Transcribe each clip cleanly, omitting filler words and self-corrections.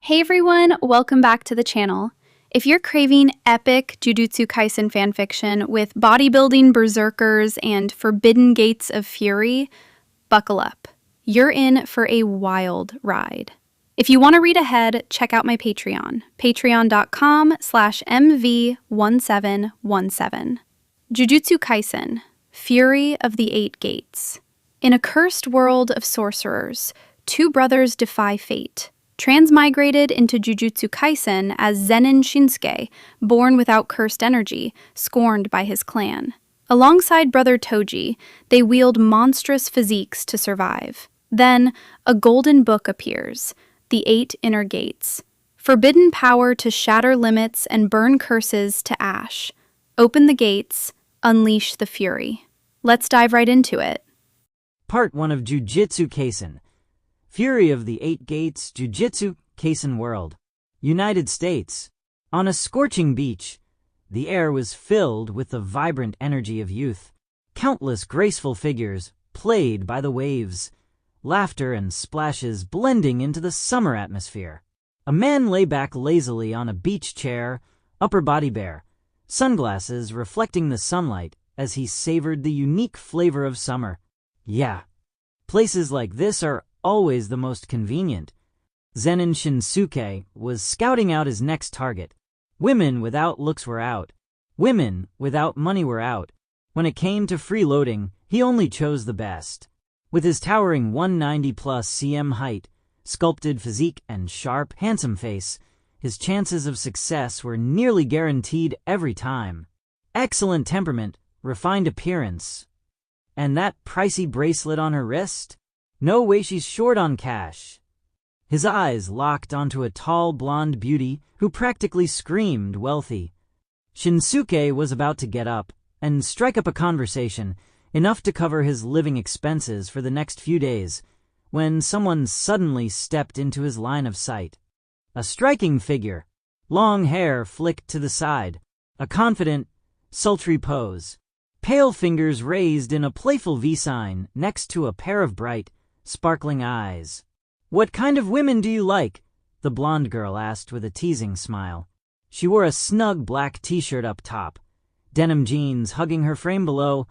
Hey everyone, welcome back to the channel. If you're craving epic Jujutsu Kaisen fanfiction with bodybuilding berserkers and forbidden gates of fury, buckle up. You're in for a wild ride. If you want to read ahead, check out my Patreon, patreon.com/mv1717. Jujutsu Kaisen, Fury of the Eight Gates. In a cursed world of sorcerers, two brothers defy fate. Transmigrated into Jujutsu Kaisen as Zen'in Shinsuke, born without cursed energy, scorned by his clan. Alongside brother Toji, they wield monstrous physiques to survive. Then, a golden book appears, the Eight Inner Gates. Forbidden power to shatter limits and burn curses to ash. Open the gates, unleash the fury. Let's dive right into it. Part 1 of Jujutsu Kaisen. Fury of the Eight Gates, Jujutsu Kaisen World. United States. On a scorching beach, the air was filled with the vibrant energy of youth. Countless graceful figures played by the waves, laughter and splashes blending into the summer atmosphere. A man lay back lazily on a beach chair, upper body bare, sunglasses reflecting the sunlight as he savored the unique flavor of summer. Yeah, places like this are always the most convenient. Zen'in Shinsuke was scouting out his next target. Women without looks were out. Women without money were out. When it came to freeloading, he only chose the best. With his towering 190+ cm height, sculpted physique and sharp, handsome face, his chances of success were nearly guaranteed every time. Excellent temperament, refined appearance. And that pricey bracelet on her wrist? No way she's short on cash. His eyes locked onto a tall blonde beauty who practically screamed wealthy. Shinsuke was about to get up and strike up a conversation, enough to cover his living expenses for the next few days, when someone suddenly stepped into his line of sight. A striking figure, long hair flicked to the side, a confident, sultry pose, pale fingers raised in a playful V sign next to a pair of bright, sparkling eyes. "What kind of women do you like?" the blonde girl asked with a teasing smile. She wore a snug black t-shirt up top, denim jeans hugging her frame below,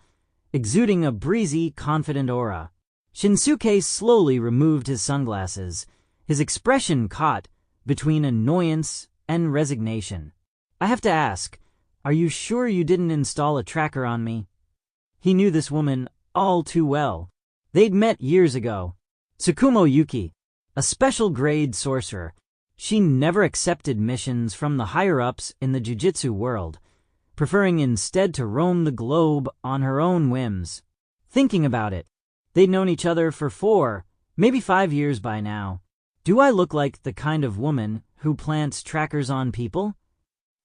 exuding a breezy, confident aura. Shinsuke slowly removed his sunglasses, his expression caught between annoyance and resignation. "I have to ask, are you sure you didn't install a tracker on me?" He knew this woman all too well. They'd met years ago. Tsukumo Yuki, a special grade sorcerer. She never accepted missions from the higher-ups in the jujutsu world, preferring instead to roam the globe on her own whims. Thinking about it, they'd known each other for 4, maybe 5 years by now. "Do I look like the kind of woman who plants trackers on people?"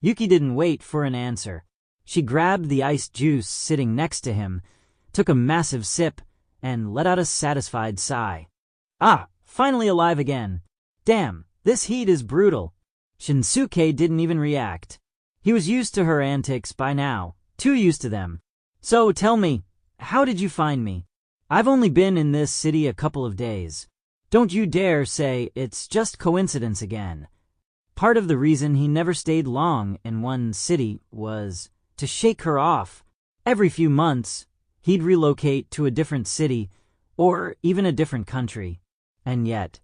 Yuki didn't wait for an answer. She grabbed the iced juice sitting next to him, took a massive sip, and let out a satisfied sigh. "Ah, finally alive again. Damn, this heat is brutal." Shinsuke didn't even react. He was used to her antics by now, too used to them. "So tell me, how did you find me? I've only been in this city a couple of days. Don't you dare say it's just coincidence again." Part of the reason he never stayed long in one city was to shake her off. Every few months, he'd relocate to a different city or even a different country. And yet,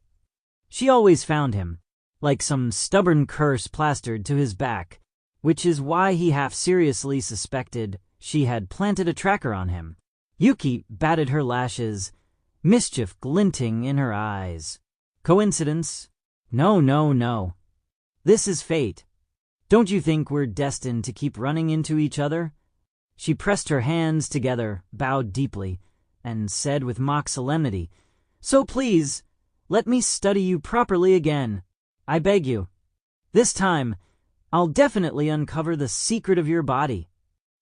she always found him, like some stubborn curse plastered to his back, which is why he half-seriously suspected she had planted a tracker on him. Yuki batted her lashes, mischief glinting in her eyes. "Coincidence? No, no, no. This is fate. Don't you think we're destined to keep running into each other?" She pressed her hands together, bowed deeply, and said with mock solemnity, "So please, let me study you properly again. I beg you. This time, I'll definitely uncover the secret of your body."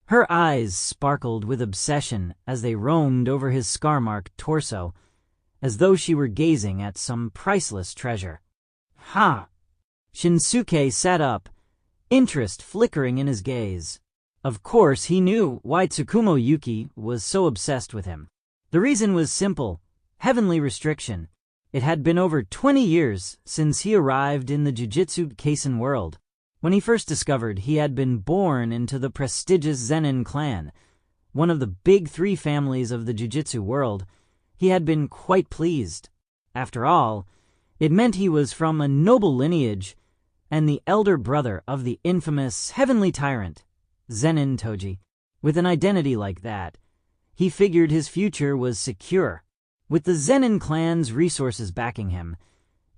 Her eyes sparkled with obsession as they roamed over his scar-marked torso, as though she were gazing at some priceless treasure. "Ha!" Shinsuke sat up, interest flickering in his gaze. Of course, he knew why Tsukumo Yuki was so obsessed with him. The reason was simple: heavenly restriction. It had been over 20 years since he arrived in the Jujutsu Kaisen world. When he first discovered he had been born into the prestigious Zen'in clan, one of the big three families of the Jujutsu world, he had been quite pleased. After all, it meant he was from a noble lineage and the elder brother of the infamous heavenly tyrant, Zen'in Toji. With an identity like that, he figured his future was secure. With the Zen'in clan's resources backing him,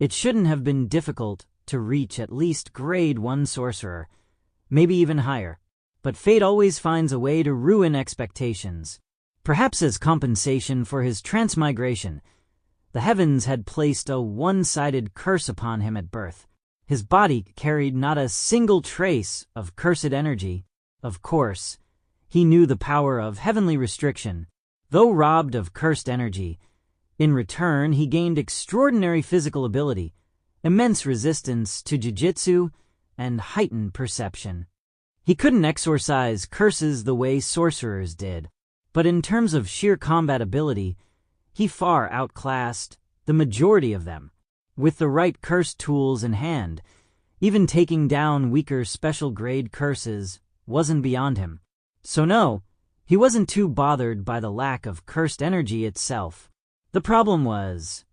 it shouldn't have been difficult to reach at least grade 1 sorcerer, maybe even higher. But fate always finds a way to ruin expectations. Perhaps as compensation for his transmigration, the heavens had placed a one-sided curse upon him at birth. His body carried not a single trace of cursed energy. Of course, he knew the power of heavenly restriction. Though robbed of cursed energy, in return he gained extraordinary physical ability, immense resistance to jujitsu, and heightened perception. He couldn't exorcise curses the way sorcerers did, but in terms of sheer combat ability, he far outclassed the majority of them. With the right curse tools in hand, even taking down weaker special-grade curses wasn't beyond him. So no, he wasn't too bothered by the lack of cursed energy itself. The problem was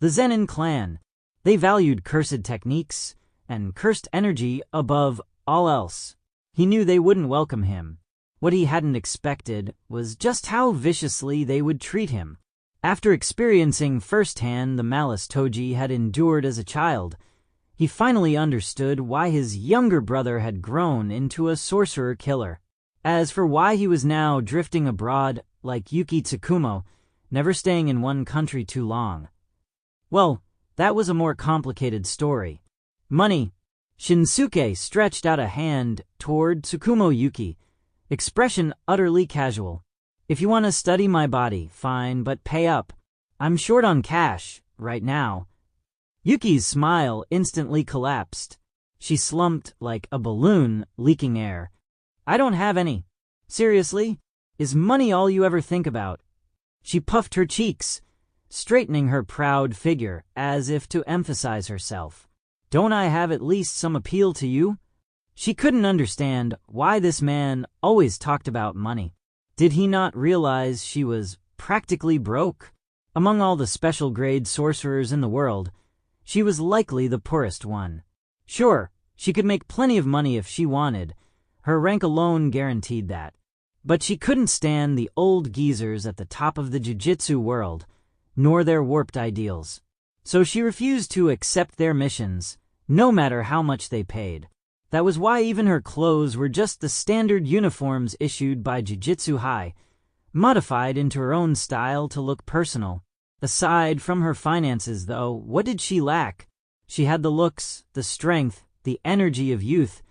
the Zen'in clan. They valued cursed techniques and cursed energy above all else. He knew they wouldn't welcome him. What he hadn't expected was just how viciously they would treat him. After experiencing firsthand the malice Toji had endured as a child, he finally understood why his younger brother had grown into a sorcerer killer. As for why he was now drifting abroad like Yuki Tsukumo, never staying in one country too long, well, that was a more complicated story. Money. Shinsuke stretched out a hand toward Tsukumo Yuki, expression utterly casual. If you want to study my body, fine, but pay up. I'm short on cash, right now. Yuki's smile instantly collapsed. She slumped like a balloon leaking air. I don't have any. Seriously? Is money all you ever think about? She puffed her cheeks, straightening her proud figure as if to emphasize herself. Don't I have at least some appeal to you? She couldn't understand why this man always talked about money. Did he not realize she was practically broke? Among all the special grade sorcerers in the world, she was likely the poorest one. Sure, she could make plenty of money if she wanted. Her rank alone guaranteed that. But she couldn't stand the old geezers at the top of the jujitsu world, nor their warped ideals. So she refused to accept their missions, no matter how much they paid. That was why even her clothes were just the standard uniforms issued by Jujutsu High, modified into her own style to look personal. Aside from her finances, though, what did she lack? She had the looks, the strength, the energy of youth,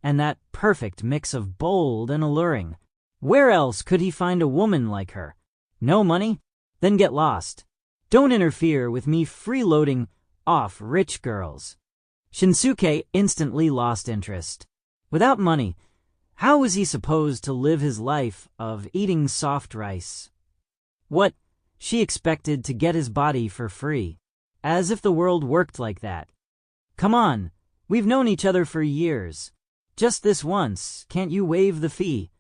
and that perfect mix of bold and alluring. Where else could he find a woman like her? No money? Then get lost. Don't interfere with me freeloading off rich girls. Shinsuke instantly lost interest. Without money, how was he supposed to live his life of eating soft rice? What? She expected to get his body for free. As if the world worked like that. Come on, we've known each other for years. Just this once, can't you waive the fee?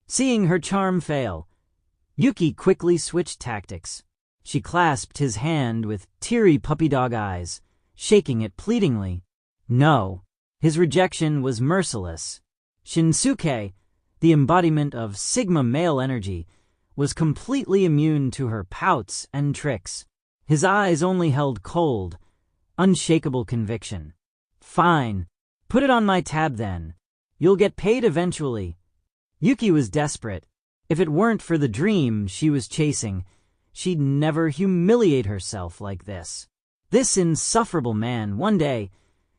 Seeing her charm fail, Yuki quickly switched tactics. She clasped his hand with teary puppy dog eyes, shaking it pleadingly. No, his rejection was merciless. Shinsuke, the embodiment of Sigma male energy, was completely immune to her pouts and tricks. His eyes only held cold, unshakable conviction. Fine, put it on my tab then. You'll get paid eventually. Yuki was desperate. If it weren't for the dream she was chasing, she'd never humiliate herself like this. This insufferable man, one day,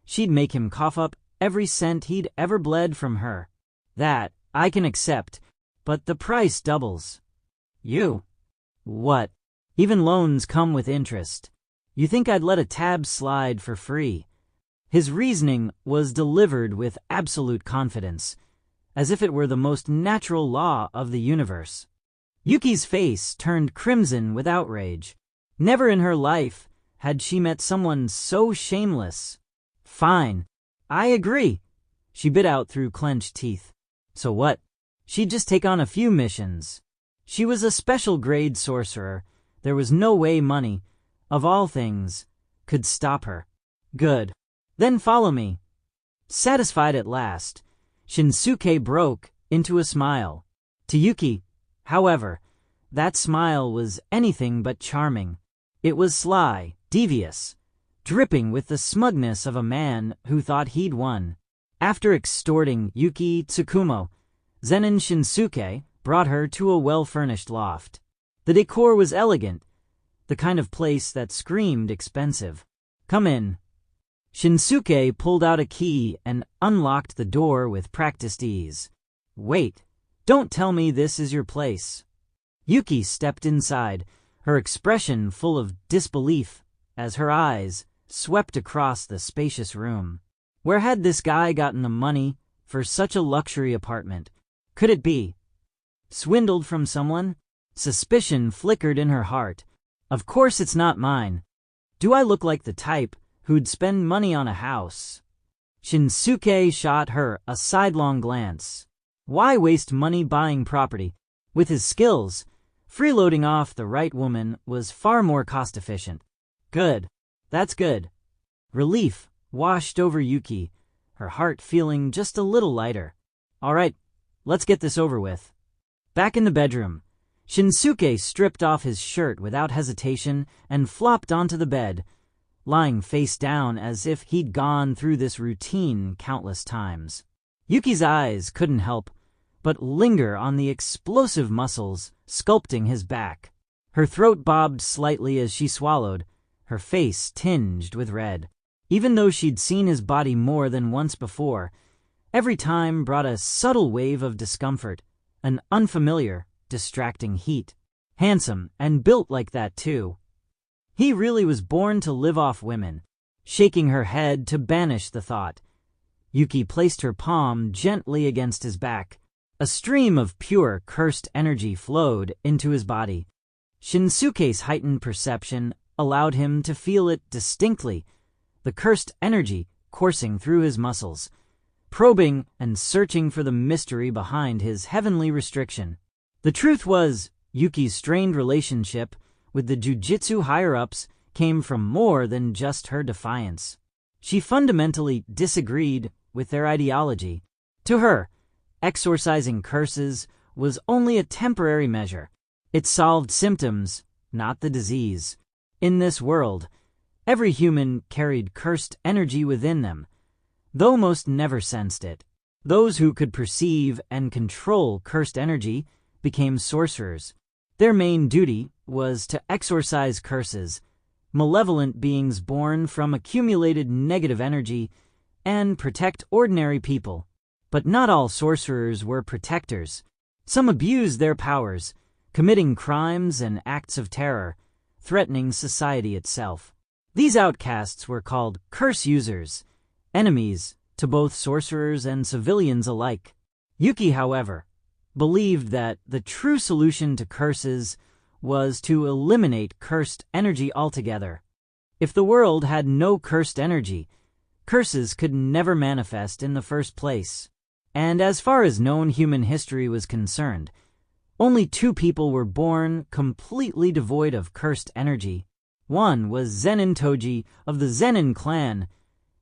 she'd make him cough up every cent he'd ever bled from her. That, I can accept, but the price doubles. You? What? Even loans come with interest. You think I'd let a tab slide for free? His reasoning was delivered with absolute confidence, as if it were the most natural law of the universe. Yuki's face turned crimson with outrage. Never in her life had she met someone so shameless. Fine. I agree. She bit out through clenched teeth. So what? She'd just take on a few missions. She was a special grade sorcerer. There was no way money, of all things, could stop her. Good. Then follow me. Satisfied at last, Shinsuke broke into a smile. To Yuki, however, that smile was anything but charming. It was sly, devious, dripping with the smugness of a man who thought he'd won. After extorting Yuki Tsukumo, Zen'in Shinsuke brought her to a well-furnished loft. The decor was elegant, the kind of place that screamed expensive. Come in. Shinsuke pulled out a key and unlocked the door with practiced ease. Wait, don't tell me this is your place. Yuki stepped inside, her expression full of disbelief as her eyes swept across the spacious room. Where had this guy gotten the money for such a luxury apartment? Could it be swindled from someone? Suspicion flickered in her heart. Of course it's not mine. Do I look like the type who'd spend money on a house? Shinsuke shot her a sidelong glance. Why waste money buying property? With his skills, freeloading off the right woman was far more cost-efficient. Good. That's good. Relief washed over Yuki, her heart feeling just a little lighter. All right, let's get this over with. Back in the bedroom, Shinsuke stripped off his shirt without hesitation and flopped onto the bed, lying face down as if he'd gone through this routine countless times. Yuki's eyes couldn't help but linger on the explosive muscles sculpting his back. Her throat bobbed slightly as she swallowed, her face tinged with red. Even though she'd seen his body more than once before, every time brought a subtle wave of discomfort, an unfamiliar, distracting heat. Handsome and built like that too. He really was born to live off women. Shaking her head to banish the thought, Yuki placed her palm gently against his back. A stream of pure, cursed energy flowed into his body. Shinsuke's heightened perception allowed him to feel it distinctly, the cursed energy coursing through his muscles, probing and searching for the mystery behind his heavenly restriction. The truth was, Yuki's strained relationship with the Jujutsu higher-ups came from more than just her defiance. She fundamentally disagreed with their ideology. To her, exorcising curses was only a temporary measure. It solved symptoms, not the disease. In this world, every human carried cursed energy within them, though most never sensed it. Those who could perceive and control cursed energy became sorcerers. Their main duty was to exorcise curses, malevolent beings born from accumulated negative energy, and protect ordinary people. But not all sorcerers were protectors. Some abused their powers, committing crimes and acts of terror, threatening society itself. These outcasts were called curse users, enemies to both sorcerers and civilians alike. Yuki, however, believed that the true solution to curses was to eliminate cursed energy altogether. If the world had no cursed energy, curses could never manifest in the first place. And as far as known human history was concerned, only two people were born completely devoid of cursed energy. One was Zen'in Toji of the Zen'in clan,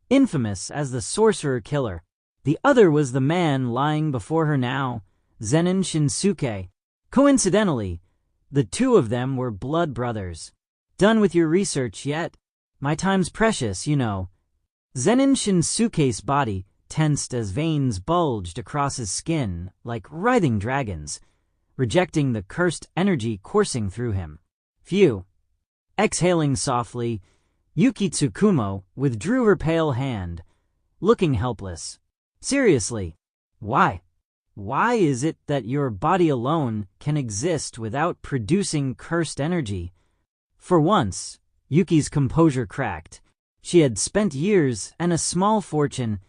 infamous as the sorcerer killer. The other was the man lying before her now, Zen'in Shinsuke. Coincidentally, the two of them were blood brothers. Done with your research yet? My time's precious, you know. Zen'in Shinsuke's body tensed as veins bulged across his skin like writhing dragons, rejecting the cursed energy coursing through him. Phew. Exhaling softly, Yuki Tsukumo withdrew her pale hand, looking helpless. Seriously, why? Why is it that your body alone can exist without producing cursed energy? For once, Yuki's composure cracked. She had spent years and a small fortune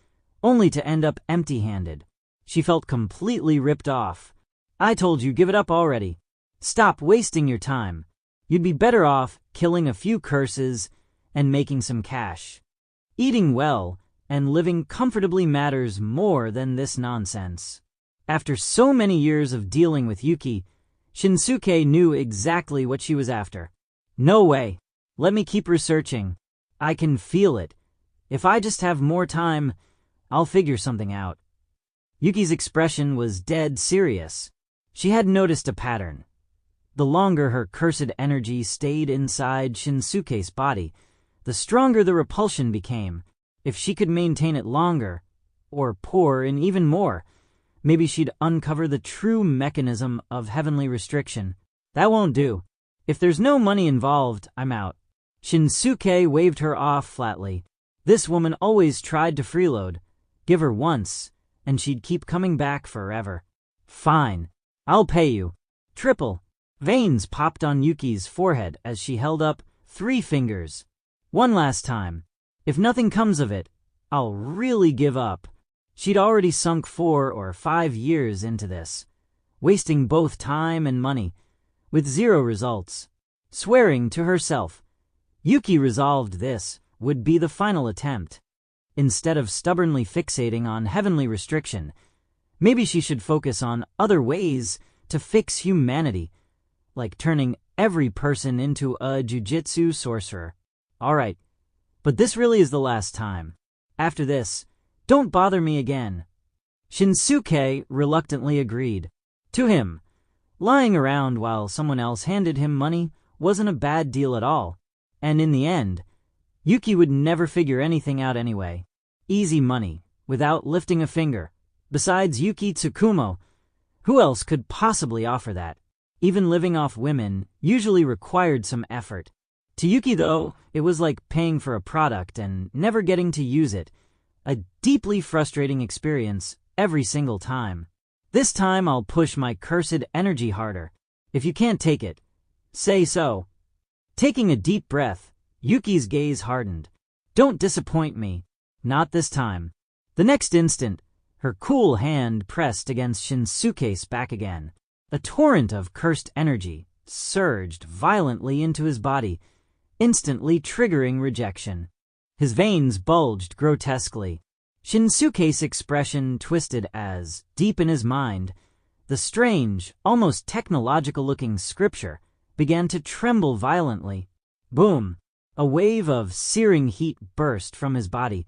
only to end up empty-handed. She felt completely ripped off. I told you, give it up already. Stop wasting your time. You'd be better off killing a few curses and making some cash. Eating well and living comfortably matters more than this nonsense. After so many years of dealing with Yuki, Shinsuke knew exactly what she was after. No way. Let me keep researching. I can feel it. If I just have more time, I'll figure something out. Yuki's expression was dead serious. She had noticed a pattern. The longer her cursed energy stayed inside Shinsuke's body, the stronger the repulsion became. If she could maintain it longer, or pour in even more, maybe she'd uncover the true mechanism of heavenly restriction. That won't do. If there's no money involved, I'm out. Shinsuke waved her off flatly. This woman always tried to freeload. Give her once, and she'd keep coming back forever. Fine. I'll pay you. Triple. Veins popped on Yuki's forehead as she held up 3 fingers. One last time. If nothing comes of it, I'll really give up. She'd already sunk 4 or 5 years into this, wasting both time and money, with 0 results. Swearing to herself, Yuki resolved this would be the final attempt. Instead of stubbornly fixating on heavenly restriction, maybe she should focus on other ways to fix humanity, like turning every person into a jujutsu sorcerer. Alright, but this really is the last time. After this, don't bother me again. Shinsuke reluctantly agreed. To him, lying around while someone else handed him money wasn't a bad deal at all, and in the end, Yuki would never figure anything out anyway. Easy money, without lifting a finger. Besides Yuki Tsukumo, who else could possibly offer that? Even living off women usually required some effort. To Yuki, though, it was like paying for a product and never getting to use it. A deeply frustrating experience every single time. This time I'll push my cursed energy harder. If you can't take it, say so. Taking a deep breath, Yuki's gaze hardened. Don't disappoint me. Not this time. The next instant, her cool hand pressed against Shinsuke's back again. A torrent of cursed energy surged violently into his body, instantly triggering rejection. His veins bulged grotesquely. Shinsuke's expression twisted as, deep in his mind, the strange, almost technological-looking scripture began to tremble violently. Boom! A wave of searing heat burst from his body,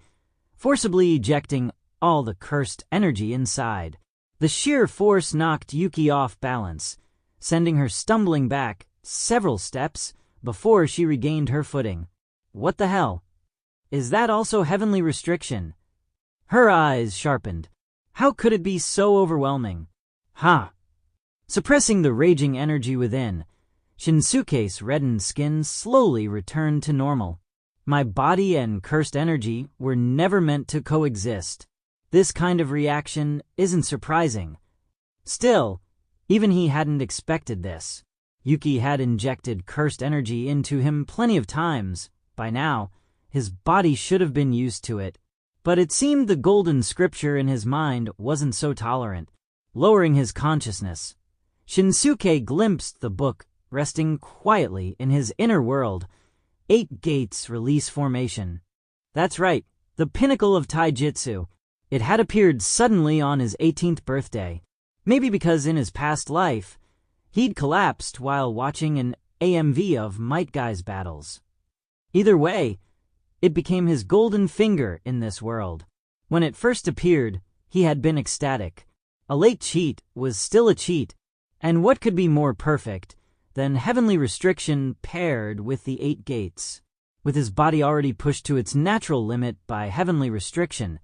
forcibly ejecting all the cursed energy inside. The sheer force knocked Yuki off balance, sending her stumbling back several steps before she regained her footing. What the hell? Is that also heavenly restriction? Her eyes sharpened. How could it be so overwhelming? Ha! Suppressing the raging energy within, Shinsuke's reddened skin slowly returned to normal. My body and cursed energy were never meant to coexist. This kind of reaction isn't surprising. Still, even he hadn't expected this. Yuki had injected cursed energy into him plenty of times. By now, his body should have been used to it. But it seemed the golden scripture in his mind wasn't so tolerant. Lowering his consciousness, Shinsuke glimpsed the book resting quietly in his inner world. 8 Gates Release Formation. That's right, the pinnacle of taijutsu. It had appeared suddenly on his 18th birthday. Maybe because in his past life, he'd collapsed while watching an AMV of Might Guy's battles. Either way, it became his golden finger in this world. When it first appeared, he had been ecstatic. A late cheat was still a cheat, and what could be more perfect than heavenly restriction paired with the 8 gates? With his body already pushed to its natural limit by heavenly restriction,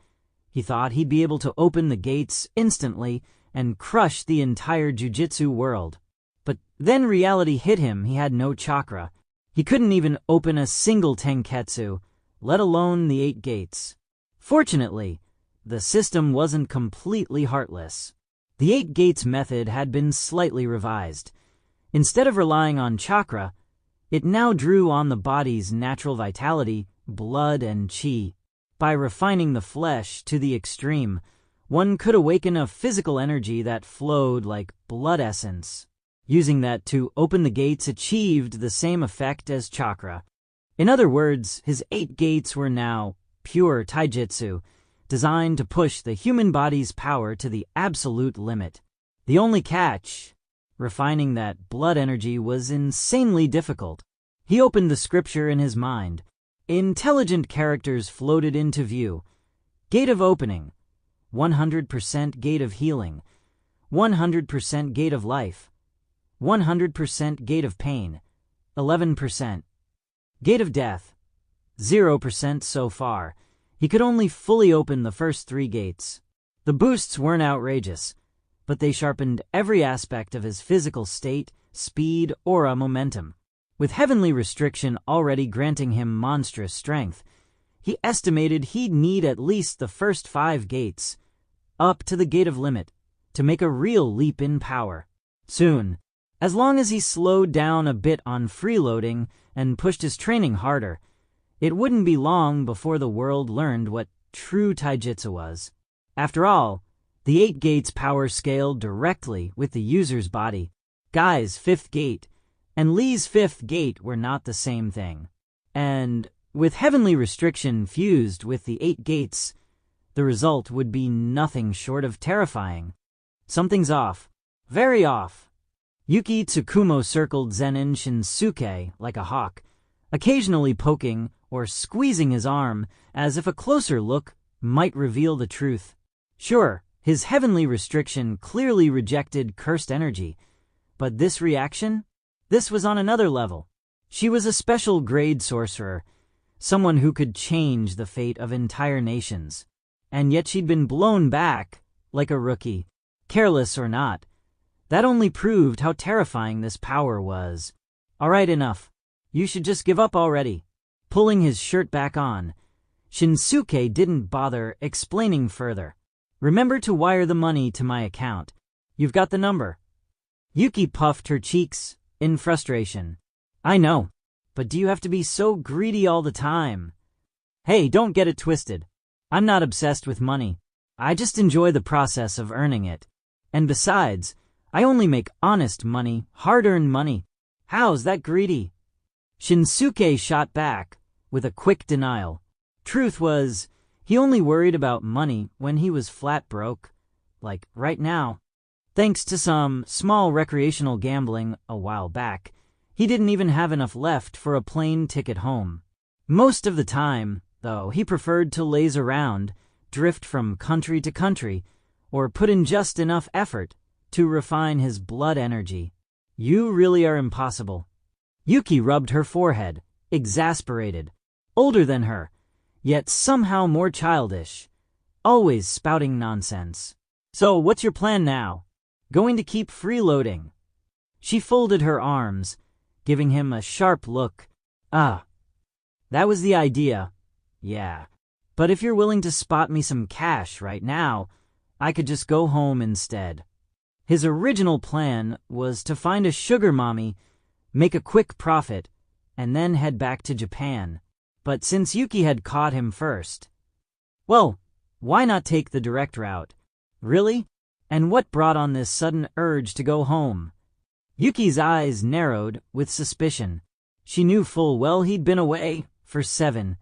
he thought he'd be able to open the gates instantly and crush the entire jujutsu world. But then reality hit him. He had no chakra. He couldn't even open a single tenketsu, let alone the 8 gates. Fortunately, the system wasn't completely heartless. The 8 gates method had been slightly revised. Instead of relying on chakra, it now drew on the body's natural vitality, blood, and chi. By refining the flesh to the extreme, one could awaken a physical energy that flowed like blood essence. Using that to open the gates achieved the same effect as chakra. In other words, his 8 gates were now pure taijutsu, designed to push the human body's power to the absolute limit. The only catch, refining that blood energy, was insanely difficult. He opened the scripture in his mind. Intelligent characters floated into view. Gate of opening, 100% gate of healing, 100% gate of life, 100% gate of pain, 11%. Gate of death, 0% so far. He could only fully open the first 3 gates. The boosts weren't outrageous, but they sharpened every aspect of his physical state, speed, aura, momentum. With heavenly restriction already granting him monstrous strength, he estimated he'd need at least the first 5 gates, up to the gate of limit, to make a real leap in power. Soon, as long as he slowed down a bit on freeloading and pushed his training harder, it wouldn't be long before the world learned what true taijutsu was. After all, the 8 gates power scaled directly with the user's body. Guy's 5th gate and Lee's 5th gate were not the same thing. And with heavenly restriction fused with the 8 gates, the result would be nothing short of terrifying. Something's off. Very off. Yuki Tsukumo circled Zen'in Shinsuke like a hawk, occasionally poking or squeezing his arm as if a closer look might reveal the truth. Sure, his heavenly restriction clearly rejected cursed energy, but this reaction? This was on another level. She was a special grade sorcerer, someone who could change the fate of entire nations. And yet she'd been blown back like a rookie, careless or not. That only proved how terrifying this power was. All right, enough. You should just give up already. Pulling his shirt back on, Shinsuke didn't bother explaining further. Remember to wire the money to my account. You've got the number. Yuki puffed her cheeks in frustration. I know, but do you have to be so greedy all the time? Hey, don't get it twisted. I'm not obsessed with money. I just enjoy the process of earning it. And besides, I only make honest money, hard-earned money. How's that greedy? Shinsuke shot back with a quick denial. Truth was, he only worried about money when he was flat broke, like right now. Thanks to some small recreational gambling a while back, he didn't even have enough left for a plane ticket home. Most of the time, though, he preferred to laze around, drift from country to country, or put in just enough effort to refine his blood energy. You really are impossible. Yuki rubbed her forehead, exasperated. Older than her, yet somehow more childish. Always spouting nonsense. So what's your plan now? Going to keep freeloading? She folded her arms, giving him a sharp look. Ah, that was the idea. Yeah. But if you're willing to spot me some cash right now, I could just go home instead. His original plan was to find a sugar mommy, make a quick profit, and then head back to Japan. But since Yuki had caught him first, well, why not take the direct route? Really? And what brought on this sudden urge to go home? Yuki's eyes narrowed with suspicion. She knew full well he'd been away for 7,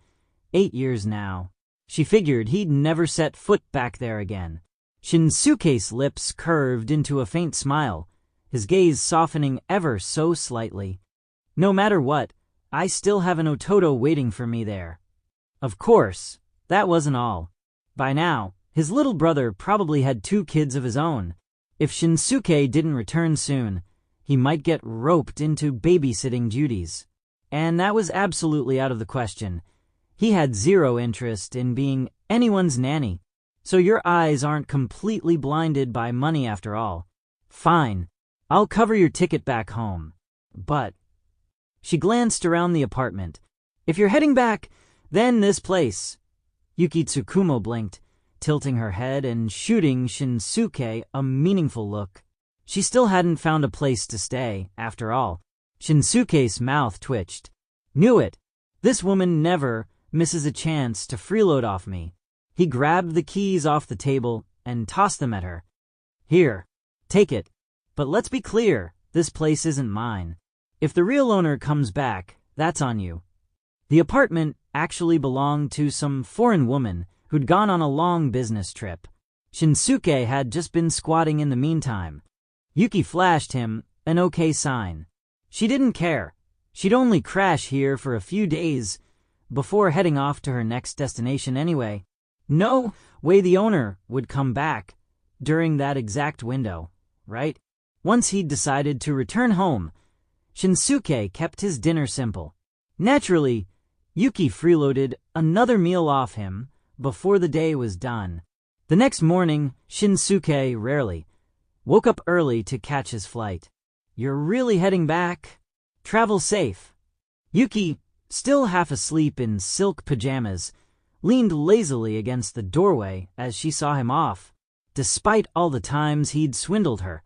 8 years now. She figured he'd never set foot back there again. Shinsuke's lips curved into a faint smile, his gaze softening ever so slightly. No matter what, I still have an Ototo waiting for me there. Of course, that wasn't all. By now, his little brother probably had 2 kids of his own. If Shinsuke didn't return soon, he might get roped into babysitting duties. And that was absolutely out of the question. He had 0 interest in being anyone's nanny. So your eyes aren't completely blinded by money after all. Fine, I'll cover your ticket back home. But she glanced around the apartment. If you're heading back, then this place. Yuki Tsukumo blinked, tilting her head and shooting Shinsuke a meaningful look. She still hadn't found a place to stay, after all. Shinsuke's mouth twitched. Knew it. This woman never misses a chance to freeload off me. He grabbed the keys off the table and tossed them at her. Here, take it. But let's be clear, this place isn't mine. If the real owner comes back, that's on you. The apartment actually belonged to some foreign woman who'd gone on a long business trip. Shinsuke had just been squatting in the meantime. Yuki flashed him an okay sign. She didn't care. She'd only crash here for a few days before heading off to her next destination anyway. No way the owner would come back during that exact window, right? Once he'd decided to return home, Shinsuke kept his dinner simple. Naturally, Yuki freeloaded another meal off him before the day was done. The next morning, Shinsuke rarely woke up early to catch his flight. You're really heading back? Travel safe. Yuki, still half asleep in silk pajamas, leaned lazily against the doorway as she saw him off. Despite all the times he'd swindled her,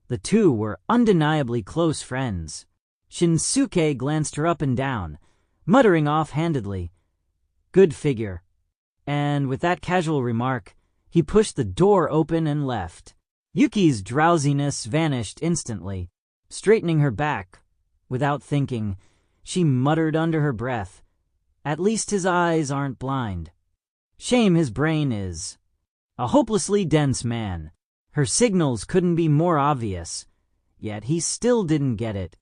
the two were undeniably close friends. Shinsuke glanced her up and down, muttering offhandedly, "Good figure." And with that casual remark, he pushed the door open and left. Yuki's drowsiness vanished instantly. Straightening her back, without thinking, she muttered under her breath, "At least his eyes aren't blind. Shame his brain is." A hopelessly dense man. Her signals couldn't be more obvious, yet he still didn't get it.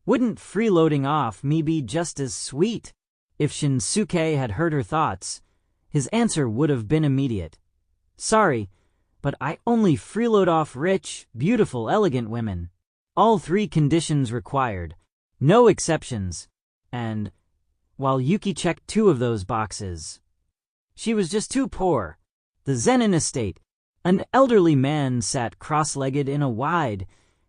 Wouldn't freeloading off me be just as sweet? If Shinsuke had heard her thoughts, his answer would have been immediate. "Sorry, but I only freeload off rich, beautiful, elegant women. All three conditions required. No exceptions." And, while Yuki checked 2 of those boxes, she was just too poor. The Zen'in estate. An elderly man sat cross-legged in a wide,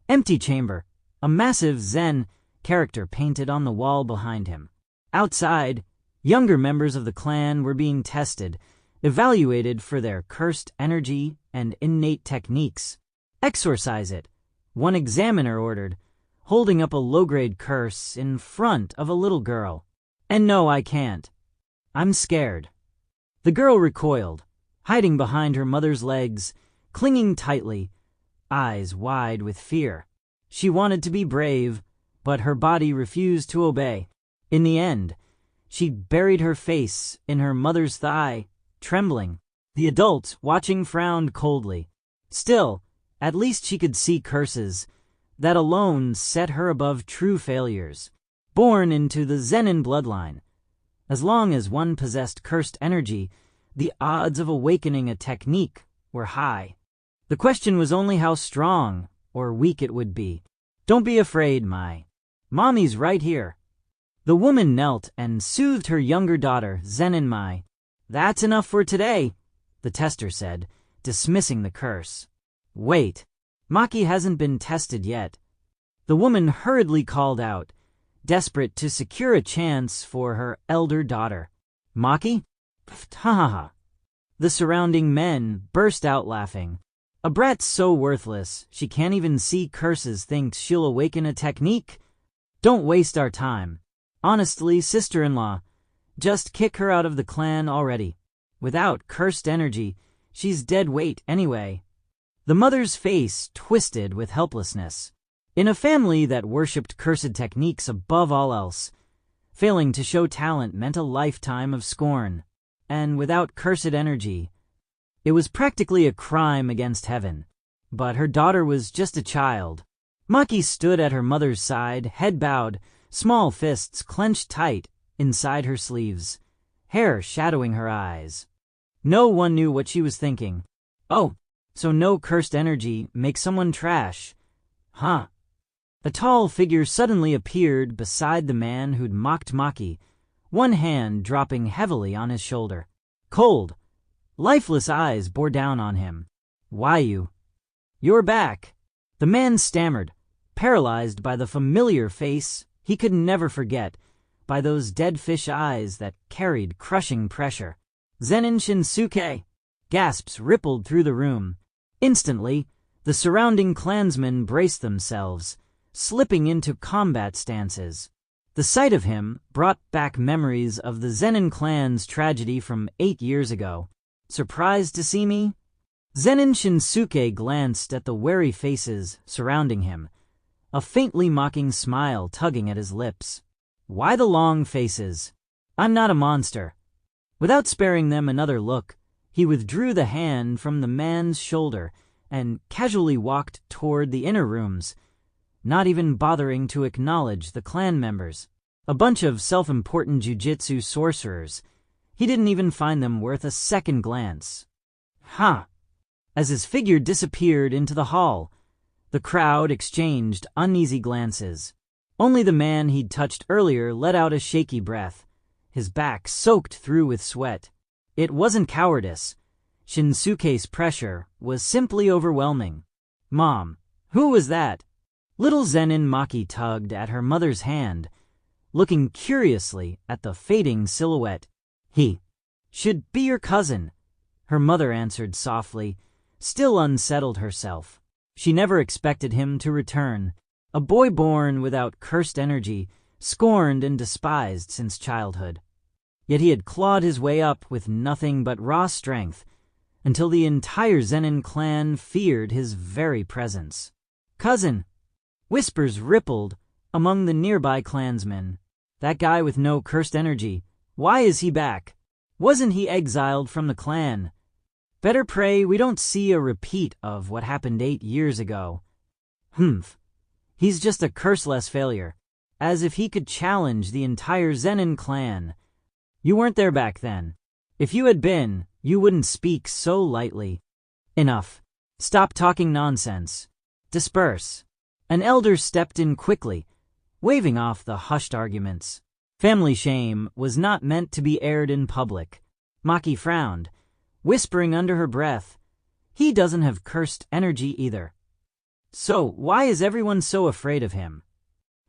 empty chamber, a massive Zen character painted on the wall behind him. Outside, younger members of the clan were being tested, evaluated for their cursed energy and innate techniques. "Exorcise it," one examiner ordered, holding up a low-grade curse in front of a little girl. "And no, I can't. I'm scared." The girl recoiled, hiding behind her mother's legs, clinging tightly, eyes wide with fear. She wanted to be brave, but her body refused to obey. In the end, she buried her face in her mother's thigh, trembling. The adult, watching, frowned coldly. Still, at least she could see curses. That alone set her above true failures. Born into the Zen'in bloodline, as long as one possessed cursed energy, the odds of awakening a technique were high. The question was only how strong or weak it would be. "Don't be afraid, Mommy's right here." The woman knelt and soothed her younger daughter, Zen'in Mai. "That's enough for today," the tester said, dismissing the curse. "Wait, Maki hasn't been tested yet." The woman hurriedly called out, desperate to secure a chance for her elder daughter. "Maki? Ha ha ha." The surrounding men burst out laughing. "A brat so worthless, she can't even see curses, thinks she'll awaken a technique? Don't waste our time. Honestly, sister-in-law, just kick her out of the clan already. Without cursed energy, she's dead weight anyway." The mother's face twisted with helplessness. In a family that worshipped cursed techniques above all else, failing to show talent meant a lifetime of scorn. And without cursed energy, it was practically a crime against heaven. But her daughter was just a child. Maki stood at her mother's side, head bowed, small fists clenched tight inside her sleeves, hair shadowing her eyes. No one knew what she was thinking. "Oh, so no cursed energy makes someone trash, huh?" A tall figure suddenly appeared beside the man who'd mocked Maki, one hand dropping heavily on his shoulder. Cold, lifeless eyes bore down on him. "Why you're back." The man stammered, paralyzed by the familiar face he could never forget, by those dead fish eyes that carried crushing pressure. "Zen'in Shinsuke!" Gasps rippled through the room. Instantly, the surrounding clansmen braced themselves, slipping into combat stances. The sight of him brought back memories of the Zen'in clan's tragedy from 8 years ago. "Surprised to see me?" Zen'in Shinsuke glanced at the wary faces surrounding him, a faintly mocking smile tugging at his lips. "Why the long faces?" I'm not a monster." Without sparing them another look, he withdrew the hand from the man's shoulder and casually walked toward the inner rooms, not even bothering to acknowledge the clan members. A bunch of self-important jujitsu sorcerers. He didn't even find them worth a second glance. Huh. As his figure disappeared into the hall, the crowd exchanged uneasy glances. Only the man he'd touched earlier let out a shaky breath, his back soaked through with sweat. It wasn't cowardice. Shinsuke's pressure was simply overwhelming. "Mom, who was that?" Little Zen'in Maki tugged at her mother's hand, looking curiously at the fading silhouette. "He should be your cousin," her mother answered softly, still unsettled herself. She never expected him to return, a boy born without cursed energy, scorned and despised since childhood. Yet he had clawed his way up with nothing but raw strength, until the entire Zen'in clan feared his very presence. "Cousin!" Whispers rippled among the nearby clansmen. "That guy with no cursed energy, why is he back? Wasn't he exiled from the clan? Better pray we don't see a repeat of what happened 8 years ago." "Humph. He's just a curseless failure." As if he could challenge the entire Zen'in clan. "You weren't there back then. If you had been, you wouldn't speak so lightly." "Enough. Stop talking nonsense. Disperse." An elder stepped in quickly, waving off the hushed arguments. Family shame was not meant to be aired in public. Maki frowned, whispering under her breath, "He doesn't have cursed energy either. So why is everyone so afraid of him?"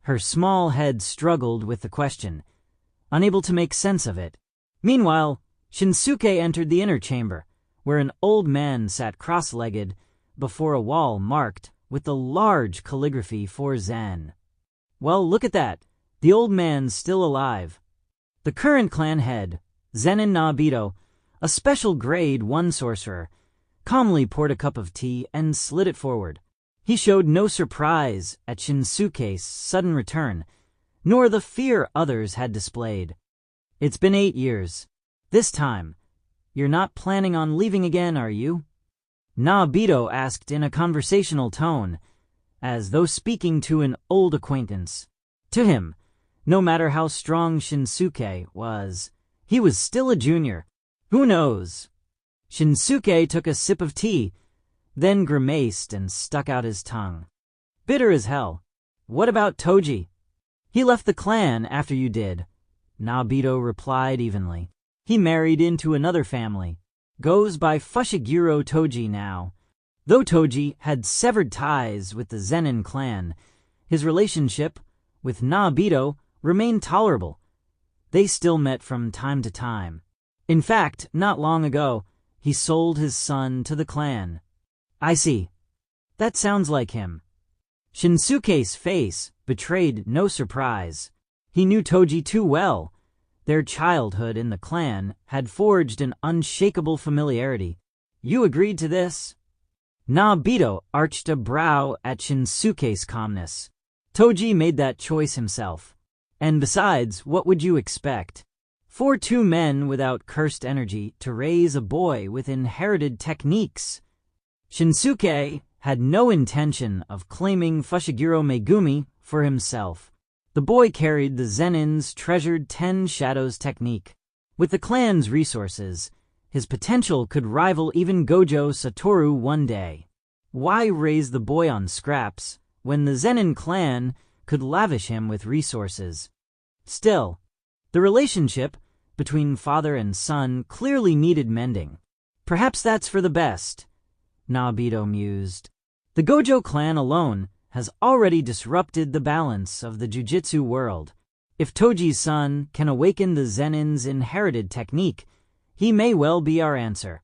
Her small head struggled with the question, unable to make sense of it. Meanwhile, Shinsuke entered the inner chamber, where an old man sat cross-legged before a wall marked with the large calligraphy for Zen. "Well, look at that. The old man's still alive." The current clan head, Zen'in Nabito, a special grade 1 sorcerer, calmly poured a cup of tea and slid it forward. He showed no surprise at Shinsuke's sudden return, nor the fear others had displayed. "It's been 8 years. This time, you're not planning on leaving again, are you?" Nabito asked in a conversational tone, as though speaking to an old acquaintance. To him, no matter how strong Shinsuke was, he was still a junior. Who knows? Shinsuke took a sip of tea, then grimaced and stuck out his tongue. "Bitter as hell. What about Toji?" "He left the clan after you did," Nabito replied evenly. "He married into another family. Goes by Fushiguro Toji now." Though Toji had severed ties with the Zen'in clan, his relationship with Nabito remained tolerable. They still met from time to time. In fact, not long ago, he sold his son to the clan. "I see. That sounds like him." Shinsuke's face betrayed no surprise. He knew Toji too well. Their childhood in the clan had forged an unshakable familiarity. "You agreed to this?" Nabito arched a brow at Shinsuke's calmness. "Toji made that choice himself. And besides, what would you expect? For 2 men without cursed energy to raise a boy with inherited techniques." Shinsuke had no intention of claiming Fushiguro Megumi for himself. The boy carried the Zen'in's treasured 10 Shadows technique. With the clan's resources, his potential could rival even Gojo Satoru one day. Why raise the boy on scraps when the Zen'in clan could lavish him with resources? Still, the relationship between father and son clearly needed mending. Perhaps that's for the best, Nabito mused. The Gojo clan alone has already disrupted the balance of the jujitsu world. If Toji's son can awaken the Zen'in's inherited technique, he may well be our answer.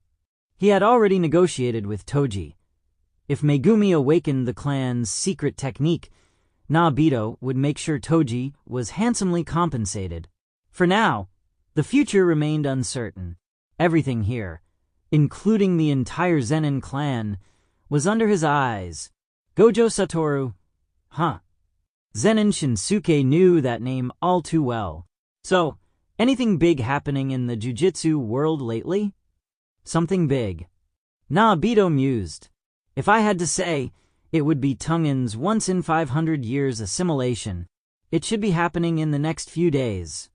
He had already negotiated with Toji. If Megumi awakened the clan's secret technique, Nabito would make sure Toji was handsomely compensated. For now, the future remained uncertain. Everything here, including the entire Zen'in clan, was under his eyes. Gojo Satoru? Huh. Zen'in Shinsuke knew that name all too well. So, Anything big happening in the jujitsu world lately? Something big. Naobito mused. If I had to say, it would be Tungin's once in 500 years assimilation. It should be happening in the next few days.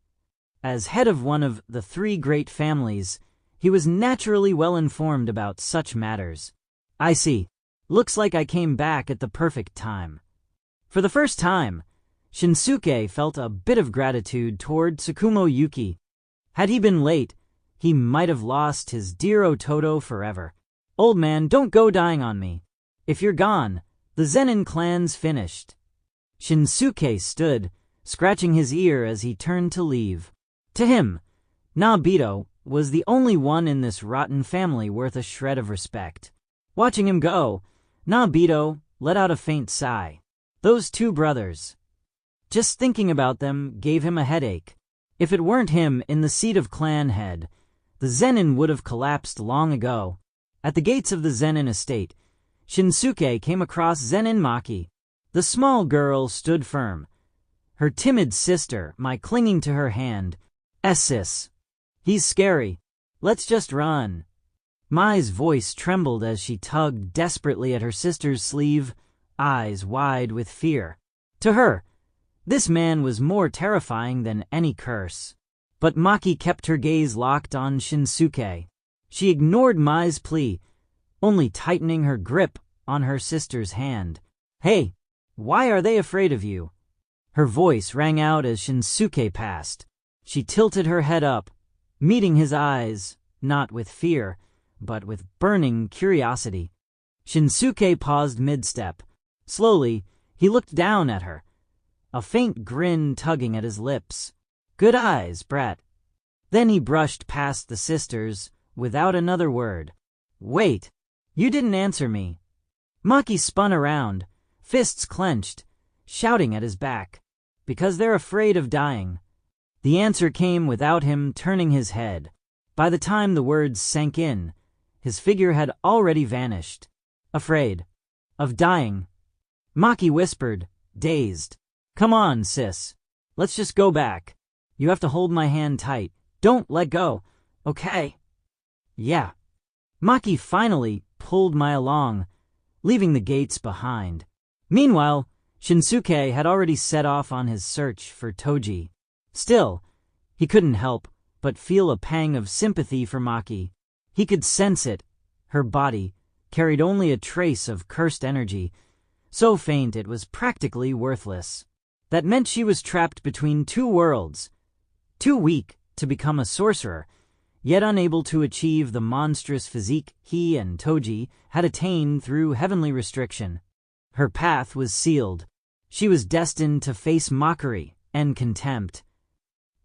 As head of one of the three great families, he was naturally well informed about such matters. I see. Looks like I came back at the perfect time. For the first time, Shinsuke felt a bit of gratitude toward Tsukumo Yuki. Had he been late, he might have lost his dear Ototo forever. Old man, don't go dying on me. If you're gone, the Zen'in clan's finished. Shinsuke stood, scratching his ear as he turned to leave. To him, Naobito was the only one in this rotten family worth a shred of respect. Watching him go, Naobito let out a faint sigh. Those two brothers. Just thinking about them gave him a headache. If it weren't him in the seat of clan head, the Zen'in would have collapsed long ago. At the gates of the Zen'in estate, Shinsuke came across Zen'in Maki. The small girl stood firm, her timid sister, Mai, clinging to her hand. Sis. He's scary. Let's just run. Mai's voice trembled as she tugged desperately at her sister's sleeve, eyes wide with fear. To her, this man was more terrifying than any curse. But Maki kept her gaze locked on Shinsuke. She ignored Mai's plea, only tightening her grip on her sister's hand. Hey, why are they afraid of you? Her voice rang out as Shinsuke passed. She tilted her head up, meeting his eyes, not with fear, but with burning curiosity. Shinsuke paused mid-step. Slowly, he looked down at her, a faint grin tugging at his lips. Good eyes, brat. Then he brushed past the sisters, without another word. Wait, you didn't answer me. Maki spun around, fists clenched, shouting at his back. Because they're afraid of dying. The answer came without him turning his head. By the time the words sank in, his figure had already vanished. Afraid. Of dying. Maki whispered, dazed. Come on, sis. Let's just go back. You have to hold my hand tight. Don't let go, okay? Yeah. Maki finally pulled Mai along, leaving the gates behind. Meanwhile, Shinsuke had already set off on his search for Toji. Still, he couldn't help but feel a pang of sympathy for Maki. He could sense it. Her body carried only a trace of cursed energy, so faint it was practically worthless. That meant she was trapped between two worlds, too weak to become a sorcerer, yet unable to achieve the monstrous physique he and Toji had attained through heavenly restriction. Her path was sealed. She was destined to face mockery and contempt,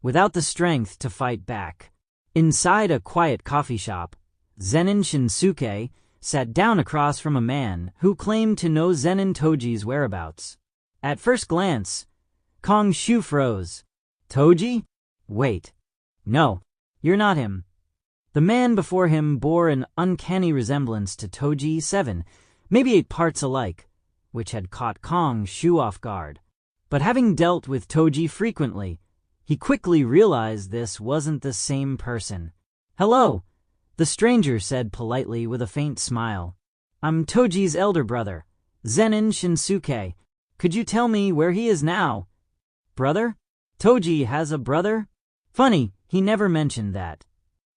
without the strength to fight back. Inside a quiet coffee shop, Zen'in Shinsuke sat down across from a man who claimed to know Zen'in Toji's whereabouts. At first glance, Kong Shu froze. Toji? Wait. No, you're not him. The man before him bore an uncanny resemblance to Toji 7, maybe 8 parts alike, which had caught Kong Shu off guard. But having dealt with Toji frequently, he quickly realized this wasn't the same person. Hello, the stranger said politely with a faint smile. I'm Toji's elder brother, Zen'in Shinsuke. Could you tell me where he is now? Brother? Toji has a brother? Funny, he never mentioned that.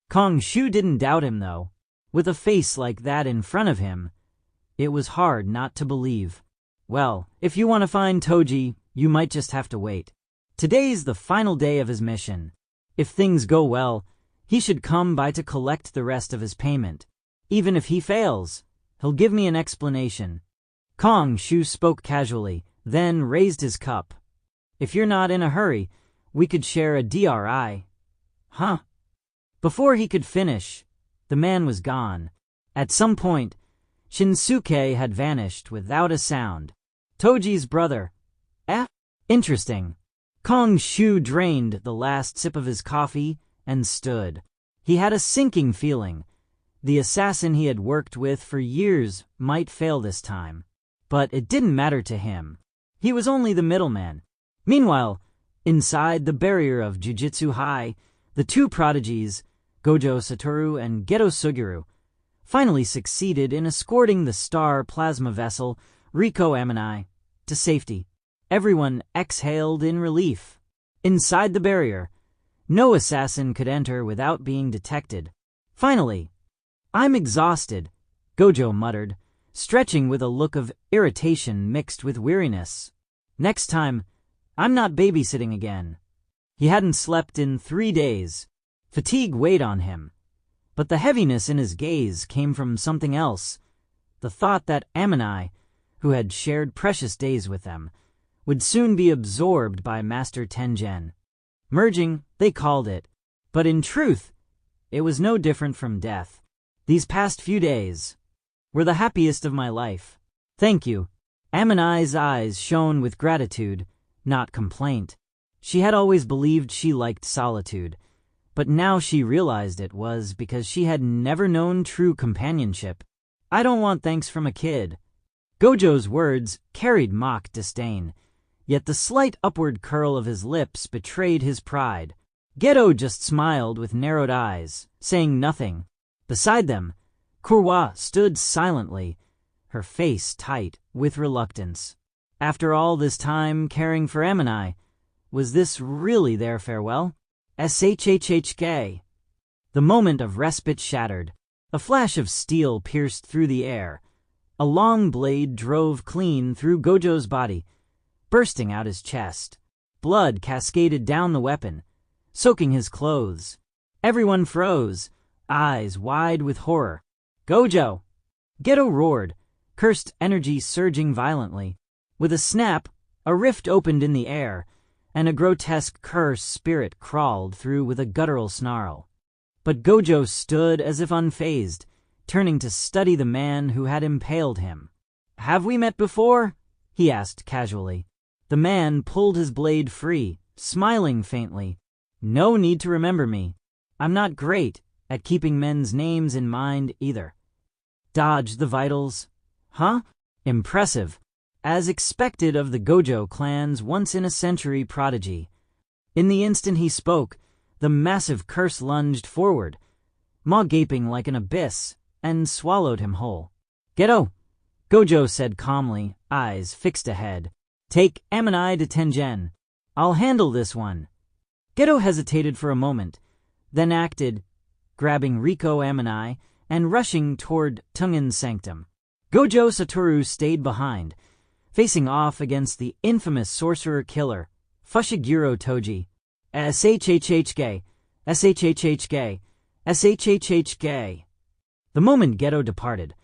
Kong Shu didn't doubt him though. With a face like that in front of him, it was hard not to believe. Well, if you want to find Toji, you might just have to wait. Today's the final day of his mission. If things go well, he should come by to collect the rest of his payment. Even if he fails, he'll give me an explanation. Kong Shu spoke casually, then raised his cup. If you're not in a hurry, we could share a DRI. Huh? Before he could finish, the man was gone. At some point, Shinsuke had vanished without a sound. Toji's brother. Interesting. Kong Shu drained the last sip of his coffee and stood. He had a sinking feeling. The assassin he had worked with for years might fail this time. But it didn't matter to him. He was only the middleman. Meanwhile, inside the barrier of Jujutsu High, The two prodigies, Gojo Satoru and Geto Suguru, finally succeeded in escorting the star plasma vessel Riko Amanai to safety. Everyone exhaled in relief. Inside the barrier, no assassin could enter without being detected. Finally, "I'm exhausted," Gojo muttered, stretching with a look of irritation mixed with weariness. Next time, I'm not babysitting again. He hadn't slept in 3 days. Fatigue weighed on him. But the heaviness in his gaze came from something else. The thought that Amanai, who had shared precious days with them, would soon be absorbed by Master Tengen. Merging, they called it. But in truth, it was no different from death. These past few days were the happiest of my life. Thank you. Amanai's eyes shone with gratitude, not complaint. She had always believed she liked solitude, but now she realized it was because she had never known true companionship. "I don't want thanks from a kid." Gojo's words carried mock disdain, yet the slight upward curl of his lips betrayed his pride. Geto just smiled with narrowed eyes, saying nothing. Beside them, Kurwa stood silently, her face tight with reluctance. After all this time caring for Amanai, was this really their farewell? Shhhk. The moment of respite shattered. A flash of steel pierced through the air. A long blade drove clean through Gojo's body, bursting out his chest. Blood cascaded down the weapon, soaking his clothes. Everyone froze, eyes wide with horror. "Gojo!" Geto roared, cursed energy surging violently. With a snap, a rift opened in the air, and a grotesque curse spirit crawled through with a guttural snarl. But Gojo stood as if unfazed, turning to study the man who had impaled him. "Have we met before?" he asked casually. The man pulled his blade free, smiling faintly. "No need to remember me. I'm not great at keeping men's names in mind either." "Dodge the vitals? Huh? Impressive. As expected of the Gojo clan's once-in-a-century prodigy." In the instant he spoke, the massive curse lunged forward, maw gaping like an abyss, and swallowed him whole. "Geto," Gojo said calmly, eyes fixed ahead. "Take Amanai to Tengen. I'll handle this one." Geto hesitated for a moment, then acted, grabbing Riko Amanai and rushing toward Tungen's sanctum. Gojo Satoru stayed behind, facing off against the infamous sorcerer-killer, Fushiguro Toji. Shhhk, shhhk, shhhk. The moment Geto departed,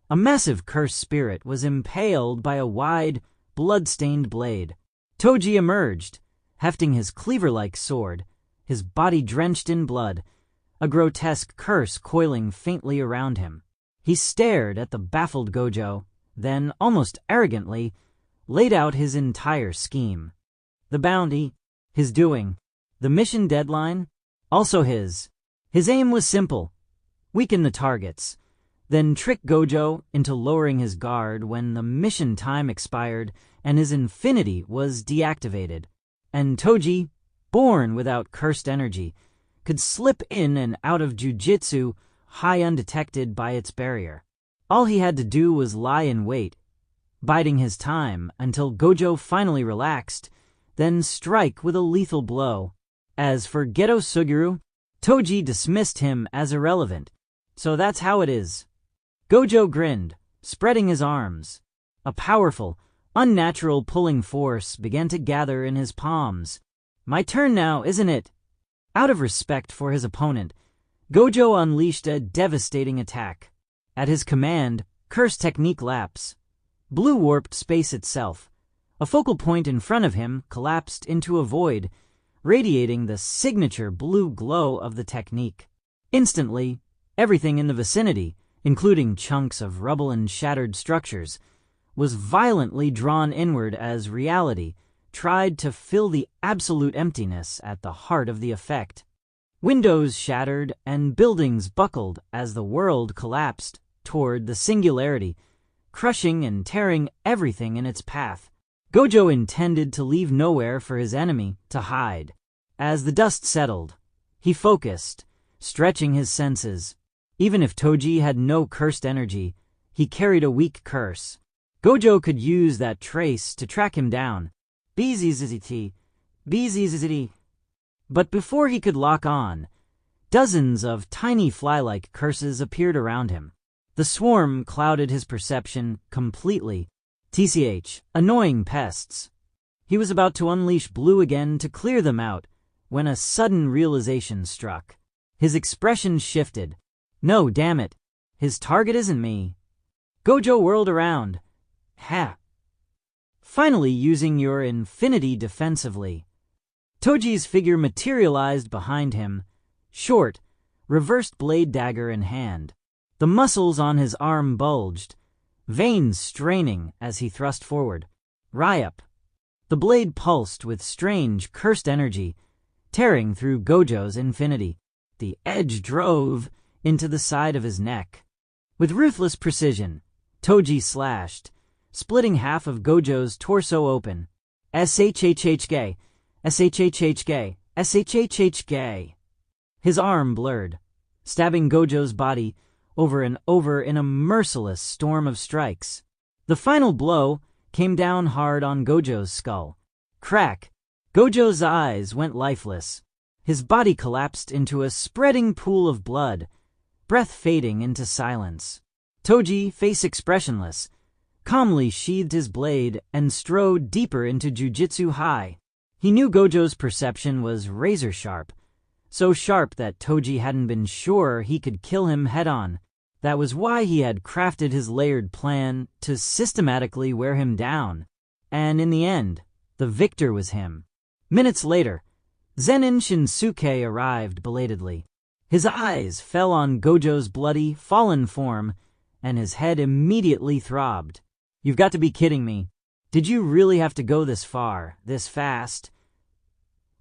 a massive curse spirit was impaled by a wide, blood-stained blade. Toji emerged, hefting his cleaver-like sword, his body drenched in blood, a grotesque curse coiling faintly around him. He stared at the baffled Gojo, then, almost arrogantly, laid out his entire scheme. The bounty, his doing. The mission deadline, also his. His aim was simple: weaken the targets, then trick Gojo into lowering his guard when the mission time expired and his infinity was deactivated. And Toji, born without cursed energy, could slip in and out of Jujutsu high undetected by its barrier. All he had to do was lie in wait, biding his time until Gojo finally relaxed, then strike with a lethal blow. As for Geto Suguru, Toji dismissed him as irrelevant. "So that's how it is." Gojo grinned, spreading his arms. A powerful, unnatural pulling force began to gather in his palms. "My turn now, isn't it?" Out of respect for his opponent, Gojo unleashed a devastating attack. At his command, curse technique lapse. Blue warped space itself. A focal point in front of him collapsed into a void, radiating the signature blue glow of the technique. Instantly, everything in the vicinity, including chunks of rubble and shattered structures, was violently drawn inward as reality tried to fill the absolute emptiness at the heart of the effect. Windows shattered and buildings buckled as the world collapsed toward the singularity, crushing and tearing everything in its path. Gojo intended to leave nowhere for his enemy to hide. As the dust settled, He focused, stretching his senses. Even if Toji had no cursed energy, he carried a weak curse. Gojo could use that trace to track him down. BZZT. But before he could lock on, dozens of tiny fly-like curses appeared around him. The swarm clouded his perception completely. TCH, annoying pests. He was about to unleash blue again to clear them out when a sudden realization struck. His expression shifted. No, damn it. His target isn't me. Gojo whirled around. Ha! Finally using your infinity defensively. Toji's figure materialized behind him, short, reversed blade dagger in hand. The muscles on his arm bulged, veins straining as he thrust forward. Ryup. The blade pulsed with strange, cursed energy, tearing through Gojo's infinity. The edge drove into the side of his neck. With ruthless precision, Toji slashed, splitting half of Gojo's torso open. SHHHG. His arm blurred, stabbing Gojo's body over and over in a merciless storm of strikes. The final blow came down hard on Gojo's skull. Crack! Gojo's eyes went lifeless. His body collapsed into a spreading pool of blood, breath fading into silence. Toji, face expressionless, calmly sheathed his blade and strode deeper into Jujutsu High. He knew Gojo's perception was razor-sharp, so sharp that Toji hadn't been sure he could kill him head-on. That was why he had crafted his layered plan to systematically wear him down. And in the end, the victor was him. Minutes later, Zen'in Shinsuke arrived belatedly. His eyes fell on Gojo's bloody, fallen form, and his head immediately throbbed. You've got to be kidding me. Did you really have to go this far, this fast?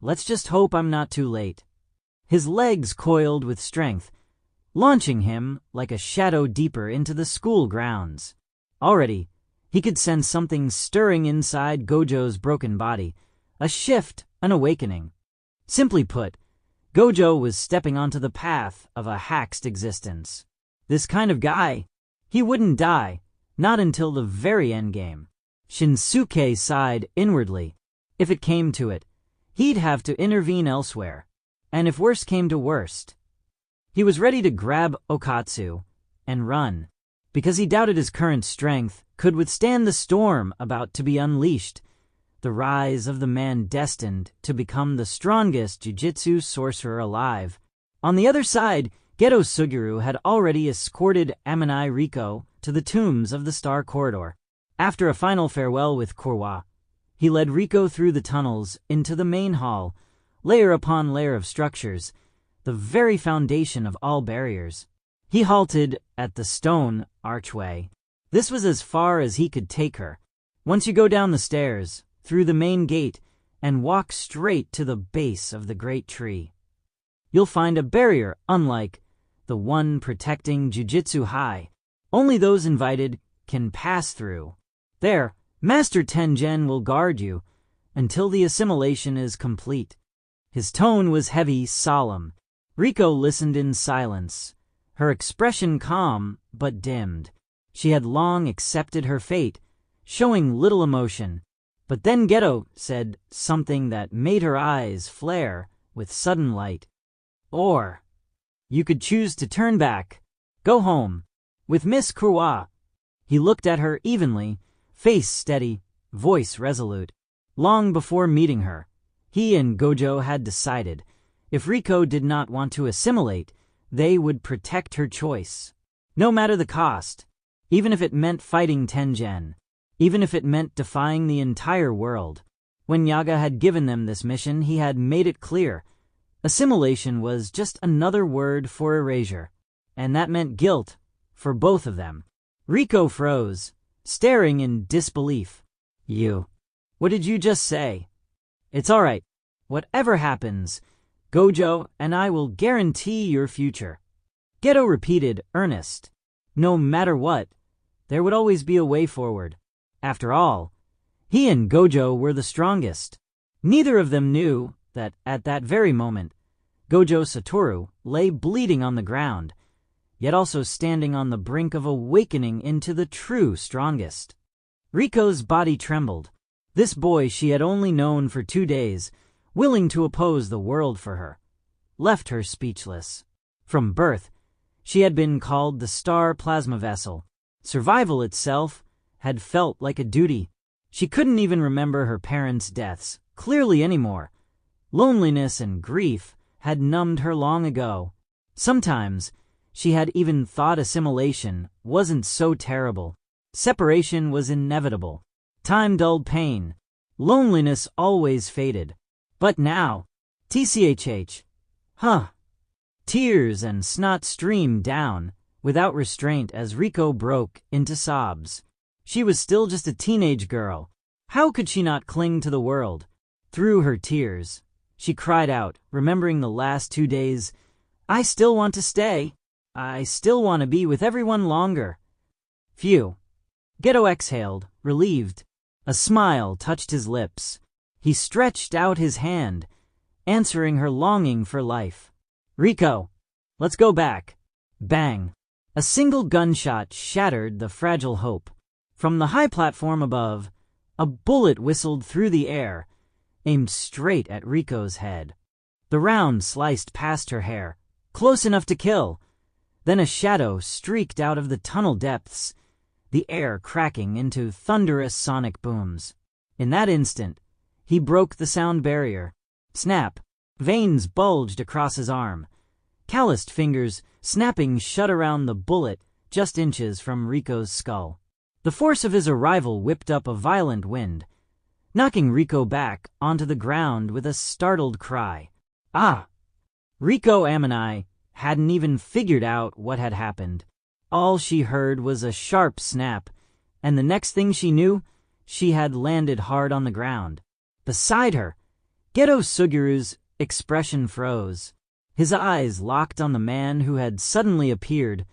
Let's just hope I'm not too late. His legs coiled with strength, launching him like a shadow deeper into the school grounds. Already, he could sense something stirring inside Gojo's broken body, a shift, an awakening. Simply put, Gojo was stepping onto the path of a hacked existence. This kind of guy, he wouldn't die, not until the very endgame. Shinsuke sighed inwardly. If it came to it, he'd have to intervene elsewhere. And if worst came to worst, he was ready to grab Okatsu and run, because he doubted his current strength could withstand the storm about to be unleashed, the rise of the man destined to become the strongest jujutsu sorcerer alive. On the other side, Geto Suguru had already escorted Amanai Riko to the tombs of the Star Corridor. After a final farewell with Korwa, he led Riko through the tunnels into the main hall, layer upon layer of structures, the very foundation of all barriers. He halted at the stone archway. This was as far as he could take her. Once you go down the stairs, through the main gate, and walk straight to the base of the great tree, you'll find a barrier unlike the one protecting Jujutsu High. Only those invited can pass through. There, Master Tengen will guard you until the assimilation is complete. His tone was heavy, solemn. Riko listened in silence, her expression calm but dimmed. She had long accepted her fate, showing little emotion. But then Geto said something that made her eyes flare with sudden light. Or, you could choose to turn back, go home, with Miss Kurwa. He looked at her evenly, face steady, voice resolute. Long before meeting her, he and Gojo had decided, if Riko did not want to assimilate, they would protect her choice. No matter the cost, even if it meant fighting Tengen, even if it meant defying the entire world. When Yaga had given them this mission, he had made it clear. Assimilation was just another word for erasure, and that meant guilt for both of them. Riko froze, staring in disbelief. What did you just say? It's all right. Whatever happens, Gojo and I will guarantee your future. Geto repeated, earnest. No matter what, there would always be a way forward. After all, he and Gojo were the strongest. Neither of them knew that at that very moment, Gojo Satoru lay bleeding on the ground, yet also standing on the brink of awakening into the true strongest. Riko's body trembled. This boy she had only known for 2 days, willing to oppose the world for her, left her speechless. From birth, she had been called the Star Plasma Vessel. Survival itself had felt like a duty. She couldn't even remember her parents' deaths clearly anymore. Loneliness and grief had numbed her long ago. Sometimes she had even thought assimilation wasn't so terrible. Separation was inevitable. Time dulled pain. Loneliness always faded. But now, tchh. Tears and snot streamed down without restraint as Riko broke into sobs. She was still just a teenage girl. How could she not cling to the world? Through her tears, she cried out, remembering the last 2 days. I still want to stay. I still want to be with everyone longer. Phew. Geto exhaled, relieved. A smile touched his lips. He stretched out his hand, answering her longing for life. Riko, let's go back. Bang. A single gunshot shattered the fragile hope. From the high platform above, a bullet whistled through the air, aimed straight at Riko's head. The round sliced past her hair, close enough to kill. Then a shadow streaked out of the tunnel depths, the air cracking into thunderous sonic booms. In that instant, he broke the sound barrier. Snap! Veins bulged across his arm. Calloused fingers snapping shut around the bullet just inches from Riko's skull. The force of his arrival whipped up a violent wind, knocking Riko back onto the ground with a startled cry. Ah! Riko Amanai hadn't even figured out what had happened. All she heard was a sharp snap, and the next thing she knew, she had landed hard on the ground. Beside her, Geto Sugiru's expression froze. His eyes locked on the man who had suddenly appeared,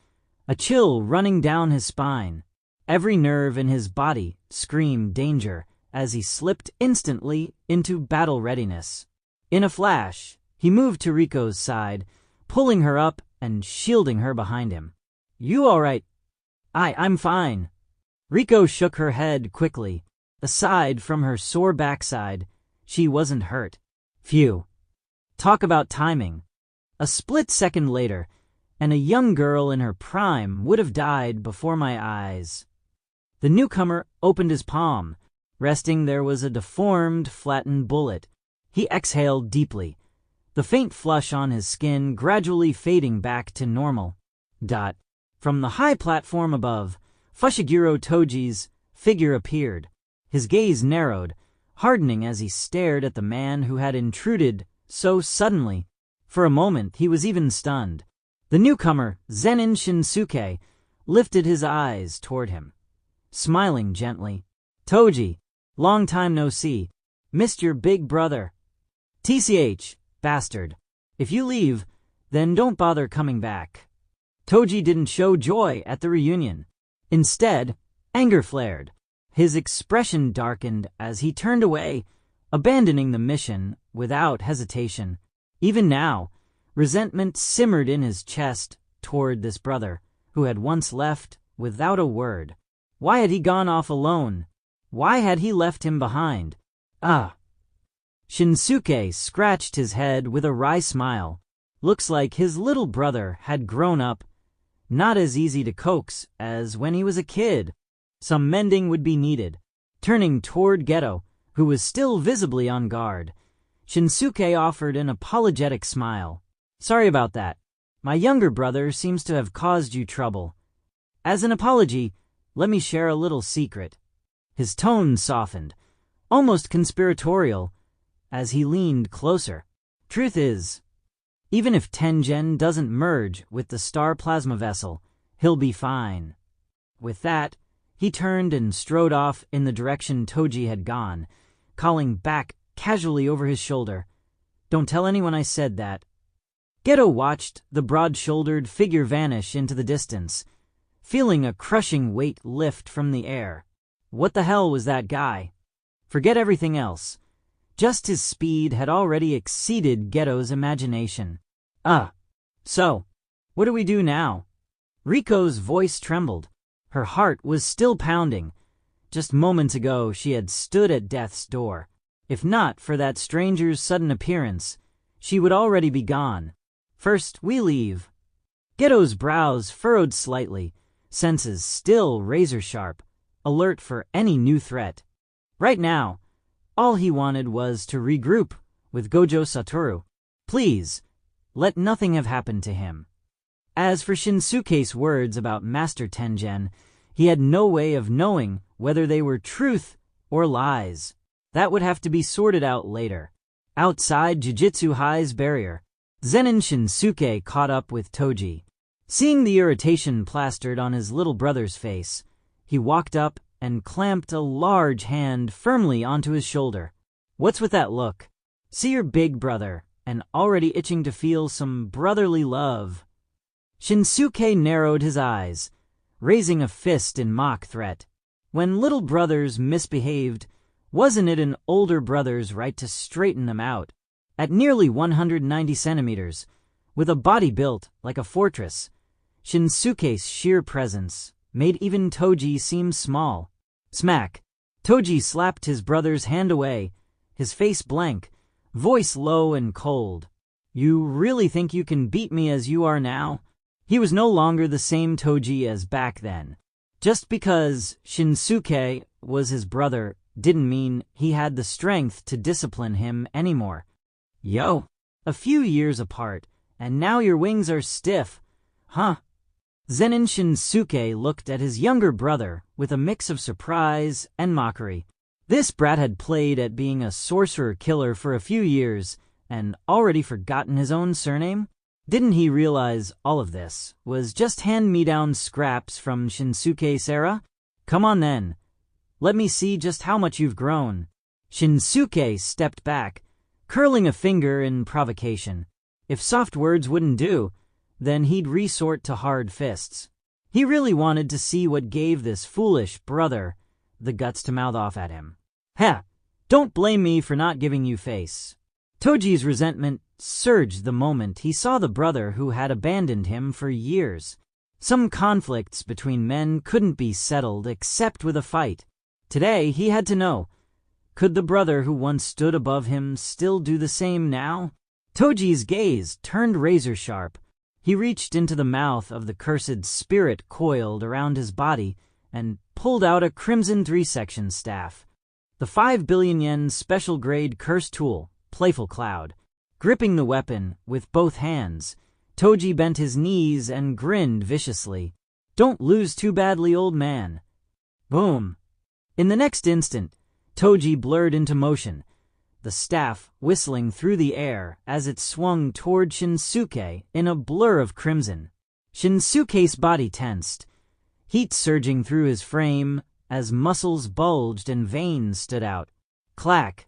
a chill running down his spine. Every nerve in his body screamed danger as he slipped instantly into battle readiness. In a flash, he moved to Riko's side, pulling her up and shielding her behind him. You all right? I'm fine. Riko shook her head quickly. Aside from her sore backside, she wasn't hurt. Phew. Talk about timing. A split second later, and a young girl in her prime would have died before my eyes. The newcomer opened his palm. Resting there was a deformed, flattened bullet. He exhaled deeply, the faint flush on his skin gradually fading back to normal. From the high platform above, Fushiguro Toji's figure appeared. His gaze narrowed, hardening as he stared at the man who had intruded so suddenly. For a moment he was even stunned. The newcomer, Zen'in Shinsuke, lifted his eyes toward him, smiling gently. Toji, long time no see. Missed your big brother. TCH, bastard. If you leave, then don't bother coming back. Toji didn't show joy at the reunion. Instead, anger flared. His expression darkened as he turned away, abandoning the mission without hesitation. Even now, resentment simmered in his chest toward this brother who had once left without a word. Why had he gone off alone? Why had he left him behind? Shinsuke scratched his head with a wry smile. Looks like his little brother had grown up. Not as easy to coax as when he was a kid. Some mending would be needed. Turning toward Geto, who was still visibly on guard, Shinsuke offered an apologetic smile. Sorry about that. My younger brother seems to have caused you trouble. As an apology, let me share a little secret. His tone softened, almost conspiratorial, as he leaned closer. Truth is, even if Tengen doesn't merge with the Star Plasma Vessel, he'll be fine. With that, he turned and strode off in the direction Toji had gone, calling back casually over his shoulder, "Don't tell anyone I said that." Geto watched the broad-shouldered figure vanish into the distance, feeling a crushing weight lift from the air. What the hell was that guy? Forget everything else. Just his speed had already exceeded Geto's imagination. So, what do we do now? Riko's voice trembled. Her heart was still pounding. Just moments ago, she had stood at death's door. If not for that stranger's sudden appearance, she would already be gone. First, we leave. Geto's brows furrowed slightly, senses still razor-sharp, alert for any new threat. Right now, all he wanted was to regroup with Gojo Satoru. Please, let nothing have happened to him. As for Shinsuke's words about Master Tengen, he had no way of knowing whether they were truth or lies. That would have to be sorted out later. Outside Jujutsu High's barrier, Zen'in Shinsuke caught up with Toji. Seeing the irritation plastered on his little brother's face, he walked up and clamped a large hand firmly onto his shoulder. What's with that look? See your big brother, and already itching to feel some brotherly love. Shinsuke narrowed his eyes, raising a fist in mock threat. When little brothers misbehaved, wasn't it an older brother's right to straighten them out? At nearly 190 centimeters, with a body built like a fortress, Shinsuke's sheer presence made even Toji seem small. Smack! Toji slapped his brother's hand away, his face blank, voice low and cold. You really think you can beat me as you are now? He was no longer the same Toji as back then. Just because Shinsuke was his brother didn't mean he had the strength to discipline him anymore. Yo! A few years apart, and now your wings are stiff. Huh? Zen'in Shinsuke looked at his younger brother with a mix of surprise and mockery. This brat had played at being a sorcerer-killer for a few years and already forgotten his own surname? Didn't he realize all of this was just hand-me-down scraps from Shinsuke's era? Come on then. Let me see just how much you've grown. Shinsuke stepped back, curling a finger in provocation. If soft words wouldn't do, then he'd resort to hard fists. He really wanted to see what gave this foolish brother the guts to mouth off at him. Ha! Don't blame me for not giving you face. Toji's resentment surged the moment he saw the brother who had abandoned him for years. Some conflicts between men couldn't be settled except with a fight. Today he had to know, could the brother who once stood above him still do the same now? Toji's gaze turned razor-sharp. He reached into the mouth of the cursed spirit coiled around his body and pulled out a crimson 3-section staff. The 5 billion yen special grade curse tool, Playful Cloud. Gripping the weapon with both hands, Toji bent his knees and grinned viciously. Don't lose too badly, old man. Boom. In the next instant, Toji blurred into motion, the staff whistling through the air as it swung toward Shinsuke in a blur of crimson. Shinsuke's body tensed, heat surging through his frame as muscles bulged and veins stood out. Clack!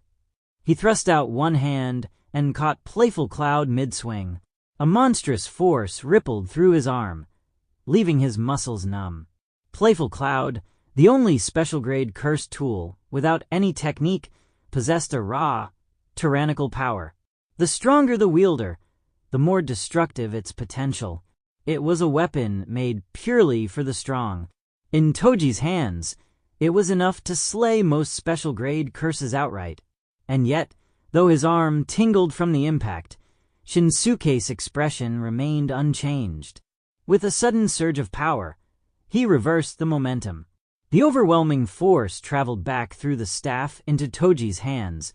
He thrust out one hand and caught Playful Cloud mid-swing. A monstrous force rippled through his arm, leaving his muscles numb. Playful Cloud, the only special-grade cursed tool without any technique, possessed a raw, tyrannical power. The stronger the wielder, the more destructive its potential. It was a weapon made purely for the strong. In Toji's hands, it was enough to slay most special-grade curses outright. And yet, though his arm tingled from the impact, Shinsuke's expression remained unchanged. With a sudden surge of power, he reversed the momentum. The overwhelming force traveled back through the staff into Toji's hands,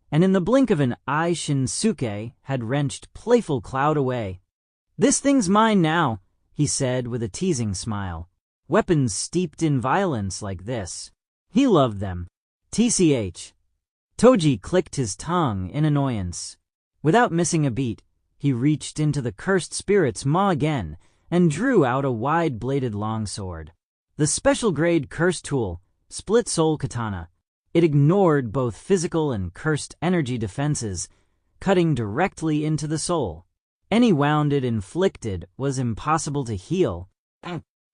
and in the blink of an eye Shinsuke had wrenched Playful Cloud away. This thing's mine now, he said with a teasing smile. Weapons steeped in violence like this. He loved them. TCH. Toji clicked his tongue in annoyance. Without missing a beat, he reached into the cursed spirit's maw again and drew out a wide-bladed longsword. The special-grade curse tool, Split Soul Katana. It ignored both physical and cursed energy defenses, cutting directly into the soul. Any wound it inflicted was impossible to heal.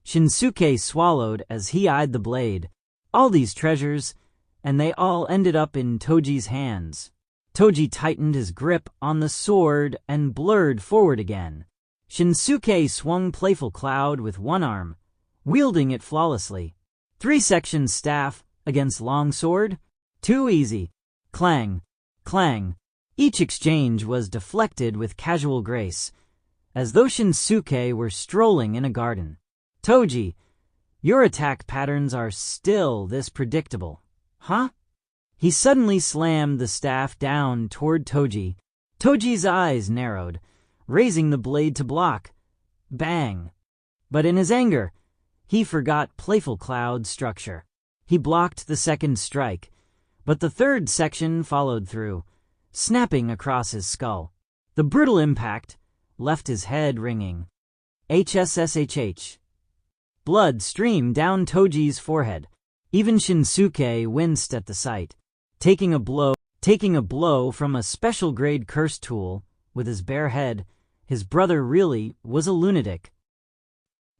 Shinsuke swallowed as he eyed the blade. All these treasures, and they all ended up in Toji's hands. Toji tightened his grip on the sword and blurred forward again. Shinsuke swung Playful Cloud with one arm, wielding it flawlessly. 3-section staff against long sword? Too easy. Clang, clang. Each exchange was deflected with casual grace, as though Shinsuke were strolling in a garden. Toji, your attack patterns are still this predictable, huh? He suddenly slammed the staff down toward Toji. Toji's eyes narrowed, raising the blade to block. Bang. But in his anger, he forgot Playful Cloud's structure. He blocked the second strike, but the third section followed through, snapping across his skull. The brutal impact left his head ringing. HSSHH. Blood streamed down Toji's forehead. Even Shinsuke winced at the sight. Taking a blow from a special-grade curse tool with his bare head, his brother really was a lunatic.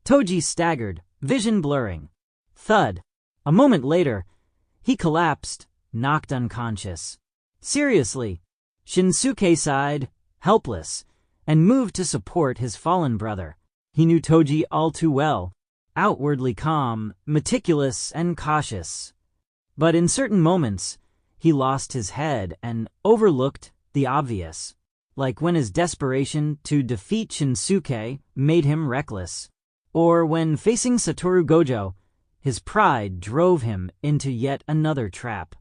Toji staggered, vision blurring. Thud. A moment later, he collapsed, knocked unconscious. Seriously, Shinsuke sighed, helpless, and moved to support his fallen brother. He knew Toji all too well, outwardly calm, meticulous, and cautious. But in certain moments, he lost his head and overlooked the obvious, like when his desperation to defeat Shinsuke made him reckless, or when facing Satoru Gojo, his pride drove him into yet another trap.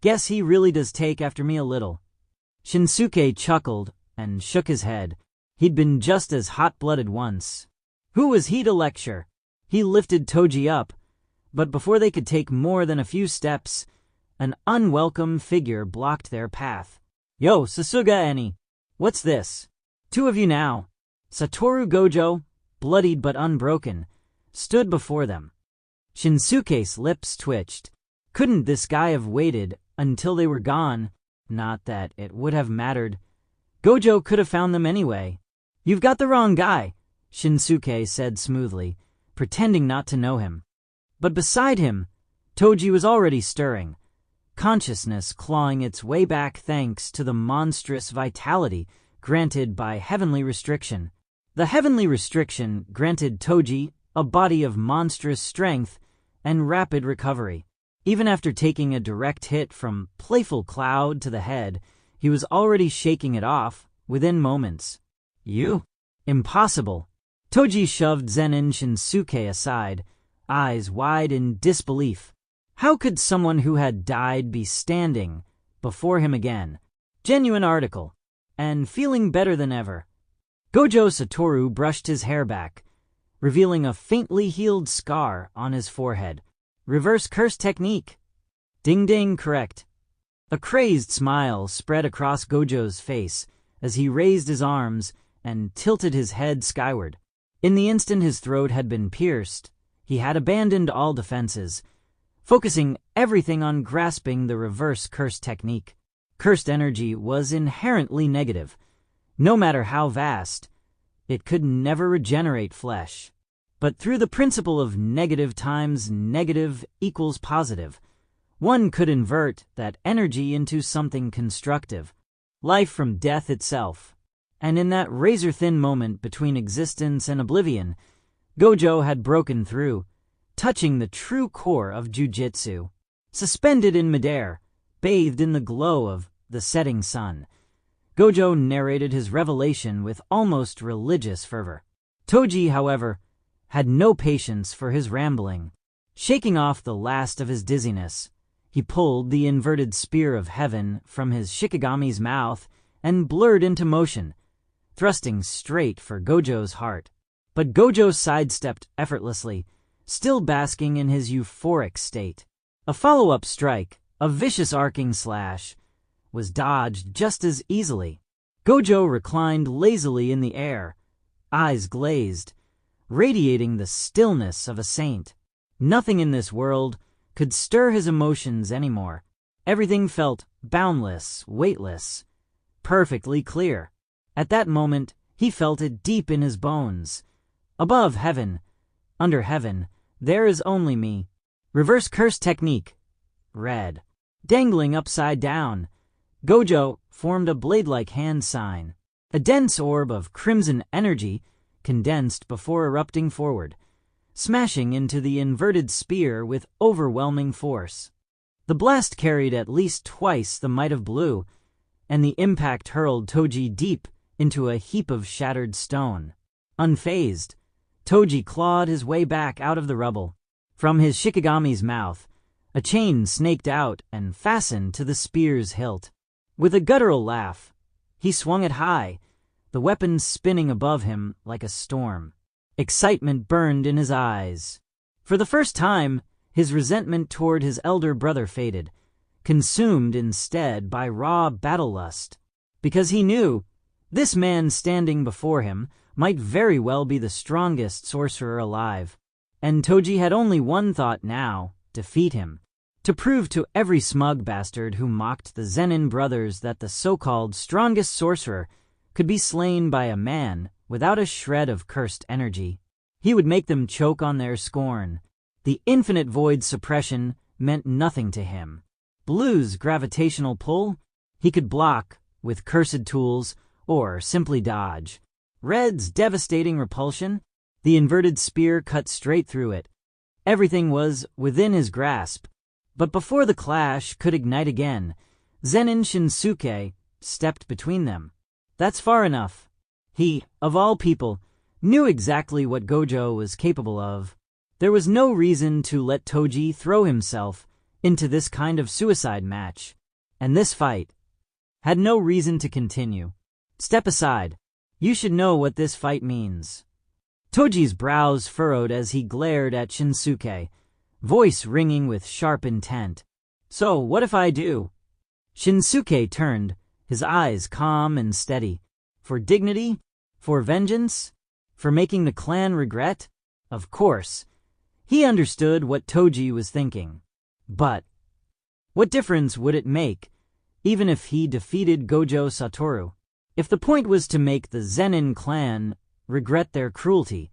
Guess he really does take after me a little. Shinsuke chuckled and shook his head. He'd been just as hot-blooded once. Who was he to lecture? He lifted Toji up, but before they could take more than a few steps, an unwelcome figure blocked their path. Yo, Sasuga Eni, what's this? Two of you now. Satoru Gojo, bloodied but unbroken, stood before them. Shinsuke's lips twitched. Couldn't this guy have waited until they were gone? Not that it would have mattered. Gojo could have found them anyway. You've got the wrong guy, Shinsuke said smoothly, pretending not to know him. But beside him, Toji was already stirring, consciousness clawing its way back thanks to the monstrous vitality granted by heavenly restriction. The heavenly restriction granted Toji a body of monstrous strength and rapid recovery. Even after taking a direct hit from Playful Cloud to the head, he was already shaking it off within moments. You? Impossible. Toji shoved Zen'in Shinsuke aside, eyes wide in disbelief. How could someone who had died be standing before him again? Genuine article. And feeling better than ever. Gojo Satoru brushed his hair back, revealing a faintly healed scar on his forehead. Reverse curse technique. Ding ding, correct. A crazed smile spread across Gojo's face as he raised his arms and tilted his head skyward. In the instant his throat had been pierced, he had abandoned all defenses, focusing everything on grasping the reverse curse technique. Cursed energy was inherently negative. No matter how vast, it could never regenerate flesh. But through the principle of negative times negative equals positive, one could invert that energy into something constructive, life from death itself. And in that razor-thin moment between existence and oblivion, Gojo had broken through, touching the true core of Jujutsu. Suspended in midair, bathed in the glow of the setting sun, Gojo narrated his revelation with almost religious fervor. Toji, however, had no patience for his rambling. Shaking off the last of his dizziness, he pulled the inverted spear of heaven from his Shikigami's mouth and blurred into motion, thrusting straight for Gojo's heart. But Gojo sidestepped effortlessly, still basking in his euphoric state. A follow-up strike, a vicious arcing slash, was dodged just as easily. Gojo reclined lazily in the air, eyes glazed, radiating the stillness of a saint. Nothing in this world could stir his emotions anymore. Everything felt boundless, weightless, perfectly clear. At that moment, he felt it deep in his bones. Above heaven, under heaven, there is only me. Reverse curse technique. Red. Dangling upside down, Gojo formed a blade-like hand sign. A dense orb of crimson energy condensed before erupting forward, smashing into the inverted spear with overwhelming force. The blast carried at least twice the might of blue, and the impact hurled Toji deep into a heap of shattered stone. Unfazed, Toji clawed his way back out of the rubble. From his Shikigami's mouth, a chain snaked out and fastened to the spear's hilt. With a guttural laugh, he swung it high, the weapon spinning above him like a storm. Excitement burned in his eyes. For the first time, his resentment toward his elder brother faded, consumed instead by raw battle lust. Because he knew this man standing before him might very well be the strongest sorcerer alive. And Toji had only one thought now: defeat him. To prove to every smug bastard who mocked the Zen'in brothers that the so-called strongest sorcerer could be slain by a man without a shred of cursed energy. He would make them choke on their scorn. The infinite void suppression meant nothing to him. Blue's gravitational pull, he could block with cursed tools or simply dodge. Red's devastating repulsion, the inverted spear cut straight through it. Everything was within his grasp. But before the clash could ignite again, Zen'in Shinsuke stepped between them. That's far enough. He, of all people, knew exactly what Gojo was capable of. There was no reason to let Toji throw himself into this kind of suicide match, and this fight had no reason to continue. Step aside. You should know what this fight means. Toji's brows furrowed as he glared at Shinsuke, voice ringing with sharp intent. So, what if I do? Shinsuke turned, his eyes calm and steady. For dignity? For vengeance? For making the clan regret? Of course. He understood what Toji was thinking. But what difference would it make, even if he defeated Gojo Satoru? If the point was to make the Zen'in clan regret their cruelty,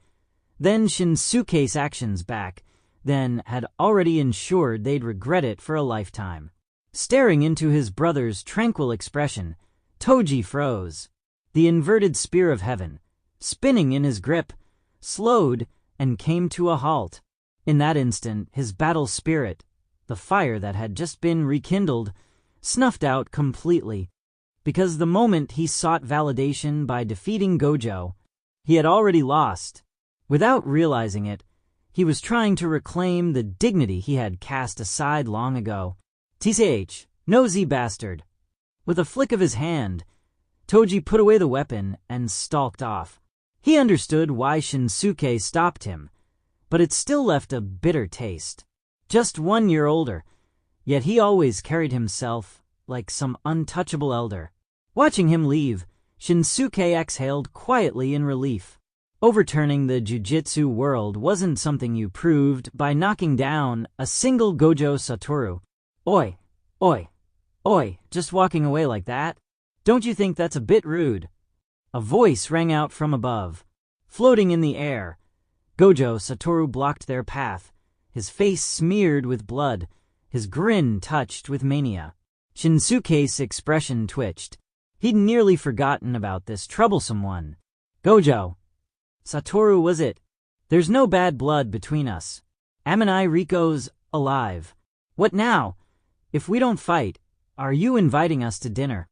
then Shinsuke's actions back then had already ensured they'd regret it for a lifetime. Staring into his brother's tranquil expression, Toji froze. The inverted spear of heaven, spinning in his grip, slowed and came to a halt. In that instant, his battle spirit, the fire that had just been rekindled, snuffed out completely. Because the moment he sought validation by defeating Gojo, he had already lost. Without realizing it, he was trying to reclaim the dignity he had cast aside long ago. TCH, nosy bastard. With a flick of his hand, Toji put away the weapon and stalked off. He understood why Shinsuke stopped him, but it still left a bitter taste. Just 1 year older, yet he always carried himself like some untouchable elder. Watching him leave, Shinsuke exhaled quietly in relief. Overturning the jujitsu world wasn't something you proved by knocking down a single Gojo Satoru. Oi, oi, oi, just walking away like that? Don't you think that's a bit rude? A voice rang out from above. Floating in the air, Gojo Satoru blocked their path, his face smeared with blood, his grin touched with mania. Shinsuke's expression twitched. He'd nearly forgotten about this troublesome one. Gojo Satoru, was it? There's no bad blood between us. Amini Riko's alive. What now? If we don't fight, are you inviting us to dinner?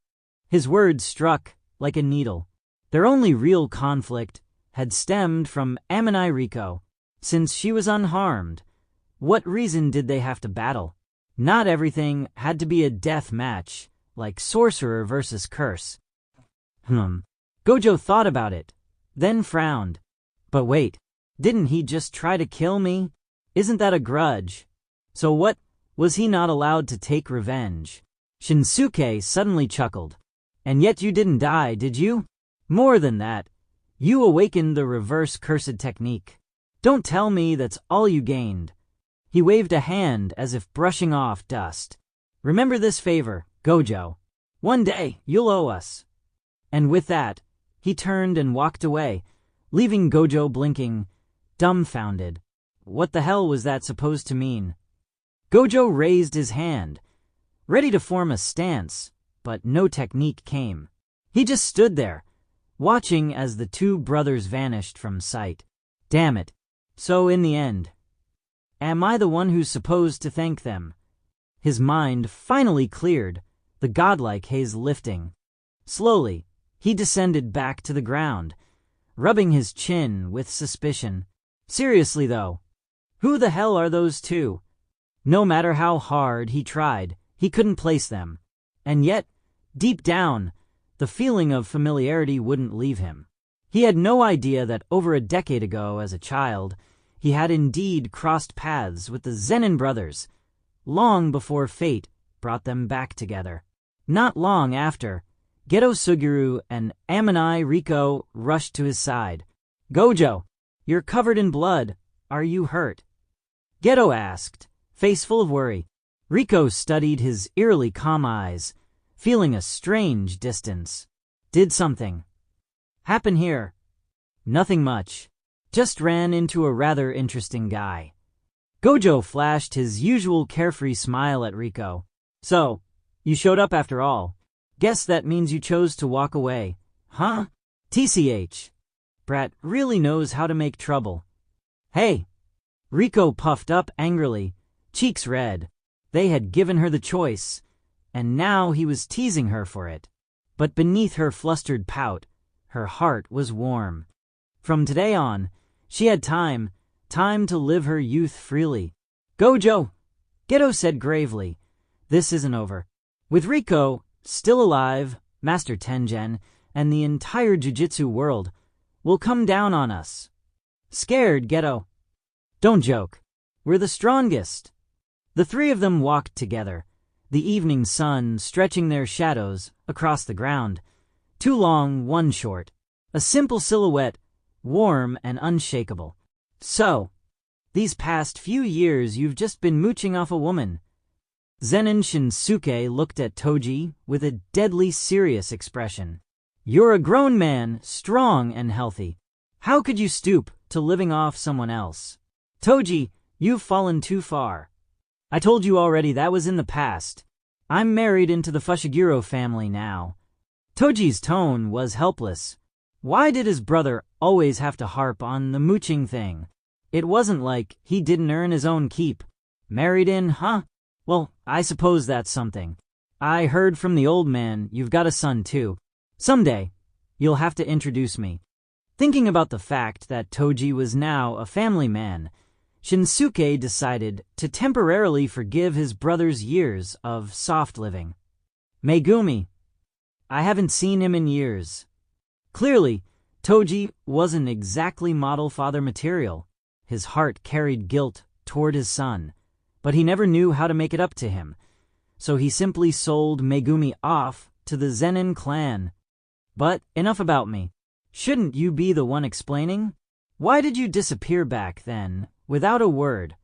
His words struck like a needle. Their only real conflict had stemmed from Amini Riko. Since she was unharmed, what reason did they have to battle? Not everything had to be a death match, like sorcerer versus curse. Gojo thought about it, then frowned. But wait, didn't he just try to kill me? Isn't that a grudge? So what, was he not allowed to take revenge? Shinsuke suddenly chuckled. And yet you didn't die, did you? More than that, you awakened the reverse cursed technique. Don't tell me that's all you gained. He waved a hand as if brushing off dust. Remember this favor, Gojo. One day, you'll owe us. And with that, he turned and walked away, leaving Gojo blinking, dumbfounded. What the hell was that supposed to mean? Gojo raised his hand, ready to form a stance, but no technique came. He just stood there, watching as the two brothers vanished from sight. Damn it. So in the end, am I the one who's supposed to thank them? His mind finally cleared, the godlike haze lifting. Slowly, he descended back to the ground, rubbing his chin with suspicion. Seriously though, who the hell are those two? No matter how hard he tried, he couldn't place them. And yet, deep down, the feeling of familiarity wouldn't leave him. He had no idea that over a decade ago, as a child, he had indeed crossed paths with the Zen'in brothers, long before fate brought them back together. Not long after, Geto Suguru and Amanai Riko rushed to his side. "Gojo, you're covered in blood. Are you hurt?" Geto asked, face full of worry. Riko studied his eerily calm eyes, feeling a strange distance. "Did something happen here?" "Nothing much. Just ran into a rather interesting guy." Gojo flashed his usual carefree smile at Riko. "So, you showed up after all. Guess that means you chose to walk away, huh? TCH. Brat really knows how to make trouble." "Hey!" Riko puffed up angrily, cheeks red. They had given her the choice, and now he was teasing her for it. But beneath her flustered pout, her heart was warm. From today on, she had time to live her youth freely. "Gojo," Geto said gravely, "this isn't over. With Riko still alive, Master Tengen, and the entire Jujutsu world will come down on us." "Scared, Geto?" "Don't joke. We're the strongest." The three of them walked together, the evening sun stretching their shadows across the ground. Two long, one short. A simple silhouette, warm and unshakable. "So, these past few years you've just been mooching off a woman." Zen'in Shinsuke looked at Toji with a deadly serious expression. "You're a grown man, strong and healthy. How could you stoop to living off someone else?" "Toji, you've fallen too far. I told you already that was in the past. I'm married into the Fushiguro family now." Toji's tone was helpless. Why did his brother always have to harp on the mooching thing? It wasn't like he didn't earn his own keep. "Married in, huh? Well, I suppose that's something. I heard from the old man you've got a son too. Someday, you'll have to introduce me." Thinking about the fact that Toji was now a family man, Shinsuke decided to temporarily forgive his brother's years of soft living. "Megumi, I haven't seen him in years." Clearly, Toji wasn't exactly model father material. His heart carried guilt toward his son, but he never knew how to make it up to him, so he simply sold Megumi off to the Zen'in clan. But enough about me. Shouldn't you be the one explaining? Why did you disappear back then, without a word?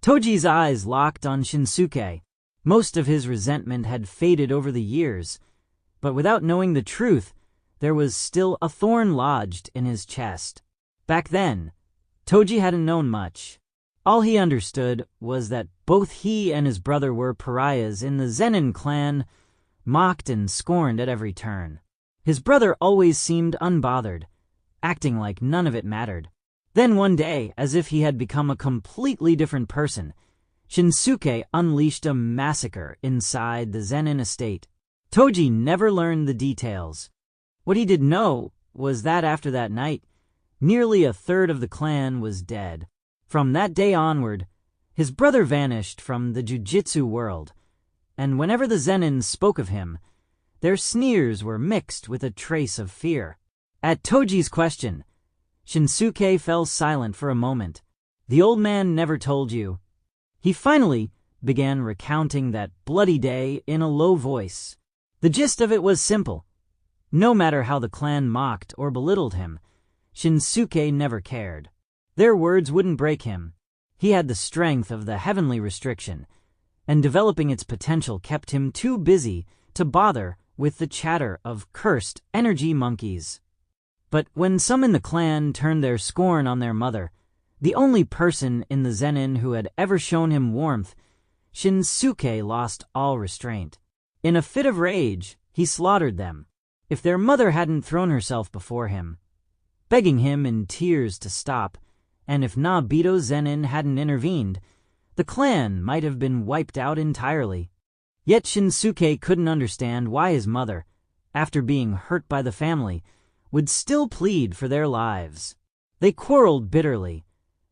Toji's eyes locked on Shinsuke. Most of his resentment had faded over the years, but without knowing the truth, there was still a thorn lodged in his chest. Back then, Toji hadn't known much. All he understood was that both he and his brother were pariahs in the Zen'in clan, mocked and scorned at every turn. His brother always seemed unbothered, acting like none of it mattered. Then one day, as if he had become a completely different person, Shinsuke unleashed a massacre inside the Zen'in estate. Toji never learned the details. What he did know was that after that night, nearly a third of the clan was dead. From that day onward, his brother vanished from the Jujutsu world, and whenever the Zen'in spoke of him, their sneers were mixed with a trace of fear. At Toji's question, Shinsuke fell silent for a moment. "The old man never told you." He finally began recounting that bloody day in a low voice. The gist of it was simple. No matter how the clan mocked or belittled him, Shinsuke never cared. Their words wouldn't break him. He had the strength of the heavenly restriction, and developing its potential kept him too busy to bother with the chatter of cursed energy monkeys. But when some in the clan turned their scorn on their mother, the only person in the Zen'in who had ever shown him warmth, Shinsuke lost all restraint. In a fit of rage, he slaughtered them. If their mother hadn't thrown herself before him, begging him in tears to stop, and if Nobito Zen'in hadn't intervened, the clan might have been wiped out entirely. Yet Shinsuke couldn't understand why his mother, after being hurt by the family, would still plead for their lives. They quarreled bitterly,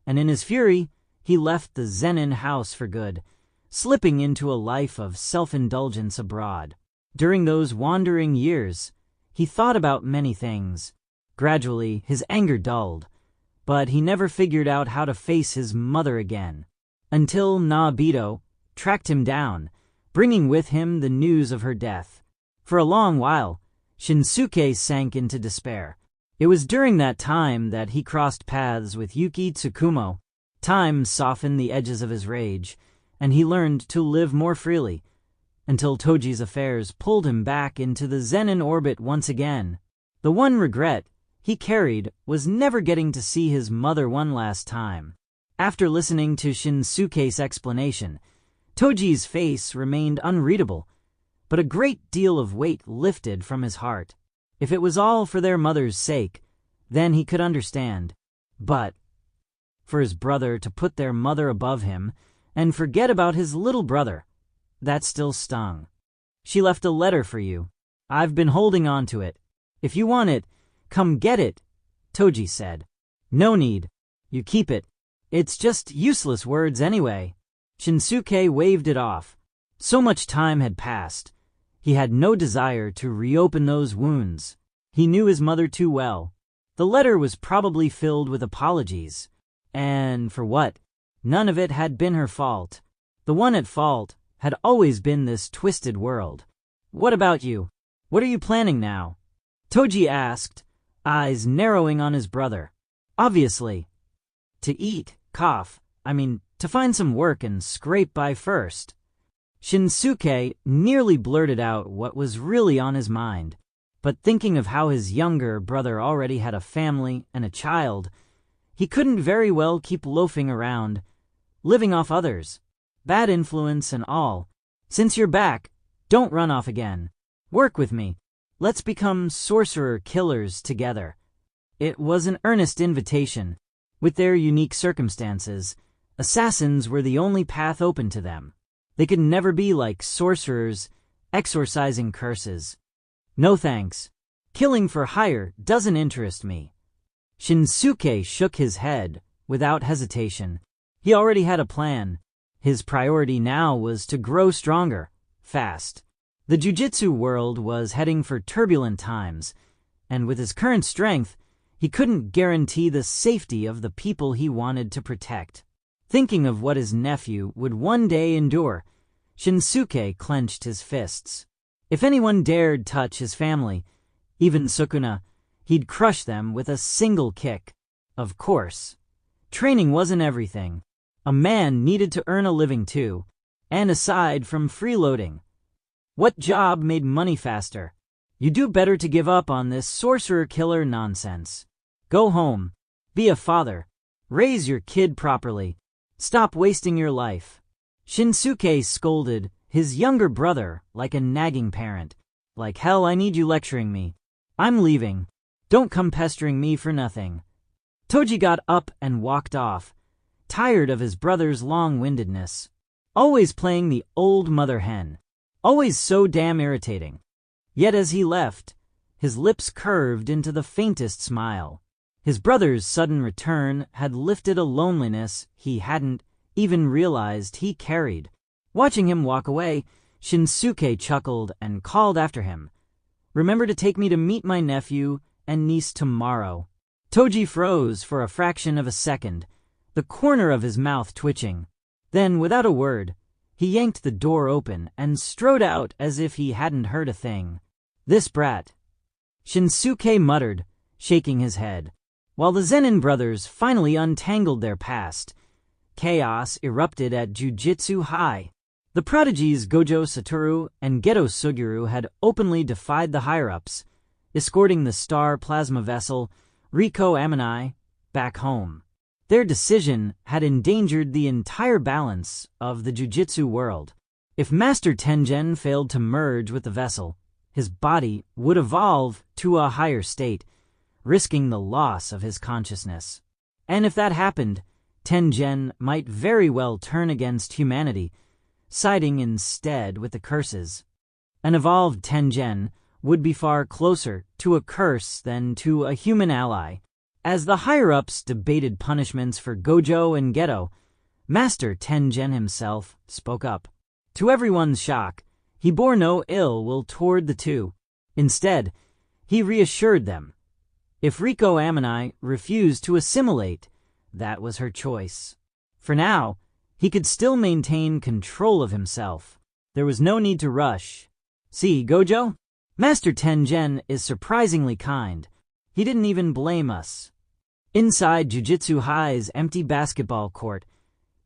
and in his fury, he left the Zen'in house for good, slipping into a life of self-indulgence abroad. During those wandering years, he thought about many things. Gradually, his anger dulled, but he never figured out how to face his mother again, until Nobito tracked him down, bringing with him the news of her death. For a long while, Shinsuke sank into despair. It was during that time that he crossed paths with Yuki Tsukumo. Time softened the edges of his rage, and he learned to live more freely, until Toji's affairs pulled him back into the Zen'in orbit once again. The one regret he carried was never getting to see his mother one last time. After listening to Shinsuke's explanation, Toji's face remained unreadable, but a great deal of weight lifted from his heart. If it was all for their mother's sake, then he could understand. But for his brother to put their mother above him and forget about his little brother, that still stung. "She left a letter for you. I've been holding on to it. If you want it, come get it," Toji said. "No need. You keep it. It's just useless words anyway." Shinsuke waved it off. So much time had passed. He had no desire to reopen those wounds. He knew his mother too well. The letter was probably filled with apologies. And for what? None of it had been her fault. The one at fault had always been this twisted world. "What about you? What are you planning now?" Toji asked, eyes narrowing on his brother. "Obviously. To eat, to find some work and scrape by first." Shinsuke nearly blurted out what was really on his mind, but thinking of how his younger brother already had a family and a child, he couldn't very well keep loafing around, living off others. Bad influence and all. "Since you're back, don't run off again. Work with me. Let's become sorcerer killers together." It was an earnest invitation. With their unique circumstances, assassins were the only path open to them. They could never be like sorcerers, exorcising curses. "No thanks. Killing for hire doesn't interest me." Shinsuke shook his head without hesitation. He already had a plan. His priority now was to grow stronger, fast. The jujutsu world was heading for turbulent times, and with his current strength, he couldn't guarantee the safety of the people he wanted to protect. Thinking of what his nephew would one day endure, Shinsuke clenched his fists. If anyone dared touch his family, even Sukuna, he'd crush them with a single kick. Of course, training wasn't everything. A man needed to earn a living too, and aside from freeloading. What job made money faster? You do better to give up on this sorcerer-killer nonsense. Go home. Be a father. Raise your kid properly. Stop wasting your life. Shinsuke scolded his younger brother like a nagging parent. "Like hell I need you lecturing me. I'm leaving. Don't come pestering me for nothing." Toji got up and walked off, tired of his brother's long-windedness. Always playing the old mother hen. Always so damn irritating. Yet as he left, his lips curved into the faintest smile. His brother's sudden return had lifted a loneliness he hadn't even realized he carried. Watching him walk away, Shinsuke chuckled and called after him, "Remember to take me to meet my nephew and niece tomorrow." Toji froze for a fraction of a second, the corner of his mouth twitching. Then, without a word, he yanked the door open and strode out as if he hadn't heard a thing. "This brat," Shinsuke muttered, shaking his head. While the Zen'in brothers finally untangled their past, chaos erupted at Jujutsu High. The prodigies Gojo Satoru and Geto Suguru had openly defied the higher-ups, escorting the star plasma vessel Riko Amanai back home. Their decision had endangered the entire balance of the jujutsu world. If Master Tengen failed to merge with the vessel, his body would evolve to a higher state, risking the loss of his consciousness. And if that happened, Tengen might very well turn against humanity, siding instead with the curses. An evolved Tengen would be far closer to a curse than to a human ally. As the higher-ups debated punishments for Gojo and Geto, Master Tengen himself spoke up. To everyone's shock, he bore no ill will toward the two. Instead, he reassured them. If Riko Amanai refused to assimilate, that was her choice. For now, he could still maintain control of himself. There was no need to rush. See, Gojo? Master Tengen is surprisingly kind. He didn't even blame us. Inside Jujutsu High's empty basketball court,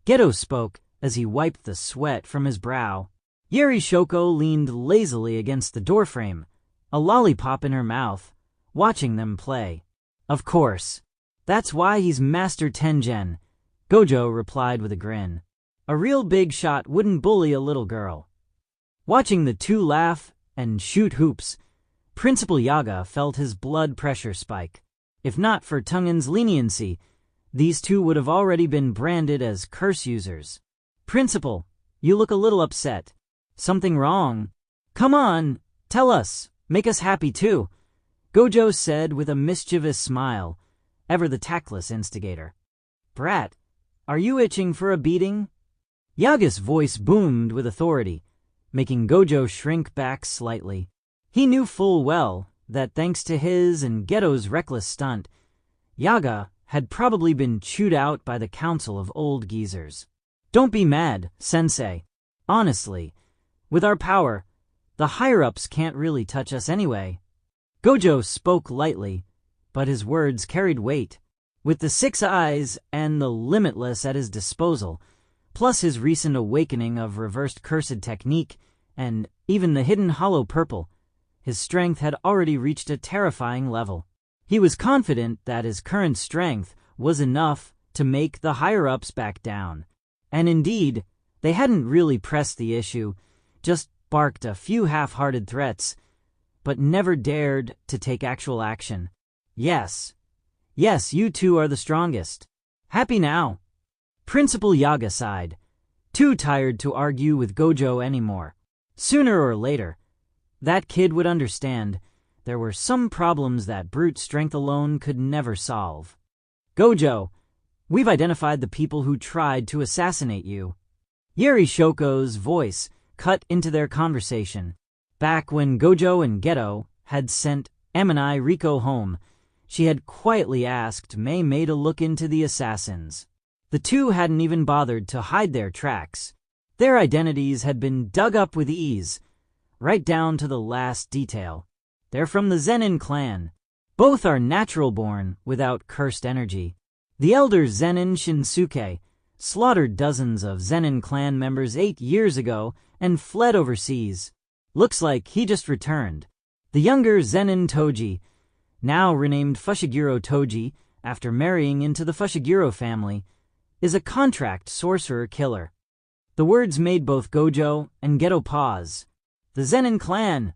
Geto spoke as he wiped the sweat from his brow. Yeri Shoko leaned lazily against the doorframe, a lollipop in her mouth, watching them play. Of course. That's why he's Master Tengen, Gojo replied with a grin. A real big shot wouldn't bully a little girl. Watching the two laugh and shoot hoops, Principal Yaga felt his blood pressure spike. If not for Tungen's leniency, these two would have already been branded as curse users. Principal, you look a little upset. Something wrong? Come on, tell us, make us happy too, Gojo said with a mischievous smile, ever the tactless instigator. Brat, are you itching for a beating? Yaga's voice boomed with authority, making Gojo shrink back slightly. He knew full well that thanks to his and Geto's reckless stunt, Yaga had probably been chewed out by the council of old geezers. Don't be mad, sensei. Honestly, with our power, the higher-ups can't really touch us anyway. Gojo spoke lightly, but his words carried weight. With the 6 eyes and the limitless at his disposal, plus his recent awakening of reversed cursed technique and even the hidden hollow purple, his strength had already reached a terrifying level. He was confident that his current strength was enough to make the higher-ups back down. And indeed, they hadn't really pressed the issue, just barked a few half-hearted threats, but never dared to take actual action. Yes, you two are the strongest. Happy now. Principal Yaga sighed, too tired to argue with Gojo anymore. Sooner or later, that kid would understand there were some problems that brute strength alone could never solve. Gojo, we've identified the people who tried to assassinate you. Yeri Shoko's voice cut into their conversation. Back when Gojo and Geto had sent Amanai Riko home, she had quietly asked Mei to look into the assassins. The two hadn't even bothered to hide their tracks. Their identities had been dug up with ease, right down to the last detail. They're from the Zen'in clan. Both are natural-born without cursed energy. The elder Zen'in Shinsuke slaughtered dozens of Zen'in clan members 8 years ago and fled overseas. Looks like he just returned. The younger Zen'in Toji, now renamed Fushiguro Toji after marrying into the Fushiguro family, is a contract sorcerer killer. The words made both Gojo and Geto pause. The Zen'in clan.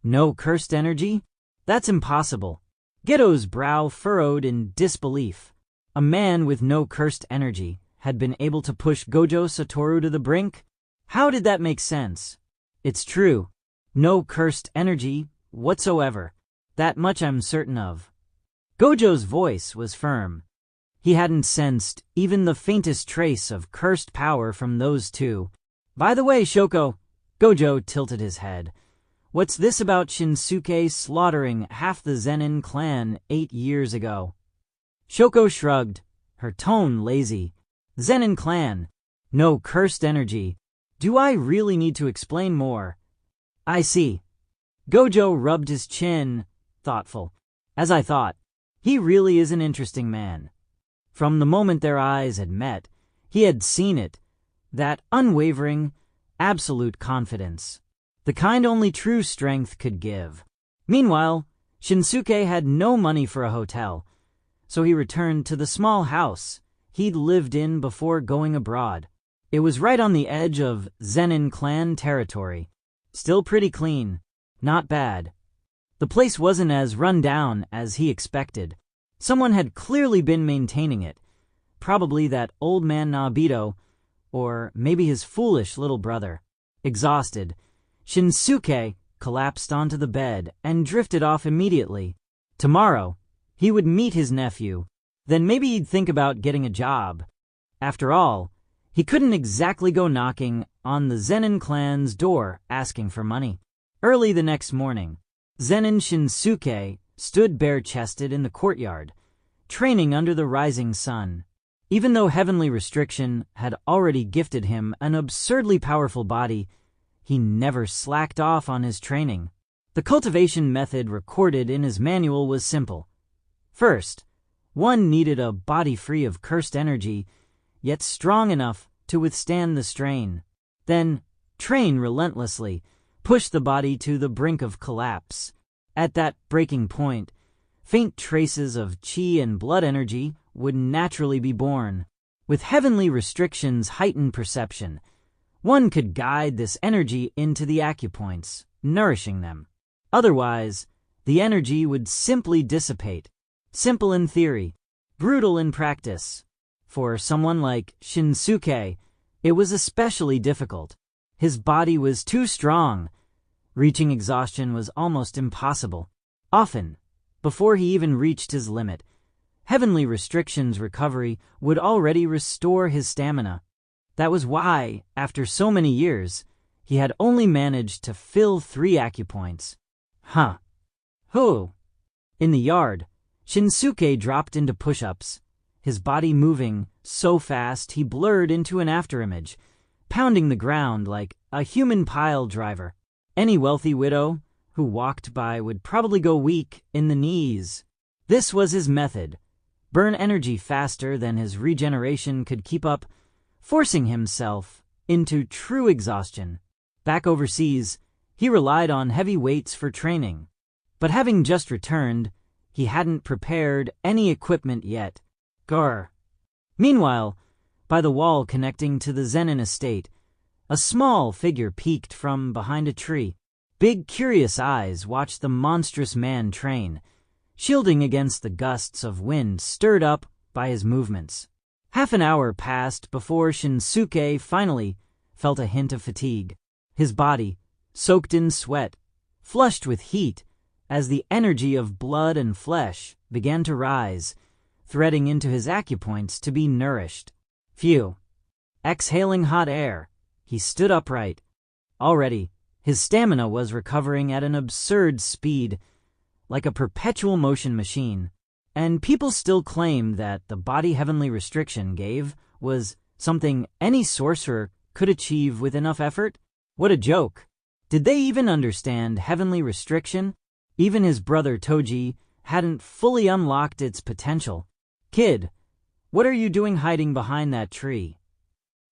No cursed energy? That's impossible. Geto's brow furrowed in disbelief. A man with no cursed energy had been able to push Gojo Satoru to the brink? How did that make sense? It's true. No cursed energy whatsoever. That much I'm certain of. Gojo's voice was firm. He hadn't sensed even the faintest trace of cursed power from those two. By the way, Shoko, Gojo tilted his head. What's this about Shinsuke slaughtering half the Zen'in clan 8 years ago? Shoko shrugged, her tone lazy. Zen'in clan. No cursed energy. Do I really need to explain more? I see. Gojo rubbed his chin, thoughtful. As I thought, he really is an interesting man. From the moment their eyes had met, he had seen it, that unwavering, absolute confidence. The kind only true strength could give. Meanwhile, Shinsuke had no money for a hotel, so he returned to the small house he'd lived in before going abroad. It was right on the edge of Zen'in clan territory. Still pretty clean. Not bad. The place wasn't as run down as he expected. Someone had clearly been maintaining it. Probably that old man Nobito, or maybe his foolish little brother. Exhausted, Shinsuke collapsed onto the bed and drifted off immediately. Tomorrow, he would meet his nephew. Then maybe he'd think about getting a job. After all, he couldn't exactly go knocking on the Zen'in clan's door asking for money. Early the next morning, Zen'in Shinsuke stood bare-chested in the courtyard, training under the rising sun. Even though heavenly restriction had already gifted him an absurdly powerful body, he never slacked off on his training. The cultivation method recorded in his manual was simple. First, one needed a body free of cursed energy, yet strong enough to withstand the strain. Then, train relentlessly, push the body to the brink of collapse. At that breaking point, faint traces of chi and blood energy would naturally be born. With heavenly restrictions' heightened perception, one could guide this energy into the acupoints, nourishing them. Otherwise, the energy would simply dissipate. Simple in theory, brutal in practice. For someone like Shinsuke, it was especially difficult. His body was too strong. Reaching exhaustion was almost impossible. Often, before he even reached his limit, heavenly restrictions recovery would already restore his stamina. That was why, after so many years, he had only managed to fill 3 acupoints. Who? In the yard, Shinsuke dropped into push-ups, his body moving so fast he blurred into an afterimage, pounding the ground like a human pile driver. Any wealthy widow who walked by would probably go weak in the knees. This was his method. Burn energy faster than his regeneration could keep up, forcing himself into true exhaustion. Back overseas, he relied on heavy weights for training. But having just returned, he hadn't prepared any equipment yet. Grr. Meanwhile, by the wall connecting to the Zen'in estate, a small figure peeked from behind a tree. Big, curious eyes watched the monstrous man train, shielding against the gusts of wind stirred up by his movements. Half an hour passed before Shinsuke finally felt a hint of fatigue. His body, soaked in sweat, flushed with heat as the energy of blood and flesh began to rise, threading into his acupoints to be nourished. Phew. Exhaling hot air, he stood upright. Already, his stamina was recovering at an absurd speed, like a perpetual motion machine. And people still claimed that the body heavenly restriction gave was something any sorcerer could achieve with enough effort? What a joke. Did they even understand heavenly restriction? Even his brother Toji hadn't fully unlocked its potential. Kid, what are you doing hiding behind that tree?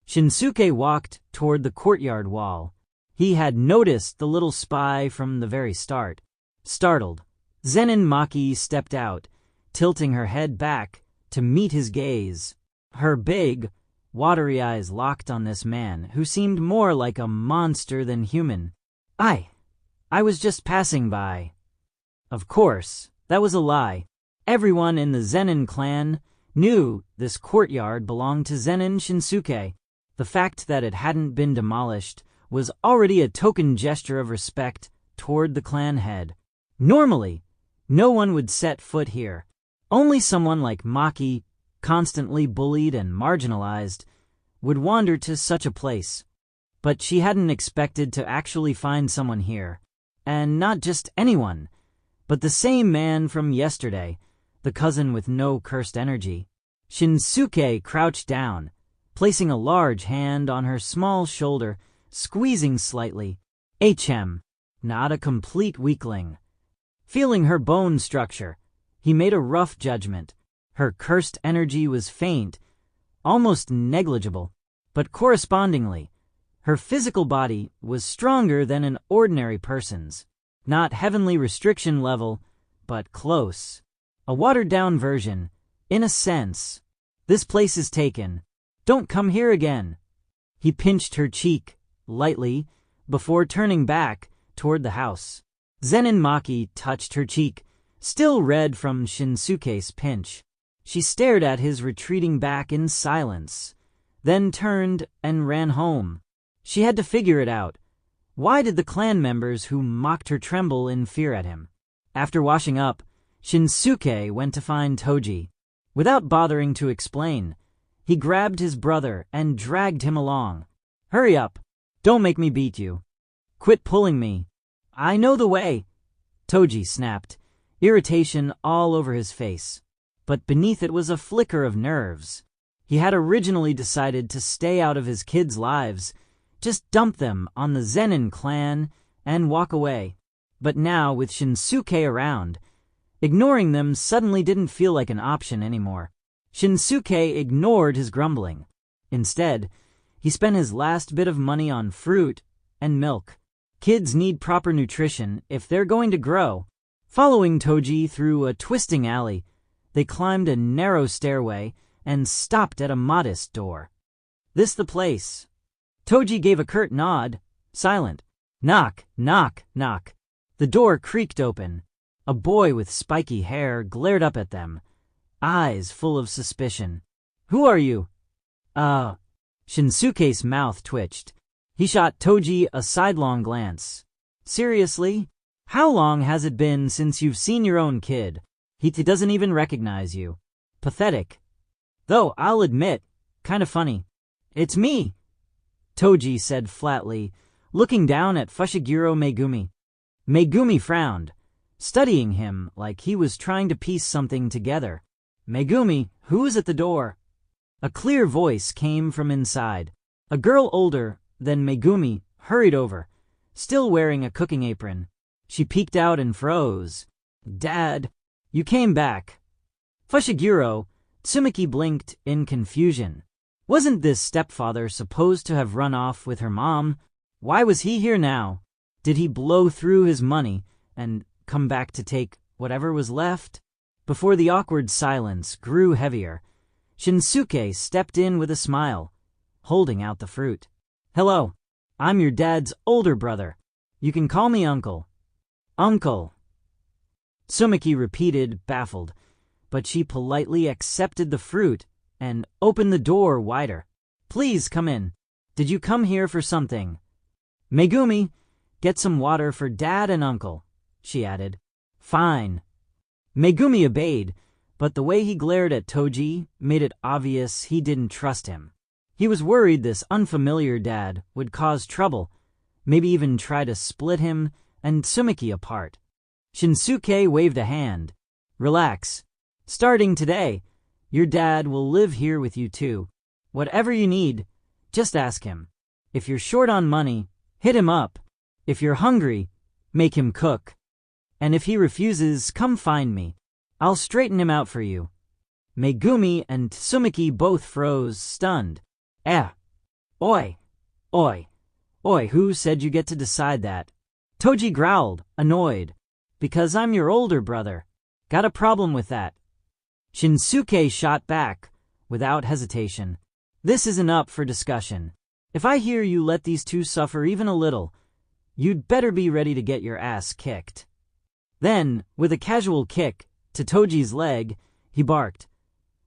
Shinsuke walked toward the courtyard wall. He had noticed the little spy from the very start. Startled, Zen'in Maki stepped out, tilting her head back to meet his gaze. Her big, watery eyes locked on this man who seemed more like a monster than human. I was just passing by. Of course, that was a lie. Everyone in the Zen'in clan knew this courtyard belonged to Zen'in Shinsuke. The fact that it hadn't been demolished was already a token gesture of respect toward the clan head. Normally, no one would set foot here. Only someone like Maki, constantly bullied and marginalized, would wander to such a place. But she hadn't expected to actually find someone here. And not just anyone, but the same man from yesterday, the cousin with no cursed energy. Shinsuke crouched down, placing a large hand on her small shoulder, squeezing slightly. Not a complete weakling. Feeling her bone structure, he made a rough judgment. Her cursed energy was faint, almost negligible, but correspondingly, her physical body was stronger than an ordinary person's. Not heavenly restriction level, but close. A watered-down version, in a sense. This place is taken. Don't come here again. He pinched her cheek, lightly, before turning back toward the house. Zen'in Maki touched her cheek, still red from Shinsuke's pinch. She stared at his retreating back in silence, then turned and ran home. She had to figure it out. Why did the clan members who mocked her tremble in fear at him? After washing up, Shinsuke went to find Toji. Without bothering to explain, he grabbed his brother and dragged him along. "Hurry up! Don't make me beat you. Quit pulling me. I know the way," Toji snapped, irritation all over his face. But beneath it was a flicker of nerves. He had originally decided to stay out of his kids' lives, just dump them on the Zen'in clan and walk away. But now, with Shinsuke around, ignoring them suddenly didn't feel like an option anymore. Shinsuke ignored his grumbling. Instead, he spent his last bit of money on fruit and milk. Kids need proper nutrition if they're going to grow. Following Toji through a twisting alley, they climbed a narrow stairway and stopped at a modest door. "This the place?" Toji gave a curt nod, silent. Knock, knock, knock. The door creaked open. A boy with spiky hair glared up at them, eyes full of suspicion. "Who are you?" Shinsuke's mouth twitched. He shot Toji a sidelong glance. "Seriously? How long has it been since you've seen your own kid? He doesn't even recognize you. Pathetic. Though, I'll admit, kind of funny." "It's me," Toji said flatly, looking down at Fushiguro Megumi. Megumi frowned, studying him like he was trying to piece something together. "Megumi, who is at the door?" A clear voice came from inside. A girl older than Megumi hurried over, still wearing a cooking apron. She peeked out and froze. "Dad, you came back." Fushiguro, Tsumaki blinked in confusion. Wasn't this stepfather supposed to have run off with her mom? Why was he here now? Did he blow through his money and come back to take whatever was left? Before the awkward silence grew heavier, Shinsuke stepped in with a smile, holding out the fruit. "Hello, I'm your dad's older brother. You can call me Uncle." "Uncle," Tsumaki repeated, baffled, but she politely accepted the fruit and opened the door wider. "Please come in. Did you come here for something?" "Megumi, get some water for Dad and Uncle," she added. "Fine." Megumi obeyed, but the way he glared at Toji made it obvious he didn't trust him. He was worried this unfamiliar dad would cause trouble, maybe even try to split him and Tsumaki apart. Shinsuke waved a hand. "Relax. Starting today, your dad will live here with you too. Whatever you need, just ask him. If you're short on money, hit him up. If you're hungry, make him cook. And if he refuses, come find me. I'll straighten him out for you." Megumi and Tsumaki both froze, stunned. Oi, oi, oi, who said you get to decide that?" Toji growled, annoyed. "Because I'm your older brother. Got a problem with that?" Shinsuke shot back, without hesitation. "This isn't up for discussion. If I hear you let these two suffer even a little, you'd better be ready to get your ass kicked." Then, with a casual kick to Toji's leg, he barked,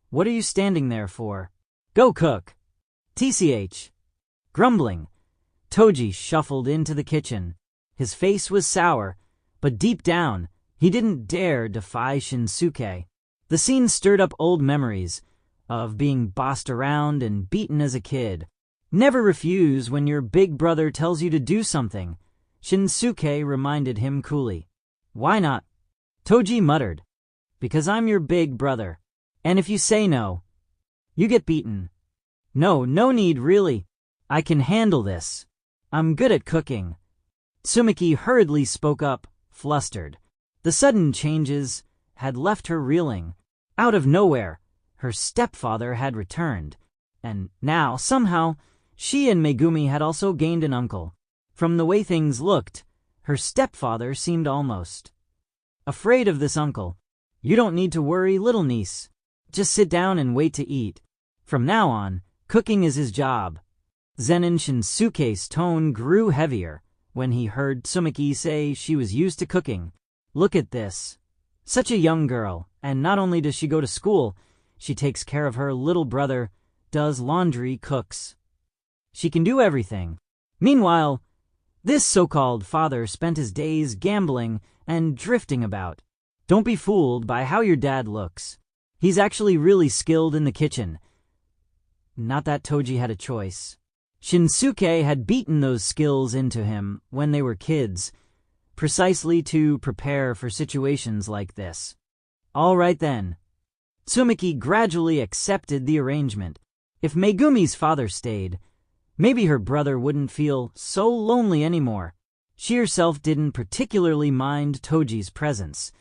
"What are you standing there for? Go cook." TCH. Grumbling, Toji shuffled into the kitchen. His face was sour, but deep down, he didn't dare defy Shinsuke. The scene stirred up old memories of being bossed around and beaten as a kid. "Never refuse when your big brother tells you to do something," Shinsuke reminded him coolly. "Why not?" Toji muttered. "Because I'm your big brother. And if you say no, you get beaten." No need really. I can handle this. I'm good at cooking." Tsumaki hurriedly spoke up, flustered. The sudden changes had left her reeling. Out of nowhere, her stepfather had returned. And now, somehow, she and Megumi had also gained an uncle. From the way things looked, her stepfather seemed almost afraid of this uncle. "You don't need to worry, little niece. Just sit down and wait to eat. From now on, cooking is his job." Zen'in Shinsuke's tone grew heavier when he heard Tsumaki say she was used to cooking. Look at this. Such a young girl, and not only does she go to school, she takes care of her little brother, does laundry, cooks. She can do everything. Meanwhile, this so-called father spent his days gambling and drifting about. Don't be fooled by how your dad looks. He's actually really skilled in the kitchen. Not that Toji had a choice. Shinsuke had beaten those skills into him when they were kids, precisely to prepare for situations like this. All right then. Tsumaki gradually accepted the arrangement. If Megumi's father stayed, maybe her brother wouldn't feel so lonely anymore. She herself didn't particularly mind Toji's presence.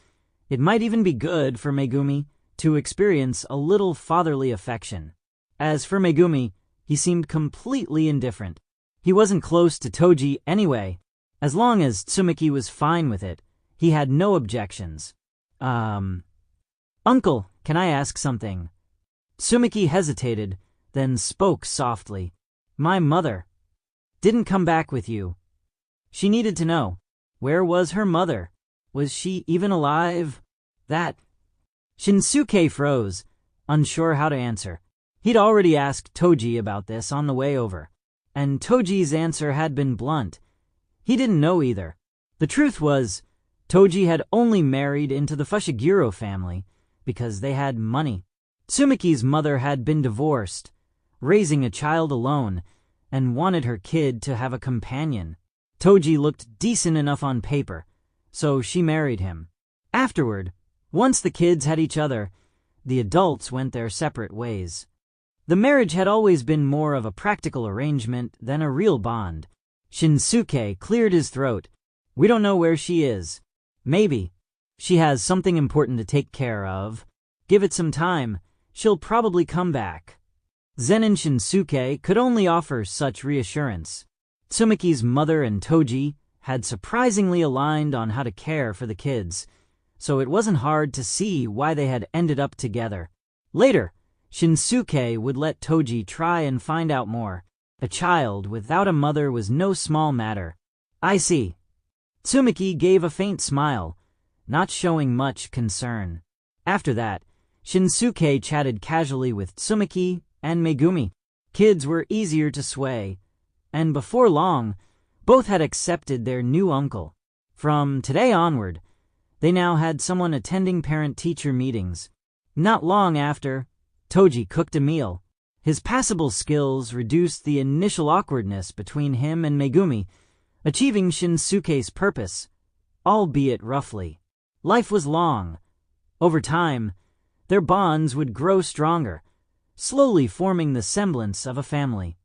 It might even be good for Megumi to experience a little fatherly affection. As for Megumi, he seemed completely indifferent. He wasn't close to Toji anyway. As long as Tsumaki was fine with it, he had no objections. Uncle, can I ask something? Tsumaki hesitated, then spoke softly. My mother didn't come back with you. She needed to know. Where was her mother? Was she even alive? That... Shinsuke froze, unsure how to answer. He'd already asked Toji about this on the way over, and Toji's answer had been blunt. He didn't know either. The truth was, Toji had only married into the Fushiguro family because they had money. Tsumaki's mother had been divorced, raising a child alone, and wanted her kid to have a companion. Toji looked decent enough on paper, so she married him. Afterward, once the kids had each other, the adults went their separate ways. The marriage had always been more of a practical arrangement than a real bond. Shinsuke cleared his throat. We don't know where she is. Maybe. She has something important to take care of. Give it some time. She'll probably come back. Zen'in Shinsuke could only offer such reassurance. Tsumaki's mother and Toji had surprisingly aligned on how to care for the kids, so it wasn't hard to see why they had ended up together. Later, Shinsuke would let Toji try and find out more. A child without a mother was no small matter. I see. Tsumaki gave a faint smile, not showing much concern. After that, Shinsuke chatted casually with Tsumaki and Megumi. Kids were easier to sway, and before long, both had accepted their new uncle. From today onward, they now had someone attending parent-teacher meetings. Not long after, Toji cooked a meal. His passable skills reduced the initial awkwardness between him and Megumi, achieving Shinsuke's purpose, albeit roughly. Life was long. Over time, their bonds would grow stronger, slowly forming the semblance of a family.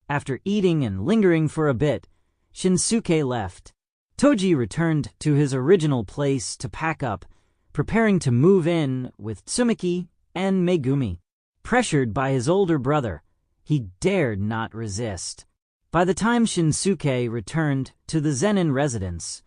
After eating and lingering for a bit, Shinsuke left. Toji returned to his original place to pack up, preparing to move in with Tsumaki and Megumi. Pressured by his older brother, he dared not resist. By the time Shinsuke returned to the Zen'in residence,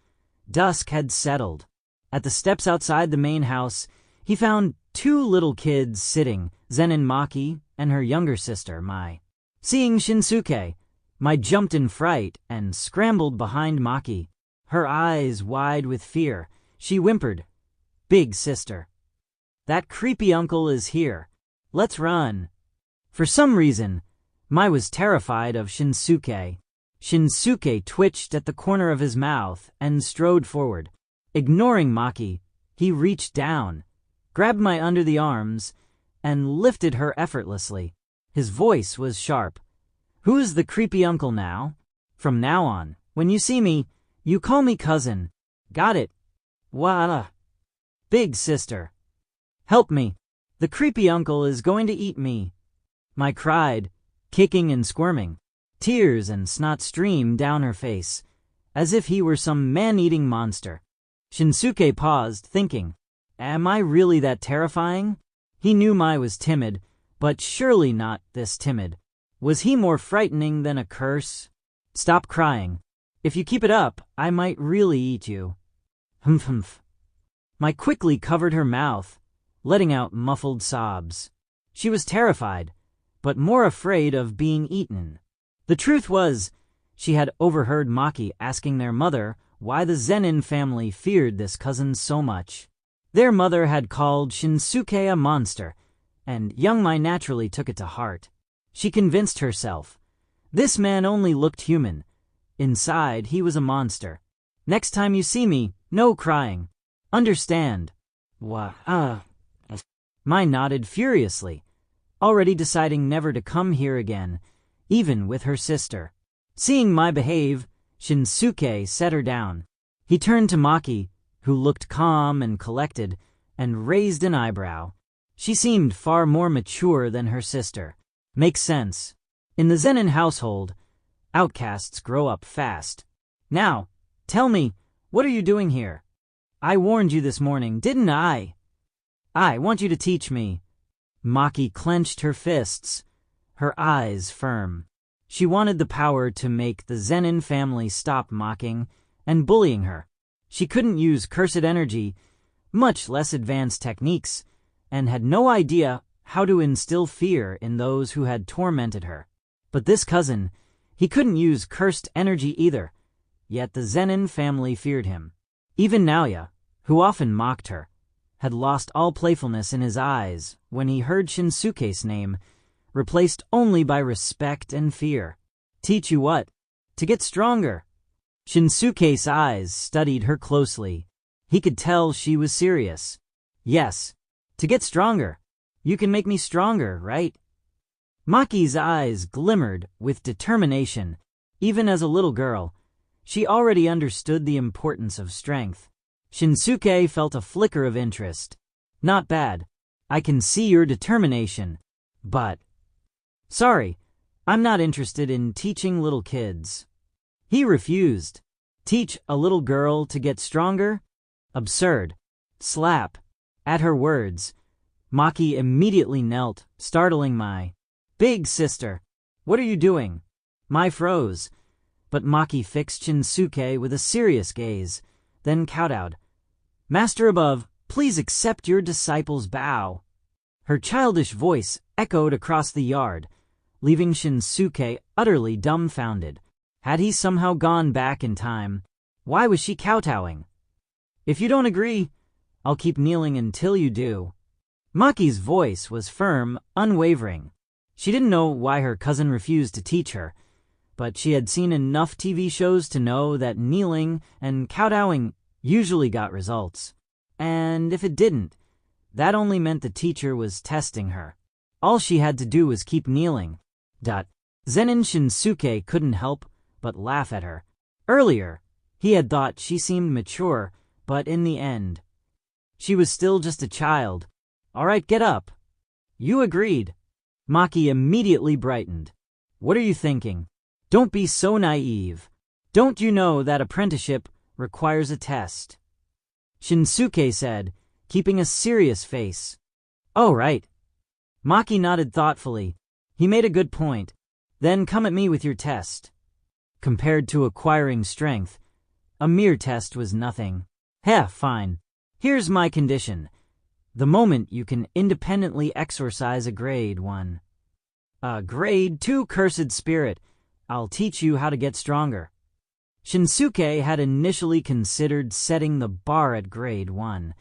dusk had settled. At the steps outside the main house, he found two little kids sitting, Zen'in Maki and her younger sister, Mai. Seeing Shinsuke, Mai jumped in fright and scrambled behind Maki. Her eyes wide with fear, she whimpered, "Big sister. That creepy uncle is here. Let's run." For some reason, Mai was terrified of Shinsuke. Shinsuke twitched at the corner of his mouth and strode forward. Ignoring Maki, he reached down, grabbed Mai under the arms, and lifted her effortlessly. His voice was sharp. "Who's the creepy uncle now? From now on, when you see me, you call me cousin. Got it? Wah. Big sister. Help me. The creepy uncle is going to eat me." Mai cried, kicking and squirming. Tears and snot streamed down her face, as if he were some man-eating monster. Shinsuke paused, thinking, am I really that terrifying? He knew Mai was timid, but surely not this timid. Was he more frightening than a curse? "Stop crying. If you keep it up, I might really eat you." Humph. Mai quickly covered her mouth, letting out muffled sobs. She was terrified, but more afraid of being eaten. The truth was, she had overheard Maki asking their mother why the Zen'in family feared this cousin so much. Their mother had called Shinsuke a monster, and young Mai naturally took it to heart. She convinced herself, this man only looked human. Inside, he was a monster. Next time you see me, no crying. Understand? Mai nodded furiously, already deciding never to come here again, even with her sister. Seeing Mai behave, Shinsuke set her down. He turned to Maki, who looked calm and collected, and raised an eyebrow. She seemed far more mature than her sister. Makes sense. In the Zen'in household, outcasts grow up fast. Now, tell me, what are you doing here? I warned you this morning, didn't I? I want you to teach me. Maki clenched her fists, her eyes firm. She wanted the power to make the Zen'in family stop mocking and bullying her. She couldn't use cursed energy, much less advanced techniques, and had no idea how to instill fear in those who had tormented her. But this cousin, he couldn't use cursed energy either, yet the Zen'in family feared him. Even Naoya, who often mocked her, had lost all playfulness in his eyes when he heard Shinsuke's name, replaced only by respect and fear. Teach you what? To get stronger. Shinsuke's eyes studied her closely. He could tell she was serious. Yes, to get stronger. You can make me stronger, right? Maki's eyes glimmered with determination. Even as a little girl, she already understood the importance of strength. Shinsuke felt a flicker of interest. Not bad. I can see your determination. But sorry, I'm not interested in teaching little kids. He refused. Teach a little girl to get stronger? Absurd. Slap. At her words, Maki immediately knelt, startling Mai. Big sister, what are you doing? Mai froze, but Maki fixed Shinsuke with a serious gaze, then kowtowed. Master above, please accept your disciple's bow. Her childish voice echoed across the yard, leaving Shinsuke utterly dumbfounded. Had he somehow gone back in time? Why was she kowtowing? If you don't agree, I'll keep kneeling until you do. Maki's voice was firm, unwavering. She didn't know why her cousin refused to teach her, but she had seen enough TV shows to know that kneeling and kowtowing usually got results. And if it didn't, that only meant the teacher was testing her. All she had to do was keep kneeling. Zen'in Shinsuke couldn't help but laugh at her. Earlier, he had thought she seemed mature, but in the end, she was still just a child. All right, get up. You agreed. Maki immediately brightened. What are you thinking? Don't be so naive. Don't you know that apprenticeship requires a test? Shinsuke said, keeping a serious face. Oh, right. Maki nodded thoughtfully. He made a good point. Then come at me with your test. Compared to acquiring strength, a mere test was nothing. Heh, fine. Here's my condition. The moment you can independently exorcise a grade 1. A grade 2 cursed spirit, I'll teach you how to get stronger. Shinsuke had initially considered setting the bar at grade 1,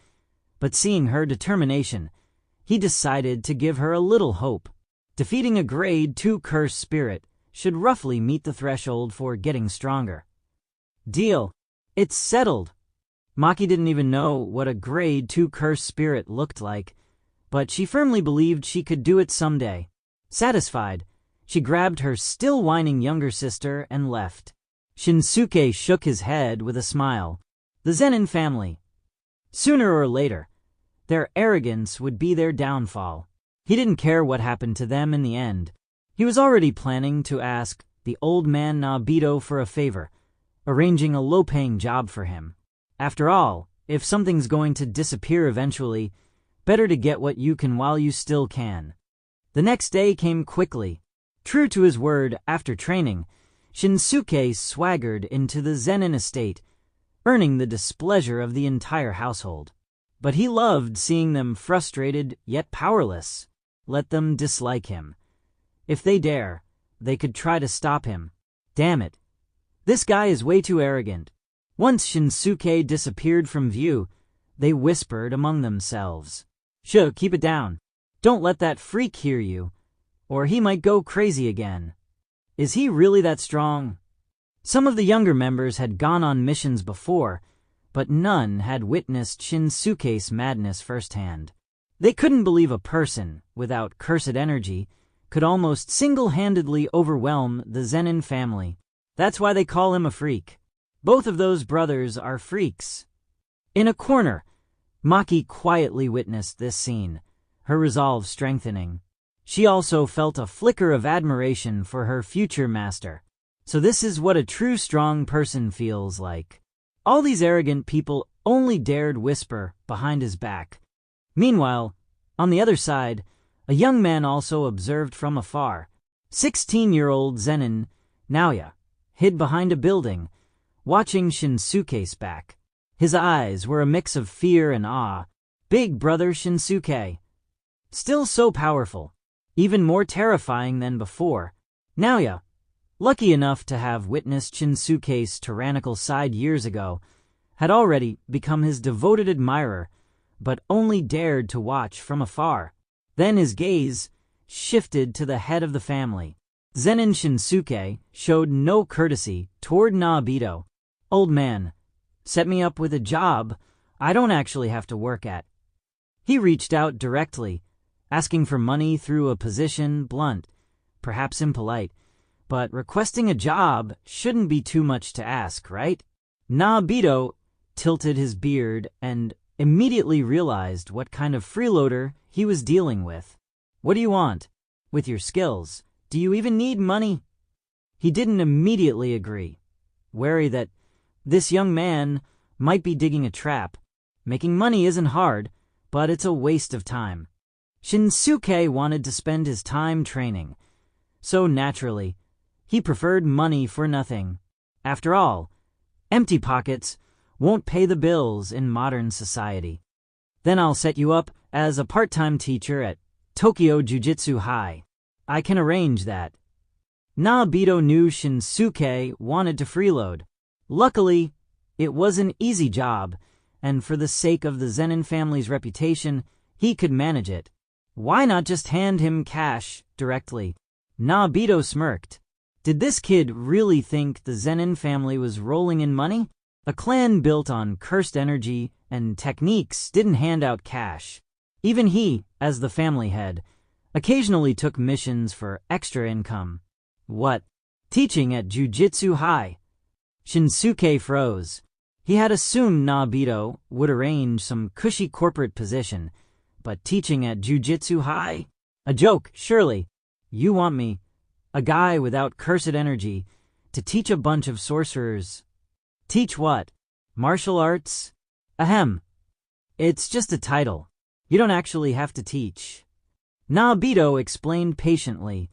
but seeing her determination, he decided to give her a little hope. Defeating a grade 2 cursed spirit should roughly meet the threshold for getting stronger. Deal. It's settled. Maki didn't even know what a grade 2 cursed spirit looked like, but she firmly believed she could do it someday. Satisfied, she grabbed her still whining younger sister and left. Shinsuke shook his head with a smile. The Zen'in family. Sooner or later, their arrogance would be their downfall. He didn't care what happened to them in the end. He was already planning to ask the old man Nobito for a favor, arranging a low-paying job for him. After all, if something's going to disappear eventually, better to get what you can while you still can. The next day came quickly. True to his word, after training, Shinsuke swaggered into the Zen'in estate, earning the displeasure of the entire household. But he loved seeing them frustrated yet powerless. Let them dislike him. If they dare, they could try to stop him. Damn it. This guy is way too arrogant. Once Shinsuke disappeared from view, they whispered among themselves. Sure, keep it down. Don't let that freak hear you, or he might go crazy again. Is he really that strong? Some of the younger members had gone on missions before, but none had witnessed Shinsuke's madness firsthand. They couldn't believe a person, without cursed energy, could almost single-handedly overwhelm the Zen'in family. That's why they call him a freak. Both of those brothers are freaks. In a corner, Maki quietly witnessed this scene, her resolve strengthening. She also felt a flicker of admiration for her future master. So this is what a true strong person feels like. All these arrogant people only dared whisper behind his back. Meanwhile, on the other side, a young man also observed from afar. 16-year-old Zen'in, Naoya, hid behind a building, watching Shinsuke's back. His eyes were a mix of fear and awe. Big brother Shinsuke. Still so powerful, even more terrifying than before. Naoya, lucky enough to have witnessed Shinsuke's tyrannical side years ago, had already become his devoted admirer, but only dared to watch from afar. Then his gaze shifted to the head of the family. Zen'in Shinsuke showed no courtesy toward Naobito. Old man, set me up with a job I don't actually have to work at. He reached out directly, asking for money through a position blunt, perhaps impolite, but requesting a job shouldn't be too much to ask, right? Naobito tilted his beard and immediately realized what kind of freeloader he was dealing with. What do you want? With your skills, do you even need money? He didn't immediately agree, wary that this young man might be digging a trap. Making money isn't hard, but it's a waste of time. Shinsuke wanted to spend his time training, so naturally, he preferred money for nothing. After all, empty pockets won't pay the bills in modern society. Then I'll set you up as a part-time teacher at Tokyo Jujutsu High. I can arrange that. Naobito knew Shinsuke wanted to freeload. Luckily, it was an easy job, and for the sake of the Zen'in family's reputation, he could manage it. Why not just hand him cash directly? Naobito smirked. Did this kid really think the Zen'in family was rolling in money? A clan built on cursed energy and techniques didn't hand out cash. Even he, as the family head, occasionally took missions for extra income. What? Teaching at Jujutsu High? Shinsuke froze. He had assumed Naobito would arrange some cushy corporate position, but teaching at Jujutsu High? A joke, surely. You want me, a guy without cursed energy, to teach a bunch of sorcerers? Teach what? Martial arts? Ahem. It's just a title. You don't actually have to teach. Naobito explained patiently.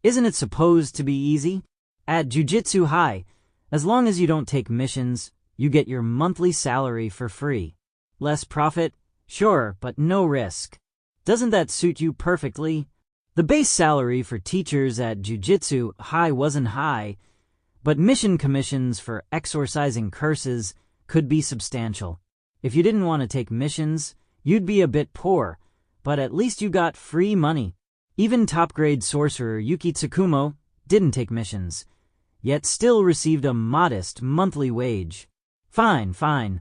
Isn't it supposed to be easy? At Jujutsu High, as long as you don't take missions, you get your monthly salary for free. Less profit? Sure, but no risk. Doesn't that suit you perfectly? The base salary for teachers at Jujutsu High wasn't high, but mission commissions for exorcising curses could be substantial. If you didn't want to take missions, you'd be a bit poor, but at least you got free money. Even top-grade sorcerer Yuki Tsukumo didn't take missions, yet still received a modest monthly wage. Fine, fine.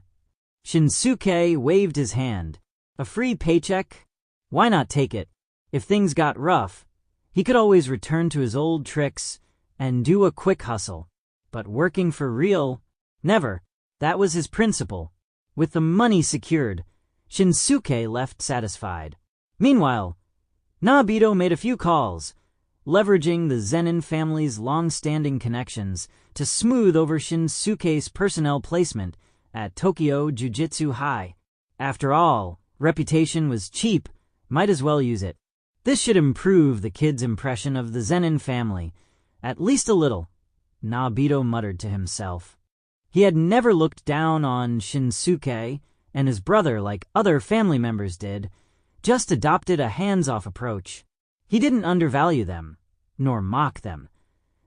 Shinsuke waved his hand. A free paycheck? Why not take it? If things got rough, he could always return to his old tricks and do a quick hustle. But working for real? Never. That was his principle. With the money secured, Shinsuke left satisfied. Meanwhile, Naobito made a few calls, leveraging the Zen'in family's long-standing connections to smooth over Shinsuke's personnel placement at Tokyo Jujutsu High. After all, reputation was cheap, might as well use it. This should improve the kid's impression of the Zen'in family, at least a little, Naobito muttered to himself. He had never looked down on Shinsuke and his brother like other family members did, just adopted a hands-off approach. He didn't undervalue them, nor mock them,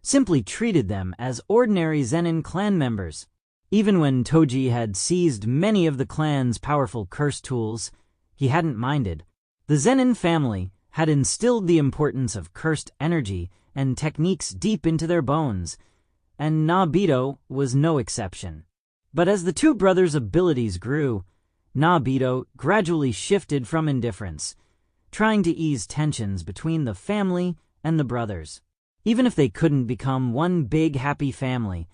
simply treated them as ordinary Zen'in clan members. Even when Toji had seized many of the clan's powerful curse tools, he hadn't minded. The Zen'in family had instilled the importance of cursed energy and techniques deep into their bones, and Nobito was no exception. But as the two brothers' abilities grew, Nobito gradually shifted from indifference, trying to ease tensions between the family and the brothers. Even if they couldn't become one big happy family,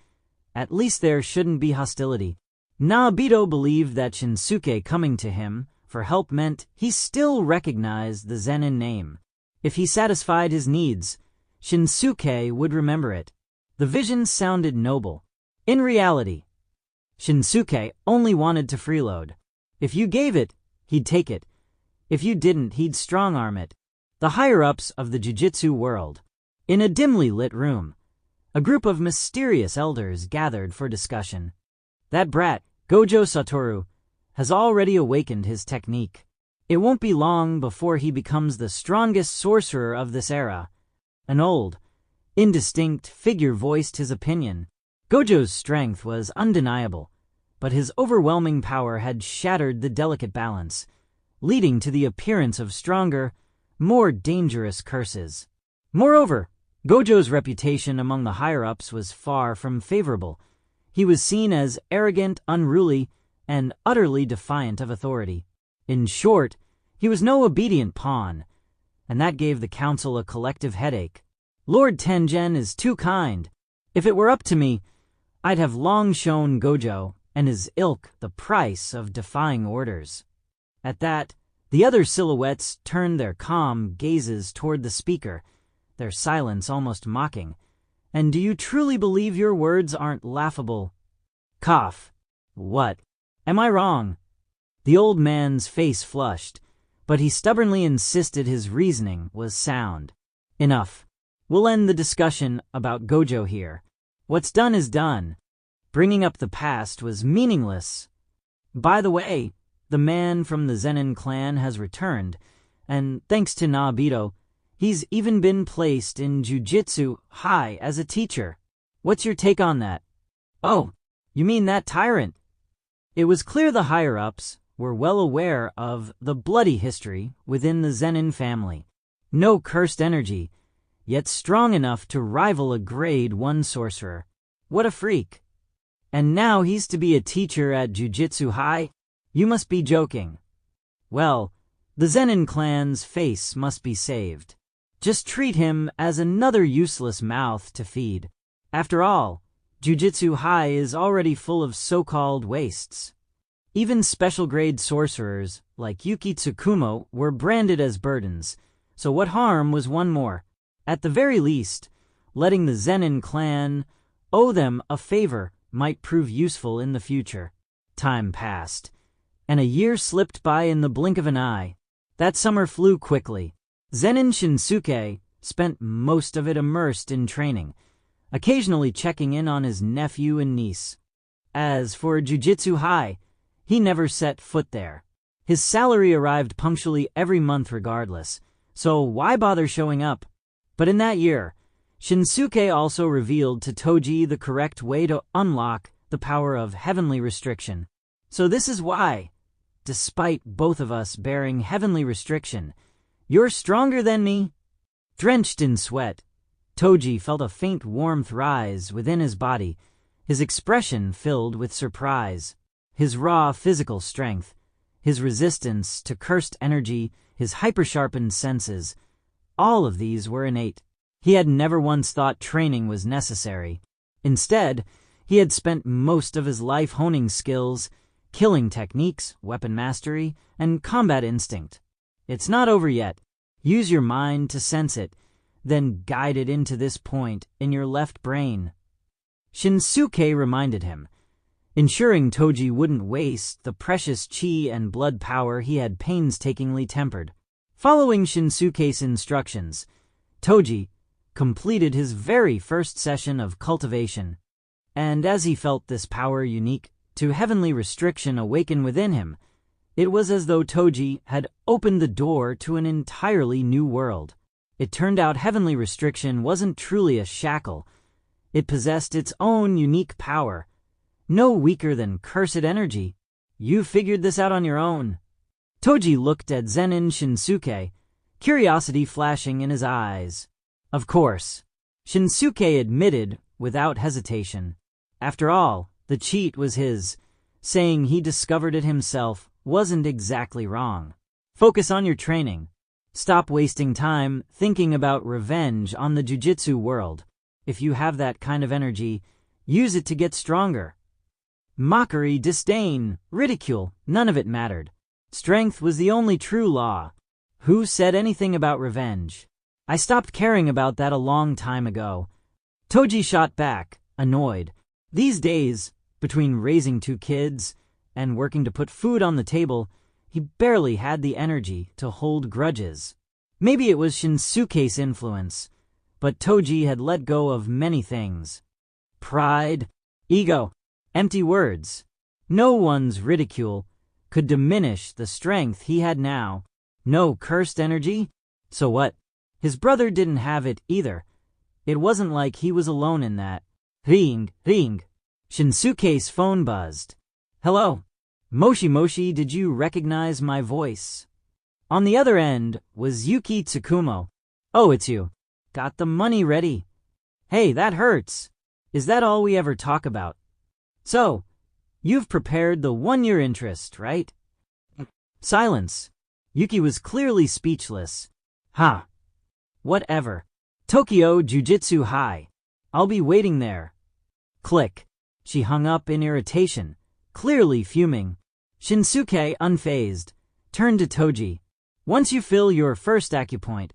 at least there shouldn't be hostility. Nobito believed that Shinsuke coming to him for help meant he still recognized the Zen'in name. If he satisfied his needs, Shinsuke would remember it. The vision sounded noble. In reality, Shinsuke only wanted to freeload. If you gave it, he'd take it. If you didn't, he'd strong-arm it. The higher-ups of the Jujutsu world. In a dimly lit room, a group of mysterious elders gathered for discussion. That brat, Gojo Satoru, has already awakened his technique. It won't be long before he becomes the strongest sorcerer of this era. An old, indistinct figure voiced his opinion. Gojo's strength was undeniable, but his overwhelming power had shattered the delicate balance, leading to the appearance of stronger, more dangerous curses. Moreover, Gojo's reputation among the higher-ups was far from favorable. He was seen as arrogant, unruly, and utterly defiant of authority. In short, he was no obedient pawn, and that gave the council a collective headache. Lord Tengen is too kind. If it were up to me, I'd have long shown Gojo and his ilk the price of defying orders. At that, the other silhouettes turned their calm gazes toward the speaker, their silence almost mocking. And do you truly believe your words aren't laughable? Cough. What? Am I wrong? The old man's face flushed, but he stubbornly insisted his reasoning was sound. Enough. We'll end the discussion about Gojo here. What's done is done. Bringing up the past was meaningless. By the way, the man from the Zen'in clan has returned, and thanks to Nobito, he's even been placed in Jujutsu High as a teacher. What's your take on that? Oh, you mean that tyrant? It was clear the higher-ups were well aware of the bloody history within the Zen'in family. No cursed energy, yet strong enough to rival a grade 1 sorcerer. What a freak. And now he's to be a teacher at Jujutsu High? You must be joking. Well, the Zen'in clan's face must be saved. Just treat him as another useless mouth to feed. After all, Jujutsu High is already full of so-called wastes. Even special-grade sorcerers like Yuki Tsukumo were branded as burdens, so what harm was one more? At the very least, letting the Zen'in clan owe them a favor might prove useful in the future. Time passed, and a year slipped by in the blink of an eye. That summer flew quickly. Zen'in Shinsuke spent most of it immersed in training, occasionally checking in on his nephew and niece. As for Jujutsu High, he never set foot there. His salary arrived punctually every month regardless, so why bother showing up? But in that year, Shinsuke also revealed to Toji the correct way to unlock the power of heavenly restriction. So this is why, despite both of us bearing heavenly restriction, you're stronger than me? Drenched in sweat, Toji felt a faint warmth rise within his body, his expression filled with surprise. His raw physical strength, his resistance to cursed energy, his hyper-sharpened senses, all of these were innate. He had never once thought training was necessary. Instead, he had spent most of his life honing skills, killing techniques, weapon mastery, and combat instinct. It's not over yet. Use your mind to sense it, then guide it into this point in your left brain. Shinsuke reminded him, ensuring Toji wouldn't waste the precious chi and blood power he had painstakingly tempered. Following Shinsuke's instructions, Toji completed his very first session of cultivation, and as he felt this power unique to heavenly restriction awaken within him, it was as though Toji had opened the door to an entirely new world. It turned out heavenly restriction wasn't truly a shackle, It possessed its own unique power, no weaker than cursed energy. You figured this out on your own. Toji looked at Zen'in Shinsuke, curiosity flashing in his eyes. Of course, Shinsuke admitted without hesitation. After all, the cheat was his. Saying he discovered it himself wasn't exactly wrong. Focus on your training. Stop wasting time thinking about revenge on the jujutsu world. If you have that kind of energy, use it to get stronger. Mockery, disdain, ridicule, none of it mattered. Strength was the only true law. Who said anything about revenge? I stopped caring about that a long time ago. Toji shot back, annoyed. These days, between raising 2 kids and working to put food on the table, he barely had the energy to hold grudges. Maybe it was Shinsuke's influence, but Toji had let go of many things. Pride, ego, empty words. No one's ridicule could diminish the strength he had now. No cursed energy? So what? His brother didn't have it either. It wasn't like he was alone in that. Ring, ring. Shinsuke's phone buzzed. Hello. Moshi Moshi, did you recognize my voice? On the other end was Yuki Tsukumo. Oh, it's you. Got the money ready. Hey, that hurts. Is that all we ever talk about? So, you've prepared the 1-year interest, right? Silence. Yuki was clearly speechless. Huh. Whatever. Tokyo Jujutsu High. I'll be waiting there. Click. She hung up in irritation, clearly fuming. Shinsuke, unfazed, turned to Toji. Once you fill your first acupoint,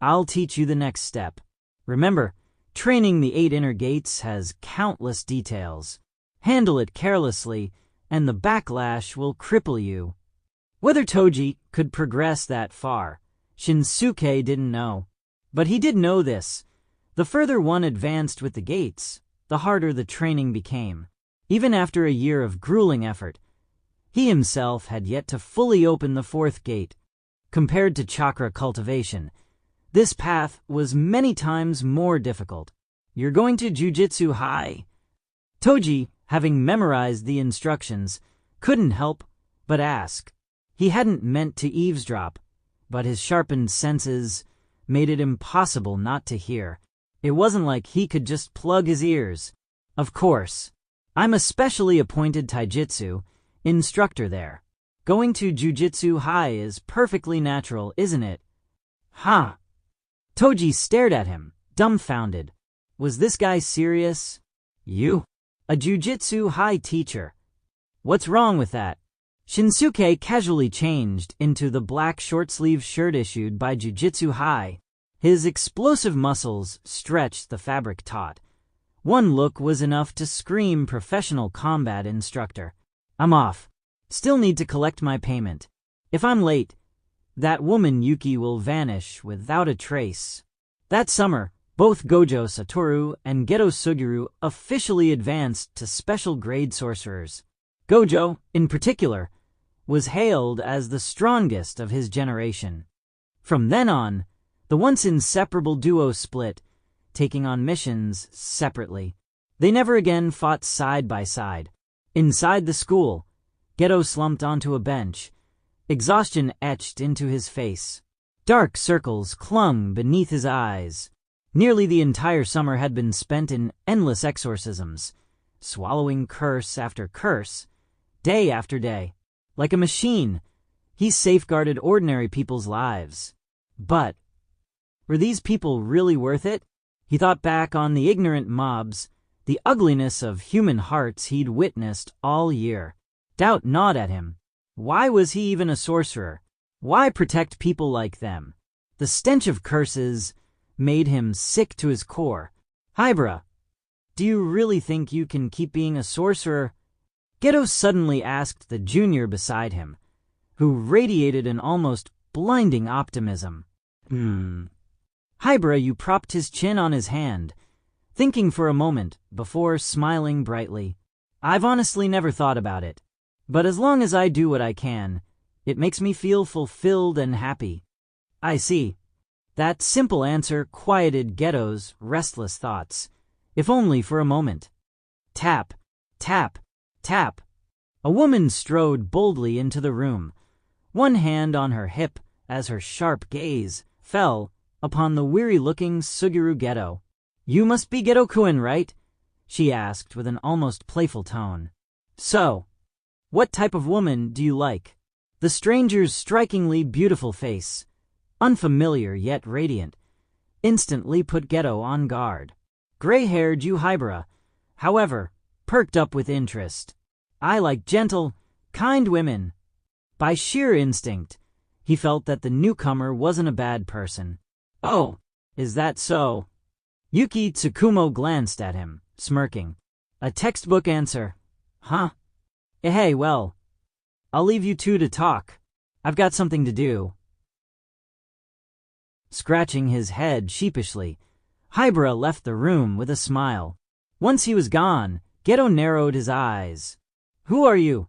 I'll teach you the next step. Remember, training the 8 inner gates has countless details. Handle it carelessly, and the backlash will cripple you. Whether Toji could progress that far, Shinsuke didn't know. But he did know this. The further one advanced with the gates, the harder the training became. Even after a year of grueling effort, he himself had yet to fully open the 4th gate. Compared to chakra cultivation, this path was many times more difficult. You're going to Jujutsu High. Toji, having memorized the instructions, couldn't help but ask. He hadn't meant to eavesdrop, but his sharpened senses made it impossible not to hear. It wasn't like he could just plug his ears. Of course. I'm a specially appointed taijutsu instructor there. Going to Jujutsu High is perfectly natural, isn't it? Huh? Toji stared at him, dumbfounded. Was this guy serious? You? A Jujutsu High teacher? What's wrong with that? Shinsuke casually changed into the black short-sleeve shirt issued by Jujutsu High. His explosive muscles stretched the fabric taut. One look was enough to scream professional combat instructor. I'm off. Still need to collect my payment. If I'm late, that woman Yuki will vanish without a trace. That summer, both Gojo Satoru and Geto Suguru officially advanced to special grade sorcerers. Gojo, in particular, was hailed as the strongest of his generation. From then on, the once inseparable duo split, taking on missions separately. They never again fought side by side. Inside the school, Geto slumped onto a bench, exhaustion etched into his face. Dark circles clung beneath his eyes. Nearly the entire summer had been spent in endless exorcisms, swallowing curse after curse, day after day. Like a machine, he safeguarded ordinary people's lives. But were these people really worth it? He thought back on the ignorant mobs, the ugliness of human hearts he'd witnessed all year. Doubt gnawed at him. Why was he even a sorcerer? Why protect people like them? The stench of curses made him sick to his core. Hybra, do you really think you can keep being a sorcerer? Geto suddenly asked the junior beside him, who radiated an almost blinding optimism. Hybra propped his chin on his hand, thinking for a moment before smiling brightly. I've honestly never thought about it. But as long as I do what I can, it makes me feel fulfilled and happy. I see. That simple answer quieted Geto's restless thoughts. if only for a moment. Tap, tap, tap. A woman strode boldly into the room, one hand on her hip as her sharp gaze fell upon the weary-looking Suguru Geto. "You must be Geto-kun, right?" she asked with an almost playful tone. "So, what type of woman do you like?" The stranger's strikingly beautiful face, unfamiliar yet radiant, instantly put Geto on guard. Gray-haired Yuhaibara, however, perked up with interest. "I like gentle, kind women." By sheer instinct, he felt that the newcomer wasn't a bad person. "Oh, is that so?" Yuki Tsukumo glanced at him, smirking. "A textbook answer. Huh? Hey, well, I'll leave you two to talk. I've got something to do." Scratching his head sheepishly, Haibara left the room with a smile. Once he was gone, Geto narrowed his eyes. "Who are you?"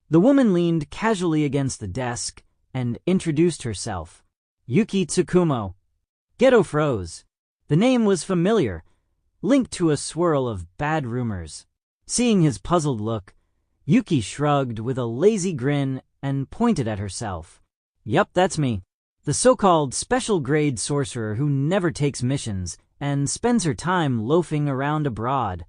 The woman leaned casually against the desk and introduced herself. "Yuki Tsukumo." Geto froze. The name was familiar, linked to a swirl of bad rumors. Seeing his puzzled look, Yuki shrugged with a lazy grin and pointed at herself. "Yup, that's me. The so-called special-grade sorcerer who never takes missions and spends her time loafing around abroad."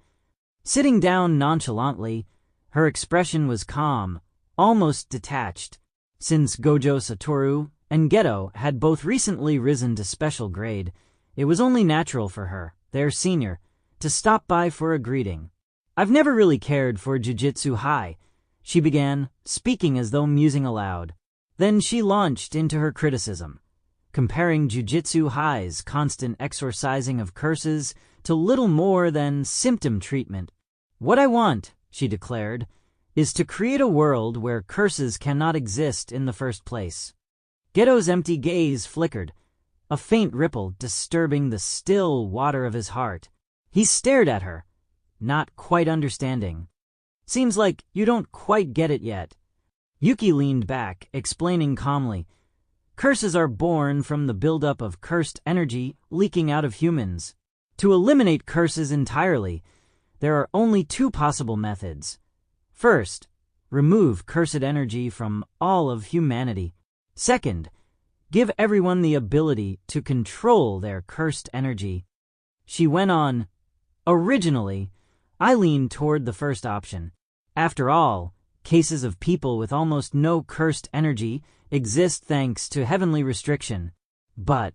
Sitting down nonchalantly, her expression was calm, almost detached. Since Gojo Satoru and Geto had both recently risen to special grade, it was only natural for her, their senior, to stop by for a greeting. "I've never really cared for Jujutsu High," she began, speaking as though musing aloud. Then she launched into her criticism, comparing Jujutsu High's constant exorcising of curses to little more than symptom treatment. "What I want," she declared, "is to create a world where curses cannot exist in the first place." Geto's empty gaze flickered, a faint ripple disturbing the still water of his heart. He stared at her, not quite understanding. "Seems like you don't quite get it yet." Yuki leaned back, explaining calmly. "Curses are born from the buildup of cursed energy leaking out of humans. To eliminate curses entirely, there are only two possible methods. First, remove cursed energy from all of humanity. Second, give everyone the ability to control their cursed energy." She went on, "Originally, I leaned toward the first option. After all, cases of people with almost no cursed energy exist thanks to heavenly restriction. But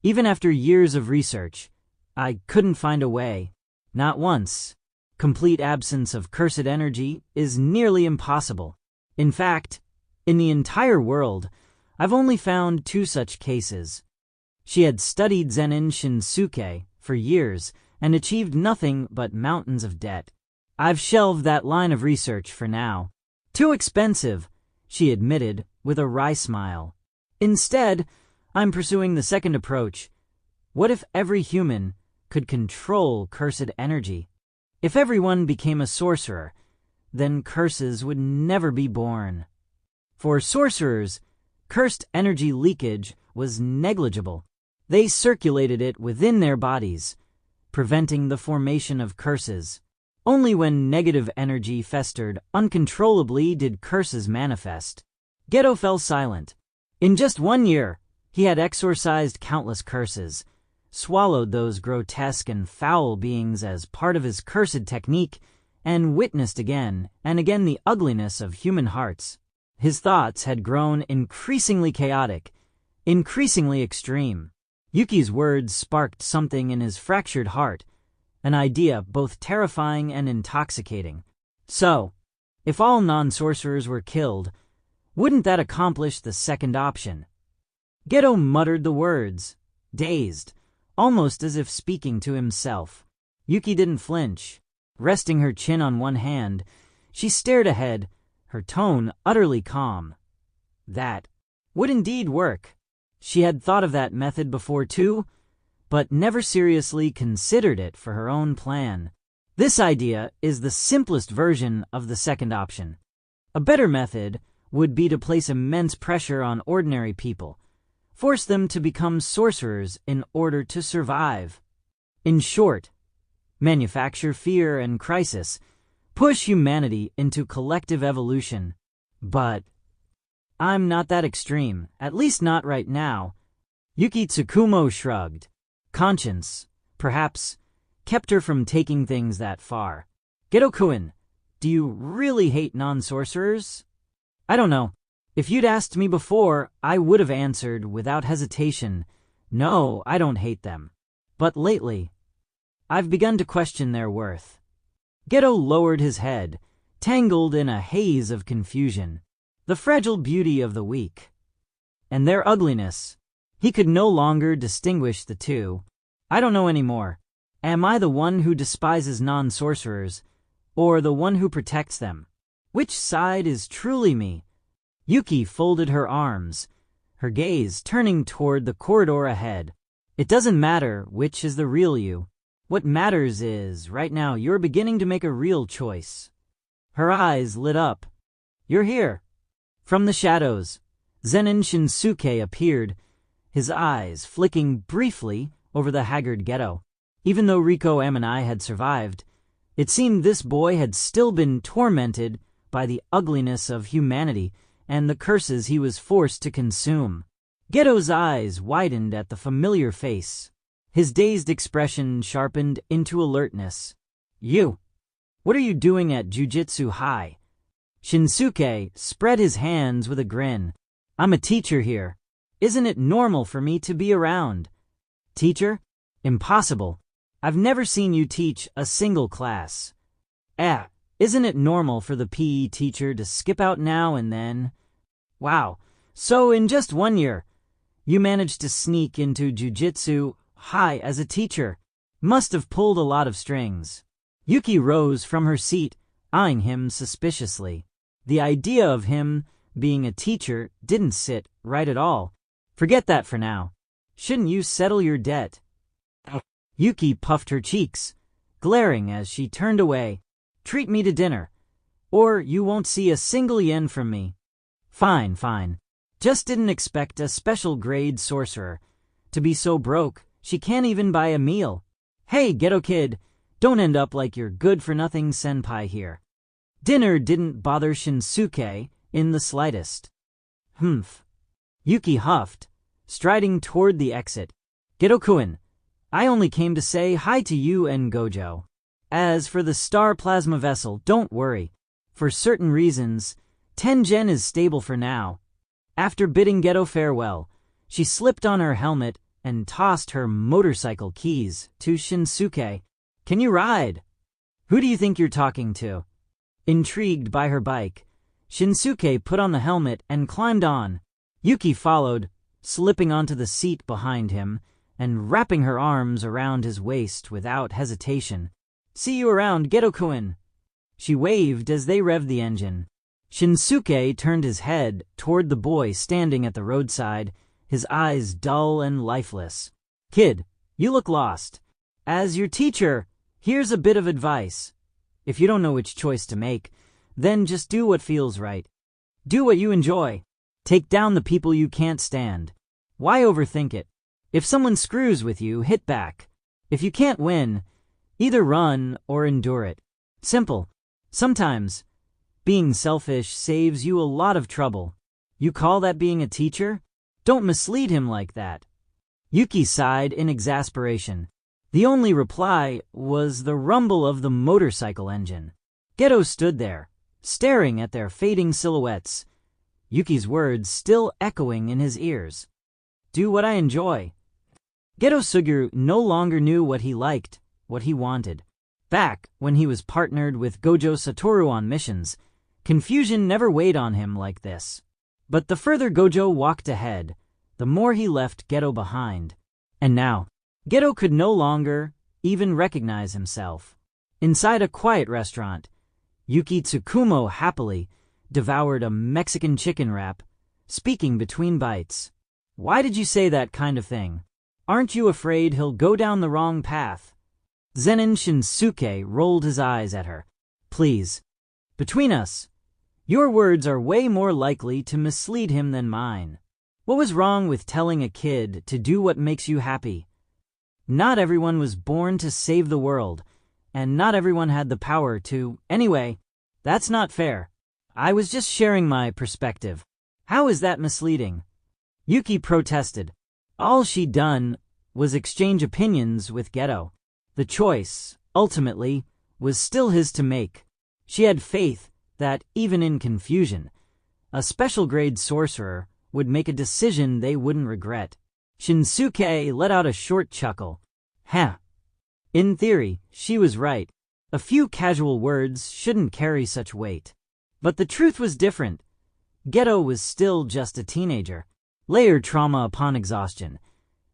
even after years of research, I couldn't find a way. Not once. Complete absence of cursed energy is nearly impossible. In fact, in the entire world, I've only found two such cases." She had studied Zen'in Shinsuke for years and achieved nothing but mountains of debt. "I've shelved that line of research for now. Too expensive," she admitted with a wry smile. "Instead, I'm pursuing the second approach. What if every human could control cursed energy? If everyone became a sorcerer, then curses would never be born. For sorcerers, cursed energy leakage was negligible. They circulated it within their bodies, preventing the formation of curses. Only when negative energy festered uncontrollably did curses manifest." Geto fell silent. In just 1 year, he had exorcised countless curses, swallowed those grotesque and foul beings as part of his cursed technique, and witnessed again and again the ugliness of human hearts. His thoughts had grown increasingly chaotic, increasingly extreme. Yuki's words sparked something in his fractured heart, an idea both terrifying and intoxicating. So, if all non-sorcerers were killed, wouldn't that accomplish the second option? Geto muttered the words, dazed, almost as if speaking to himself. Yuki didn't flinch. Resting her chin on one hand, she stared ahead, her tone utterly calm. That would indeed work. She had thought of that method before too, but never seriously considered it for her own plan. This idea is the simplest version of the second option. A better method would be to place immense pressure on ordinary people, force them to become sorcerers in order to survive. In short, manufacture fear and crisis, push humanity into collective evolution. But I'm not that extreme, at least not right now. Yuki Tsukumo shrugged. Conscience, perhaps, kept her from taking things that far. Geto-kun, do you really hate non-sorcerers? I don't know. If you'd asked me before, I would have answered without hesitation, no, I don't hate them. But lately, I've begun to question their worth. Geto lowered his head, tangled in a haze of confusion. The fragile beauty of the weak, and their ugliness. He could no longer distinguish the two. I don't know anymore. Am I the one who despises non-sorcerers, or the one who protects them? Which side is truly me? Yuki folded her arms, her gaze turning toward the corridor ahead. It doesn't matter which is the real you. What matters is, right now, you're beginning to make a real choice. Her eyes lit up. You're here. From the shadows, Zen'in Shinsuke appeared, his eyes flicking briefly over the haggard Geto. Even though Riko Amanai had survived, it seemed this boy had still been tormented by the ugliness of humanity and the curses he was forced to consume. Geto's eyes widened at the familiar face. His dazed expression sharpened into alertness. You! What are you doing at Jujutsu High? Shinsuke spread his hands with a grin. I'm a teacher here. Isn't it normal for me to be around? Teacher? Impossible. I've never seen you teach a single class. Isn't it normal for the PE teacher to skip out now and then? Wow, so in just 1 year, you managed to sneak into Jujutsu High as a teacher. Must have pulled a lot of strings. Yuki rose from her seat, eyeing him suspiciously. The idea of him being a teacher didn't sit right at all. Forget that for now. Shouldn't you settle your debt? Yuki puffed her cheeks, glaring as she turned away. Treat me to dinner, or you won't see a single yen from me. Fine, fine. Just didn't expect a special grade sorcerer to be so broke she can't even buy a meal. Hey, Geto kid, don't end up like your good-for-nothing senpai here. Dinner didn't bother Shinsuke in the slightest. Humph. Yuki huffed, striding toward the exit. Geto-kun, I only came to say hi to you and Gojo. As for the star plasma vessel, don't worry. For certain reasons, Tengen is stable for now. After bidding Geto farewell, she slipped on her helmet and tossed her motorcycle keys to Shinsuke. Can you ride? Who do you think you're talking to? Intrigued by her bike, Shinsuke put on the helmet and climbed on. Yuki followed, slipping onto the seat behind him and wrapping her arms around his waist without hesitation. See you around, Geto-kun. She waved as they revved the engine. Shinsuke turned his head toward the boy standing at the roadside, his eyes dull and lifeless. Kid, you look lost. As your teacher, here's a bit of advice. If you don't know which choice to make, then just do what feels right. Do what you enjoy. Take down the people you can't stand. Why overthink it? If someone screws with you, hit back. If you can't win, either run or endure it. Simple. Sometimes, being selfish saves you a lot of trouble. You call that being a teacher? Don't mislead him like that. Yuki sighed in exasperation. The only reply was the rumble of the motorcycle engine. Geto stood there, staring at their fading silhouettes, Yuki's words still echoing in his ears. Do what I enjoy. Geto Suguru no longer knew what he liked, what he wanted. Back when he was partnered with Gojo Satoru on missions, confusion never weighed on him like this. But the further Gojo walked ahead, the more he left Geto behind. And now, Geto could no longer even recognize himself. Inside a quiet restaurant, Yuki Tsukumo happily devoured a Mexican chicken wrap, speaking between bites. Why did you say that kind of thing? Aren't you afraid he'll go down the wrong path? Zen'in Shinsuke rolled his eyes at her. Please. Between us, your words are way more likely to mislead him than mine. What was wrong with telling a kid to do what makes you happy? Not everyone was born to save the world, and not everyone had the power to. Anyway, that's not fair. I was just sharing my perspective. How is that misleading? Yuki protested. All she'd done was exchange opinions with Geto. The choice, ultimately, was still his to make. She had faith that, even in confusion, a special-grade sorcerer would make a decision they wouldn't regret. Shinsuke let out a short chuckle. Huh. In theory, she was right. A few casual words shouldn't carry such weight. But the truth was different. Geto was still just a teenager. Layered trauma upon exhaustion.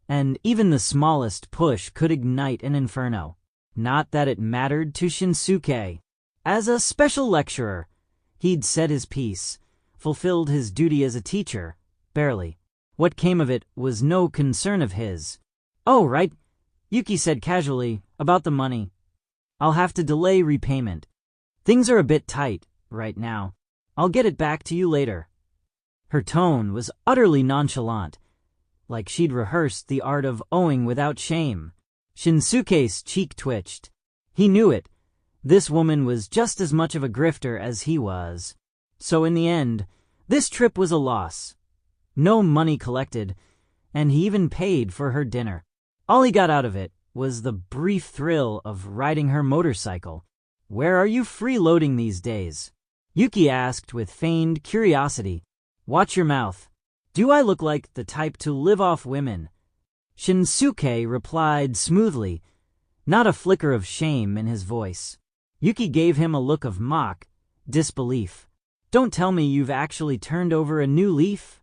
And even the smallest push could ignite an inferno. Not that it mattered to Shinsuke. As a special lecturer, he'd said his piece, fulfilled his duty as a teacher, barely. What came of it was no concern of his. Oh, right, Yuki said casually, about the money. I'll have to delay repayment. Things are a bit tight right now. I'll get it back to you later. Her tone was utterly nonchalant, like she'd rehearsed the art of owing without shame. Shinsuke's cheek twitched. He knew it. This woman was just as much of a grifter as he was. So in the end, this trip was a loss. No money collected, and he even paid for her dinner. All he got out of it was the brief thrill of riding her motorcycle. Where are you freeloading these days? Yuki asked with feigned curiosity. Watch your mouth. Do I look like the type to live off women? Shinsuke replied smoothly, not a flicker of shame in his voice. Yuki gave him a look of mock disbelief. Don't tell me you've actually turned over a new leaf?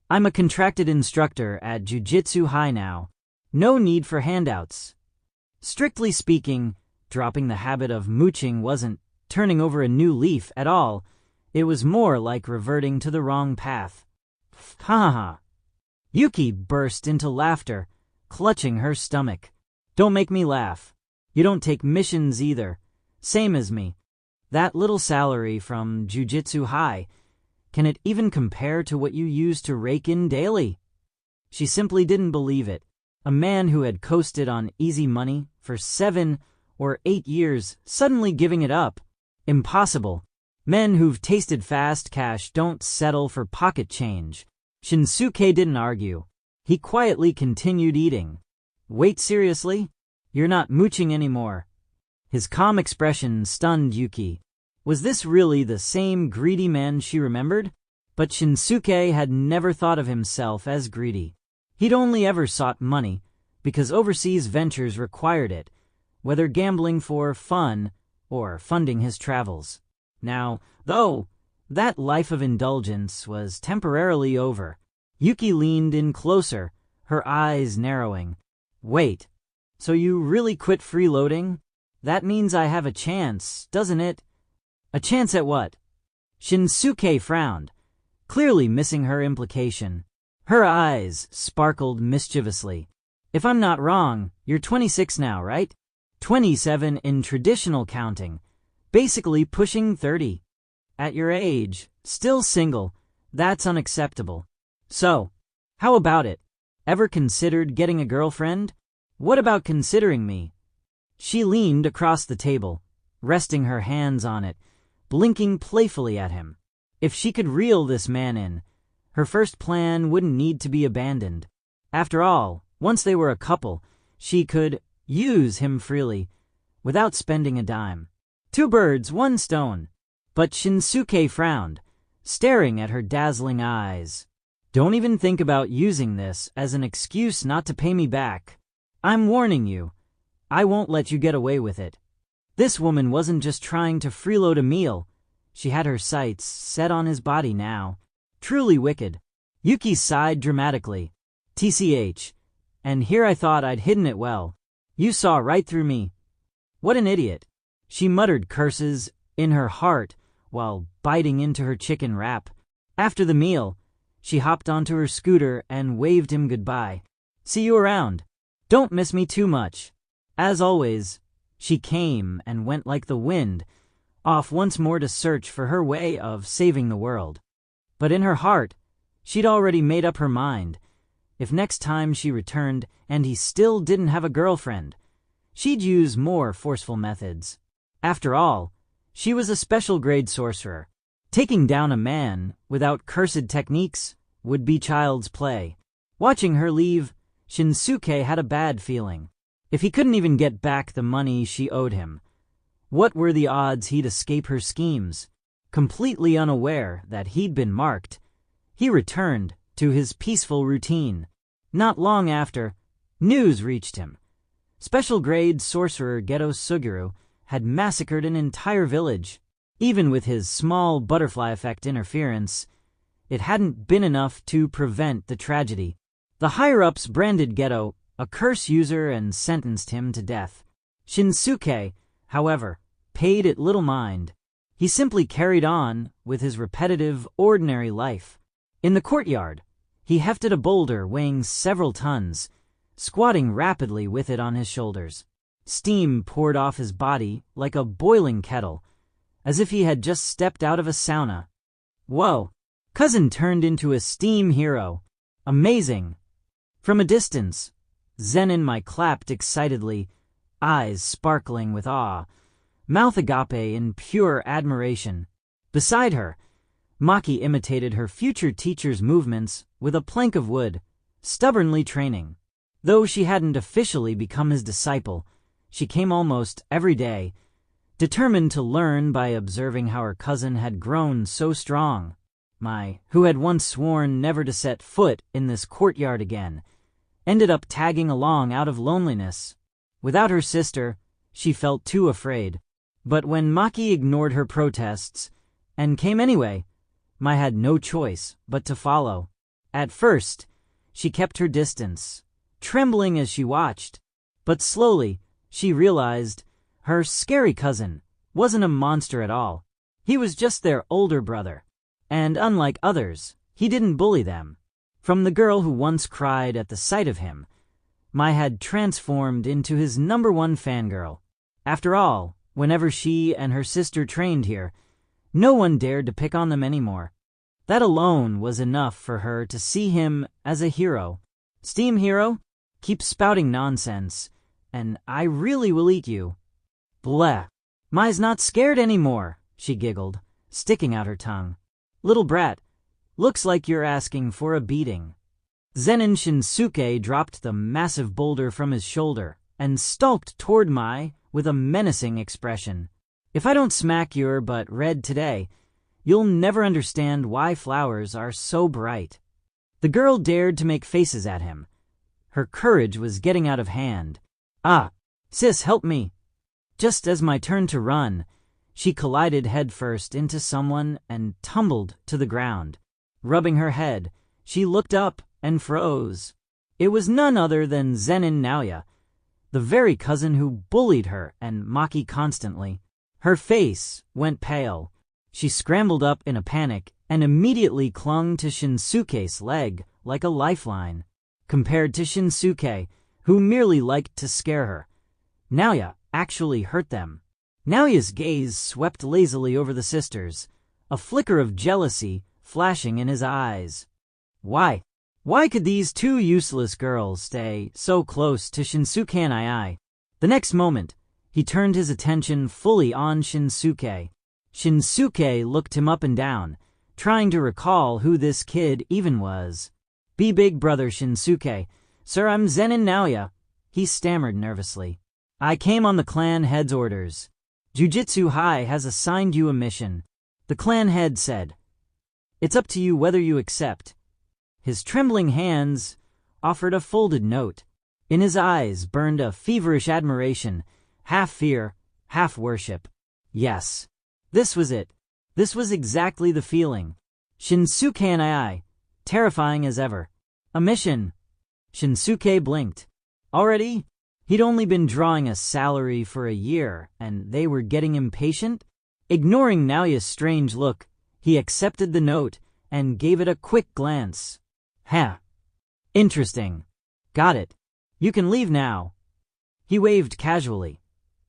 I'm a contracted instructor at Jujutsu High now. No need for handouts. Strictly speaking, dropping the habit of mooching wasn't turning over a new leaf at all. It was more like reverting to the wrong path. Ha ha ha. Yuki burst into laughter, clutching her stomach. Don't make me laugh. You don't take missions either. Same as me. That little salary from Jujutsu High, can it even compare to what you use to rake in daily? She simply didn't believe it. A man who had coasted on easy money for 7 or 8 years suddenly giving it up. Impossible. Men who've tasted fast cash don't settle for pocket change. Shinsuke didn't argue. He quietly continued eating. Wait, seriously? You're not mooching anymore. His calm expression stunned Yuki. Was this really the same greedy man she remembered? But Shinsuke had never thought of himself as greedy. He'd only ever sought money because overseas ventures required it, whether gambling for fun or funding his travels. Now, though, that life of indulgence was temporarily over. Yuki leaned in closer, her eyes narrowing. Wait, so you really quit freeloading? That means I have a chance, doesn't it? A chance at what? Shinsuke frowned, clearly missing her implication. Her eyes sparkled mischievously. If I'm not wrong, you're 26 now, right? 27 in traditional counting. Basically pushing 30. At your age, still single, that's unacceptable. So, how about it? Ever considered getting a girlfriend? What about considering me? She leaned across the table, resting her hands on it, blinking playfully at him. If she could reel this man in, her first plan wouldn't need to be abandoned. After all, once they were a couple, she could use him freely, without spending a dime. 2 birds, 1 stone. But Shinsuke frowned, staring at her dazzling eyes. Don't even think about using this as an excuse not to pay me back. I'm warning you. I won't let you get away with it. This woman wasn't just trying to freeload a meal. She had her sights set on his body now. Truly wicked. Yuki sighed dramatically. TCH. And here I thought I'd hidden it well. You saw right through me. What an idiot. She muttered curses in her heart while biting into her chicken wrap. After the meal, she hopped onto her scooter and waved him goodbye. See you around. Don't miss me too much. As always, she came and went like the wind, off once more to search for her way of saving the world. But in her heart, she'd already made up her mind. If next time she returned and he still didn't have a girlfriend, she'd use more forceful methods. After all, she was a special grade sorcerer. Taking down a man without cursed techniques would be child's play. Watching her leave, Shinsuke had a bad feeling. If he couldn't even get back the money she owed him, what were the odds he'd escape her schemes? Completely unaware that he'd been marked, he returned to his peaceful routine. Not long after, news reached him. Special grade sorcerer Geto Suguru had massacred an entire village. Even with his small butterfly effect interference, it hadn't been enough to prevent the tragedy. The higher-ups branded Geto a curse user and sentenced him to death. Shinsuke, however, paid it little mind. He simply carried on with his repetitive, ordinary life. In the courtyard, he hefted a boulder weighing several tons, squatting rapidly with it on his shoulders. Steam poured off his body like a boiling kettle, as if he had just stepped out of a sauna. Whoa! Cousin turned into a steam hero. Amazing! From a distance, Zen'in clapped excitedly, eyes sparkling with awe, mouth agape in pure admiration. Beside her, Maki imitated her future teacher's movements with a plank of wood, stubbornly training. Though she hadn't officially become his disciple, she came almost every day, determined to learn by observing how her cousin had grown so strong. Mai, who had once sworn never to set foot in this courtyard again, ended up tagging along out of loneliness. Without her sister, she felt too afraid. But when Maki ignored her protests and came anyway, Mai had no choice but to follow. At first, she kept her distance, trembling as she watched. But slowly, she realized her scary cousin wasn't a monster at all. He was just their older brother. And unlike others, he didn't bully them. From the girl who once cried at the sight of him, Mai had transformed into his #1 fangirl. After all, whenever she and her sister trained here, no one dared to pick on them anymore. That alone was enough for her to see him as a hero. Steam hero? Keep spouting nonsense, and I really will eat you. Bleh. Mai's not scared anymore, she giggled, sticking out her tongue. Little brat, looks like you're asking for a beating. Zen'in Shinsuke dropped the massive boulder from his shoulder and stalked toward Mai with a menacing expression. If I don't smack your butt red today, you'll never understand why flowers are so bright. The girl dared to make faces at him. Her courage was getting out of hand. Ah, sis, help me. Just as my turn to run, she collided headfirst into someone and tumbled to the ground. Rubbing her head, she looked up and froze. It was none other than Zen'in Naoya, the very cousin who bullied her and Maki constantly. Her face went pale. She scrambled up in a panic and immediately clung to Shinsuke's leg like a lifeline. Compared to Shinsuke, who merely liked to scare her, Naoya actually hurt them. Naoya's gaze swept lazily over the sisters, a flicker of jealousy flashing in his eyes. Why? Why could these two useless girls stay so close to Shinsuke and Ai? The next moment, he turned his attention fully on Shinsuke. Shinsuke looked him up and down, trying to recall who this kid even was. Be big brother Shinsuke. Sir, I'm Zen'in Naoya, he stammered nervously. I came on the clan head's orders. Jujutsu High has assigned you a mission, the clan head said. It's up to you whether you accept. His trembling hands offered a folded note. In his eyes burned a feverish admiration, half fear, half worship. Yes, this was it. This was exactly the feeling. Shinsuke and Ai, terrifying as ever. A mission. Shinsuke blinked. Already? He'd only been drawing a salary for a year, and they were getting impatient? Ignoring Naoya's strange look, he accepted the note and gave it a quick glance. Huh. Interesting. Got it. You can leave now. He waved casually,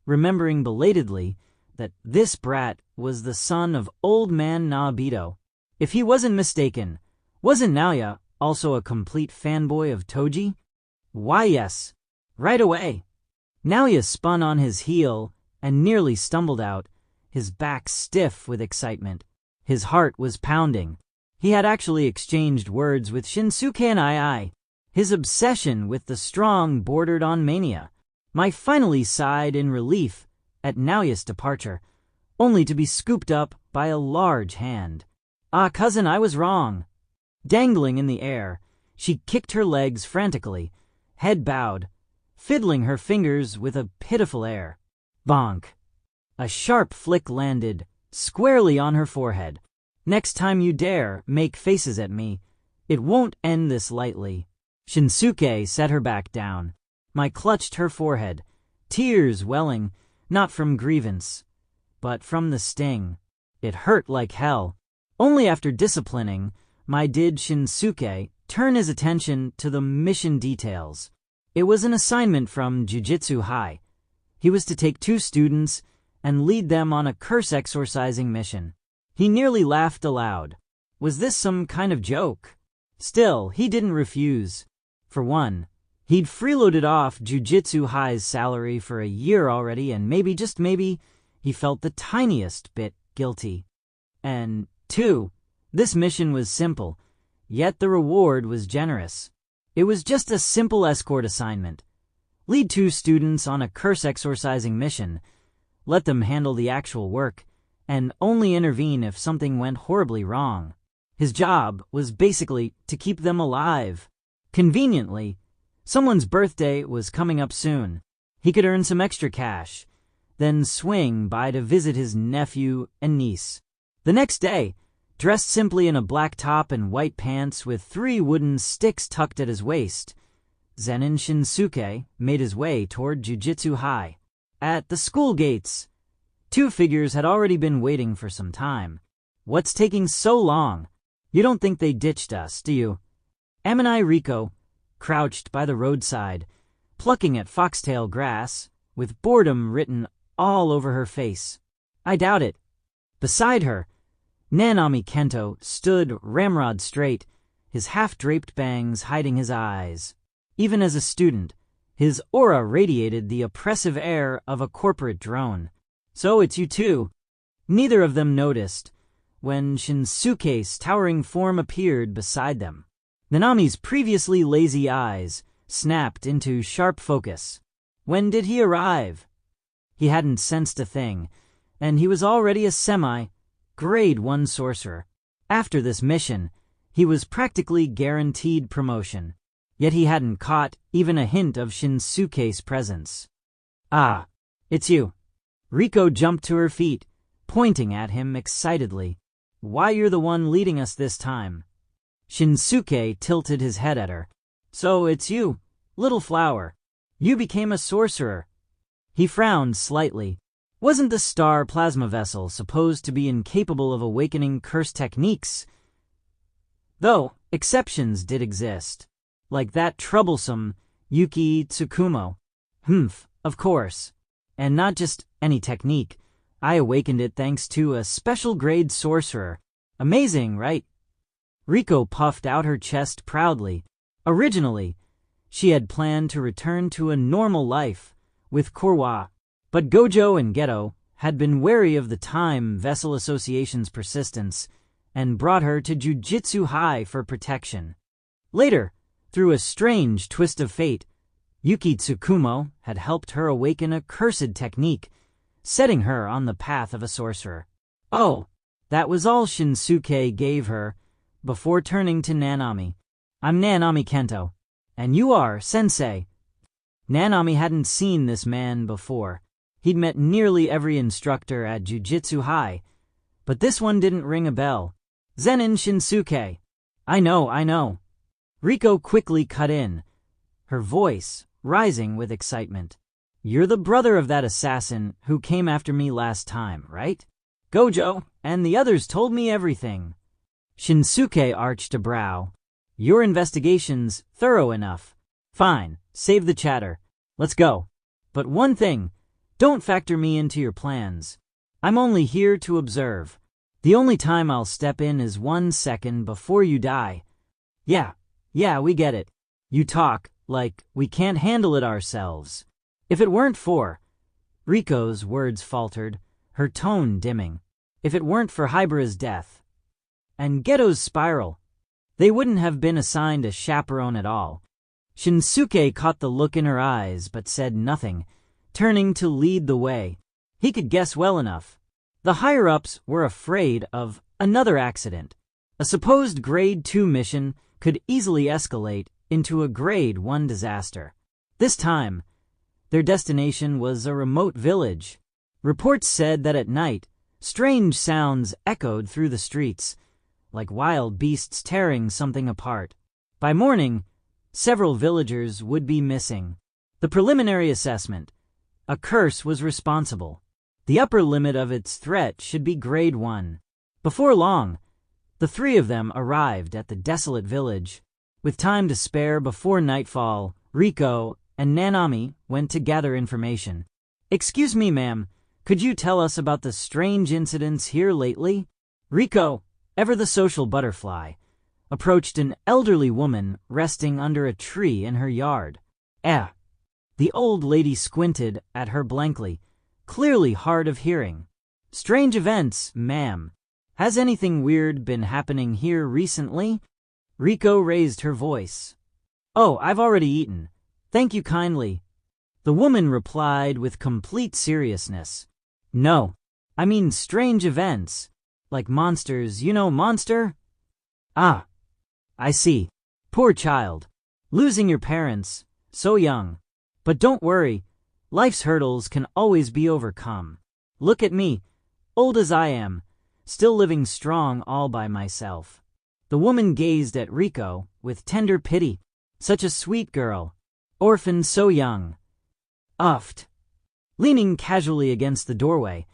remembering belatedly that this brat was the son of old man Naobito. If he wasn't mistaken, wasn't Naoya also a complete fanboy of Toji? Why yes. Right away. Naoya spun on his heel and nearly stumbled out, his back stiff with excitement. His heart was pounding. He had actually exchanged words with Shinsuke and II. His obsession with the strong bordered on mania. Mai finally sighed in relief at Naoya's departure, only to be scooped up by a large hand. "Ah, cousin, I was wrong." Dangling in the air, she kicked her legs frantically, head bowed, fiddling her fingers with a pitiful air. Bonk. A sharp flick landed squarely on her forehead. "Next time you dare make faces at me, it won't end this lightly." Shinsuke set her back down. Mai clutched her forehead, tears welling, not from grievance, but from the sting. It hurt like hell. Only after disciplining Mai did Shinsuke turn his attention to the mission details. It was an assignment from Jujutsu High. He was to take 2 students and lead them on a curse exorcising mission. He nearly laughed aloud. Was this some kind of joke? Still, he didn't refuse. For one, he'd freeloaded off Jujutsu High's salary for a year already, and maybe, just maybe, he felt the tiniest bit guilty. And 2, this mission was simple, yet the reward was generous. It was just a simple escort assignment. Lead 2 students on a curse exorcising mission, let them handle the actual work, and only intervene if something went horribly wrong. His job was basically to keep them alive. Conveniently, someone's birthday was coming up soon. He could earn some extra cash, then swing by to visit his nephew and niece. The next day, dressed simply in a black top and white pants with 3 wooden sticks tucked at his waist, Zen'in Shinsuke made his way toward Jujutsu High. At the school gates, 2 figures had already been waiting for some time. "What's taking so long? You don't think they ditched us, do you?" Amini Riko crouched by the roadside, plucking at foxtail grass, with boredom written all over her face. "I doubt it." Beside her, Nanami Kento stood ramrod straight, his half-draped bangs hiding his eyes. Even as a student, his aura radiated the oppressive air of a corporate drone. "So it's you two." Neither of them noticed when Shinsuke's towering form appeared beside them. Nanami's previously lazy eyes snapped into sharp focus. When did he arrive? He hadn't sensed a thing, and he was already a Grade 1 sorcerer. After this mission, he was practically guaranteed promotion, yet he hadn't caught even a hint of Shinsuke's presence. "Ah, it's you." Riko jumped to her feet, pointing at him excitedly. "Why, you're the one leading us this time." Shinsuke tilted his head at her. "So it's you, little flower. You became a sorcerer." He frowned slightly. Wasn't the star plasma vessel supposed to be incapable of awakening curse techniques? Though exceptions did exist, like that troublesome Yuki Tsukumo. Of course. And not just any technique. I awakened it thanks to a special grade sorcerer. Amazing, right? Riko puffed out her chest proudly. Originally, she had planned to return to a normal life with Korwa, but Gojo and Geto had been wary of the Time Vessel Association's persistence and brought her to Jujutsu High for protection. Later, through a strange twist of fate, Yuki Tsukumo had helped her awaken a cursed technique, setting her on the path of a sorcerer. Oh, that was all Shinsuke gave her before turning to Nanami. "I'm Nanami Kento, and you are Sensei." Nanami hadn't seen this man before. He'd met nearly every instructor at Jujutsu High, but this one didn't ring a bell. "Zen'in Shinsuke." I know. Riko quickly cut in, her voice rising with excitement. "You're the brother of that assassin who came after me last time, right? Gojo and the others told me everything." Shinsuke arched a brow. "Your investigation's thorough enough. Fine, save the chatter. Let's go. But one thing, don't factor me into your plans. I'm only here to observe. The only time I'll step in is 1 second before you die." Yeah, we get it. You talk like we can't handle it ourselves." If it weren't for... Riko's words faltered, her tone dimming. If it weren't for Hybera's death and Geto's spiral, they wouldn't have been assigned a chaperone at all. Shinsuke caught the look in her eyes but said nothing, turning to lead the way. He could guess well enough. The higher-ups were afraid of another accident. A supposed Grade 2 mission could easily escalate into a Grade 1 disaster. This time, their destination was a remote village. Reports said that at night, strange sounds echoed through the streets, like wild beasts tearing something apart. By morning, several villagers would be missing. The preliminary assessment: a curse was responsible. The upper limit of its threat should be Grade 1. Before long, the three of them arrived at the desolate village. With time to spare before nightfall, Riko and Nanami went to gather information. "Excuse me, ma'am, could you tell us about the strange incidents here lately?" Riko, ever the social butterfly, approached an elderly woman resting under a tree in her yard. The old lady squinted at her blankly, clearly hard of hearing. "Strange events, ma'am. Has anything weird been happening here recently?" Riko raised her voice. "Oh, I've already eaten. Thank you kindly." The woman replied with complete seriousness. "No, I mean strange events. Like monsters, you know, monster?" "Ah, I see. Poor child. Losing your parents, so young. But don't worry, life's hurdles can always be overcome. Look at me, old as I am, still living strong all by myself." The woman gazed at Riko with tender pity. Such a sweet girl, orphaned so young. Uffed. Leaning casually against the doorway,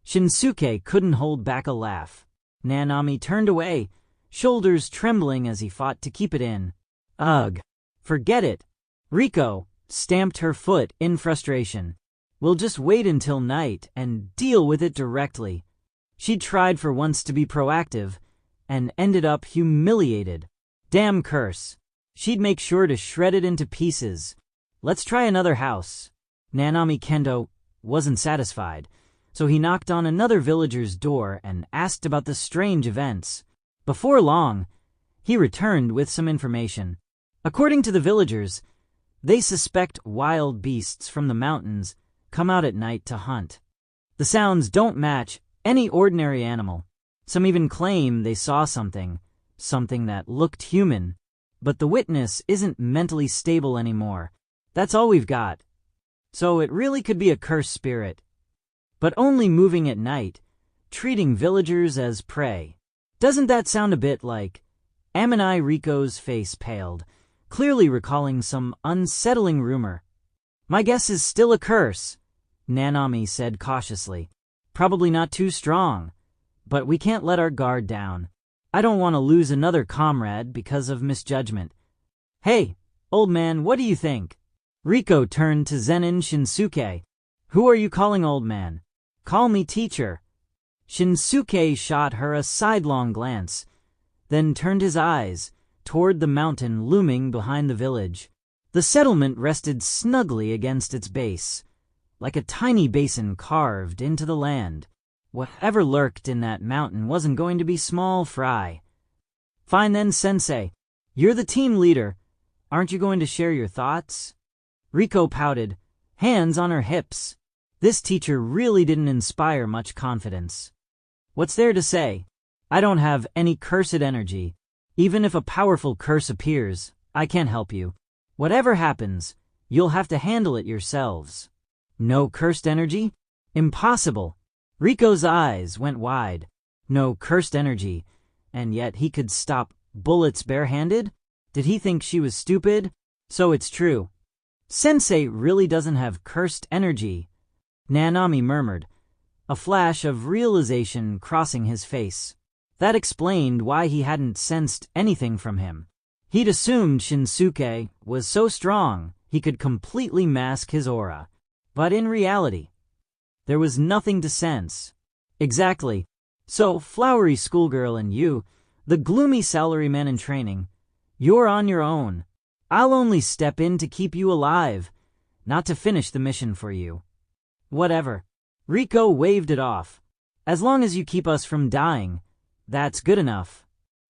Shinsuke couldn't hold back a laugh. Nanami turned away, shoulders trembling as he fought to keep it in. "Ugh, forget it." Riko stamped her foot in frustration. "We'll just wait until night and deal with it directly." She'd tried for once to be proactive and ended up humiliated. Damn curse. She'd make sure to shred it into pieces. "Let's try another house." Nanami Kendo wasn't satisfied, so he knocked on another villager's door and asked about the strange events. Before long, he returned with some information. According to the villagers, they suspect wild beasts from the mountains come out at night to hunt. The sounds don't match any ordinary animal. Some even claim they saw something that looked human, but the witness isn't mentally stable anymore. That's all we've got. So it really could be a cursed spirit, but only moving at night, treating villagers as prey. Doesn't that sound a bit like... Aminai Riko's face paled, clearly recalling some unsettling rumor. "My guess is still a curse," Nanami said cautiously. "Probably not too strong, but we can't let our guard down. I don't want to lose another comrade because of misjudgment." "Hey, old man, what do you think?" Riko turned to Zen'in Shinsuke. "Who are you calling old man?" "Call me teacher." Shinsuke shot her a sidelong glance, then turned his eyes toward the mountain looming behind the village. The settlement rested snugly against its base, like a tiny basin carved into the land. Whatever lurked in that mountain wasn't going to be small fry. "Fine then, sensei. You're the team leader. Aren't you going to share your thoughts?" Riko pouted, hands on her hips. This teacher really didn't inspire much confidence. "What's there to say? I don't have any cursed energy. Even if a powerful curse appears, I can't help you. Whatever happens, you'll have to handle it yourselves." "No cursed energy? Impossible." Riko's eyes went wide. No cursed energy, and yet he could stop bullets barehanded? Did he think she was stupid? So it's true. "Sensei really doesn't have cursed energy," Nanami murmured, a flash of realization crossing his face. That explained why he hadn't sensed anything from him. He'd assumed Shinsuke was so strong he could completely mask his aura. But in reality, there was nothing to sense. Exactly. So, flowery schoolgirl and you, the gloomy salaryman in training, you're on your own. I'll only step in to keep you alive. not to finish the mission for you. Whatever. Riko waved it off. As long as you keep us from dying, that's good enough.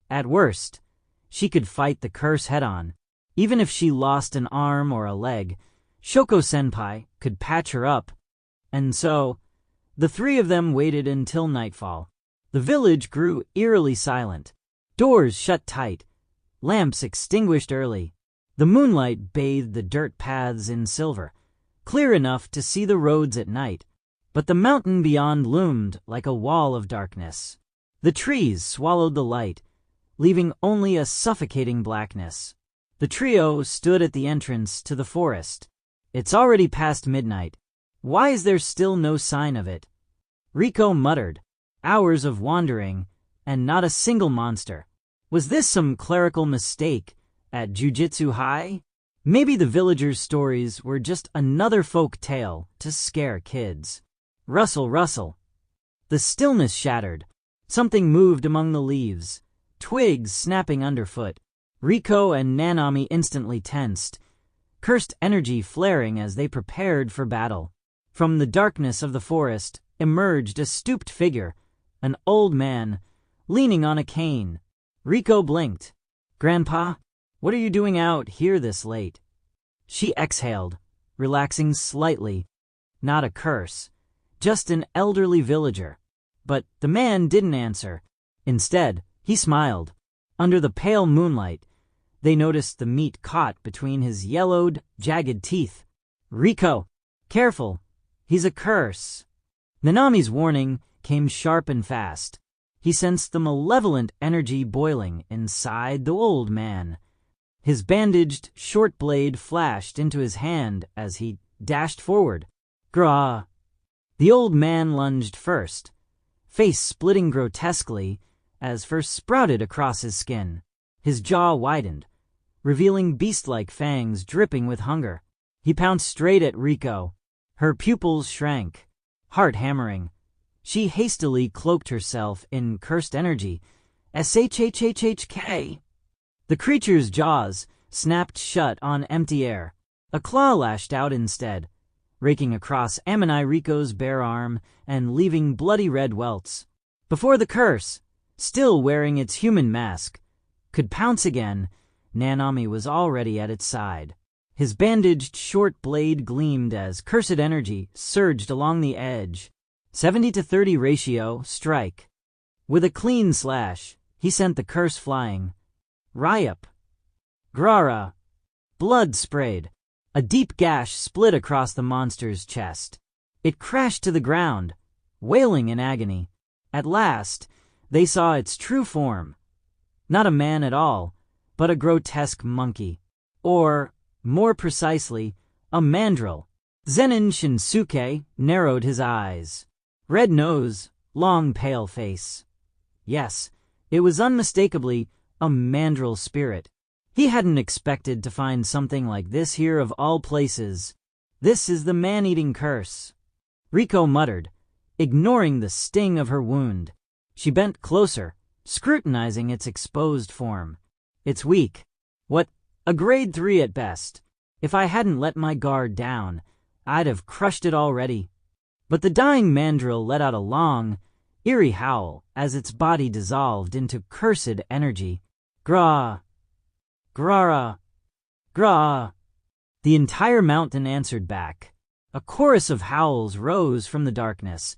At worst, she could fight the curse head-on. Even if she lost an arm or a leg, Shoko-senpai could patch her up. And so, the three of them waited until nightfall. The village grew eerily silent. Doors shut tight. Lamps extinguished early. The moonlight bathed the dirt paths in silver, clear enough to see the roads at night. But the mountain beyond loomed like a wall of darkness. The trees swallowed the light, leaving only a suffocating blackness. The trio stood at the entrance to the forest. It's already past midnight. Why is there still no sign of it? Riko muttered. Hours of wandering, and not a single monster. Was this some clerical mistake at Jujutsu High? Maybe the villagers' stories were just another folk tale to scare kids. Rustle, rustle. The stillness shattered. Something moved among the leaves, twigs snapping underfoot. Riko and Nanami instantly tensed, cursed energy flaring as they prepared for battle. From the darkness of the forest emerged a stooped figure, an old man, leaning on a cane. Riko blinked. "Grandpa, what are you doing out here this late?" She exhaled, relaxing slightly. Not a curse, just an elderly villager. But the man didn't answer. Instead, he smiled. Under the pale moonlight, they noticed the meat caught between his yellowed, jagged teeth. "Riko, careful, he's a curse." Nanami's warning came sharp and fast. He sensed the malevolent energy boiling inside the old man. His bandaged, short blade flashed into his hand as he dashed forward. Grah! The old man lunged first, face splitting grotesquely as fur sprouted across his skin. His jaw widened, revealing beast-like fangs dripping with hunger. He pounced straight at Riko. Her pupils shrank, heart hammering. She hastily cloaked herself in cursed energy. Shhhhk. The creature's jaws snapped shut on empty air. A claw lashed out instead, raking across Amani Riko's bare arm and leaving bloody red welts. Before the curse, still wearing its human mask, could pounce again, Nanami was already at its side. His bandaged short blade gleamed as cursed energy surged along the edge. 70-30 ratio, strike. With a clean slash, he sent the curse flying. Ryup. Grara. Blood sprayed. A deep gash split across the monster's chest. It crashed to the ground, wailing in agony. At last, they saw its true form. Not a man at all, but a grotesque monkey. Or, more precisely, a mandrill. Zen'in Shinsuke narrowed his eyes. Red nose, long pale face. Yes, it was unmistakably a mandrill spirit. He hadn't expected to find something like this here of all places. This is the man-eating curse. Riko muttered, ignoring the sting of her wound. She bent closer, scrutinizing its exposed form. It's weak. What, a grade 3 at best. If I hadn't let my guard down, I'd have crushed it already. But the dying mandrill let out a long, eerie howl as its body dissolved into cursed energy. Grah! Grara! Grah! The entire mountain answered back. A chorus of howls rose from the darkness,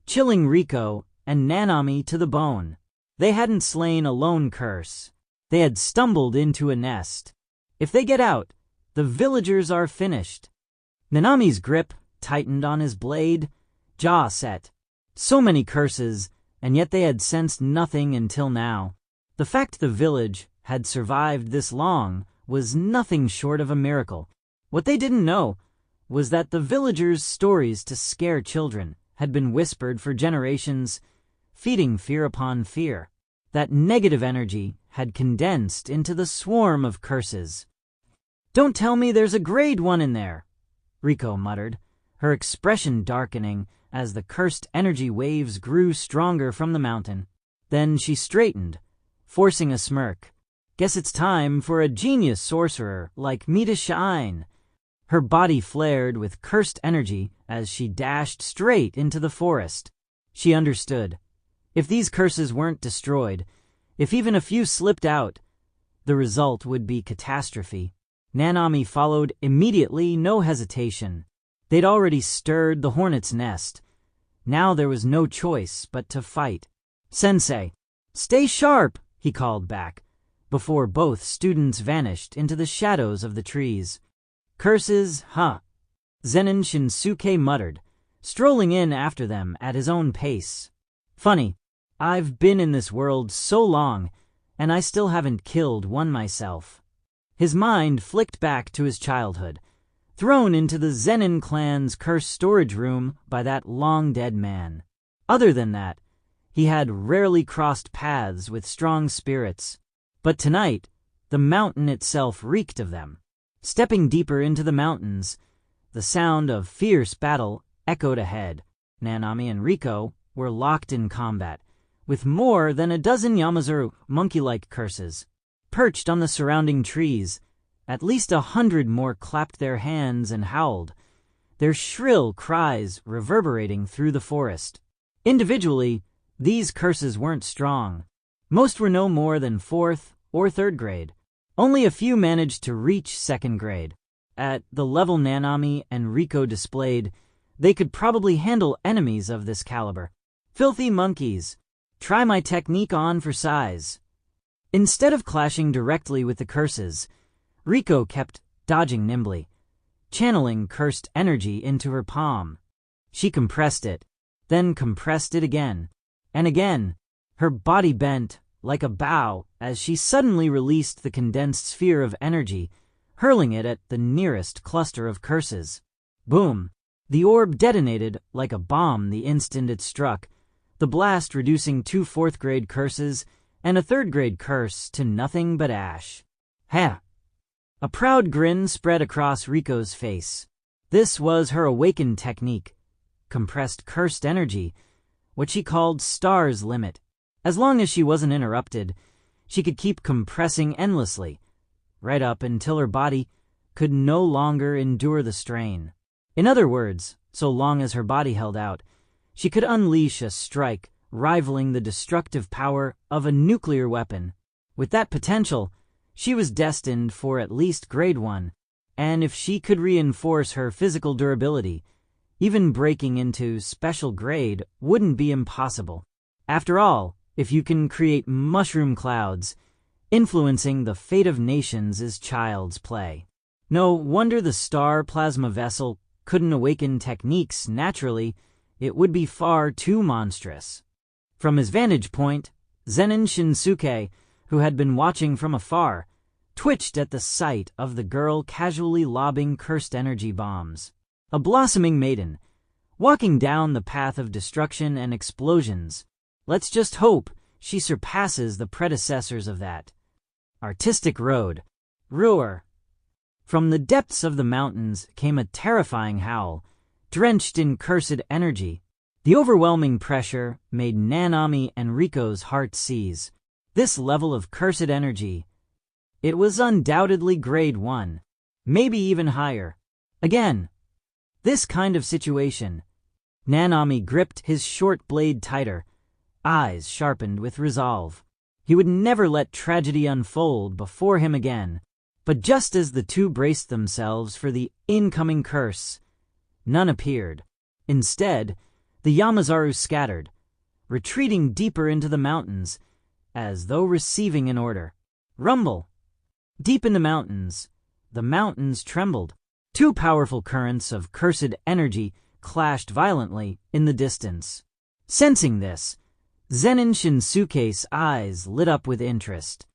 chilling Riko and Nanami to the bone. They hadn't slain a lone curse. They had stumbled into a nest. If they get out, the villagers are finished. Nanami's grip tightened on his blade, jaw set. So many curses, and yet they had sensed nothing until now. The fact the village had survived this long was nothing short of a miracle. What they didn't know was that the villagers' stories to scare children had been whispered for generations, feeding fear upon fear. That negative energy had condensed into the swarm of curses. "Don't tell me there's a grade 1 in there," Riko muttered, her expression darkening as the cursed energy waves grew stronger from the mountain. Then she straightened, forcing a smirk. "Guess it's time for a genius sorcerer like me to shine." Her body flared with cursed energy as she dashed straight into the forest. She understood. If these curses weren't destroyed, if even a few slipped out, the result would be catastrophe. Nanami followed immediately, no hesitation. They'd already stirred the hornet's nest. Now there was no choice but to fight. "Sensei, stay sharp," he called back, before both students vanished into the shadows of the trees. "Curses, huh?" Zen'in Shinsuke muttered, strolling in after them at his own pace. "Funny, I've been in this world so long, and I still haven't killed one myself." His mind flicked back to his childhood, thrown into the Zen'in clan's cursed storage room by that long-dead man. Other than that, he had rarely crossed paths with strong spirits, but tonight the mountain itself reeked of them. Stepping deeper into the mountains, the sound of fierce battle echoed ahead. Nanami and Riko were locked in combat, with more than a dozen Yamazaru monkey-like curses. Perched on the surrounding trees, at least 100 more clapped their hands and howled, their shrill cries reverberating through the forest. Individually, these curses weren't strong. Most were no more than 4th or 3rd grade. Only a few managed to reach 2nd grade. At the level Nanami and Riko displayed, they could probably handle enemies of this caliber. "Filthy monkeys, try my technique on for size." Instead of clashing directly with the curses, Riko kept dodging nimbly, channeling cursed energy into her palm. She compressed it, then compressed it again, and again. Her body bent like a bow as she suddenly released the condensed sphere of energy, hurling it at the nearest cluster of curses. Boom! The orb detonated like a bomb the instant it struck, the blast reducing 2 4th-grade curses and a 3rd-grade curse to nothing but ash. "Ha!" A proud grin spread across Riko's face. This was her awakened technique. Compressed cursed energy, what she called Star's Limit. As long as she wasn't interrupted, she could keep compressing endlessly, right up until her body could no longer endure the strain. In other words, so long as her body held out, she could unleash a strike rivaling the destructive power of a nuclear weapon. With that potential, she was destined for at least grade 1, and if she could reinforce her physical durability, even breaking into special grade wouldn't be impossible. After all, if you can create mushroom clouds, influencing the fate of nations is child's play. No wonder the star plasma vessel couldn't awaken techniques naturally. It would be far too monstrous. From his vantage point, Zen'in Shinsuke, who had been watching from afar, twitched at the sight of the girl casually lobbing cursed energy bombs. A blossoming maiden, walking down the path of destruction and explosions. Let's just hope she surpasses the predecessors of that artistic road. Roar! From the depths of the mountains came a terrifying howl, drenched in cursed energy. The overwhelming pressure made Nanami and Riko's hearts seize. This level of cursed energy, it was undoubtedly grade 1, maybe even higher. Again, this kind of situation. Nanami gripped his short blade tighter, eyes sharpened with resolve. He would never let tragedy unfold before him again. But just as the two braced themselves for the incoming curse, none appeared. Instead, the Yamazaru scattered, retreating deeper into the mountains, as though receiving an order. Rumble! Deep in the mountains trembled. 2 powerful currents of cursed energy clashed violently in the distance. Sensing this, Zen'in Shinsuke's eyes lit up with interest.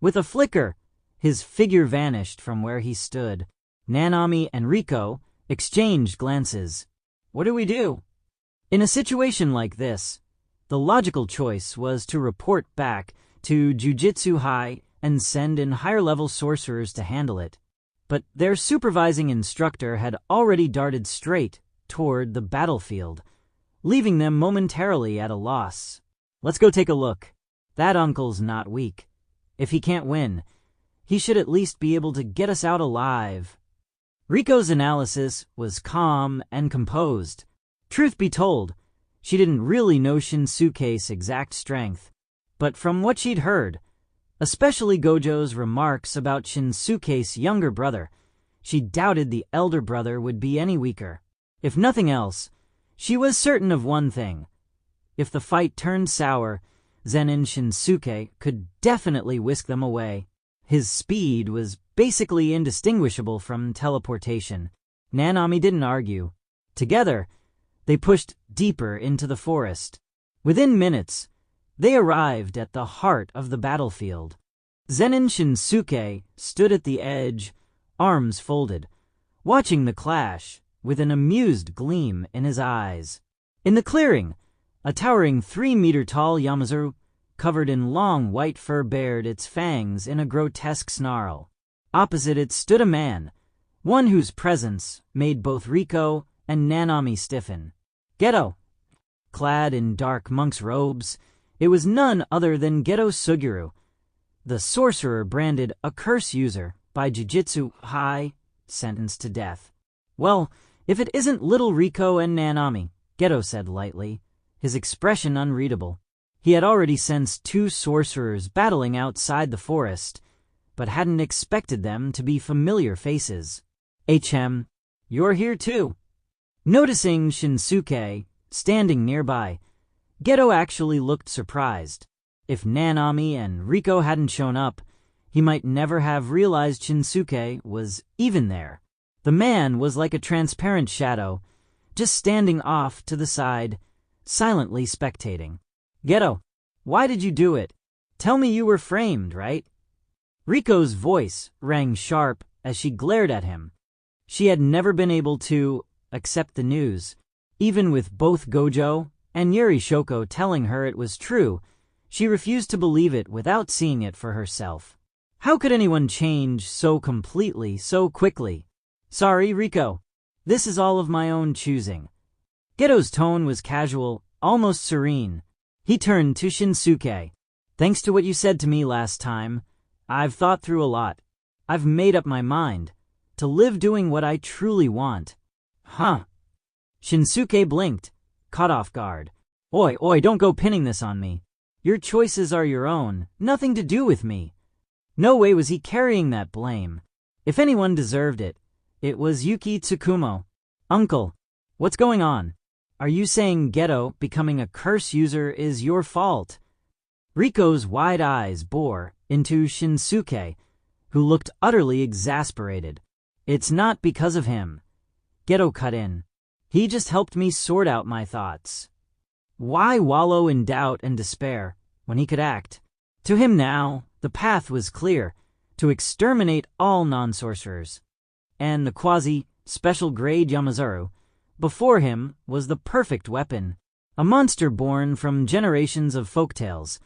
With a flicker, his figure vanished from where he stood. Nanami and Riko exchanged glances. What do we do? In a situation like this, the logical choice was to report back to Jujutsu High and send in higher-level sorcerers to handle it. But their supervising instructor had already darted straight toward the battlefield, leaving them momentarily at a loss. Let's go take a look. That uncle's not weak. If he can't win, he should at least be able to get us out alive. Riko's analysis was calm and composed. Truth be told, she didn't really know Shinsuke's exact strength, but from what she'd heard, especially Gojo's remarks about Shinsuke's younger brother, she doubted the elder brother would be any weaker. If nothing else, she was certain of one thing. If the fight turned sour, Zen'in Shinsuke could definitely whisk them away. His speed was basically indistinguishable from teleportation. Nanami didn't argue. Together, they pushed deeper into the forest. Within minutes, they arrived at the heart of the battlefield. Zen'in Shinsuke stood at the edge, arms folded, watching the clash with an amused gleam in his eyes. In the clearing, a towering 3-meter-tall Yamazaru, covered in long white fur, bared its fangs in a grotesque snarl. Opposite it stood a man, one whose presence made both Riko and Nanami stiffen. Geto. Clad in dark monk's robes, it was none other than Geto Suguru, the sorcerer branded a curse user by Jujutsu Kaisen, sentenced to death. Well, if it isn't little Riko and Nanami, Geto said lightly, his expression unreadable. He had already sensed 2 sorcerers battling outside the forest, but hadn't expected them to be familiar faces. HM, you're here too. Noticing Shinsuke standing nearby, Geto actually looked surprised. If Nanami and Riko hadn't shown up, he might never have realized Shinsuke was even there. The man was like a transparent shadow, just standing off to the side, silently spectating. Geto, why did you do it? Tell me you were framed, right? Riko's voice rang sharp as she glared at him. She had never been able to accept the news. Even with both Gojo and Yuri Shoko telling her it was true, she refused to believe it without seeing it for herself. How could anyone change so completely, so quickly? Sorry, Riko. This is all of my own choosing. Geto's tone was casual, almost serene. He turned to Shinsuke. Thanks to what you said to me last time, I've thought through a lot. I've made up my mind to live doing what I truly want. Huh? Shinsuke blinked, caught off guard. Oi, don't go pinning this on me. Your choices are your own, nothing to do with me. No way was he carrying that blame. If anyone deserved it, it was Yuki Tsukumo. Uncle, what's going on? Are you saying Geto becoming a curse user is your fault? Riko's wide eyes bore into Shinsuke, who looked utterly exasperated. It's not because of him. Geto cut in. He just helped me sort out my thoughts. Why wallow in doubt and despair when he could act? To him now, the path was clear, to exterminate all non-sorcerers. And the quasi-special grade Yamazaru before him was the perfect weapon, a monster born from generations of folktales,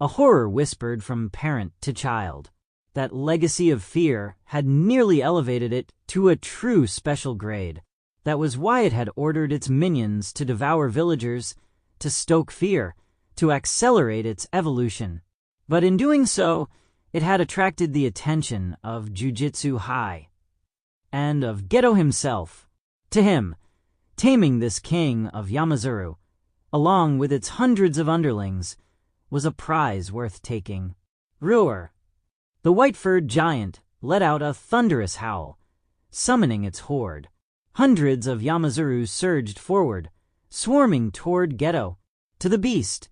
a horror whispered from parent to child. That legacy of fear had nearly elevated it to a true special grade. That was why it had ordered its minions to devour villagers, to stoke fear, to accelerate its evolution. But in doing so, it had attracted the attention of Jujutsu Kaisen and of Geto himself. To him, taming this king of Yamazaru, along with its hundreds of underlings, was a prize worth taking. Roar! The white-furred giant let out a thunderous howl, summoning its horde. Hundreds of Yamazurus surged forward, swarming toward Geto. To the beast,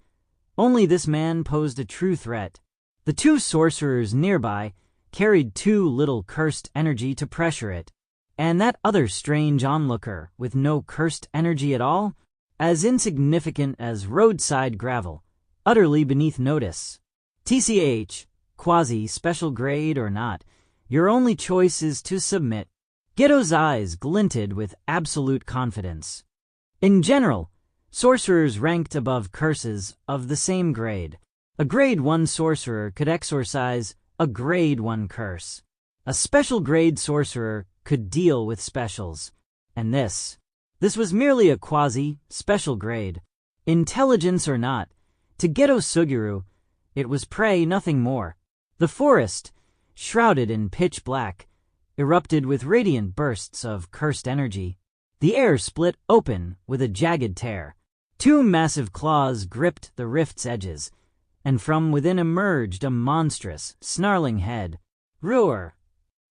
only this man posed a true threat. The 2 sorcerers nearby carried too little cursed energy to pressure it, and that other strange onlooker with no cursed energy at all, as insignificant as roadside gravel, utterly beneath notice. TCH, quasi-special grade or not, your only choice is to submit. Geto's eyes glinted with absolute confidence. In general, sorcerers ranked above curses of the same grade. A grade 1 sorcerer could exorcise a grade 1 curse. A special grade sorcerer could deal with specials. And this was merely a quasi-special grade. Intelligence or not, to Geto Suguru, it was prey, nothing more. The forest, shrouded in pitch black, erupted with radiant bursts of cursed energy. The air split open with a jagged tear. Two massive claws gripped the rift's edges, and from within emerged a monstrous, snarling head. Roar!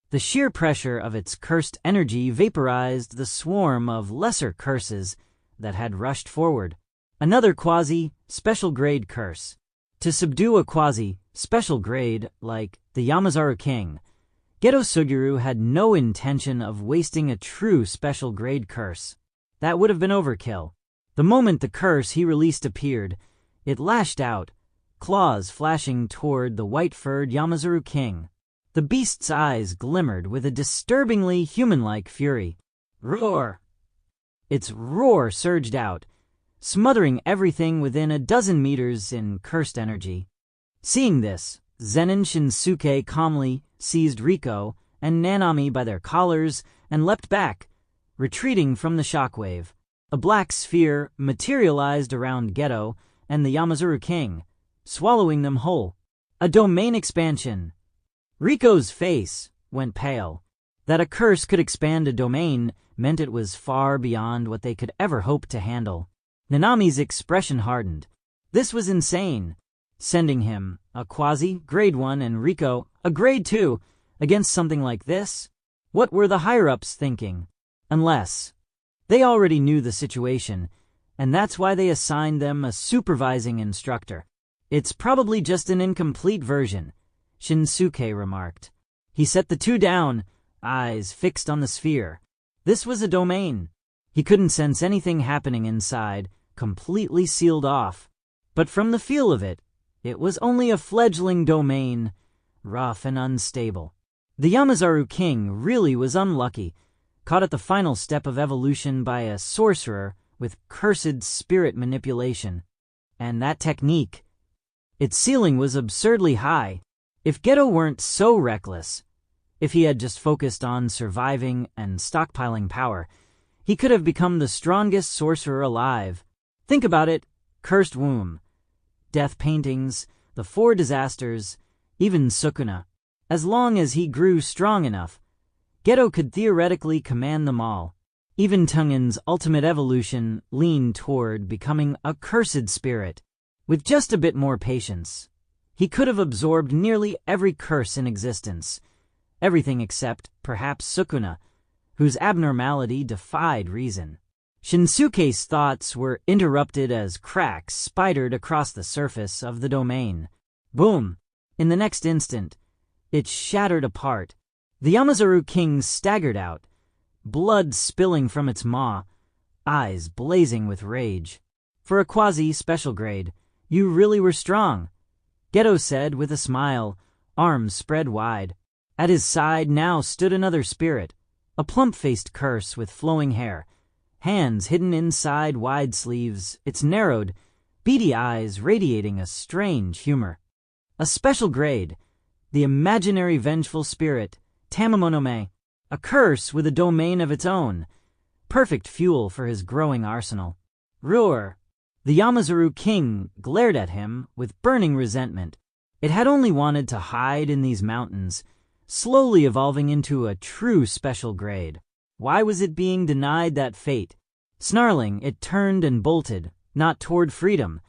The sheer pressure of its cursed energy vaporized the swarm of lesser curses that had rushed forward. Another quasi-special grade curse. To subdue a quasi-special grade like the Yamazaru King, Geto Suguru had no intention of wasting a true special grade curse. That would have been overkill. The moment the curse he released appeared, it lashed out, claws flashing toward the white-furred Yamazaru King. The beast's eyes glimmered with a disturbingly human-like fury. Roar! Its roar surged out, smothering everything within a dozen meters in cursed energy. Seeing this, Zen'in Shinsuke calmly seized Riko and Nanami by their collars and leapt back, retreating from the shockwave. A black sphere materialized around Geto and the Yamazaru King, swallowing them whole. A domain expansion. Riko's face went pale. That a curse could expand a domain meant it was far beyond what they could ever hope to handle. Nanami's expression hardened. This was insane. Sending him, a quasi-grade 1 and Riko, a grade 2, against something like this? What were the higher-ups thinking? Unless they already knew the situation, and that's why they assigned them a supervising instructor. It's probably just an incomplete version, Shinsuke remarked. He set the two down, eyes fixed on the sphere. This was a domain. He couldn't sense anything happening inside, completely sealed off. But from the feel of it, it was only a fledgling domain, rough and unstable. The Yamazaru King really was unlucky, caught at the final step of evolution by a sorcerer with cursed spirit manipulation. And that technique, its ceiling was absurdly high. If Geto weren't so reckless, if he had just focused on surviving and stockpiling power, he could have become the strongest sorcerer alive. Think about it, cursed womb, death paintings, the four disasters, even Sukuna. As long as he grew strong enough, Geto could theoretically command them all. Even Tengen's ultimate evolution leaned toward becoming a cursed spirit. With just a bit more patience, he could have absorbed nearly every curse in existence. Everything except, perhaps, Sukuna, whose abnormality defied reason. Shinsuke's thoughts were interrupted as cracks spidered across the surface of the domain. Boom! In the next instant, it shattered apart. The Yamazaru King staggered out, blood spilling from its maw, eyes blazing with rage. For a quasi-special grade, you really were strong, Geto said with a smile, arms spread wide. At his side now stood another spirit, a plump-faced curse with flowing hair, hands hidden inside wide sleeves, its narrowed, beady eyes radiating a strange humor. A special grade, the imaginary vengeful spirit, Tamamonome, a curse with a domain of its own, perfect fuel for his growing arsenal. Roar! The Yamazaru King glared at him with burning resentment. It had only wanted to hide in these mountains, slowly evolving into a true special grade. Why was it being denied that fate? Snarling, it turned and bolted, not toward freedom,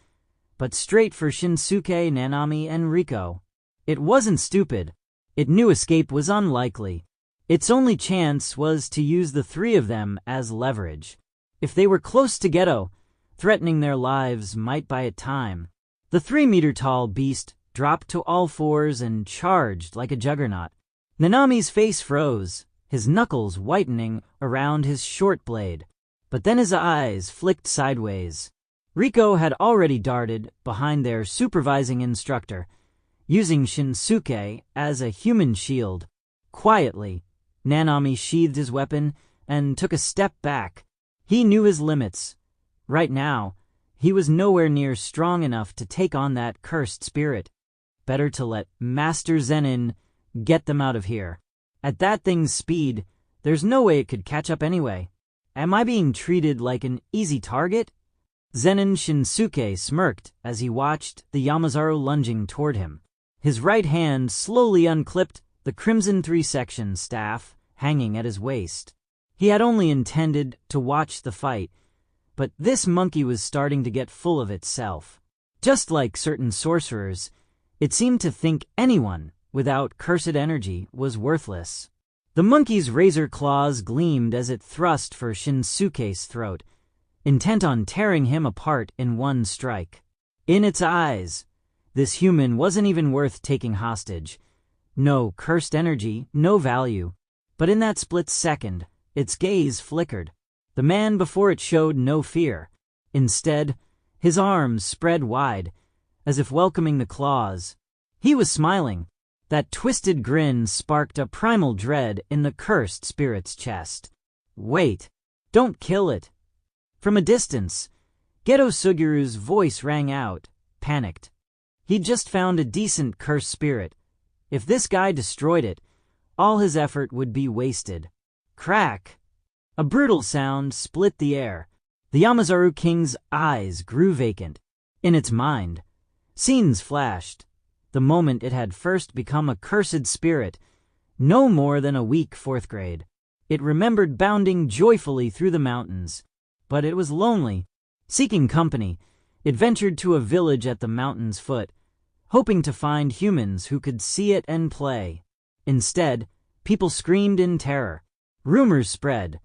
but straight for Shinsuke, Nanami, and Riko. It wasn't stupid. It knew escape was unlikely. Its only chance was to use the three of them as leverage. If they were close to Geto, threatening their lives might buy it time. The 3-meter-tall beast dropped to all fours and charged like a juggernaut. Nanami's face froze, his knuckles whitening around his short blade. But then his eyes flicked sideways. Riko had already darted behind their supervising instructor, using Shinsuke as a human shield. Quietly, Nanami sheathed his weapon and took a step back. He knew his limits. Right now, he was nowhere near strong enough to take on that cursed spirit. Better to let Master Zen'in get them out of here. At that thing's speed, there's no way it could catch up anyway. Am I being treated like an easy target? Zen'in Shinsuke smirked as he watched the Yamazaru lunging toward him. His right hand slowly unclipped the crimson 3-section staff hanging at his waist. He had only intended to watch the fight, but this monkey was starting to get full of itself. Just like certain sorcerers, it seemed to think anyone without cursed energy was worthless. The monkey's razor claws gleamed as it thrust for Shinsuke's throat, intent on tearing him apart in one strike. In its eyes, this human wasn't even worth taking hostage. No cursed energy, no value. But in that split second, its gaze flickered. The man before it showed no fear. Instead, his arms spread wide, as if welcoming the claws. He was smiling. That twisted grin sparked a primal dread in the cursed spirit's chest. Wait, don't kill it. From a distance, Geto Sugiru's voice rang out, panicked. He'd just found a decent cursed spirit. If this guy destroyed it, all his effort would be wasted. Crack! A brutal sound split the air. The Yamazaru King's eyes grew vacant. In its mind, scenes flashed. The moment it had first become a cursed spirit, no more than a weak 4th grade. It remembered bounding joyfully through the mountains. But it was lonely. Seeking company, it ventured to a village at the mountain's foot, hoping to find humans who could see it and play. Instead, people screamed in terror. Rumors spread,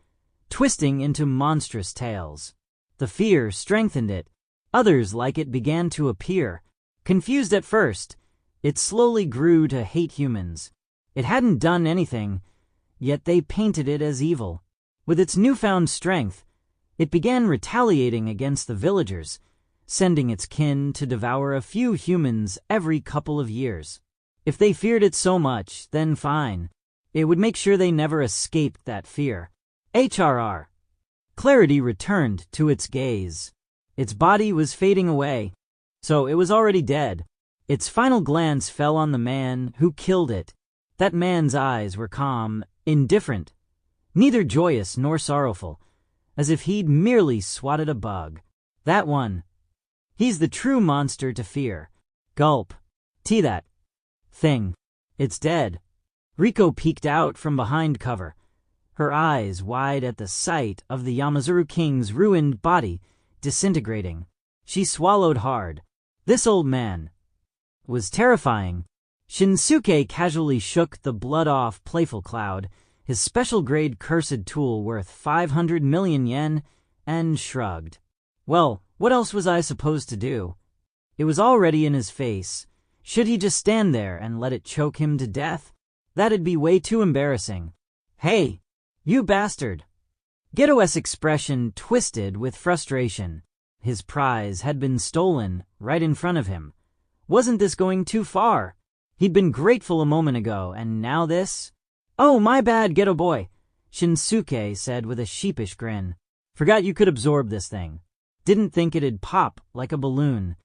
twisting into monstrous tales. The fear strengthened it. Others like it began to appear. Confused at first, it slowly grew to hate humans. It hadn't done anything, yet they painted it as evil. With its newfound strength, it began retaliating against the villagers, sending its kin to devour a few humans every couple of years. If they feared it so much, then fine. It would make sure they never escaped that fear. HRR. Clarity returned to its gaze. Its body was fading away, so it was already dead. Its final glance fell on the man who killed it. That man's eyes were calm, indifferent, neither joyous nor sorrowful, as if he'd merely swatted a bug. That one. He's the true monster to fear. Gulp. That thing. It's dead. Riko peeked out from behind cover, her eyes wide at the sight of the Yamazaru King's ruined body disintegrating. She swallowed hard. This old man was terrifying. Shinsuke casually shook the blood-off playful cloud, his special-grade cursed tool worth 500 million yen, and shrugged. Well, what else was I supposed to do? It was already in his face. Should he just stand there and let it choke him to death? That'd be way too embarrassing. Hey, you bastard! Geto's expression twisted with frustration. His prize had been stolen right in front of him. Wasn't this going too far? He'd been grateful a moment ago, and now this? Oh, my bad, Geto boy, Shinsuke said with a sheepish grin. Forgot you could absorb this thing. Didn't think it'd pop like a balloon.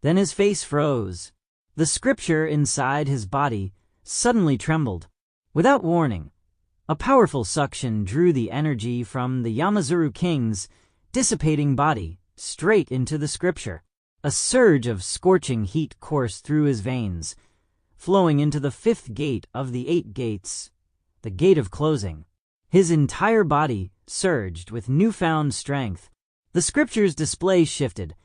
Then his face froze. The scripture inside his body suddenly trembled. Without warning, a powerful suction drew the energy from the Yamazaru King's dissipating body straight into the scripture. A surge of scorching heat coursed through his veins, flowing into the 5th gate of the 8 gates, the gate of closing. His entire body surged with newfound strength. The scripture's display shifted.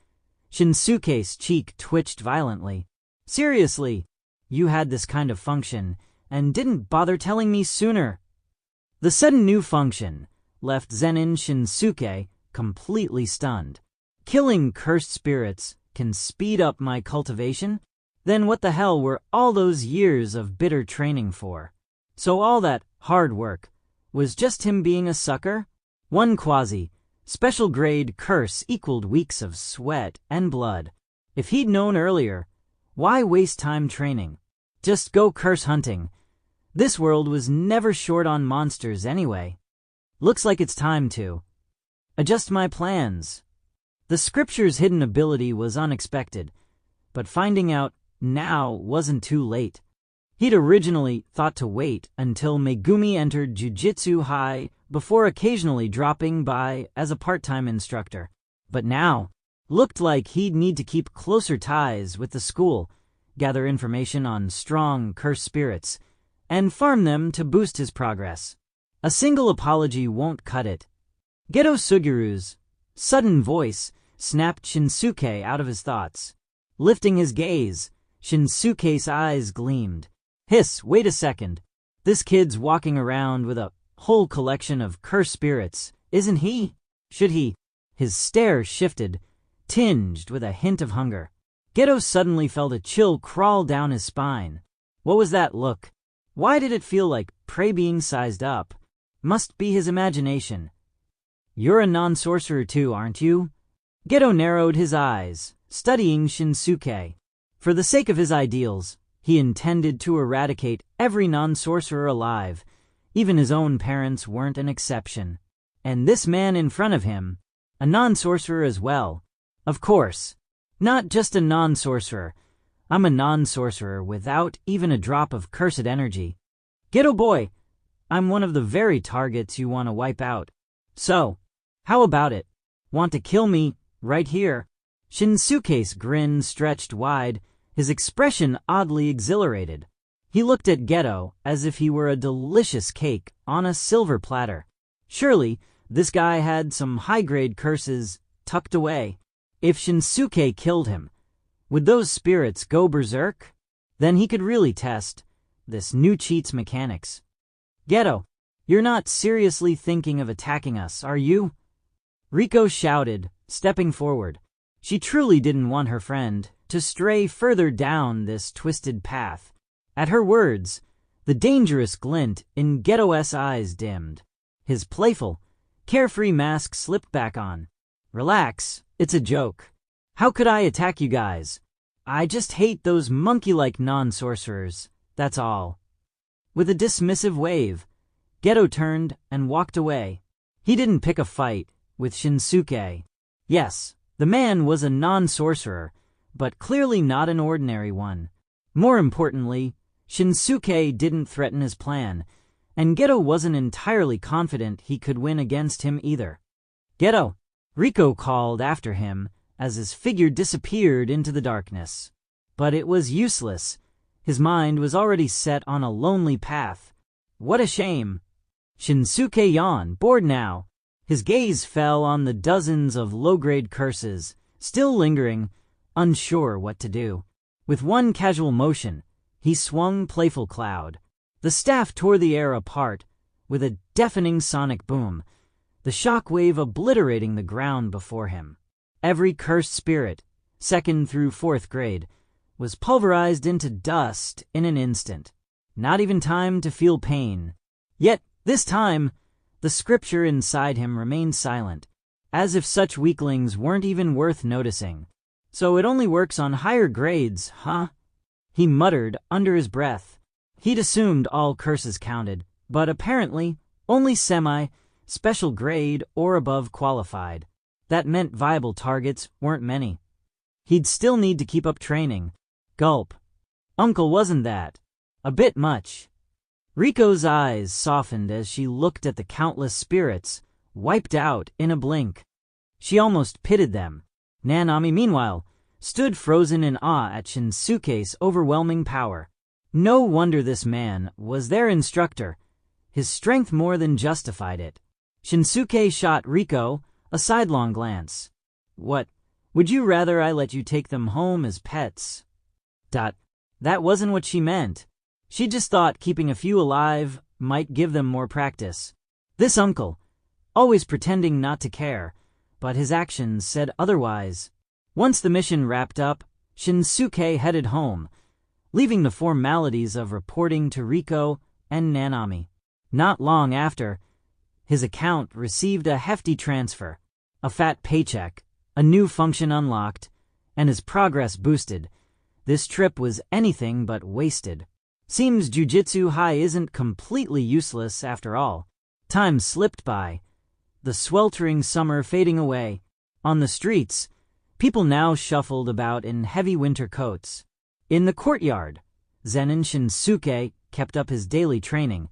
Shinsuke's cheek twitched violently. Seriously, you had this kind of function and didn't bother telling me sooner. The sudden new function left Zen'in Shinsuke completely stunned. Killing cursed spirits can speed up my cultivation? Then what the hell were all those years of bitter training for? So all that hard work was just him being a sucker? One special grade curse equaled weeks of sweat and blood. If he'd known earlier, why waste time training? Just go curse hunting. This world was never short on monsters anyway. Looks like it's time to adjust my plans. The scripture's hidden ability was unexpected, but finding out now wasn't too late. He'd originally thought to wait until Megumi entered Jujutsu High before occasionally dropping by as a part-time instructor. But now, looked like he'd need to keep closer ties with the school, gather information on strong cursed spirits, and farm them to boost his progress. A single apology won't cut it. Geto Sugiru's sudden voice snapped Shinsuke out of his thoughts. Lifting his gaze, Shinsuke's eyes gleamed. Hiss, wait a second. This kid's walking around with a whole collection of cursed spirits, isn't he? Should he? His stare shifted, tinged with a hint of hunger. Geto suddenly felt a chill crawl down his spine. What was that look? Why did it feel like prey being sized up? Must be his imagination. You're a non-sorcerer too, aren't you? Geto narrowed his eyes, studying Shinsuke. For the sake of his ideals, he intended to eradicate every non-sorcerer alive. Even his own parents weren't an exception. And this man in front of him, a non-sorcerer as well. Of course, not just a non-sorcerer. I'm a non-sorcerer without even a drop of cursed energy. Geto boy, I'm one of the very targets you want to wipe out. So, how about it? Want to kill me right here? Shinsuke's grin stretched wide, his expression oddly exhilarated. He looked at Geto as if he were a delicious cake on a silver platter. Surely, this guy had some high-grade curses tucked away. If Shinsuke killed him, would those spirits go berserk? Then he could really test this new cheat's mechanics. Geto, you're not seriously thinking of attacking us, are you? Riko shouted, stepping forward. She truly didn't want her friend to stray further down this twisted path. At her words, the dangerous glint in Geto's eyes dimmed. His playful, carefree mask slipped back on. Relax, it's a joke. How could I attack you guys? I just hate those monkey-like non-sorcerers, that's all. With a dismissive wave, Geto turned and walked away. He didn't pick a fight with Shinsuke. Yes, the man was a non-sorcerer, but clearly not an ordinary one. More importantly, Shinsuke didn't threaten his plan, and Geto wasn't entirely confident he could win against him either. Geto! Riko called after him as his figure disappeared into the darkness. But it was useless. His mind was already set on a lonely path. What a shame! Shinsuke yawned, bored now. His gaze fell on the dozens of low-grade curses, still lingering, unsure what to do. With one casual motion, he swung Playful Cloud. The staff tore the air apart with a deafening sonic boom, the shockwave obliterating the ground before him. Every cursed spirit, 2nd through 4th grade, was pulverized into dust in an instant. Not even time to feel pain. Yet, this time, the scripture inside him remained silent, as if such weaklings weren't even worth noticing. So it only works on higher grades, huh? He muttered under his breath. He'd assumed all curses counted, but apparently only special grade or above qualified. That meant viable targets weren't many. He'd still need to keep up training. Gulp. Uncle, wasn't that a bit much? Riko's eyes softened as she looked at the countless spirits, wiped out in a blink. She almost pitied them. Nanami, meanwhile, stood frozen in awe at Shinsuke's overwhelming power. No wonder this man was their instructor. His strength more than justified it. Shinsuke shot Riko a sidelong glance. What, would you rather I let you take them home as pets? That wasn't what she meant. She just thought keeping a few alive might give them more practice. This uncle, always pretending not to care, but his actions said otherwise. Once the mission wrapped up, Shinsuke headed home, leaving the formalities of reporting to Riko and Nanami. Not long after, his account received a hefty transfer, a fat paycheck, a new function unlocked, and his progress boosted. This trip was anything but wasted. Seems Jujutsu High isn't completely useless after all. Time slipped by, the sweltering summer fading away. On the streets, people now shuffled about in heavy winter coats. In the courtyard, Zen'in Shinsuke kept up his daily training,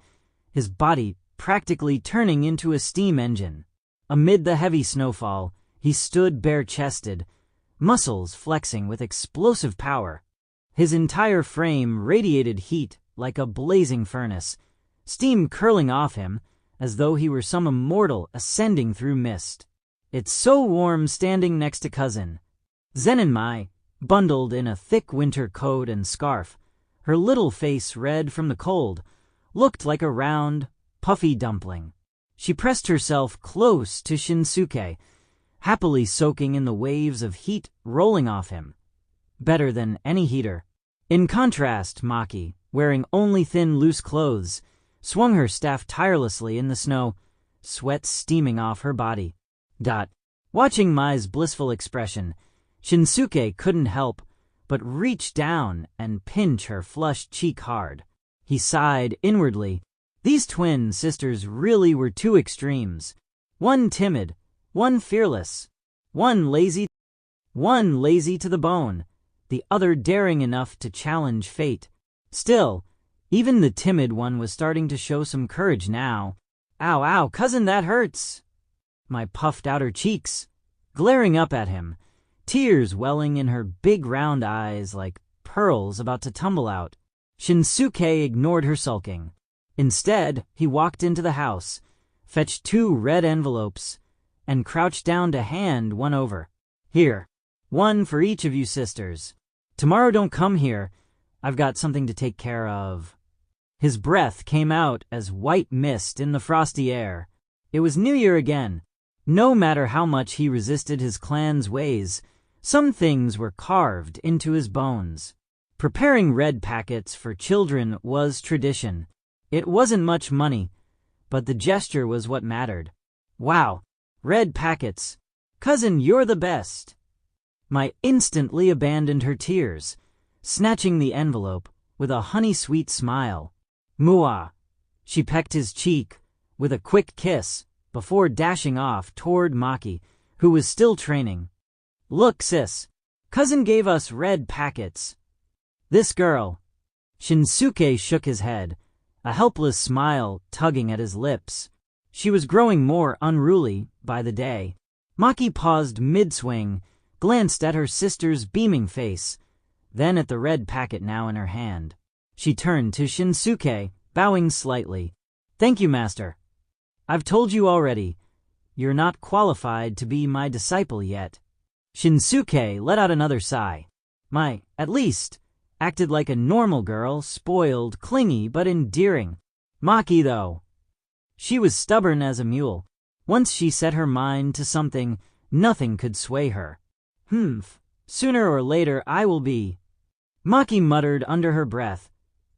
his body practically turning into a steam engine. Amid the heavy snowfall, he stood bare-chested, muscles flexing with explosive power. His entire frame radiated heat like a blazing furnace, steam curling off him as though he were some immortal ascending through mist. It's so warm standing next to cousin. Zen'in, bundled in a thick winter coat and scarf, her little face red from the cold, looked like a round, puffy dumpling. She pressed herself close to Shinsuke, happily soaking in the waves of heat rolling off him. Better than any heater. In contrast, Maki, wearing only thin, loose clothes, swung her staff tirelessly in the snow, sweat steaming off her body. Watching Mai's blissful expression, Shinsuke couldn't help but reach down and pinch her flushed cheek hard. He sighed inwardly. These twin sisters really were two extremes. One timid, one fearless, one lazy to the bone, the other daring enough to challenge fate. Still, even the timid one was starting to show some courage now. Ow, ow, cousin, that hurts! Mai puffed out her cheeks, glaring up at him, tears welling in her big round eyes like pearls about to tumble out. Shinsuke ignored her sulking. Instead, he walked into the house, fetched 2 red envelopes, and crouched down to hand one over. Here, one for each of you sisters. Tomorrow don't come here. I've got something to take care of. His breath came out as white mist in the frosty air. It was New Year again. No matter how much he resisted his clan's ways, some things were carved into his bones. Preparing red packets for children was tradition. It wasn't much money, but the gesture was what mattered. Wow, red packets. Cousin, you're the best. Mai instantly abandoned her tears, snatching the envelope with a honey-sweet smile. Mua! She pecked his cheek with a quick kiss before dashing off toward Maki, who was still training. Look, sis, cousin gave us red packets. This girl. Shinsuke shook his head, a helpless smile tugging at his lips. She was growing more unruly by the day. Maki paused mid-swing, glanced at her sister's beaming face, then at the red packet now in her hand. She turned to Shinsuke, bowing slightly. Thank you, master. I've told you already, you're not qualified to be my disciple yet. Shinsuke let out another sigh. Mai, at least, acted like a normal girl, spoiled, clingy, but endearing. Maki, though. She was stubborn as a mule. Once she set her mind to something, nothing could sway her. Sooner or later I will be. Maki muttered under her breath,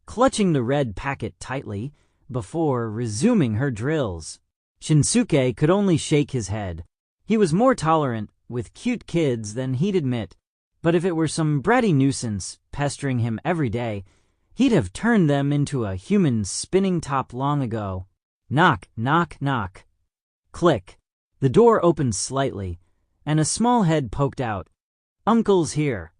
clutching the red packet tightly before resuming her drills. Shinsuke could only shake his head. He was more tolerant with cute kids than he'd admit, but if it were some bratty nuisance pestering him every day, he'd have turned them into a human spinning top long ago. Knock, knock, knock. Click. The door opened slightly, and a small head poked out. Uncle's here.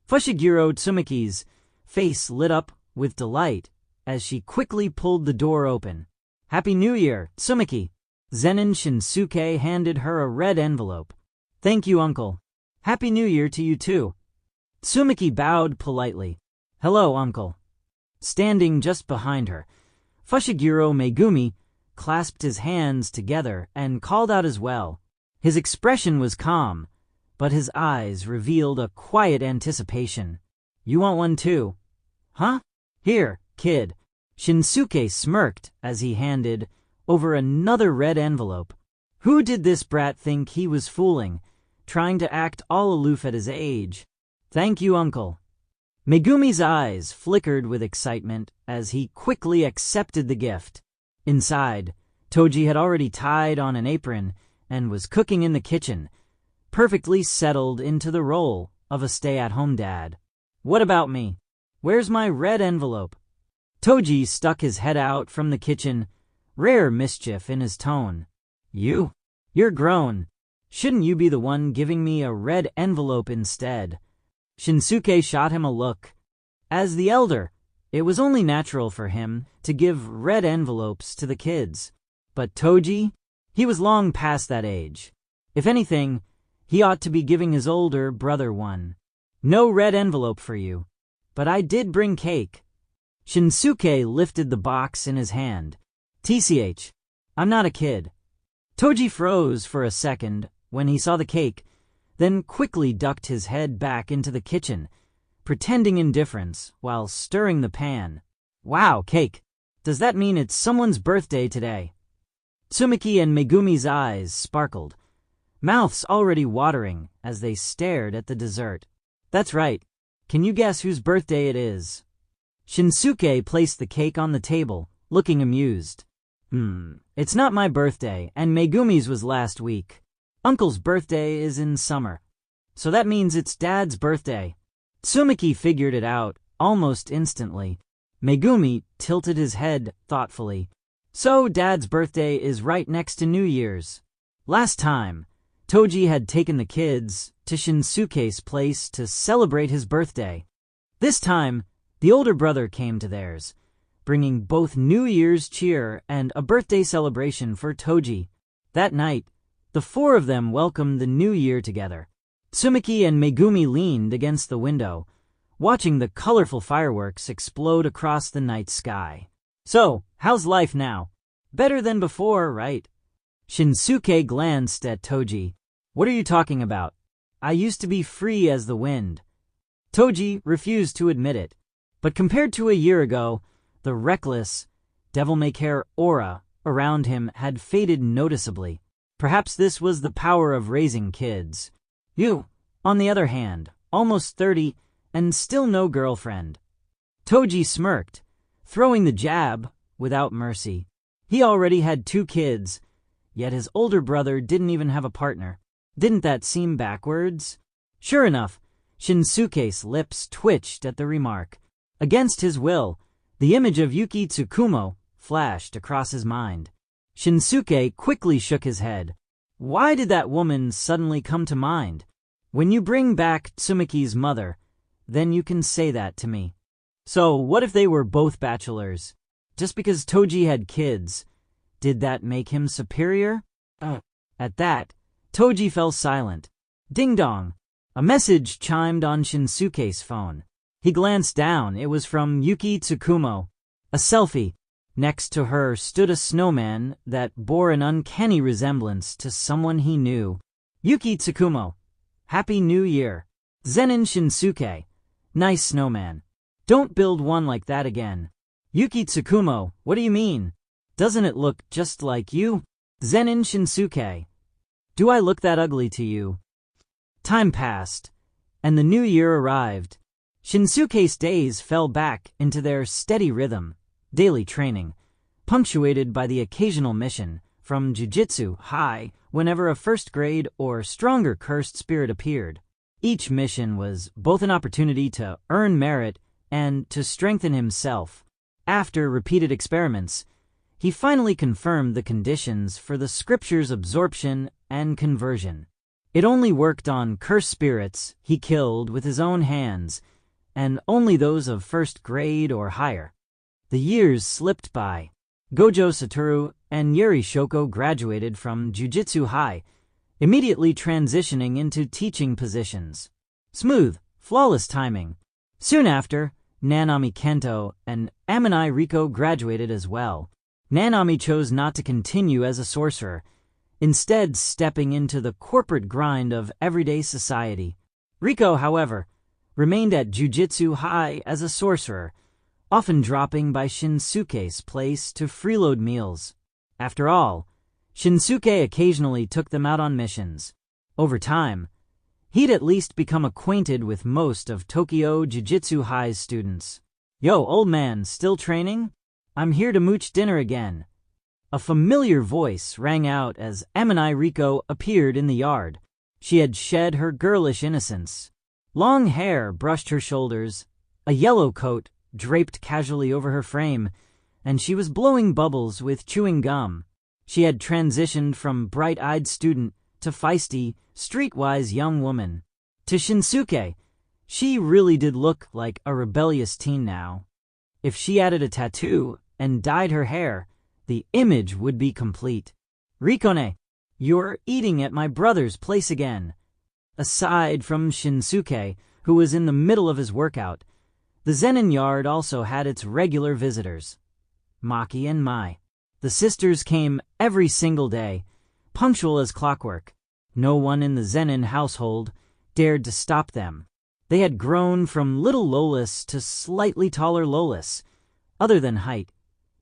Fushiguro Tsumiki's face lit up with delight as she quickly pulled the door open. Happy New Year, Tsumiki. Zen'in Shinsuke handed her a red envelope. Thank you, Uncle. Happy New Year to you too. Tsumiki bowed politely. Hello, Uncle. Standing just behind her, Fushiguro Megumi clasped his hands together and called out as well. His expression was calm, but his eyes revealed a quiet anticipation. You want one too? Huh? Here, kid. Shinsuke smirked as he handed over another red envelope. Who did this brat think he was fooling, trying to act all aloof at his age? Thank you, Uncle. Megumi's eyes flickered with excitement as he quickly accepted the gift. Inside, Toji had already tied on an apron and was cooking in the kitchen, perfectly settled into the role of a stay-at-home dad. What about me? Where's my red envelope? Toji stuck his head out from the kitchen, rare mischief in his tone. You're grown. Shouldn't you be the one giving me a red envelope instead? Shinsuke shot him a look. As the elder, it was only natural for him to give red envelopes to the kids. But Toji? He was long past that age. If anything, he ought to be giving his older brother one. No red envelope for you. But I did bring cake. Shinsuke lifted the box in his hand. TCH. I'm not a kid. Toji froze for a second when he saw the cake, then quickly ducked his head back into the kitchen, pretending indifference while stirring the pan. Wow, cake. Does that mean it's someone's birthday today? Tsumaki and Megumi's eyes sparkled, mouths already watering as they stared at the dessert. That's right. Can you guess whose birthday it is? Shinsuke placed the cake on the table, looking amused. It's not my birthday, and Megumi's was last week. Uncle's birthday is in summer. So that means it's Dad's birthday. Tsumaki figured it out almost instantly. Megumi tilted his head thoughtfully. So Dad's birthday is right next to New Year's. Last time, Toji had taken the kids to Shinsuke's place to celebrate his birthday. This time, the older brother came to theirs, bringing both New Year's cheer and a birthday celebration for Toji. That night, the four of them welcomed the new year together. Tsumaki and Megumi leaned against the window, watching the colorful fireworks explode across the night sky. So, how's life now? Better than before, right? Shinsuke glanced at Toji. What are you talking about? I used to be free as the wind. Toji refused to admit it, but compared to a year ago, the reckless, devil-may-care aura around him had faded noticeably. Perhaps this was the power of raising kids. You, on the other hand, almost 30 and still no girlfriend. Toji smirked, throwing the jab without mercy. He already had 2 kids, yet his older brother didn't even have a partner. Didn't that seem backwards? Sure enough, Shinsuke's lips twitched at the remark. Against his will, the image of Yuki Tsukumo flashed across his mind. Shinsuke quickly shook his head. Why did that woman suddenly come to mind? When you bring back Tsumaki's mother, then you can say that to me. So what if they were both bachelors? Just because Toji had kids, did that make him superior? At that, Toji fell silent. Ding dong! A message chimed on Shinsuke's phone. He glanced down. It was from Yuki Tsukumo. A selfie. Next to her stood a snowman that bore an uncanny resemblance to someone he knew. Yuki Tsukumo. Happy New Year. Zen'in Shinsuke. Nice snowman. Don't build one like that again. Yuki Tsukumo, what do you mean? Doesn't it look just like you? Zen'in Shinsuke. Do I look that ugly to you? Time passed, and the new year arrived. Shinsuke's days fell back into their steady rhythm, daily training, punctuated by the occasional mission from Jujutsu High whenever a first-grade or stronger cursed spirit appeared. Each mission was both an opportunity to earn merit and to strengthen himself. After repeated experiments, he finally confirmed the conditions for the scripture's absorption and conversion. It only worked on cursed spirits he killed with his own hands, and only those of first grade or higher. The years slipped by. Gojo Satoru and Yuri Shoko graduated from Jujutsu High, immediately transitioning into teaching positions. Smooth, flawless timing. Soon after, Nanami Kento and Amanai Riko graduated as well. Nanami chose not to continue as a sorcerer, instead stepping into the corporate grind of everyday society. Riko, however, remained at Jujutsu High as a sorcerer, often dropping by Shinsuke's place to freeload meals. After all, Shinsuke occasionally took them out on missions. Over time, he'd at least become acquainted with most of Tokyo Jujutsu High's students. Yo, old man, still training? I'm here to mooch dinner again. A familiar voice rang out as Amanai Riko appeared in the yard. She had shed her girlish innocence. Long hair brushed her shoulders, a yellow coat draped casually over her frame, and she was blowing bubbles with chewing gum. She had transitioned from bright-eyed student to feisty, streetwise young woman. To Shinsuke, she really did look like a rebellious teen now. If she added a tattoo and dyed her hair, the image would be complete. Rikone, you're eating at my brother's place again. Aside from Shinsuke, who was in the middle of his workout, the Zen'in yard also had its regular visitors. Maki and Mai. The sisters came every single day, punctual as clockwork. No one in the Zen'in household dared to stop them. They had grown from little Lolas to slightly taller Lolas. Other than height,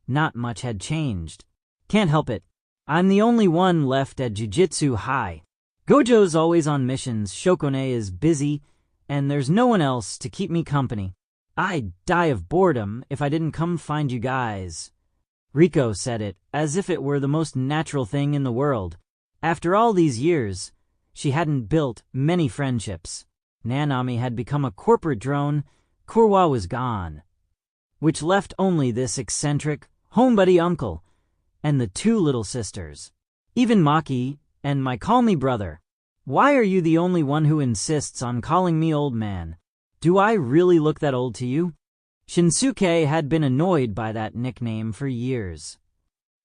not much had changed. Can't help it. I'm the only one left at Jujutsu High. Gojo's always on missions, Shokone is busy, and there's no one else to keep me company. I'd die of boredom if I didn't come find you guys. Riko said it as if it were the most natural thing in the world. After all these years, she hadn't built many friendships. Nanami had become a corporate drone, Kurwa was gone, which left only this eccentric, homebody uncle and the two little sisters. Even Maki and my call me brother. Why are you the only one who insists on calling me old man? Do I really look that old to you? Shinsuke had been annoyed by that nickname for years.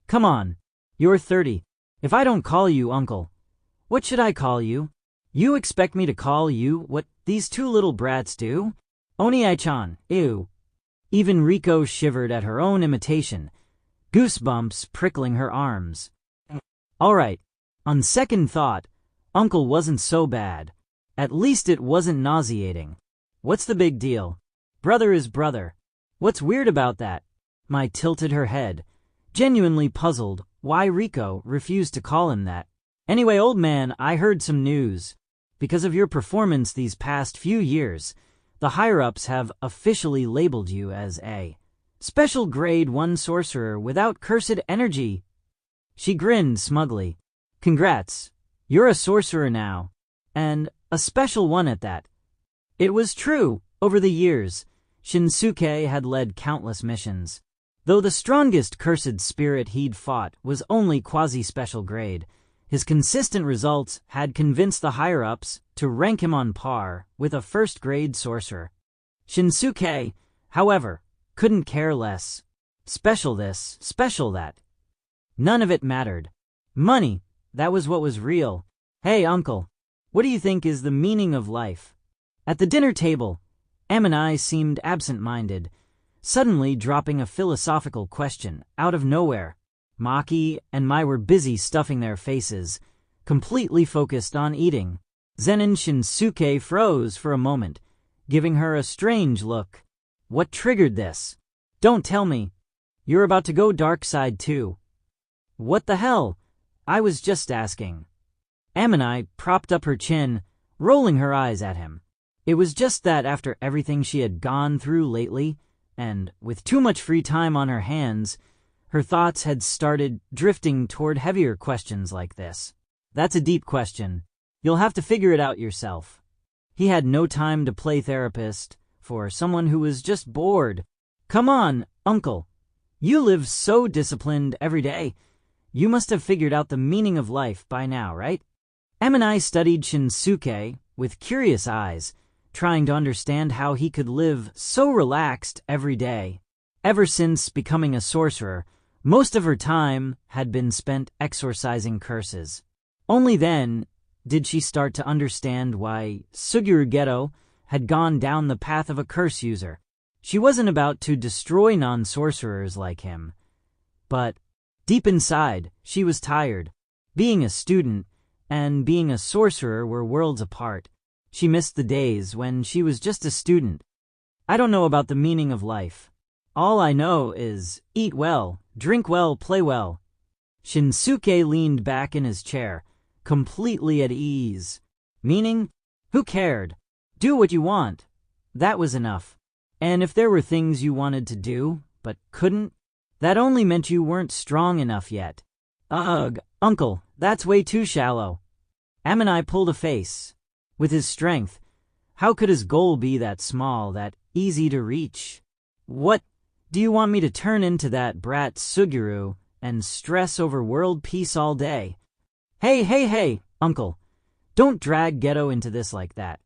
Come on, you're 30. If I don't call you uncle, what should I call you? You expect me to call you what these two little brats do? Oni-chan, ew. Even Riko shivered at her own imitation, goosebumps prickling her arms. All right, on second thought, uncle wasn't so bad. At least it wasn't nauseating. What's the big deal? Brother is brother. What's weird about that? Mai tilted her head, genuinely puzzled why Riko refused to call him that. Anyway, old man, I heard some news. Because of your performance these past few years, the higher-ups have officially labeled you as a special grade 1 sorcerer without cursed energy. She grinned smugly. Congrats, you're a sorcerer now, and a special one at that. It was true. Over the years, Shinsuke had led countless missions. Though the strongest cursed spirit he'd fought was only quasi-special grade, his consistent results had convinced the higher-ups to rank him on par with a first-grade sorcerer. Shinsuke, however, couldn't care less. Special this, special that. None of it mattered. Money, that was what was real. Hey, uncle, what do you think is the meaning of life? At the dinner table, Aminai seemed absent-minded, suddenly dropping a philosophical question out of nowhere. Maki and Mai were busy stuffing their faces, completely focused on eating. Zen'in Shinsuke froze for a moment, giving her a strange look. What triggered this? Don't tell me. You're about to go dark side too. What the hell? I was just asking. Aminai propped up her chin, rolling her eyes at him. It was just that after everything she had gone through lately, and with too much free time on her hands, her thoughts had started drifting toward heavier questions like this. That's a deep question. You'll have to figure it out yourself. He had no time to play therapist for someone who was just bored. Come on, uncle. You live so disciplined every day. You must have figured out the meaning of life by now, right? Aminai studied Shinsuke with curious eyes, trying to understand how he could live so relaxed every day. Ever since becoming a sorcerer, most of her time had been spent exorcising curses. Only then did she start to understand why Suguru Geto had gone down the path of a curse user. She wasn't about to destroy non-sorcerers like him. But deep inside, she was tired. Being a student and being a sorcerer were worlds apart. She missed the days when she was just a student. I don't know about the meaning of life. All I know is eat well, drink well, play well. Shinsuke leaned back in his chair, completely at ease. Meaning? Who cared? Do what you want. That was enough. And if there were things you wanted to do, but couldn't, that only meant you weren't strong enough yet. Ugh, uncle, that's way too shallow. Aminai pulled a face. With his strength, how could his goal be that small, that easy to reach? What? Do you want me to turn into that brat Suguru and stress over world peace all day? Hey, uncle. Don't drag Geto into this like that.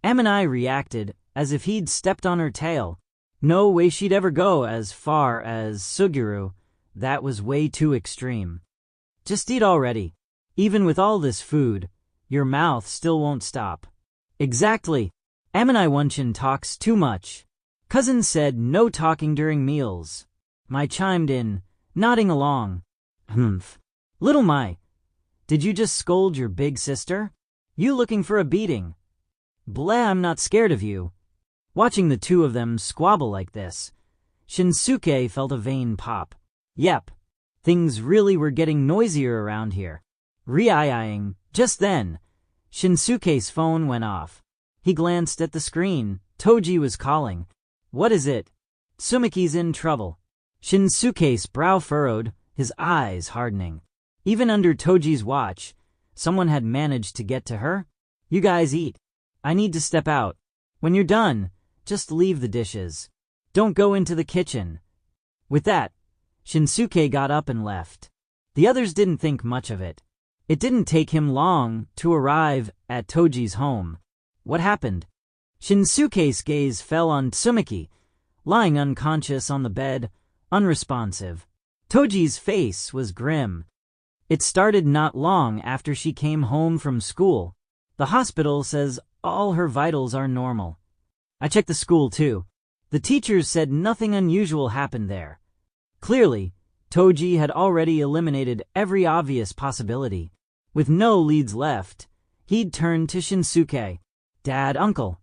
Aminai reacted as if he'd stepped on her tail. No way she'd ever go as far as Suguru. That was way too extreme. Just eat already. Even with all this food, your mouth still won't stop. Exactly. Aminai Wunchin talks too much. Cousin said no talking during meals. Mai chimed in, nodding along. Humph. Little Mai, did you just scold your big sister? You looking for a beating? Bleh, I'm not scared of you. Watching the two of them squabble like this, Shinsuke felt a vein pop. Yep, things really were getting noisier around here. Re-eyeing. Just then, Shinsuke's phone went off. He glanced at the screen. Toji was calling. What is it? Tsumiki's in trouble. Shinsuke's brow furrowed, his eyes hardening. Even under Toji's watch, someone had managed to get to her. You guys eat. I need to step out. When you're done, just leave the dishes. Don't go into the kitchen. With that, Shinsuke got up and left. The others didn't think much of it. It didn't take him long to arrive at Toji's home. What happened? Shinsuke's gaze fell on Tsumiki, lying unconscious on the bed, unresponsive. Toji's face was grim. It started not long after she came home from school. The hospital says all her vitals are normal. I checked the school too. The teachers said nothing unusual happened there. Clearly, Toji had already eliminated every obvious possibility. With no leads left, he'd turned to Shinsuke. Dad, uncle.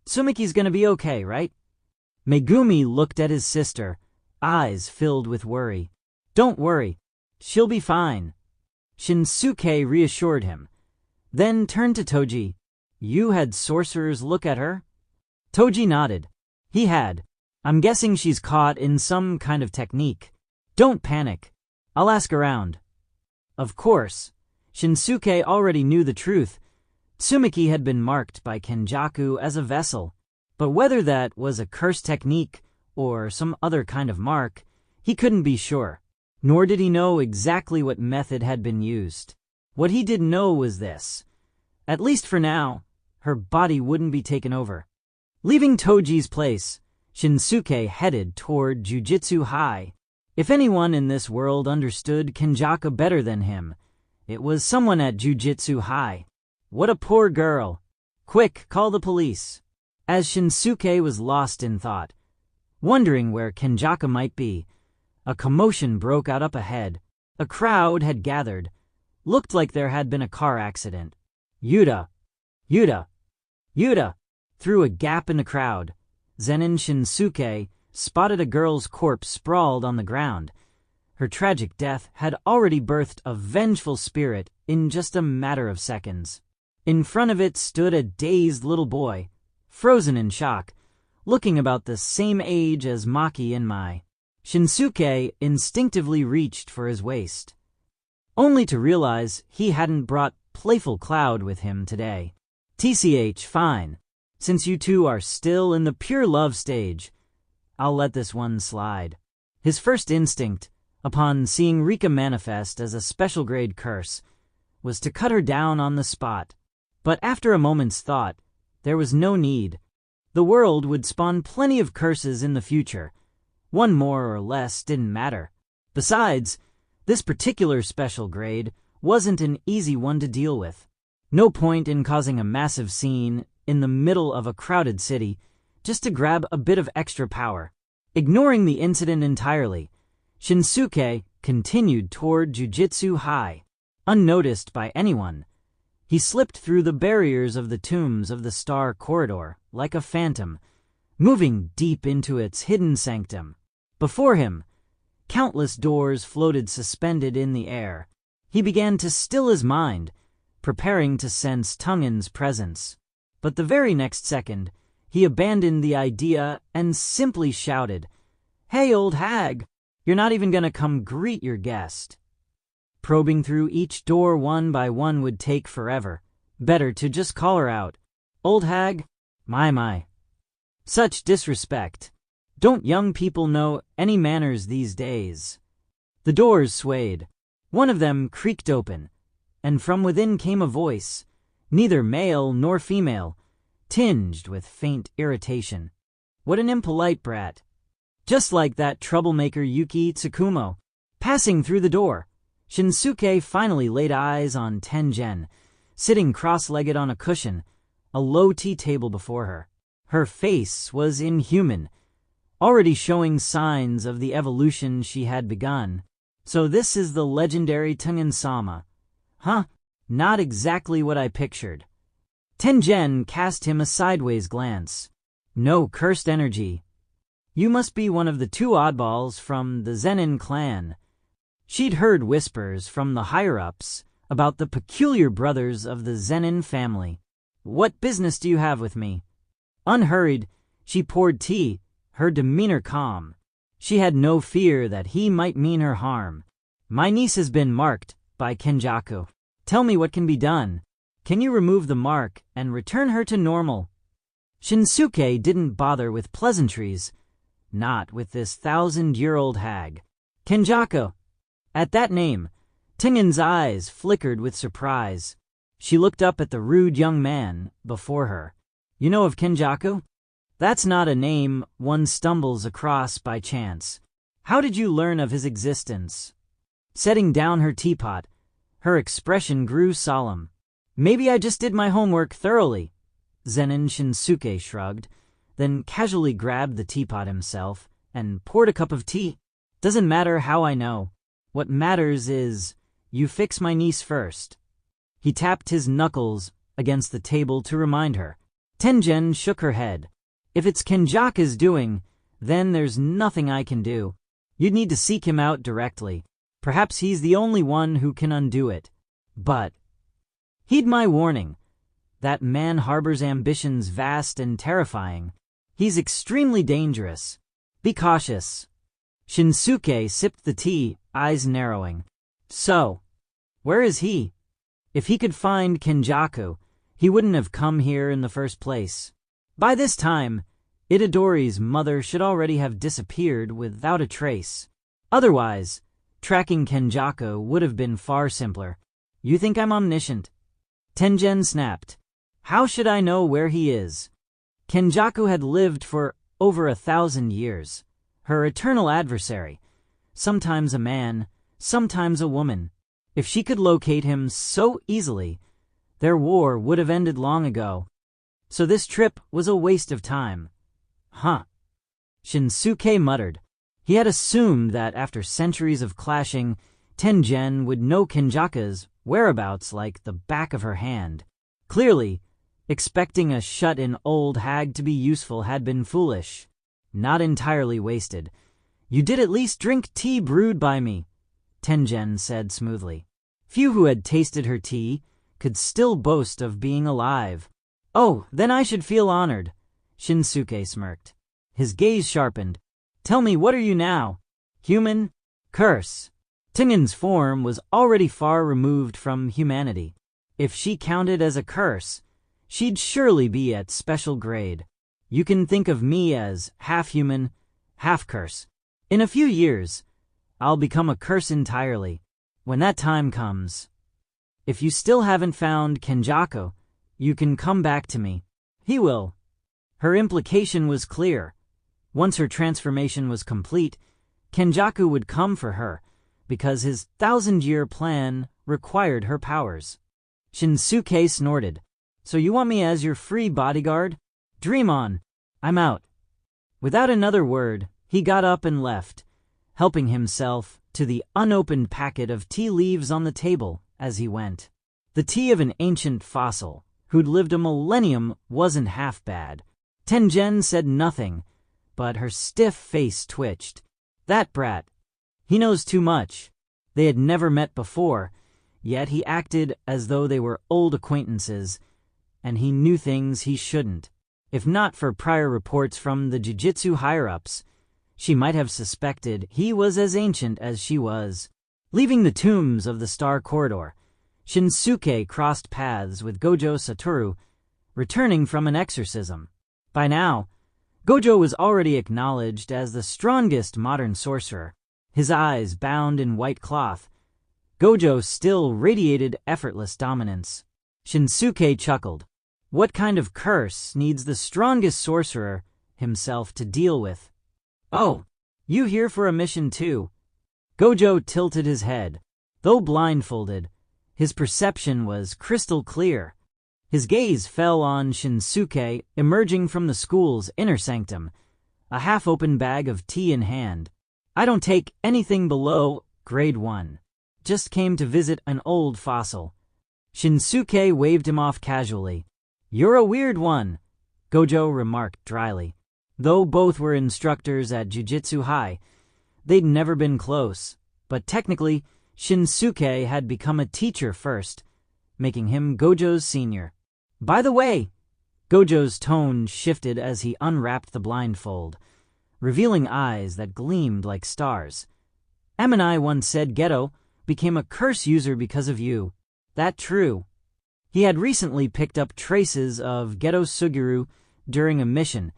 Tsumiki's gonna be okay, right? Megumi looked at his sister, eyes filled with worry. Don't worry. She'll be fine. Shinsuke reassured him, then turned to Toji. You had sorcerers look at her? Toji nodded. He had. I'm guessing she's caught in some kind of technique. Don't panic. I'll ask around. Of course, Shinsuke already knew the truth. Tsumiki had been marked by Kenjaku as a vessel, but whether that was a curse technique or some other kind of mark, he couldn't be sure. Nor did he know exactly what method had been used. What he did know was this. At least for now, her body wouldn't be taken over. Leaving Toji's place, Shinsuke headed toward Jujutsu High. If anyone in this world understood Kenjaku better than him, it was someone at Jujutsu High. What a poor girl. Quick, call the police. As Shinsuke was lost in thought, wondering where Kenjaku might be, a commotion broke out up ahead. A crowd had gathered. Looked like there had been a car accident. Yuta! Yuta! Yuta! Through a gap in the crowd, Zen'in Shinsuke spotted a girl's corpse sprawled on the ground. Her tragic death had already birthed a vengeful spirit in just a matter of seconds. In front of it stood a dazed little boy, frozen in shock, looking about the same age as Maki and Mai. Shinsuke instinctively reached for his waist, only to realize he hadn't brought Playful Cloud with him today. TCH, fine. Since you two are still in the pure love stage, I'll let this one slide. His first instinct, upon seeing Rika manifest as a special grade curse, was to cut her down on the spot. But after a moment's thought, there was no need. The world would spawn plenty of curses in the future. One more or less didn't matter. Besides, this particular special grade wasn't an easy one to deal with. No point in causing a massive scene in the middle of a crowded city just to grab a bit of extra power. Ignoring the incident entirely, Shinsuke continued toward Jujutsu High. Unnoticed by anyone, he slipped through the barriers of the tombs of the Star Corridor like a phantom, moving deep into its hidden sanctum. Before him, countless doors floated suspended in the air. He began to still his mind, preparing to sense Tungin's presence. But the very next second, he abandoned the idea and simply shouted, "Hey, old hag! You're not even gonna come greet your guest." Probing through each door one by one would take forever. Better to just call her out. Old hag? My. Such disrespect. Don't young people know any manners these days? The doors swayed. One of them creaked open, and from within came a voice, neither male nor female, tinged with faint irritation. What an impolite brat. Just like that troublemaker Yuki Tsukumo. Passing through the door, Shinsuke finally laid eyes on Tengen, sitting cross-legged on a cushion, a low tea table before her. Her face was inhuman, already showing signs of the evolution she had begun. So this is the legendary Tengen-sama. Huh? Not exactly what I pictured. Tengen cast him a sideways glance. No cursed energy. You must be one of the two oddballs from the Zen'in clan. She'd heard whispers from the higher-ups about the peculiar brothers of the Zen'in family. What business do you have with me? Unhurried, she poured tea, her demeanor calm. She had no fear that he might mean her harm. My niece has been marked by Kenjaku. Tell me what can be done. Can you remove the mark and return her to normal? Shinsuke didn't bother with pleasantries. Not with this 1,000-year-old hag. Kenjaku. At that name, Tengen's eyes flickered with surprise. She looked up at the rude young man before her. You know of Kenjaku? That's not a name one stumbles across by chance. How did you learn of his existence? Setting down her teapot, her expression grew solemn. Maybe I just did my homework thoroughly. Zen'in Shinsuke shrugged, then casually grabbed the teapot himself and poured a cup of tea. Doesn't matter how I know. What matters is, you fix my niece first. He tapped his knuckles against the table to remind her. Tengen shook her head. If it's Kenjaku's doing, then there's nothing I can do. You'd need to seek him out directly. Perhaps he's the only one who can undo it. But heed my warning. That man harbors ambitions vast and terrifying. He's extremely dangerous. Be cautious. Shinsuke sipped the tea, eyes narrowing. So, where is he? If he could find Kenjaku, he wouldn't have come here in the first place. By this time, Itadori's mother should already have disappeared without a trace. Otherwise, tracking Kenjaku would have been far simpler. You think I'm omniscient? Tengen snapped. How should I know where he is? Kenjaku had lived for over 1,000 years. Her eternal adversary. Sometimes a man, sometimes a woman. If she could locate him so easily, their war would have ended long ago. So this trip was a waste of time. Huh. Shinsuke muttered. He had assumed that after centuries of clashing, Tengen would know Kenjaku's whereabouts like the back of her hand. Clearly, expecting a shut-in old hag to be useful had been foolish. Not entirely wasted. You did at least drink tea brewed by me, Tengen said smoothly. Few who had tasted her tea could still boast of being alive. Oh, then I should feel honored, Shinsuke smirked. His gaze sharpened. Tell me, what are you now? Human? Curse. Tengen's form was already far removed from humanity. If she counted as a curse, she'd surely be at special grade. You can think of me as half human, half curse. In a few years, I'll become a curse entirely. When that time comes, if you still haven't found Kenjaku, you can come back to me. He will. Her implication was clear. Once her transformation was complete, Kenjaku would come for her, because his 1,000-year plan required her powers. Shinsuke snorted. So you want me as your free bodyguard? Dream on. I'm out. Without another word, he got up and left, helping himself to the unopened packet of tea leaves on the table as he went. The tea of an ancient fossil who'd lived a millennium wasn't half bad. Tengen said nothing, but her stiff face twitched. That brat. He knows too much. They had never met before, yet he acted as though they were old acquaintances, and he knew things he shouldn't. If not for prior reports from the Jujutsu higher-ups, she might have suspected he was as ancient as she was. Leaving the tombs of the Star Corridor, Shinsuke crossed paths with Gojo Satoru, returning from an exorcism. By now, Gojo was already acknowledged as the strongest modern sorcerer, his eyes bound in white cloth. Gojo still radiated effortless dominance. Shinsuke chuckled. What kind of curse needs the strongest sorcerer himself to deal with? Oh, you here for a mission too? Gojo tilted his head. Though blindfolded, his perception was crystal clear. His gaze fell on Shinsuke emerging from the school's inner sanctum, a half-open bag of tea in hand. I don't take anything below Grade 1. Just came to visit an old fossil. Shinsuke waved him off casually. You're a weird one, Gojo remarked dryly. Though both were instructors at Jujutsu High, they'd never been close, but technically, Shinsuke had become a teacher first, making him Gojo's senior. By the way, Gojo's tone shifted as he unwrapped the blindfold, revealing eyes that gleamed like stars. Eminai once said Geto became a curse user because of you. That true? He had recently picked up traces of Geto Suguru during a mission,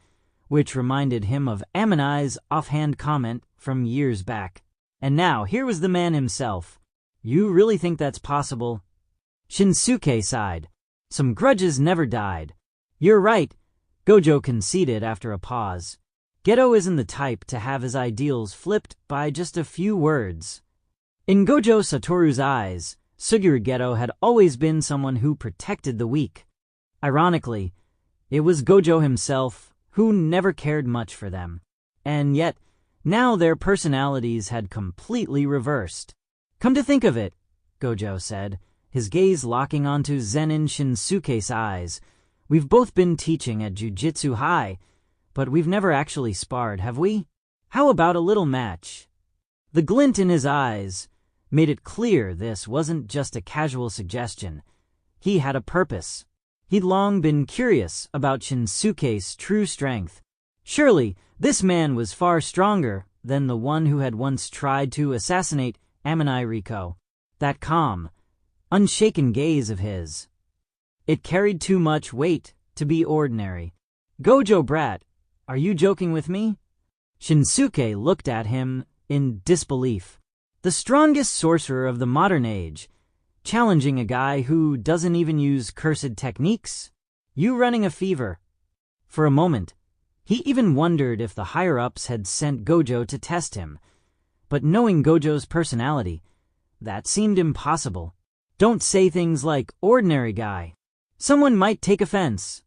which reminded him of Eminai's offhand comment from years back. And now, here was the man himself. You really think that's possible? Shinsuke sighed. Some grudges never died. You're right, Gojo conceded after a pause. Geto isn't the type to have his ideals flipped by just a few words. In Gojo Satoru's eyes, Suguru Geto had always been someone who protected the weak. Ironically, it was Gojo himself who never cared much for them. And yet, now their personalities had completely reversed. Come to think of it, Gojo said, his gaze locking onto Zen'in Shinsuke's eyes. We've both been teaching at Jujutsu High, but we've never actually sparred, have we? How about a little match? The glint in his eyes made it clear this wasn't just a casual suggestion. He had a purpose. He'd long been curious about Shinsuke's true strength. Surely, this man was far stronger than the one who had once tried to assassinate Amanai Riko. That calm, unshaken gaze of his. It carried too much weight to be ordinary. Gojo brat, are you joking with me? Shinsuke looked at him in disbelief. The strongest sorcerer of the modern age, challenging a guy who doesn't even use cursed techniques? You running a fever. For a moment, he even wondered if the higher-ups had sent Gojo to test him. But knowing Gojo's personality, that seemed impossible. Don't say things like ordinary guy. Someone might take offense,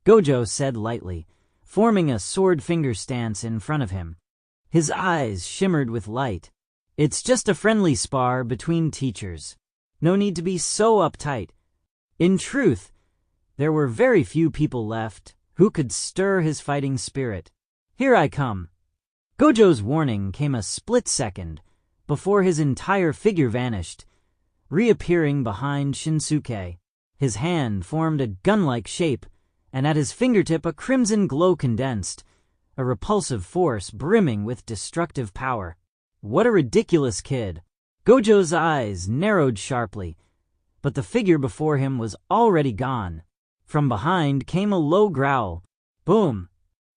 Gojo said lightly, forming a sword finger stance in front of him. His eyes shimmered with light. It's just a friendly spar between teachers. No need to be so uptight. In truth, there were very few people left who could stir his fighting spirit. Here I come. Gojo's warning came a split second before his entire figure vanished, reappearing behind Shinsuke. His hand formed a gun-like shape, and at his fingertip a crimson glow condensed, a repulsive force brimming with destructive power. What a ridiculous kid. Gojo's eyes narrowed sharply, but the figure before him was already gone. From behind came a low growl. Boom!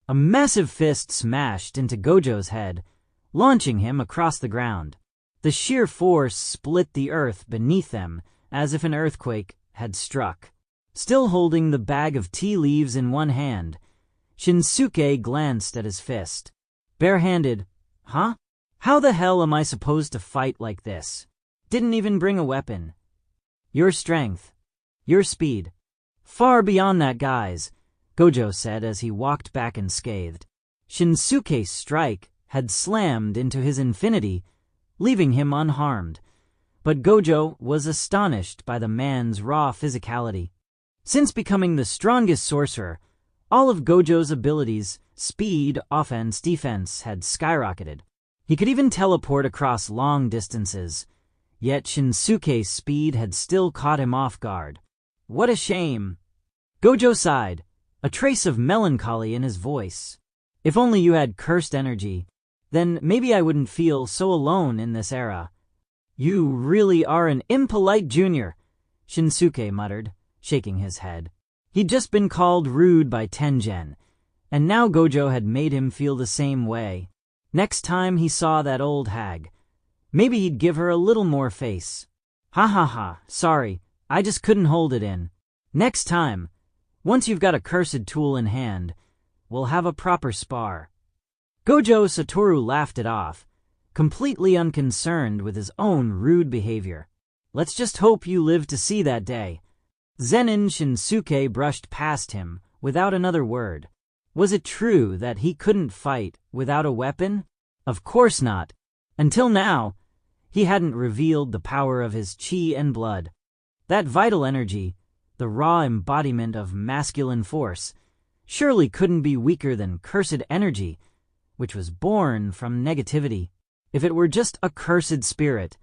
A massive fist smashed into Gojo's head, launching him across the ground. The sheer force split the earth beneath them as if an earthquake had struck. Still holding the bag of tea leaves in one hand, Shinsuke glanced at his fist. Barehanded, huh? How the hell am I supposed to fight like this? Didn't even bring a weapon. Your strength, your speed. Far beyond that guy's, Gojo said as he walked back unscathed. Shinsuke's strike had slammed into his infinity, leaving him unharmed. But Gojo was astonished by the man's raw physicality. Since becoming the strongest sorcerer, all of Gojo's abilities, speed, offense, defense, had skyrocketed. He could even teleport across long distances, yet Shinsuke's speed had still caught him off guard. What a shame. Gojo sighed, a trace of melancholy in his voice. If only you had cursed energy, then maybe I wouldn't feel so alone in this era. You really are an impolite junior, Shinsuke muttered, shaking his head. He'd just been called rude by Tengen, and now Gojo had made him feel the same way. Next time he saw that old hag, maybe he'd give her a little more face. Ha ha ha, sorry, I just couldn't hold it in. Next time, once you've got a cursed tool in hand, we'll have a proper spar. Gojo Satoru laughed it off, completely unconcerned with his own rude behavior. Let's just hope you live to see that day. Zen'in Shinsuke brushed past him without another word. Was it true that he couldn't fight without a weapon? Of course not. Until now, He hadn't revealed the power of his chi and blood. That vital energy, the raw embodiment of masculine force, surely couldn't be weaker than cursed energy, which was born from negativity. If it were just a cursed spirit,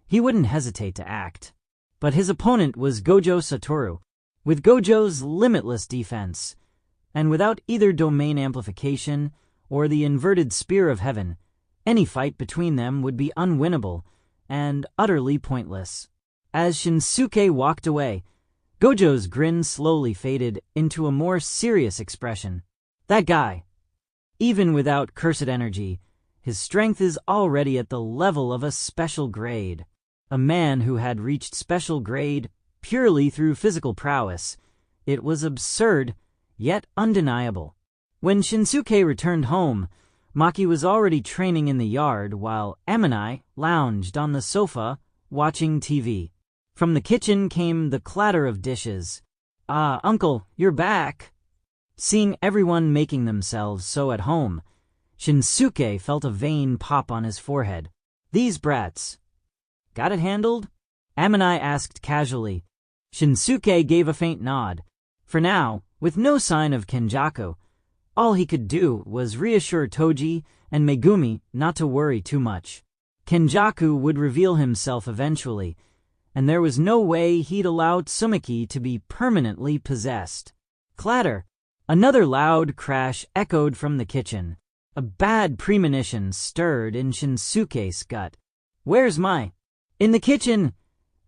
he wouldn't hesitate to act. But his opponent was Gojo Satoru, with Gojo's limitless defense, and without either domain amplification or the inverted spear of heaven, any fight between them would be unwinnable and utterly pointless. As Shinsuke walked away, Gojo's grin slowly faded into a more serious expression. That guy, even without cursed energy, his strength is already at the level of a special grade. A man who had reached special grade purely through physical prowess. It was absurd, yet undeniable. When Shinsuke returned home, Maki was already training in the yard while Aminai lounged on the sofa watching TV. From the kitchen came the clatter of dishes. "Ah, uncle, you're back." Seeing everyone making themselves so at home, Shinsuke felt a vein pop on his forehead. These brats. "Got it handled?" Aminai asked casually. Shinsuke gave a faint nod. For now, with no sign of Kenjaku, all he could do was reassure Toji and Megumi not to worry too much. Kenjaku would reveal himself eventually, and there was no way he'd allow Tsumaki to be permanently possessed. Clatter! Another loud crash echoed from the kitchen. A bad premonition stirred in Shinsuke's gut. "Where's my—" "In the kitchen,"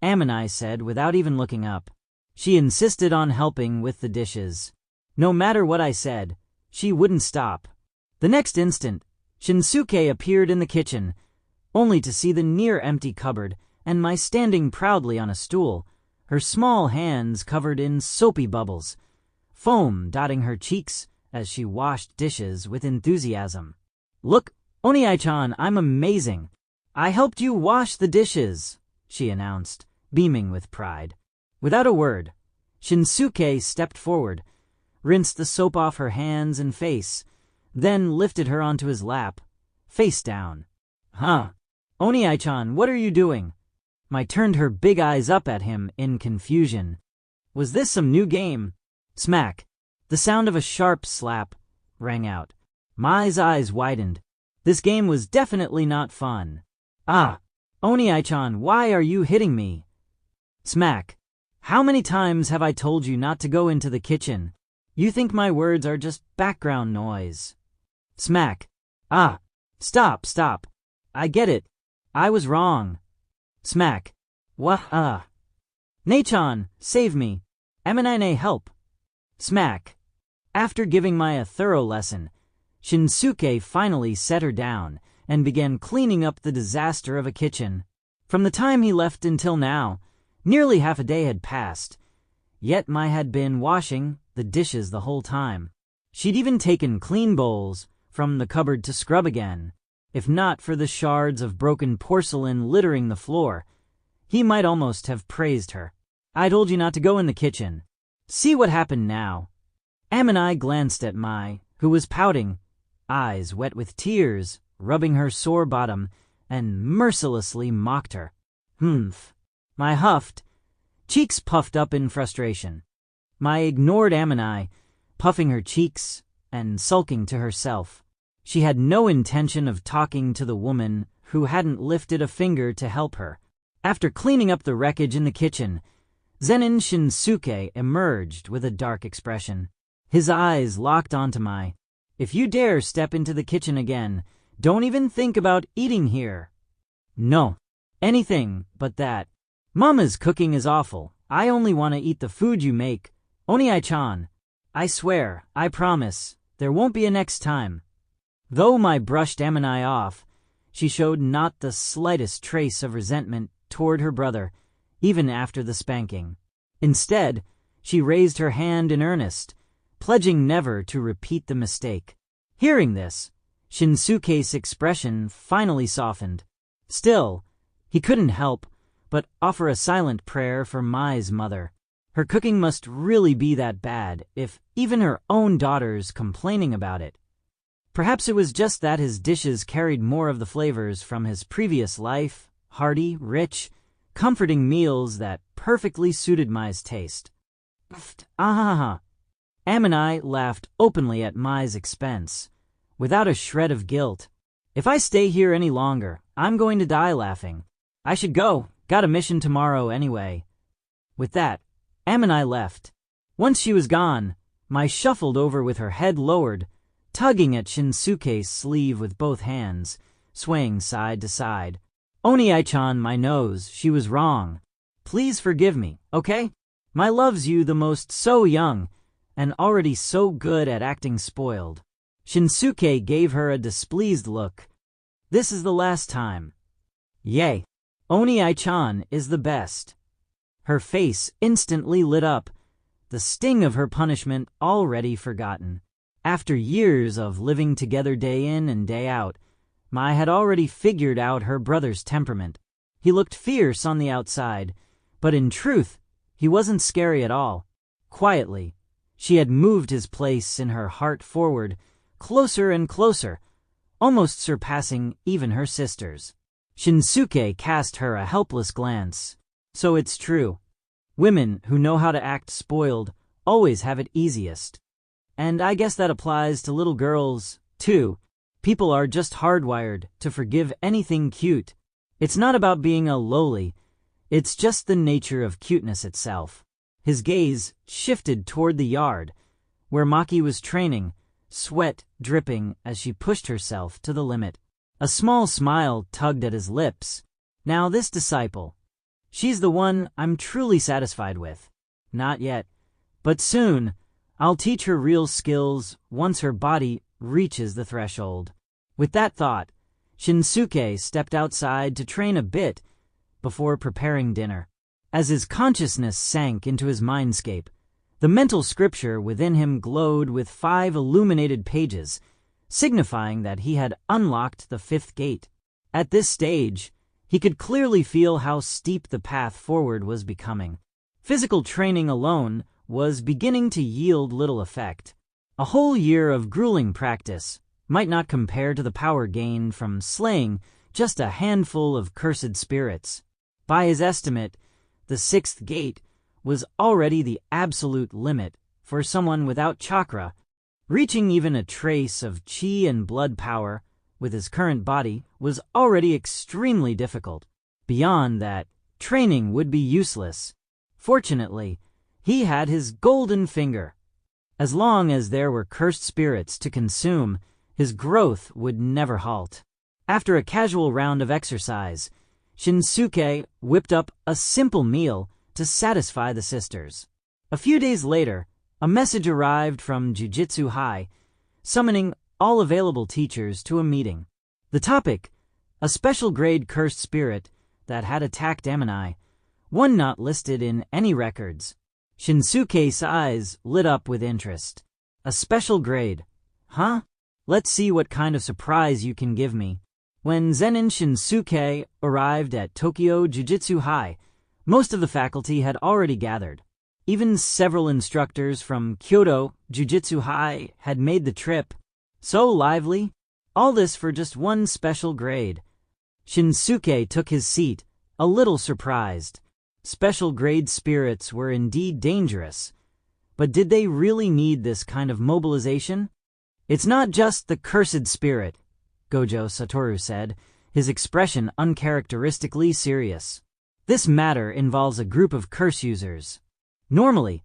Aminai said without even looking up. She insisted on helping with the dishes. No matter what I said, she wouldn't stop. The next instant, Shinsuke appeared in the kitchen, only to see the near-empty cupboard and Mai standing proudly on a stool, her small hands covered in soapy bubbles, foam dotting her cheeks as she washed dishes with enthusiasm. "Look, Oniai-chan, I'm amazing. I helped you wash the dishes," she announced, beaming with pride. Without a word, Shinsuke stepped forward, rinsed the soap off her hands and face, then lifted her onto his lap, face down. "Huh? Oniai-chan, what are you doing?" Mai turned her big eyes up at him in confusion. Was this some new game? Smack! The sound of a sharp slap rang out. Mai's eyes widened. This game was definitely not fun. "Ah! Oniai-chan, why are you hitting me?" Smack! "How many times have I told you not to go into the kitchen? You think my words are just background noise." Smack! "Ah! Stop! I get it. I was wrong." Smack! "Wah-ah! Nei-chan, save me. Aminai help." Smack! After giving Mai a thorough lesson, Shinsuke finally set her down and began cleaning up the disaster of a kitchen. From the time he left until now, nearly half a day had passed, yet Mai had been washing the dishes the whole time. She'd even taken clean bowls from the cupboard to scrub again. If not for the shards of broken porcelain littering the floor, he might almost have praised her. "I told you not to go in the kitchen. See what happened now." Aminai glanced at Mai, who was pouting, eyes wet with tears, rubbing her sore bottom, and mercilessly mocked her. "Humph." Mai huffed, cheeks puffed up in frustration. Mai ignored Aminai, puffing her cheeks and sulking to herself. She had no intention of talking to the woman who hadn't lifted a finger to help her. After cleaning up the wreckage in the kitchen, Zen'in Shinsuke emerged with a dark expression. His eyes locked onto Mai. "If you dare step into the kitchen again, don't even think about eating here." "No. Anything but that. Mama's cooking is awful. I only want to eat the food you make. Oniai-chan. I swear, I promise, there won't be a next time." Though Mai brushed Aminai off, she showed not the slightest trace of resentment toward her brother, even after the spanking. Instead, she raised her hand in earnest, pledging never to repeat the mistake. Hearing this, Shinsuke's expression finally softened. Still, he couldn't help but offer a silent prayer for Mai's mother. Her cooking must really be that bad if even her own daughter's complaining about it. Perhaps it was just that his dishes carried more of the flavors from his previous life hearty, rich, comforting meals that perfectly suited Mai's taste. Ah! Amani laughed openly at Mai's expense, without a shred of guilt. If I stay here any longer, I'm going to die laughing. I should go. Got a mission tomorrow anyway. With that, Amani left. Once she was gone, Mai shuffled over with her head lowered, tugging at Shinsuke's sleeve with both hands, swaying side to side. Oni-chan, my nose, she was wrong. Please forgive me, okay? Mai loves you the most, so young, and already so good at acting spoiled. Shinsuke gave her a displeased look. This is the last time. Yay. Oni-chan is the best. Her face instantly lit up, the sting of her punishment already forgotten. After years of living together day in and day out, Mai had already figured out her brother's temperament. He looked fierce on the outside, but in truth, he wasn't scary at all. Quietly, she had moved his place in her heart forward, closer and closer, almost surpassing even her sisters. Shinsuke cast her a helpless glance. So it's true. Women who know how to act spoiled always have it easiest. And I guess that applies to little girls, too. People are just hardwired to forgive anything cute. It's not about being a loli. It's just the nature of cuteness itself. His gaze shifted toward the yard, where Maki was training, sweat dripping as she pushed herself to the limit. A small smile tugged at his lips. Now this disciple. She's the one I'm truly satisfied with. Not yet. But soon, I'll teach her real skills once her body reaches the threshold. With that thought, Shinsuke stepped outside to train a bit before preparing dinner. As his consciousness sank into his mindscape, the mental scripture within him glowed with 5 illuminated pages, signifying that he had unlocked the 5th gate. At this stage, he could clearly feel how steep the path forward was becoming. Physical training alone was beginning to yield little effect. A whole year of grueling practice might not compare to the power gained from slaying just a handful of cursed spirits. By his estimate, the 6th gate was already the absolute limit for someone without chakra. Reaching even a trace of chi and blood power with his current body was already extremely difficult. Beyond that, training would be useless. Fortunately, he had his golden finger. As long as there were cursed spirits to consume, his growth would never halt. After a casual round of exercise, Shinsuke whipped up a simple meal to satisfy the sisters. A few days later, a message arrived from Jujutsu High, summoning all available teachers to a meeting. The topic, a special grade cursed spirit that had attacked Amani, one not listed in any records. Shinsuke's eyes lit up with interest. A special grade? Huh? Let's see what kind of surprise you can give me. When Zen'in Shinsuke arrived at Tokyo Jujutsu High, most of the faculty had already gathered. Even several instructors from Kyoto Jujutsu High had made the trip. So lively. All this for just one special grade. Shinsuke took his seat, a little surprised. Special grade spirits were indeed dangerous. But did they really need this kind of mobilization? It's not just the cursed spirit, Gojo Satoru said, his expression uncharacteristically serious. This matter involves a group of curse users. Normally,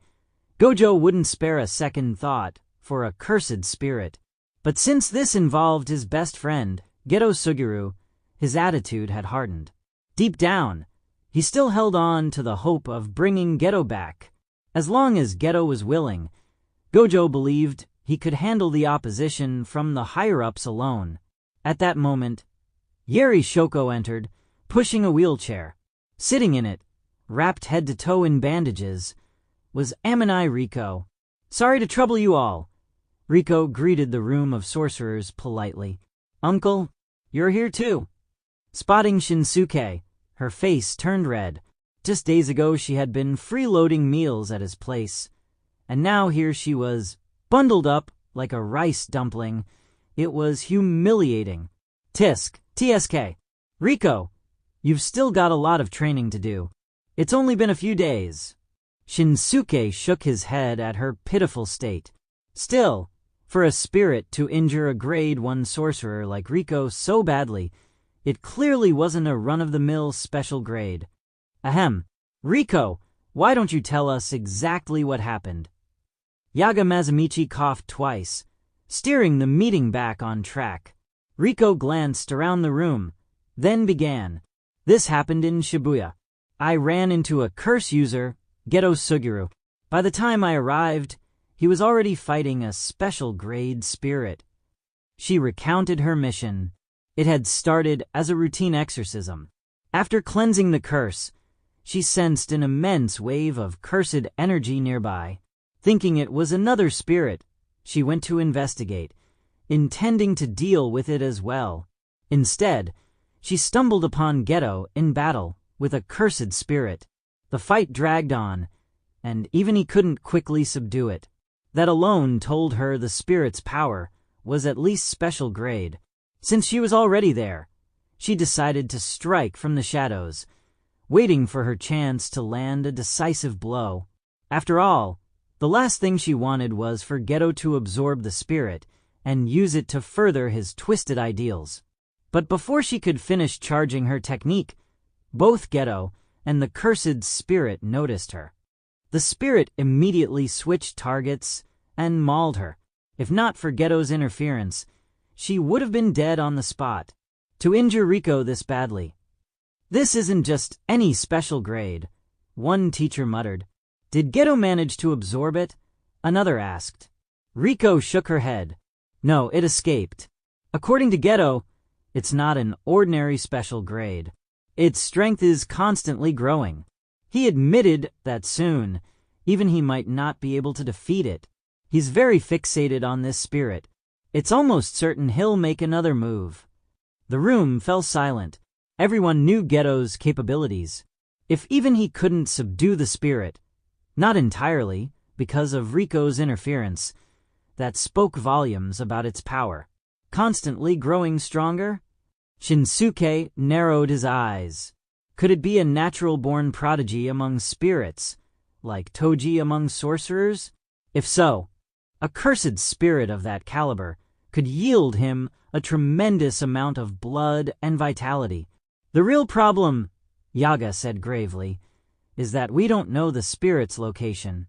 Gojo wouldn't spare a second thought for a cursed spirit. But since this involved his best friend, Geto Suguru, his attitude had hardened. Deep down, he still held on to the hope of bringing Geto back. As long as Geto was willing, Gojo believed he could handle the opposition from the higher-ups alone. At that moment, Yeri Shoko entered, pushing a wheelchair. Sitting in it, wrapped head to toe in bandages, was Amani Riko. Sorry to trouble you all. Riko greeted the room of sorcerers politely. Uncle, you're here too. Spotting Shinsuke, her face turned red. Just days ago she had been freeloading meals at his place, and now here she was, bundled up like a rice dumpling. It was humiliating. TSK. Riko, You've still got a lot of training to do. It's only been a few days. Shinsuke shook his head at her pitiful state. Still, for a spirit to injure a grade 1 sorcerer like Riko so badly, it clearly wasn't a run-of-the-mill special grade. Ahem. Riko, why don't you tell us exactly what happened? Yaga Mazumichi coughed twice, steering the meeting back on track. Riko glanced around the room, then began. This happened in Shibuya. I ran into a curse user, Geto Suguru. By the time I arrived, he was already fighting a special grade spirit. She recounted her mission. It had started as a routine exorcism. After cleansing the curse, she sensed an immense wave of cursed energy nearby. Thinking it was another spirit, she went to investigate, intending to deal with it as well. Instead, she stumbled upon Geto in battle with a cursed spirit. The fight dragged on, and even he couldn't quickly subdue it. That alone told her the spirit's power was at least special grade. Since she was already there, she decided to strike from the shadows, waiting for her chance to land a decisive blow. After all, the last thing she wanted was for Geto to absorb the spirit and use it to further his twisted ideals. But before she could finish charging her technique, both Geto and the cursed spirit noticed her. The spirit immediately switched targets and mauled her. If not for Geto's interference, she would have been dead on the spot. To injure Riko this badly. This isn't just any special grade, one teacher muttered. Did Geto manage to absorb it? Another asked. Riko shook her head. No, it escaped. According to Geto, it's not an ordinary special grade. Its strength is constantly growing. He admitted that soon, even he might not be able to defeat it. He's very fixated on this spirit. It's almost certain he'll make another move. The room fell silent. Everyone knew Geto's capabilities. If even he couldn't subdue the spirit, not entirely, because of Riko's interference, that spoke volumes about its power. Constantly growing stronger? Shinsuke narrowed his eyes. Could it be a natural-born prodigy among spirits, like Toji among sorcerers? If so, a cursed spirit of that caliber could yield him a tremendous amount of blood and vitality. The real problem, Yaga said gravely, is that we don't know the spirit's location.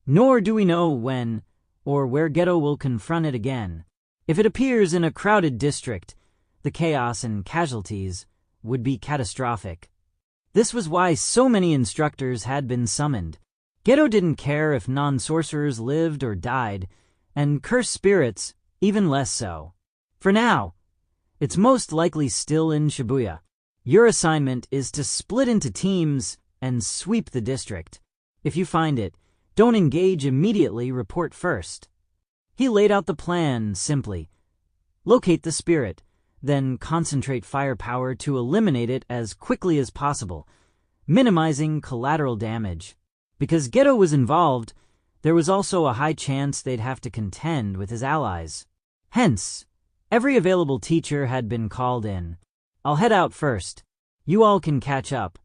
Nor do we know when or where Geto will confront it again. If it appears in a crowded district, the chaos and casualties would be catastrophic. This was why so many instructors had been summoned. Geto didn't care if non-sorcerers lived or died, and cursed spirits even less so. For now, it's most likely still in Shibuya. Your assignment is to split into teams and sweep the district. If you find it, don't engage immediately, report first. He laid out the plan simply. Locate the spirit, then concentrate firepower to eliminate it as quickly as possible, minimizing collateral damage. Because Geto was involved, there was also a high chance they'd have to contend with his allies. Hence, every available teacher had been called in. I'll head out first. You all can catch up.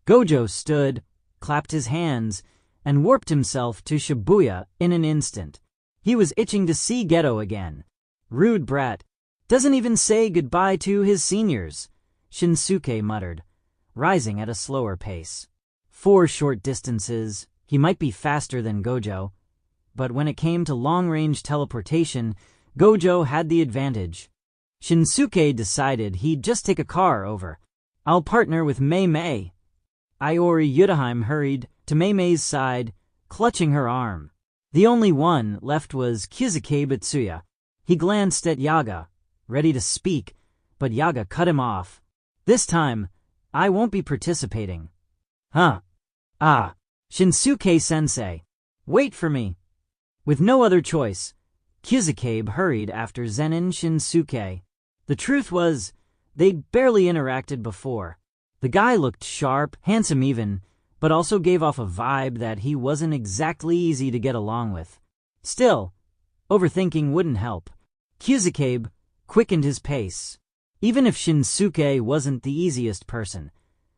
Gojo stood, clapped his hands, and warped himself to Shibuya in an instant. He was itching to see Geto again. Rude brat. Doesn't even say goodbye to his seniors, Shinsuke muttered, rising at a slower pace. 4 short distances, he might be faster than Gojo, but when it came to long-range teleportation, Gojo had the advantage. Shinsuke decided he'd just take a car over. I'll partner with Mei Mei. Iori Yudahime hurried to Mei Mei's side, clutching her arm. The only one left was Kizuke Bitsuya. He glanced at Yaga, ready to speak, but Yaga cut him off. This time, I won't be participating. Huh. Ah. Shinsuke-sensei. Wait for me. With no other choice, Kizuke hurried after Zen'in Shinsuke. The truth was, they'd barely interacted before. The guy looked sharp, handsome even, but also gave off a vibe that he wasn't exactly easy to get along with. Still, overthinking wouldn't help. Kizuke quickened his pace. Even if Shinsuke wasn't the easiest person,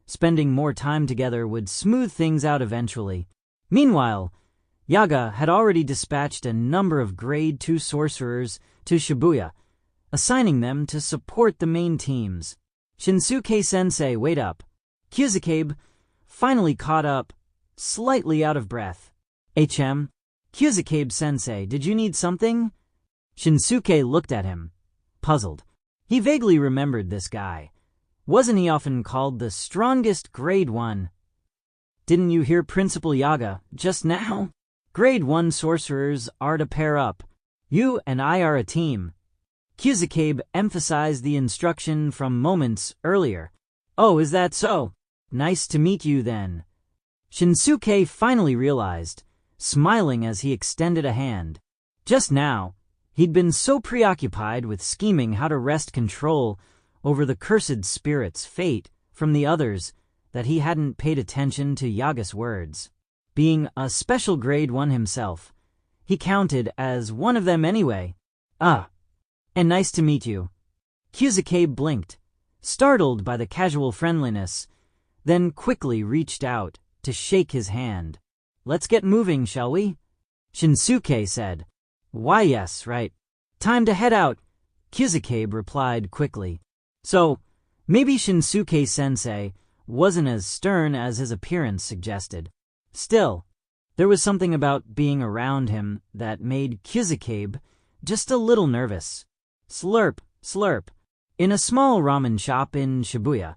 spending more time together would smooth things out eventually. Meanwhile, Yaga had already dispatched a number of Grade 2 sorcerers to Shibuya, assigning them to support the main teams. Shinsuke-sensei, wait up. Kyuzukabe finally caught up, slightly out of breath. Kyuzukabe-sensei, did you need something? Shinsuke looked at him, puzzled. He vaguely remembered this guy. Wasn't he often called the strongest Grade 1? Didn't you hear Principal Yaga just now? Grade 1 sorcerers are to pair up. You and I are a team. Kyuzukabe emphasized the instruction from moments earlier. Oh, is that so? Nice to meet you then. Shinsuke finally realized, smiling as he extended a hand. Just now, he'd been so preoccupied with scheming how to wrest control over the cursed spirit's fate from the others that he hadn't paid attention to Yaga's words. Being a special Grade 1 himself, he counted as one of them anyway. And nice to meet you. Kyuzukabe blinked, startled by the casual friendliness, then quickly reached out to shake his hand. Let's get moving, shall we? Shinsuke said. Why yes, right. Time to head out, Kyuzukabe replied quickly. So, maybe Shinsuke-sensei wasn't as stern as his appearance suggested. Still, there was something about being around him that made Kyuzukabe just a little nervous. Slurp, slurp. In a small ramen shop in Shibuya,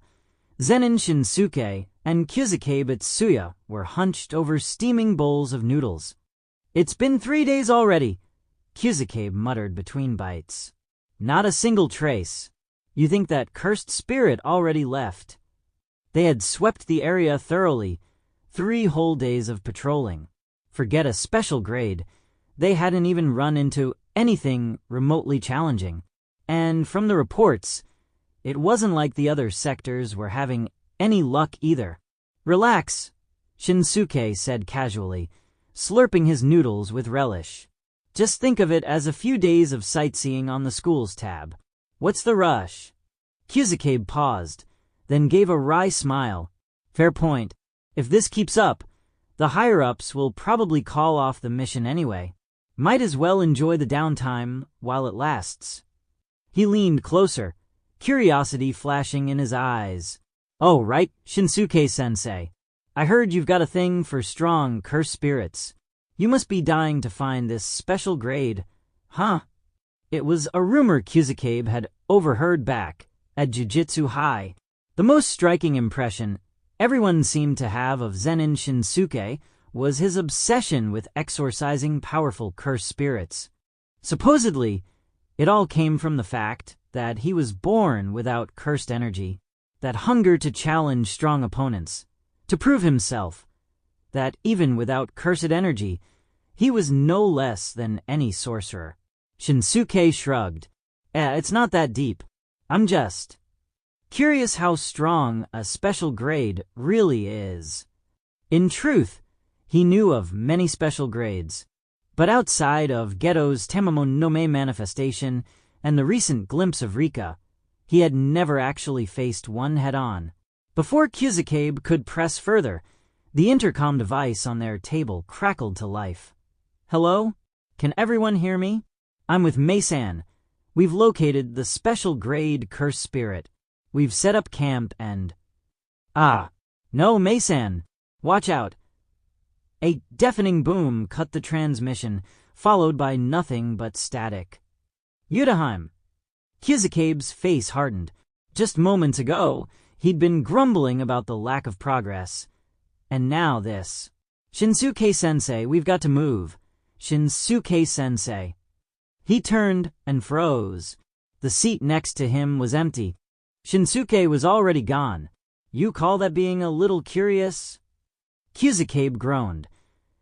Zen'in Shinsuke and Kyuzukabe Itsuya were hunched over steaming bowls of noodles. It's been 3 days already, Kyuzukabe muttered between bites. Not a single trace. You think that cursed spirit already left? They had swept the area thoroughly, 3 whole days of patrolling. Forget a special grade, they hadn't even run into anything remotely challenging. And from the reports, it wasn't like the other sectors were having any luck either. Relax, Shinsuke said casually, slurping his noodles with relish. Just think of it as a few days of sightseeing on the school's tab. What's the rush? Kyuzukabe paused, then gave a wry smile. Fair point. If this keeps up, the higher-ups will probably call off the mission anyway. Might as well enjoy the downtime while it lasts. He leaned closer, curiosity flashing in his eyes. Oh, right, Shinsuke-sensei. I heard you've got a thing for strong cursed spirits. You must be dying to find this special grade, huh? It was a rumor Kyuzukabe had overheard back at Jujutsu High. The most striking impression everyone seemed to have of Zen'in Shinsuke was his obsession with exorcising powerful cursed spirits. Supposedly, it all came from the fact that he was born without cursed energy, that hunger to challenge strong opponents, to prove himself, that even without cursed energy, he was no less than any sorcerer. Shinsuke shrugged. It's not that deep. I'm just curious how strong a special grade really is. In truth, he knew of many special grades, but outside of Geto's Temamon no Me manifestation and the recent glimpse of Rika, he had never actually faced one head-on. Before Kyuzukabe could press further, the intercom device on their table crackled to life. Hello? Can everyone hear me? I'm with Mei-san. We've located the special grade cursed spirit. We've set up camp and... No, Mei-san. Watch out. A deafening boom cut the transmission, followed by nothing but static. Yudaheim. Kyuzukabe's face hardened. Just moments ago, he'd been grumbling about the lack of progress. And now this. Shinsuke-sensei, we've got to move. Shinsuke-sensei. He turned and froze. The seat next to him was empty. Shinsuke was already gone. You call that being a little curious? Kyuzukabe groaned,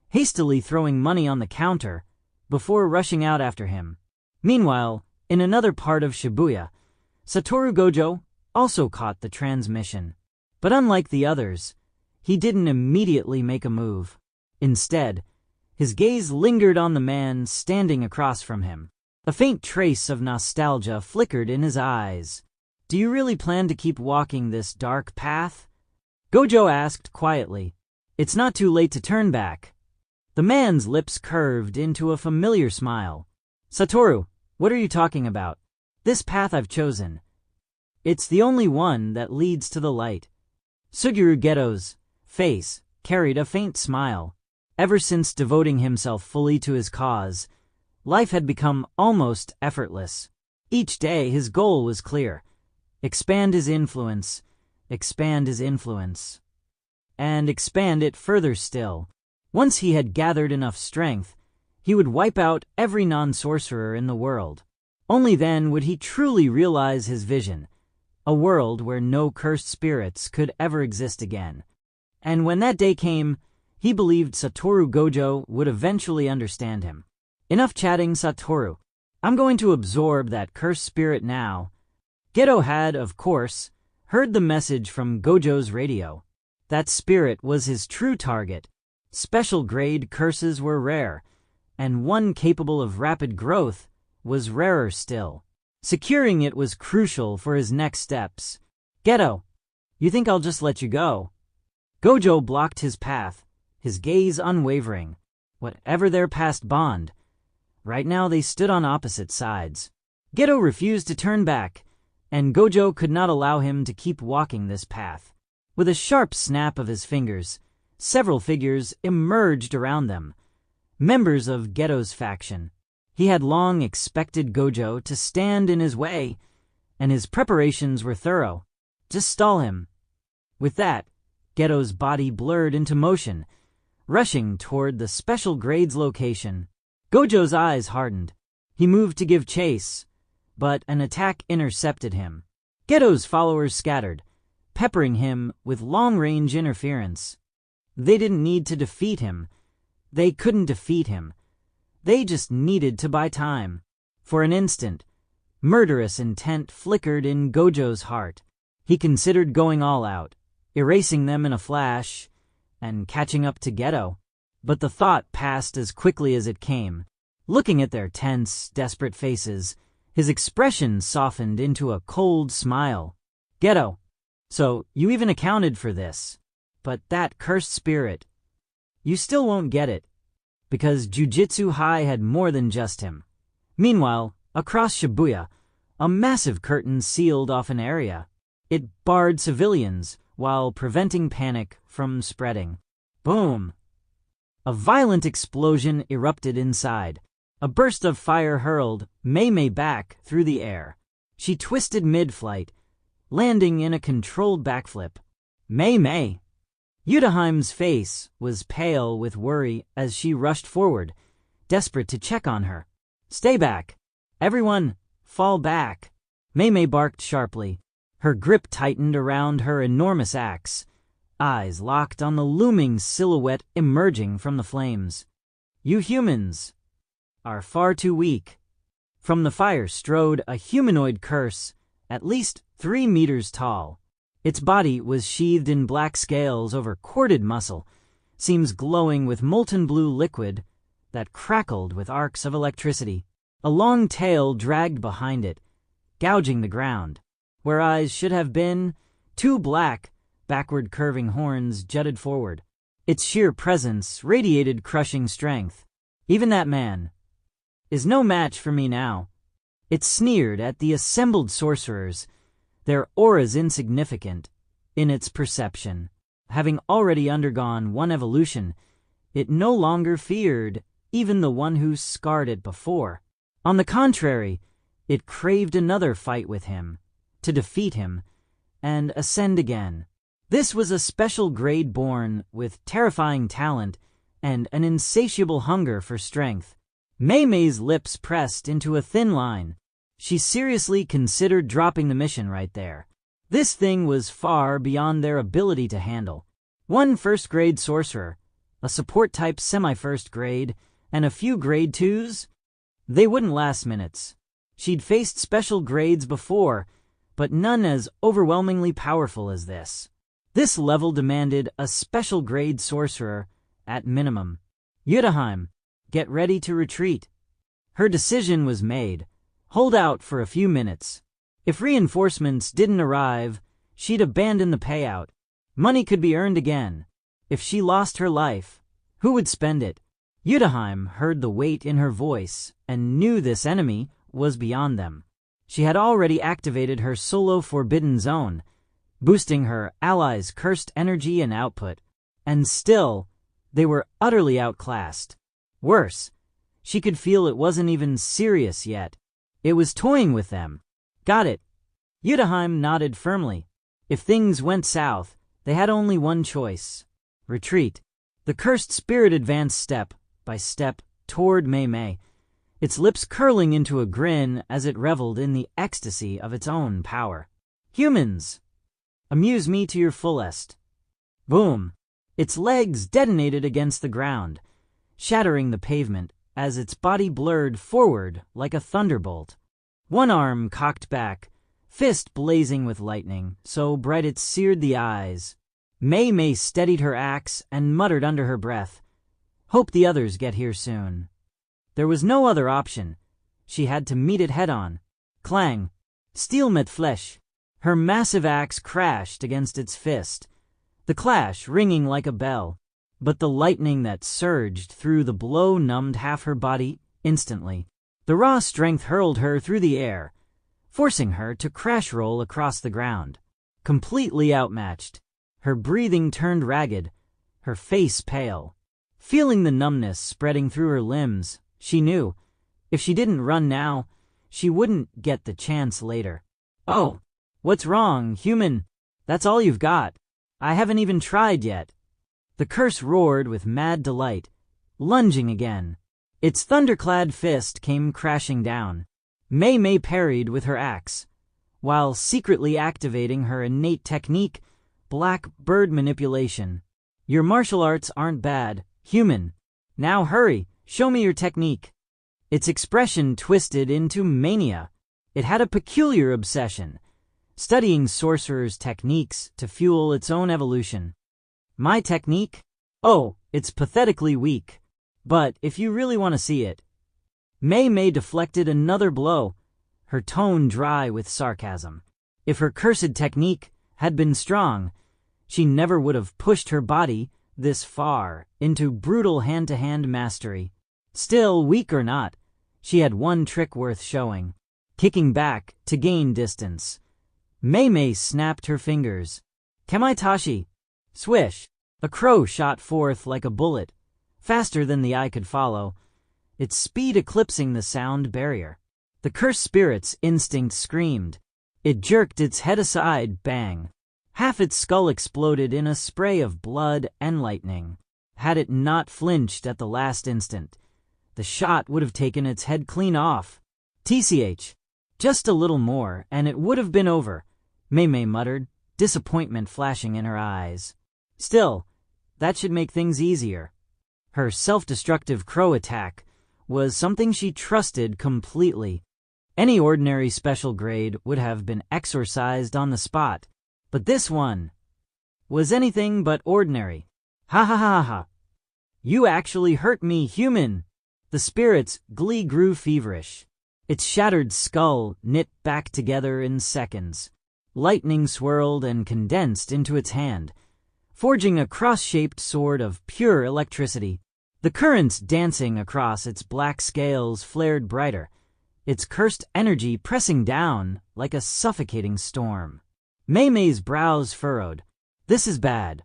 hastily throwing money on the counter before rushing out after him. Meanwhile, in another part of Shibuya, Satoru Gojo also caught the transmission. But unlike the others, he didn't immediately make a move. Instead, his gaze lingered on the man standing across from him. A faint trace of nostalgia flickered in his eyes. Do you really plan to keep walking this dark path? Gojo asked quietly. It's not too late to turn back. The man's lips curved into a familiar smile. Satoru, what are you talking about? This path I've chosen. It's the only one that leads to the light. Suguru Geto's face carried a faint smile. Ever since devoting himself fully to his cause, life had become almost effortless. Each day his goal was clear. Expand his influence, and expand it further still. Once he had gathered enough strength, he would wipe out every non-sorcerer in the world. Only then would he truly realize his vision, a world where no cursed spirits could ever exist again. And when that day came, he believed Satoru Gojo would eventually understand him. Enough chatting, Satoru. I'm going to absorb that cursed spirit now. Geto had, of course, heard the message from Gojo's radio. That spirit was his true target. Special grade curses were rare, and one capable of rapid growth was rarer still. Securing it was crucial for his next steps. Geto, you think I'll just let you go? Gojo blocked his path, his gaze unwavering. Whatever their past bond, right now they stood on opposite sides. Geto refused to turn back, and Gojo could not allow him to keep walking this path. With a sharp snap of his fingers, several figures emerged around them, members of Geto's faction. He had long expected Gojo to stand in his way, and his preparations were thorough. Just stall him. With that, Geto's body blurred into motion, rushing toward the special grades location. Gojo's eyes hardened. He moved to give chase, but an attack intercepted him. Geto's followers scattered, peppering him with long-range interference. They didn't need to defeat him. They couldn't defeat him. They just needed to buy time. For an instant, murderous intent flickered in Gojo's heart. He considered going all out, erasing them in a flash, and catching up to Geto. But the thought passed as quickly as it came. Looking at their tense, desperate faces, his expression softened into a cold smile. Geto, so you even accounted for this. But that cursed spirit, you still won't get it. Because Jujutsu High had more than just him. Meanwhile, across Shibuya, a massive curtain sealed off an area. It barred civilians while preventing panic from spreading. Boom! A violent explosion erupted inside. A burst of fire hurled Mei back through the air. She twisted mid-flight, landing in a controlled backflip. Mei! Yudaheim's face was pale with worry as she rushed forward, desperate to check on her. Stay back! Everyone, fall back! Mei barked sharply. Her grip tightened around her enormous axe, eyes locked on the looming silhouette emerging from the flames. You humans are far too weak. From the fire strode a humanoid curse, at least 3 meters tall. Its body was sheathed in black scales over corded muscle, seams glowing with molten blue liquid that crackled with arcs of electricity. A long tail dragged behind it, gouging the ground. Where eyes should have been, 2 black, backward curving horns jutted forward. Its sheer presence radiated crushing strength. Even that man is no match for me now. It sneered at the assembled sorcerers, their auras insignificant in its perception. Having already undergone one evolution, it no longer feared even the one who scarred it before. On the contrary, it craved another fight with him, to defeat him, and ascend again. This was a special grade born with terrifying talent and an insatiable hunger for strength. Mei's lips pressed into a thin line. She seriously considered dropping the mission right there. This thing was far beyond their ability to handle. 1 first-grade sorcerer, a support-type semi-first grade, and a few grade 2s? They wouldn't last minutes. She'd faced special grades before, but none as overwhelmingly powerful as this. This level demanded a special grade sorcerer, at minimum. Yudaheim, get ready to retreat. Her decision was made. Hold out for a few minutes. If reinforcements didn't arrive, she'd abandon the payout. Money could be earned again. If she lost her life, who would spend it? Yudaheim heard the weight in her voice and knew this enemy was beyond them. She had already activated her solo forbidden zone, boosting her allies' cursed energy and output. And still, they were utterly outclassed. Worse, she could feel it wasn't even serious yet. It was toying with them. Got it. Yudaheim nodded firmly. If things went south, they had only one choice. Retreat. The cursed spirit advanced step by step toward Mei Mei, its lips curling into a grin as it reveled in the ecstasy of its own power. Humans! Amuse me to your fullest. Boom! Its legs detonated against the ground, shattering the pavement as its body blurred forward like a thunderbolt. One arm cocked back, fist blazing with lightning, so bright it seared the eyes. Mei Mei steadied her axe and muttered under her breath, "Hope the others get here soon." There was no other option. She had to meet it head-on. Clang! Steel met flesh. Her massive axe crashed against its fist, the clash ringing like a bell. But the lightning that surged through the blow numbed half her body instantly. The raw strength hurled her through the air, forcing her to crash roll across the ground. Completely outmatched, her breathing turned ragged, her face pale. Feeling the numbness spreading through her limbs, she knew, if she didn't run now, she wouldn't get the chance later. "Oh, what's wrong, human? That's all you've got? I haven't even tried yet." The curse roared with mad delight, lunging again. Its thunderclad fist came crashing down. Mei Mei parried with her axe, while secretly activating her innate technique, black bird manipulation. "Your martial arts aren't bad, human. Now hurry, show me your technique." Its expression twisted into mania. It had a peculiar obsession, studying sorcerers' techniques to fuel its own evolution. "My technique? Oh, it's pathetically weak. But if you really want to see it..." Mei Mei deflected another blow, her tone dry with sarcasm. If her cursed technique had been strong, she never would have pushed her body this far into brutal hand-to-hand mastery. Still, weak or not, she had one trick worth showing, kicking back to gain distance. Mei Mei snapped her fingers. "Kamaitashi!" Swish! A crow shot forth like a bullet, faster than the eye could follow, its speed eclipsing the sound barrier. The cursed spirit's instinct screamed. It jerked its head aside, bang. Half its skull exploded in a spray of blood and lightning. Had it not flinched at the last instant, the shot would have taken its head clean off. "TCH, just a little more, and it would have been over," Mei Mei muttered, disappointment flashing in her eyes. Still, that should make things easier. Her self-destructive crow attack was something she trusted completely. Any ordinary special grade would have been exorcised on the spot, but this one was anything but ordinary. "Ha ha ha ha! You actually hurt me, human!" The spirit's glee grew feverish. Its shattered skull knit back together in seconds. Lightning swirled and condensed into its hand, forging a cross-shaped sword of pure electricity. The currents dancing across its black scales flared brighter, its cursed energy pressing down like a suffocating storm. Mei Mei's brows furrowed. This is bad.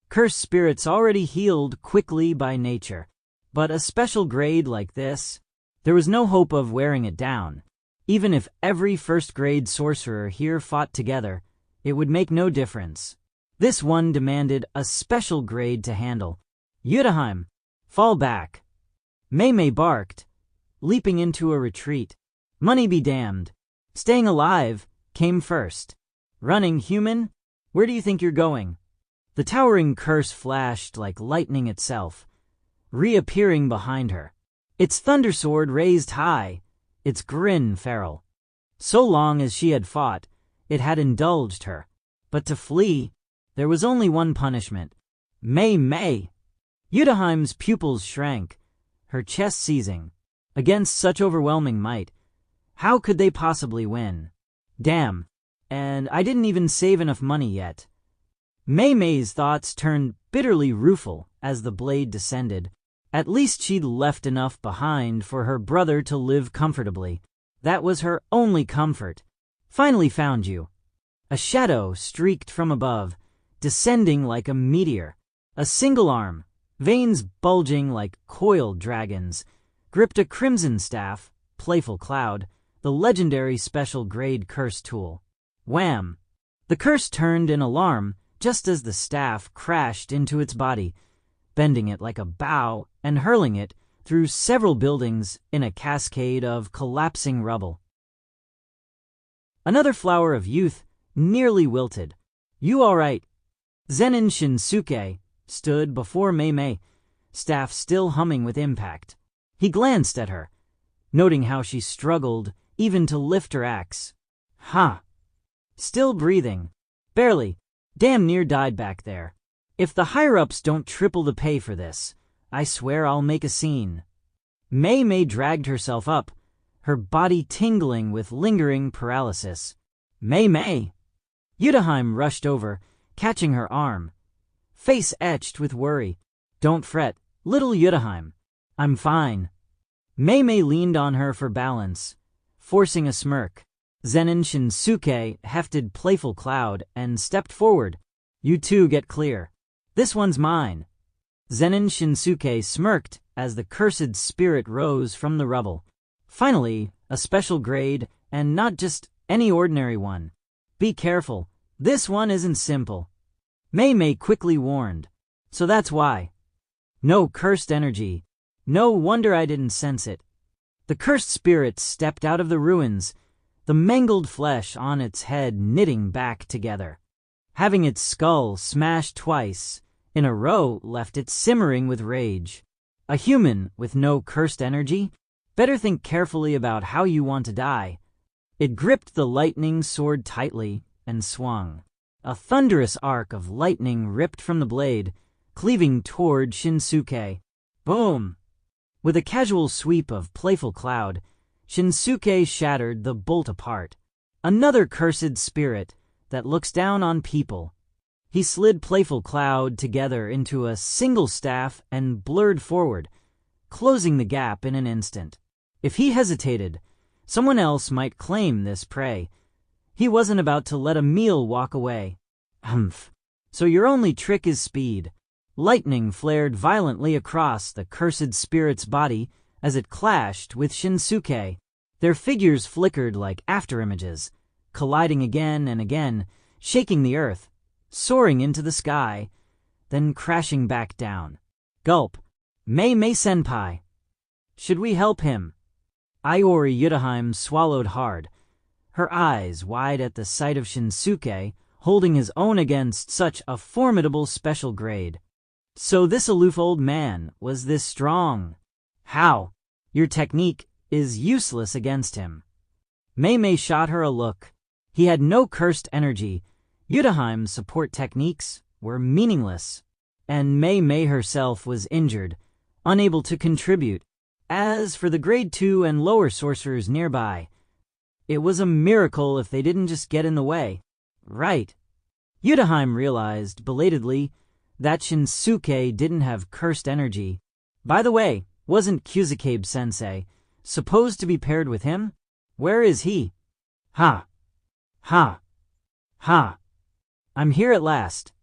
Cursed spirits already healed quickly by nature, but a special grade like this, there was no hope of wearing it down. Even if every first-grade sorcerer here fought together, it would make no difference. This one demanded a special grade to handle. "Yudaheim, fall back!" Mei Mei barked, leaping into a retreat. Money be damned. Staying alive came first. "Running, human? Where do you think you're going?" The towering curse flashed like lightning itself, reappearing behind her. Its thundersword raised high, its grin feral. So long as she had fought, it had indulged her. But to flee, there was only one punishment. Mei Mei! Yudaheim's pupils shrank, her chest seizing. Against such overwhelming might, how could they possibly win? Damn. And I didn't even save enough money yet. Mei-Mei's thoughts turned bitterly rueful as the blade descended. At least she'd left enough behind for her brother to live comfortably. That was her only comfort. Finally found you. A shadow streaked from above, descending like a meteor. A single arm, veins bulging like coiled dragons, gripped a crimson staff, Playful Cloud, the legendary special grade curse tool. Wham! The curse turned in alarm just as the staff crashed into its body, bending it like a bow and hurling it through several buildings in a cascade of collapsing rubble. Another flower of youth nearly wilted. You all right? Zen'in Shinsuke stood before Mei-Mei, staff still humming with impact. He glanced at her, noting how she struggled even to lift her axe. Huh. Still breathing. Barely. Damn near died back there. If the higher-ups don't triple the pay for this, I swear I'll make a scene. Mei-Mei dragged herself up, her body tingling with lingering paralysis. Mei-Mei! Yudahime rushed over, catching her arm, face etched with worry. Don't fret, little Yudahime. I'm fine. Mei-Mei leaned on her for balance, forcing a smirk. Zen'in Shinsuke hefted Playful Cloud and stepped forward. You two get clear. This one's mine. Zen'in Shinsuke smirked as the cursed spirit rose from the rubble. Finally, a special grade, and not just any ordinary one. Be careful, this one isn't simple. Mei-Mei quickly warned. So that's why. No cursed energy. No wonder I didn't sense it. The cursed spirit stepped out of the ruins, the mangled flesh on its head knitting back together. Having its skull smashed twice in a row left it simmering with rage. A human with no cursed energy? Better think carefully about how you want to die. It gripped the lightning sword tightly and swung. A thunderous arc of lightning ripped from the blade, cleaving toward Shinsuke. Boom! With a casual sweep of Playful Cloud, Shinsuke shattered the bolt apart. Another cursed spirit that looks down on people. He slid Playful Cloud together into a single staff and blurred forward, closing the gap in an instant. If he hesitated, someone else might claim this prey. He wasn't about to let a meal walk away. Humph. So your only trick is speed. Lightning flared violently across the cursed spirit's body as it clashed with Shinsuke. Their figures flickered like afterimages, colliding again and again, shaking the earth, soaring into the sky, then crashing back down. Gulp. Mei-Mei senpai. Should we help him? Iori Yudahime swallowed hard, her eyes wide at the sight of Shinsuke holding his own against such a formidable special grade. So this aloof old man was this strong. How? Your technique is useless against him. Mei-Mei shot her a look. He had no cursed energy. Yudahime's support techniques were meaningless. And Mei-Mei herself was injured, unable to contribute. As for the grade 2 and lower sorcerers nearby, it was a miracle if they didn't just get in the way. Right. Yudahime realized, belatedly, that Shinsuke didn't have cursed energy. By the way, wasn't Kusakabe-sensei supposed to be paired with him? Where is he? Ha! Ha! Ha! I'm here at last.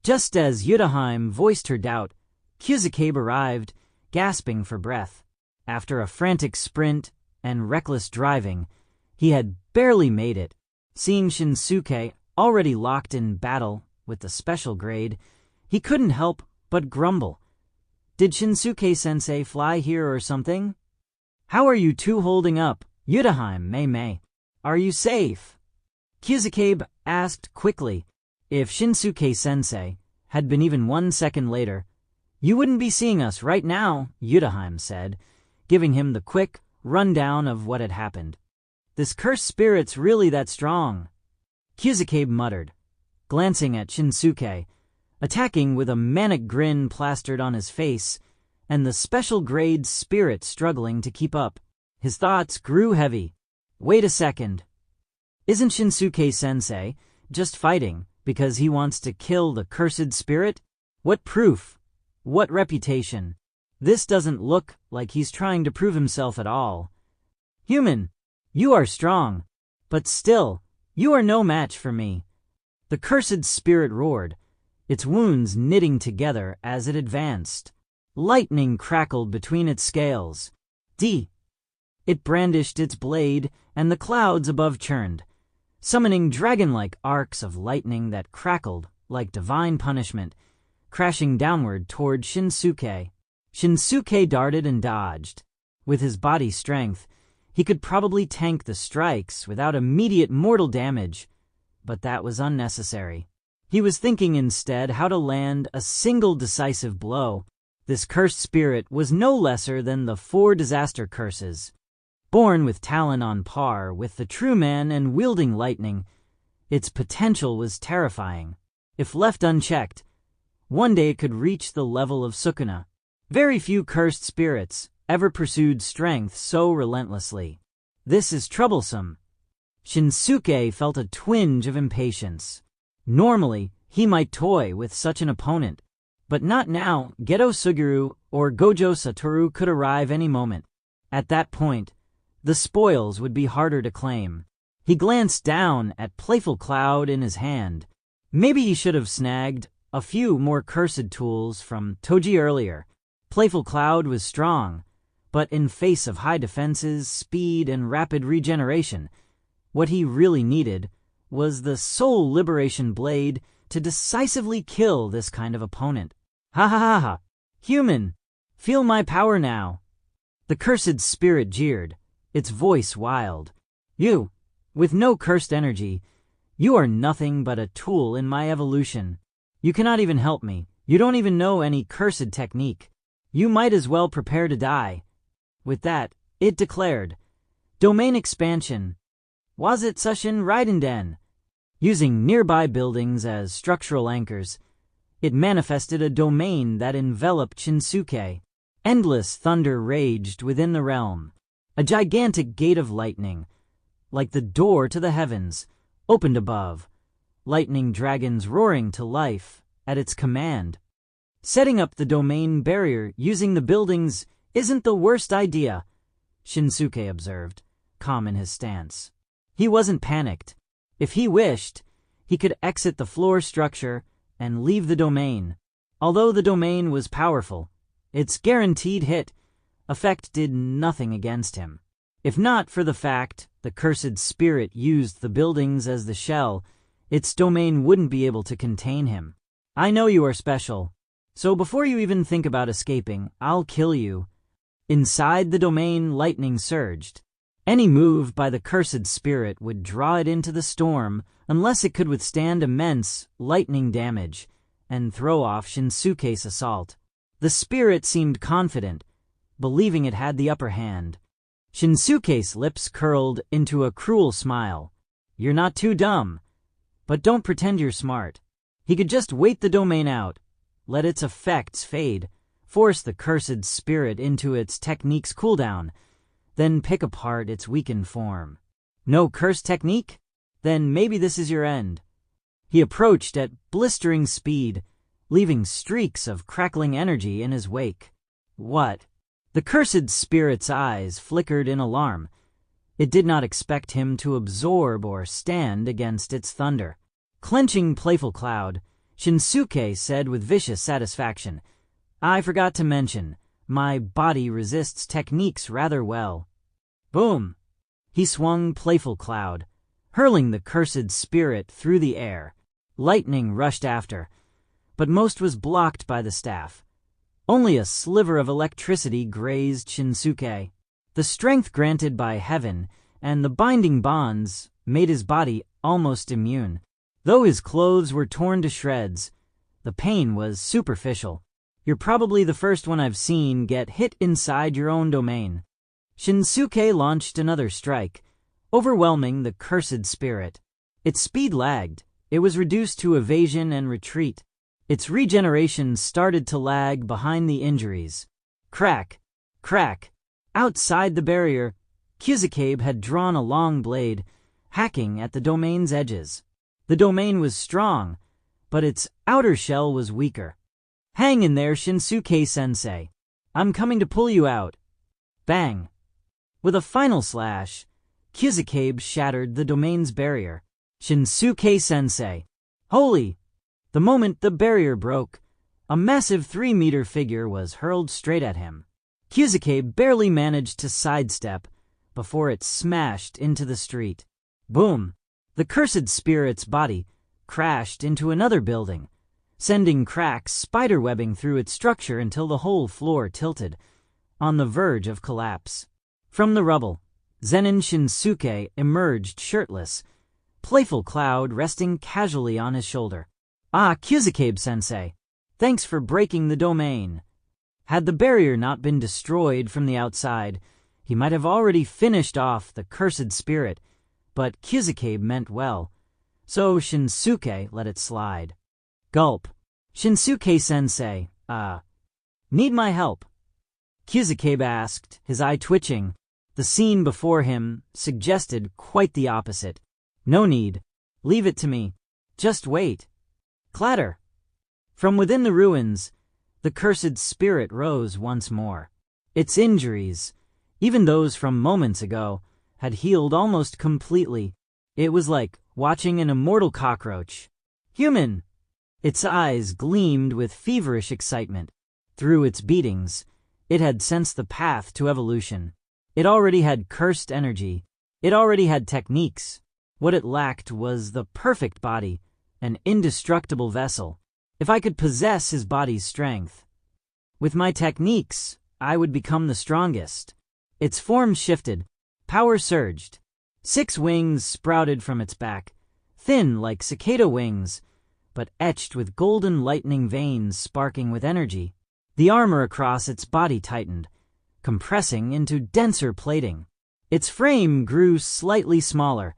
Just as Yudahime voiced her doubt, Kusakabe arrived, gasping for breath. After a frantic sprint and reckless driving, he had barely made it. Seeing Shinsuke already locked in battle with the special grade, he couldn't help but grumble. Did Shinsuke-sensei fly here or something? How are you two holding up, Yudahime, Mei-Mei? Are you safe? Kusakabe asked quickly. If Shinsuke-sensei had been even 1 second later, you wouldn't be seeing us right now, Yudahime said, giving him the quick rundown of what had happened. This cursed spirit's really that strong, Kusakabe muttered, glancing at Shinsuke, attacking with a manic grin plastered on his face, and the special grade spirit struggling to keep up. His thoughts grew heavy. Wait a second. Isn't Shinsuke-sensei just fighting because he wants to kill the cursed spirit? What proof? What reputation? This doesn't look like he's trying to prove himself at all. Human, you are strong, but still, you are no match for me. The cursed spirit roared, its wounds knitting together as it advanced. Lightning crackled between its scales. It brandished its blade, and the clouds above churned, summoning dragon-like arcs of lightning that crackled like divine punishment, crashing downward toward Shinsuke. Shinsuke darted and dodged. With his body strength, he could probably tank the strikes without immediate mortal damage, but that was unnecessary. He was thinking instead how to land a single decisive blow. This cursed spirit was no lesser than the 4 disaster curses. Born with talent on par with the true man and wielding lightning, its potential was terrifying. If left unchecked, one day it could reach the level of Sukuna. Very few cursed spirits ever pursued strength so relentlessly. This is troublesome. Shinsuke felt a twinge of impatience. Normally, he might toy with such an opponent, but not now. Geto Suguru or Gojo Satoru could arrive any moment. At that point, the spoils would be harder to claim. He glanced down at Playful Cloud in his hand. Maybe he should have snagged a few more cursed tools from Toji earlier. Playful Cloud was strong, but in face of high defenses, speed, and rapid regeneration, what he really needed was the Soul Liberation Blade to decisively kill this kind of opponent. Ha ha ha ha! Human, feel my power now! The cursed spirit jeered, its voice wild. You, with no cursed energy, you are nothing but a tool in my evolution. You cannot even help me. You don't even know any cursed technique. You might as well prepare to die. With that, it declared, Domain expansion. Wazitsushin Raidenden. Using nearby buildings as structural anchors, it manifested a domain that enveloped Shinsuke. Endless thunder raged within the realm. A gigantic gate of lightning, like the door to the heavens, opened above, lightning dragons roaring to life at its command. Setting up the domain barrier using the buildings isn't the worst idea, Shinsuke observed, calm in his stance. He wasn't panicked. If he wished, he could exit the floor structure and leave the domain. Although the domain was powerful, its guaranteed hit effect did nothing against him. If not for the fact the cursed spirit used the buildings as the shell, its domain wouldn't be able to contain him. I know you are special, so before you even think about escaping, I'll kill you. Inside the domain, lightning surged. Any move by the cursed spirit would draw it into the storm unless it could withstand immense lightning damage and throw off Shinsuke's assault. The spirit seemed confident, believing it had the upper hand. Shinsuke's lips curled into a cruel smile. You're not too dumb, but don't pretend you're smart. He could just wait the domain out, let its effects fade, force the cursed spirit into its technique's cooldown, then pick apart its weakened form. No curse technique? Then maybe this is your end. He approached at blistering speed, leaving streaks of crackling energy in his wake. What? The cursed spirit's eyes flickered in alarm. It did not expect him to absorb or stand against its thunder. Clenching Playful Cloud, Shinsuke said with vicious satisfaction, I forgot to mention, my body resists techniques rather well. Boom! He swung Playful Cloud, hurling the cursed spirit through the air. Lightning rushed after, but most was blocked by the staff. Only a sliver of electricity grazed Shinsuke. The strength granted by heaven and the binding bonds made his body almost immune. Though his clothes were torn to shreds, the pain was superficial. You're probably the first one I've seen get hit inside your own domain. Shinsuke launched another strike, overwhelming the cursed spirit. Its speed lagged. It was reduced to evasion and retreat. Its regeneration started to lag behind the injuries. Crack! Crack! Outside the barrier, Kizukabe had drawn a long blade, hacking at the domain's edges. The domain was strong, but its outer shell was weaker. "Hang in there, Shinsuke-sensei. I'm coming to pull you out." Bang! With a final slash, Kyuzukabe shattered the domain's barrier. Shinsuke-sensei. Holy! The moment the barrier broke, a massive 3-meter figure was hurled straight at him. Kyuzukabe barely managed to sidestep before it smashed into the street. Boom! The cursed spirit's body crashed into another building, sending cracks spiderwebbing through its structure until the whole floor tilted, on the verge of collapse. From the rubble, Zen'in Shinsuke emerged shirtless, playful cloud resting casually on his shoulder. "Ah, Kyuzukabe-sensei, thanks for breaking the domain." Had the barrier not been destroyed from the outside, he might have already finished off the cursed spirit, but Kyuzukabe meant well, so Shinsuke let it slide. Gulp. "Shinsuke-sensei, need my help?" Kyuzukabe asked, his eye twitching. The scene before him suggested quite the opposite. "No need. Leave it to me. Just wait." Clatter. From within the ruins, the cursed spirit rose once more. Its injuries, even those from moments ago, had healed almost completely. It was like watching an immortal cockroach. "Human!" Its eyes gleamed with feverish excitement. Through its beatings, it had sensed the path to evolution. It already had cursed energy. It already had techniques. What it lacked was the perfect body, an indestructible vessel. If I could possess his body's strength, with my techniques, I would become the strongest. Its form shifted. Power surged. 6 wings sprouted from its back, thin like cicada wings, but etched with golden lightning veins sparking with energy. The armor across its body tightened, compressing into denser plating. Its frame grew slightly smaller,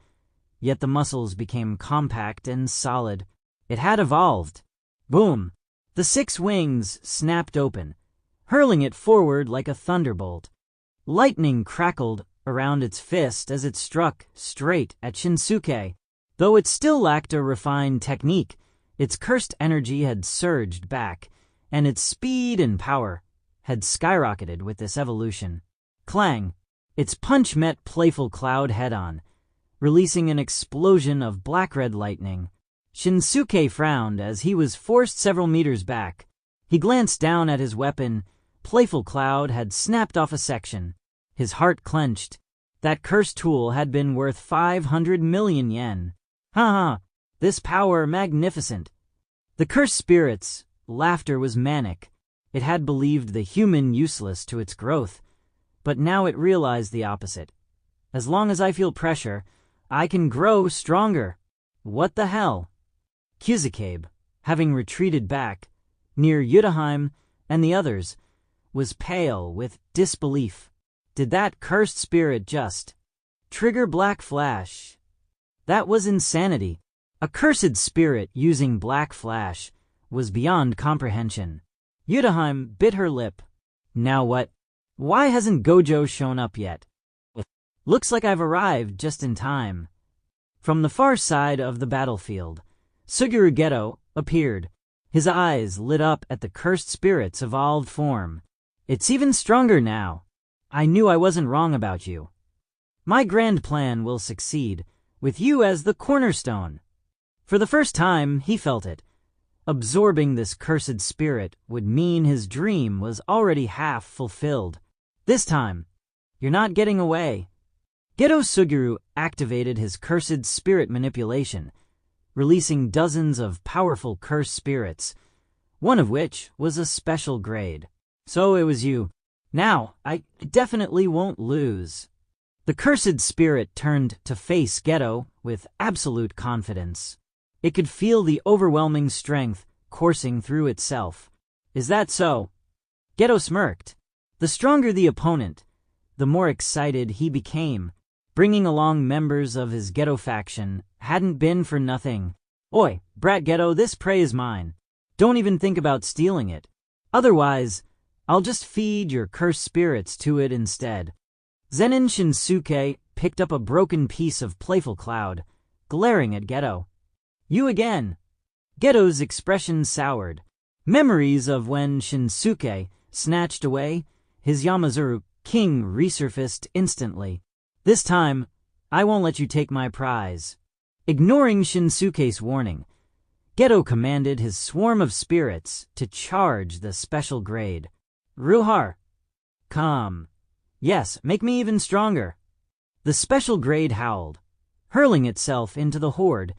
yet the muscles became compact and solid. It had evolved. Boom! The 6 wings snapped open, hurling it forward like a thunderbolt. Lightning crackled around its fist as it struck straight at Shinsuke. Though it still lacked a refined technique, its cursed energy had surged back, and its speed and power had skyrocketed with this evolution. Clang! Its punch met playful cloud head-on, releasing an explosion of black-red lightning. Shinsuke frowned as he was forced several meters back. He glanced down at his weapon. Playful cloud had snapped off a section. His heart clenched. That cursed tool had been worth 500 million yen. Ha! This power magnificent. The cursed spirit's laughter was manic. It had believed the human useless to its growth, but now it realized the opposite. As long as I feel pressure, I can grow stronger. What the hell? Kyuzukabe, having retreated back, near Yutaheim and the others, was pale with disbelief. Did that cursed spirit just trigger Black Flash? That was insanity. A cursed spirit using Black Flash was beyond comprehension. Yutaheim bit her lip. Now what? Why hasn't Gojo shown up yet? Looks like I've arrived just in time. From the far side of the battlefield, Suguru Geto appeared. His eyes lit up at the cursed spirit's evolved form. It's even stronger now. I knew I wasn't wrong about you. My grand plan will succeed, with you as the cornerstone. For the first time, he felt it. Absorbing this cursed spirit would mean his dream was already half fulfilled. This time, you're not getting away. Geto Suguru activated his cursed spirit manipulation, releasing dozens of powerful cursed spirits, one of which was a special grade. So it was you. Now, I definitely won't lose. The cursed spirit turned to face Geto with absolute confidence. It could feel the overwhelming strength coursing through itself. Is that so? Geto smirked. The stronger the opponent, the more excited he became. Bringing along members of his Geto faction hadn't been for nothing. Oi, brat Geto, this prey is mine. Don't even think about stealing it. Otherwise, I'll just feed your cursed spirits to it instead. Zen'in Shinsuke picked up a broken piece of playful cloud, glaring at Geto. "You again." Geto's expression soured. Memories of when Shinsuke snatched away his Yamazuru king resurfaced instantly. "This time, I won't let you take my prize." Ignoring Shinsuke's warning, Geto commanded his swarm of spirits to charge the special grade. "Ruhar, come. Yes, make me even stronger." The special grade howled, hurling itself into the horde,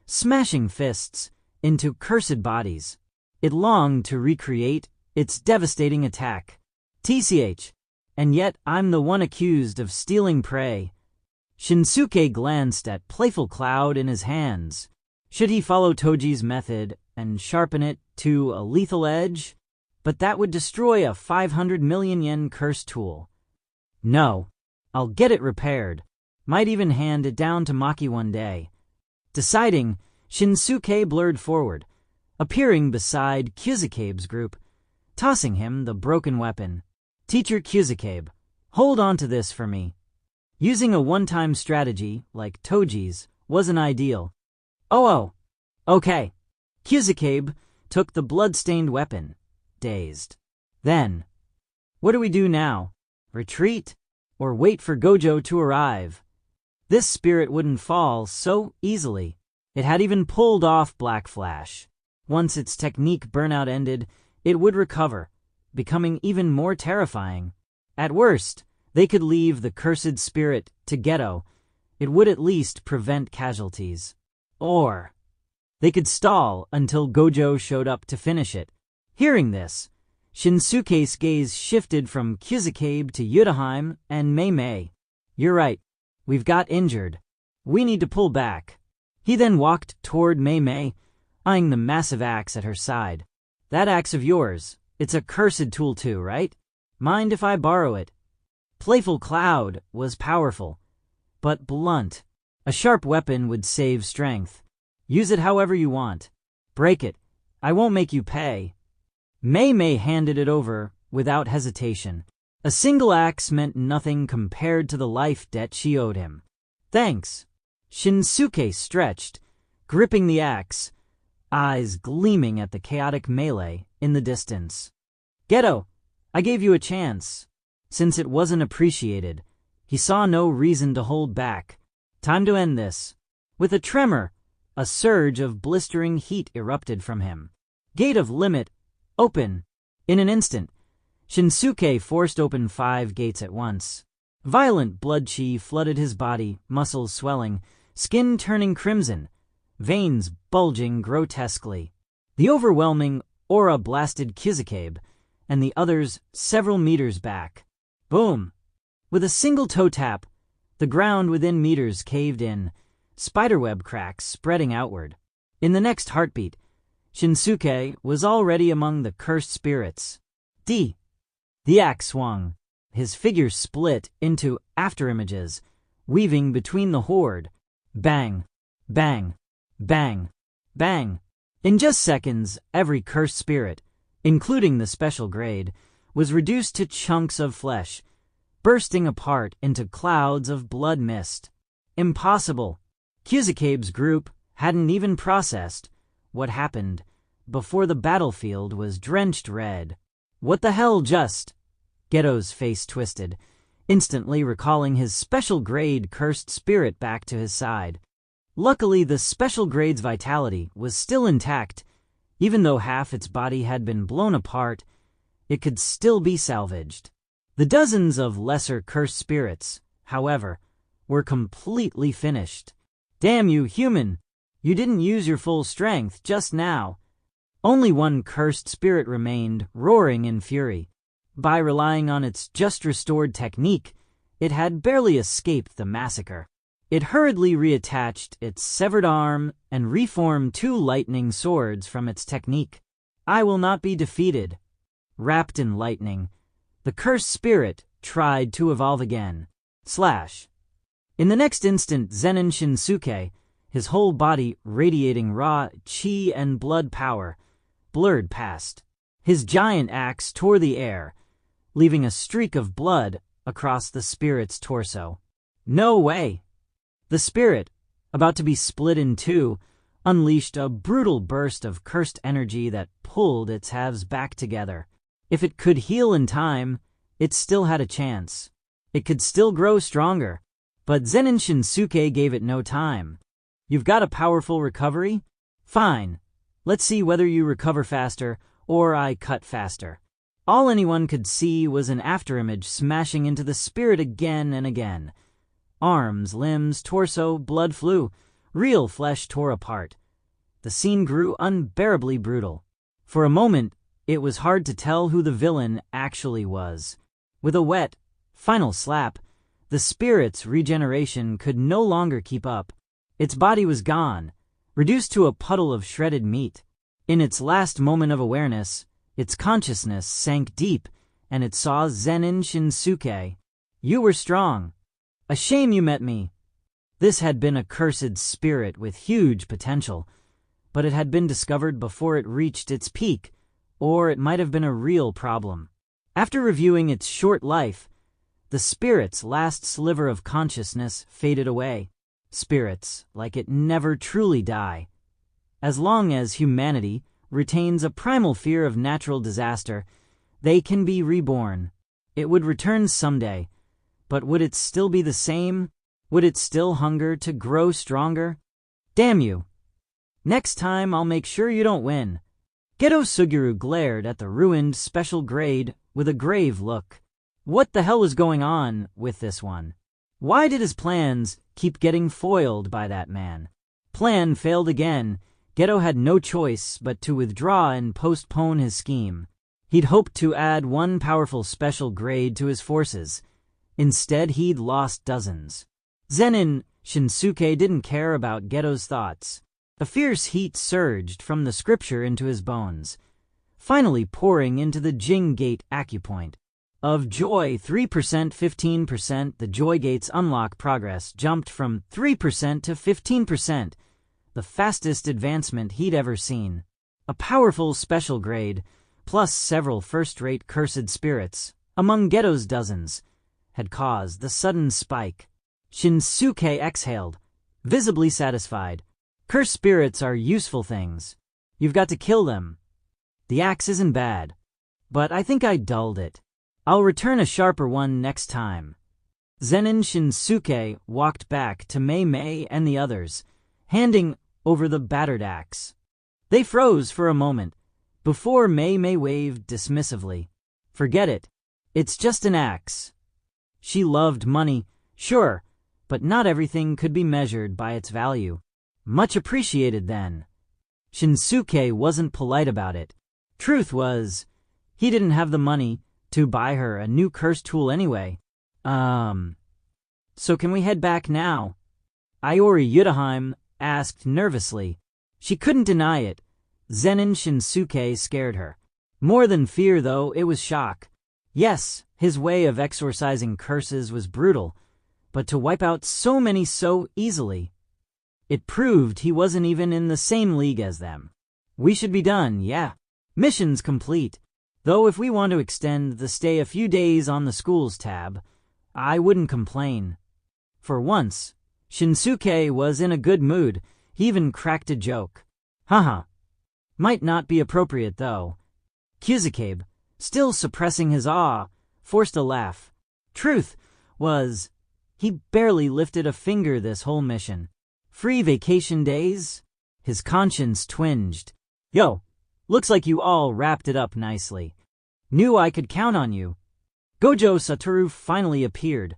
smashing fists into cursed bodies. It longed to recreate its devastating attack. TCH, and yet I'm the one accused of stealing prey. Shinsuke glanced at playful cloud in his hands. Should he follow Toji's method and sharpen it to a lethal edge? But that would destroy a 500 million yen curse tool. No, I'll get it repaired. Might even hand it down to Maki one day. Deciding, Shinsuke blurred forward, appearing beside Kyuzukabe's group, tossing him the broken weapon. "Teacher Kyuzukabe, hold on to this for me." Using a one-time strategy like Toji's wasn't ideal. Oh, okay. Kyuzukabe took the blood-stained weapon, dazed. Then, what do we do now? Retreat? Or wait for Gojo to arrive? This spirit wouldn't fall so easily. It had even pulled off Black Flash. Once its technique burnout ended, it would recover, becoming even more terrifying. At worst, they could leave the cursed spirit to Geto. It would at least prevent casualties. Or they could stall until Gojo showed up to finish it. Hearing this, Shinsuke's gaze shifted from Kyuzukabe to Yutaheim and Mei. "You're right. We've got injured. We need to pull back." He then walked toward Mei, eyeing the massive axe at her side. "That axe of yours, it's a cursed tool too, right? Mind if I borrow it?" Playful Cloud was powerful, but blunt. A sharp weapon would save strength. "Use it however you want. Break it. I won't make you pay." Mei handed it over without hesitation. A single axe meant nothing compared to the life debt she owed him. "Thanks." Shinsuke stretched, gripping the axe, eyes gleaming at the chaotic melee in the distance. "Geto, I gave you a chance." Since it wasn't appreciated, he saw no reason to hold back. Time to end this. With a tremor, a surge of blistering heat erupted from him. Gate of limit, open. In an instant, Shinsuke forced open 5 gates at once. Violent blood chi flooded his body, muscles swelling, skin turning crimson, veins bulging grotesquely. The overwhelming aura blasted Kyuzukabe and the others several meters back. Boom! With a single toe tap, the ground within meters caved in, spiderweb cracks spreading outward. In the next heartbeat, Shinsuke was already among the cursed spirits. The axe swung. His figure split into afterimages, weaving between the horde. Bang, bang, bang, bang. In just seconds, every cursed spirit, including the special grade, was reduced to chunks of flesh, bursting apart into clouds of blood mist. Impossible. Kyuzukabe's group hadn't even processed what happened before the battlefield was drenched red. What the hell just? Geto's face twisted, instantly recalling his special grade cursed spirit back to his side. Luckily, the special grade's vitality was still intact. Even though half its body had been blown apart, it could still be salvaged. The dozens of lesser cursed spirits, however, were completely finished. Damn you, human! You didn't use your full strength just now. Only one cursed spirit remained, roaring in fury. By relying on its just restored technique, it had barely escaped the massacre. It hurriedly reattached its severed arm and reformed 2 lightning swords from its technique. I will not be defeated. Wrapped in lightning, the cursed spirit tried to evolve again. Slash. In the next instant, Zen'in Shinsuke, his whole body radiating raw chi and blood power, blurred past. His giant axe tore the air, leaving a streak of blood across the spirit's torso. No way. The spirit, about to be split in two, unleashed a brutal burst of cursed energy that pulled its halves back together. If it could heal in time, it still had a chance. It could still grow stronger. But Zen'in Shinsuke gave it no time. You've got a powerful recovery? Fine. Let's see whether you recover faster or I cut faster. All anyone could see was an afterimage smashing into the spirit again and again. Arms, limbs, torso, blood flew. Real flesh tore apart. The scene grew unbearably brutal. For a moment, it was hard to tell who the villain actually was. With a wet, final slap, the spirit's regeneration could no longer keep up. Its body was gone, reduced to a puddle of shredded meat. In its last moment of awareness, its consciousness sank deep, and it saw Zen'in Shinsuke. You were strong. A shame you met me. This had been a cursed spirit with huge potential, but it had been discovered before it reached its peak, or it might have been a real problem. After reviewing its short life, the spirit's last sliver of consciousness faded away. Spirits, like it, never truly die. As long as humanity retains a primal fear of natural disaster, they can be reborn. It would return someday, but would it still be the same? Would it still hunger to grow stronger? Damn you! Next time I'll make sure you don't win. Geto Suguru glared at the ruined special grade with a grave look. What the hell was going on with this one? Why did his plans keep getting foiled by that man? Plan failed again. Geto had no choice but to withdraw and postpone his scheme. He'd hoped to add one powerful special grade to his forces. Instead, he'd lost dozens. Zen'in Shinsuke didn't care about Geto's thoughts. A fierce heat surged from the scripture into his bones, finally pouring into the Jing Gate acupoint. Of joy, 3%, 15%, the Joy Gate's unlock progress jumped from 3% to 15%, the fastest advancement he'd ever seen. A powerful special grade, plus several first-rate cursed spirits, among Geto's dozens, had caused the sudden spike. Shinsuke exhaled, visibly satisfied. Cursed spirits are useful things. You've got to kill them. The axe isn't bad, but I think I dulled it. I'll return a sharper one next time. Zen'in Shinsuke walked back to Mei Mei and the others, handing over the battered axe. They froze for a moment, before Mei Mei waved dismissively. Forget it. It's just an axe. She loved money, sure, but not everything could be measured by its value. Much appreciated then. Shinsuke wasn't polite about it. Truth was, he didn't have the money to buy her a new curse tool anyway. So can we head back now? Iori Yutaheim asked nervously. She couldn't deny it. Zen'in Shinsuke scared her. More than fear, though, it was shock. Yes, his way of exorcising curses was brutal, but to wipe out so many so easily. It proved he wasn't even in the same league as them. We should be done, yeah. Mission's complete. Though if we want to extend the stay a few days on the schools tab, I wouldn't complain. For once, Shinsuke was in a good mood. He even cracked a joke. Haha. Might not be appropriate, though. Kyuzukabe, still suppressing his awe, forced a laugh. Truth was, he barely lifted a finger this whole mission. Free vacation days? His conscience twinged. Yo, looks like you all wrapped it up nicely. Knew I could count on you. Gojo Satoru finally appeared,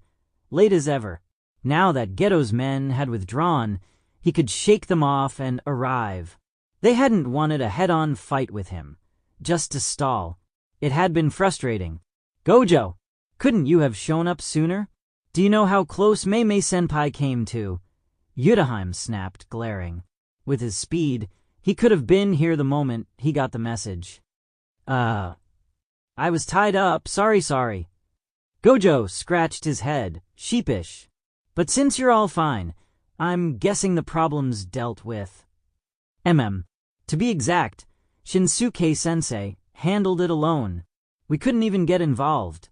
late as ever. Now that Geto's men had withdrawn, he could shake them off and arrive. They hadn't wanted a head-on fight with him, just to stall. It had been frustrating. Gojo, couldn't you have shown up sooner? Do you know how close Mei Mei Senpai came to? Yutaheim snapped, glaring. With his speed, he could have been here the moment he got the message. I was tied up, sorry. Gojo scratched his head, sheepish. But since you're all fine, I'm guessing the problem's dealt with. To be exact, Shinsuke-sensei handled it alone. We couldn't even get involved.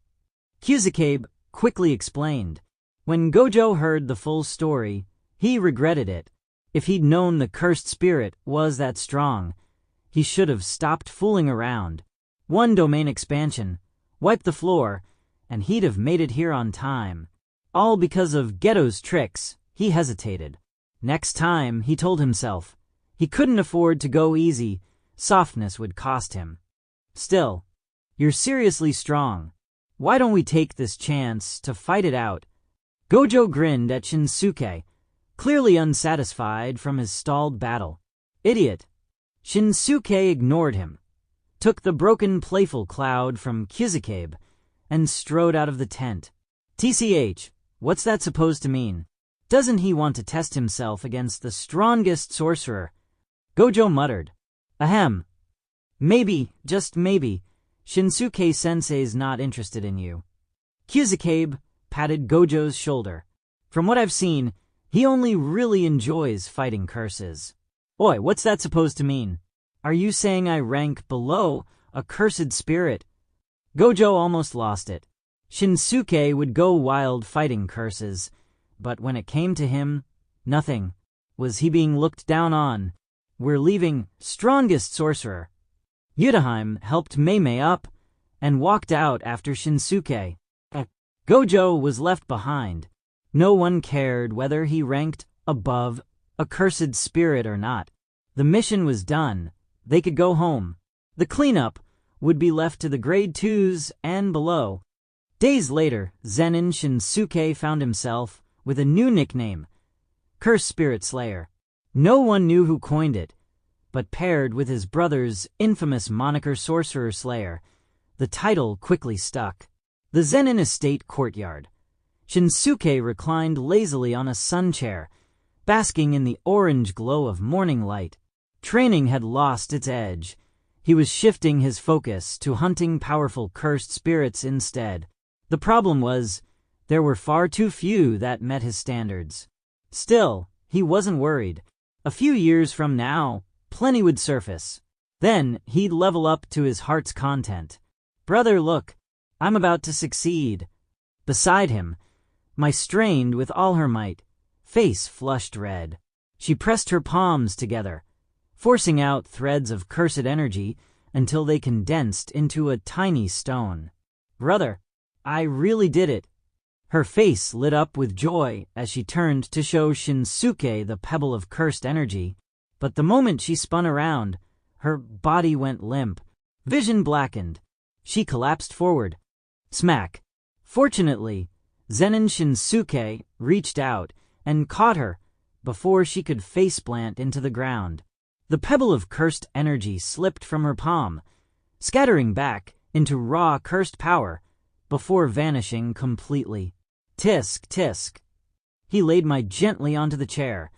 Kyuzukabe quickly explained. When Gojo heard the full story, he regretted it. If he'd known the cursed spirit was that strong, he should have stopped fooling around. One domain expansion, wipe the floor, and he'd have made it here on time. All because of Geto's tricks, he hesitated. Next time, he told himself, he couldn't afford to go easy, softness would cost him. Still, you're seriously strong. Why don't we take this chance to fight it out? Gojo grinned at Shinsuke, clearly unsatisfied from his stalled battle. Idiot. Shinsuke ignored him, took the broken playful cloud from Kizakabe, and strode out of the tent. TCH, what's that supposed to mean? Doesn't he want to test himself against the strongest sorcerer? Gojo muttered. Ahem. Maybe, just maybe, Shinsuke-sensei's not interested in you. Kizakabe patted Gojo's shoulder. From what I've seen, he only really enjoys fighting curses. Oi, what's that supposed to mean? Are you saying I rank below a cursed spirit? Gojo almost lost it. Shinsuke would go wild fighting curses, but when it came to him, nothing. Was he being looked down on? We're leaving strongest sorcerer. Yutaheim helped Meimei up and walked out after Shinsuke. Gojo was left behind. No one cared whether he ranked above a cursed spirit or not. The mission was done. They could go home. The cleanup would be left to the grade 2s and below. Days later, Zen'in Shinsuke found himself with a new nickname, Curse Spirit Slayer. No one knew who coined it, but paired with his brother's infamous moniker Sorcerer Slayer, the title quickly stuck. The Zen'in estate courtyard. Shinsuke reclined lazily on a sun chair, basking in the orange glow of morning light. Training had lost its edge. He was shifting his focus to hunting powerful cursed spirits instead. The problem was, there were far too few that met his standards. Still, he wasn't worried. A few years from now, plenty would surface. Then, he'd level up to his heart's content. Brother, look, I'm about to succeed. Beside him, Mai strained with all her might, face flushed red. She pressed her palms together, forcing out threads of cursed energy until they condensed into a tiny stone. Brother, I really did it. Her face lit up with joy as she turned to show Shinsuke the pebble of cursed energy, but the moment she spun around, her body went limp. Vision blackened. She collapsed forward. Smack. Fortunately, Zen'in Shinsuke reached out and caught her before she could faceplant into the ground. The pebble of cursed energy slipped from her palm, scattering back into raw cursed power before vanishing completely. Tisk, tisk. He laid Mai gently onto the chair,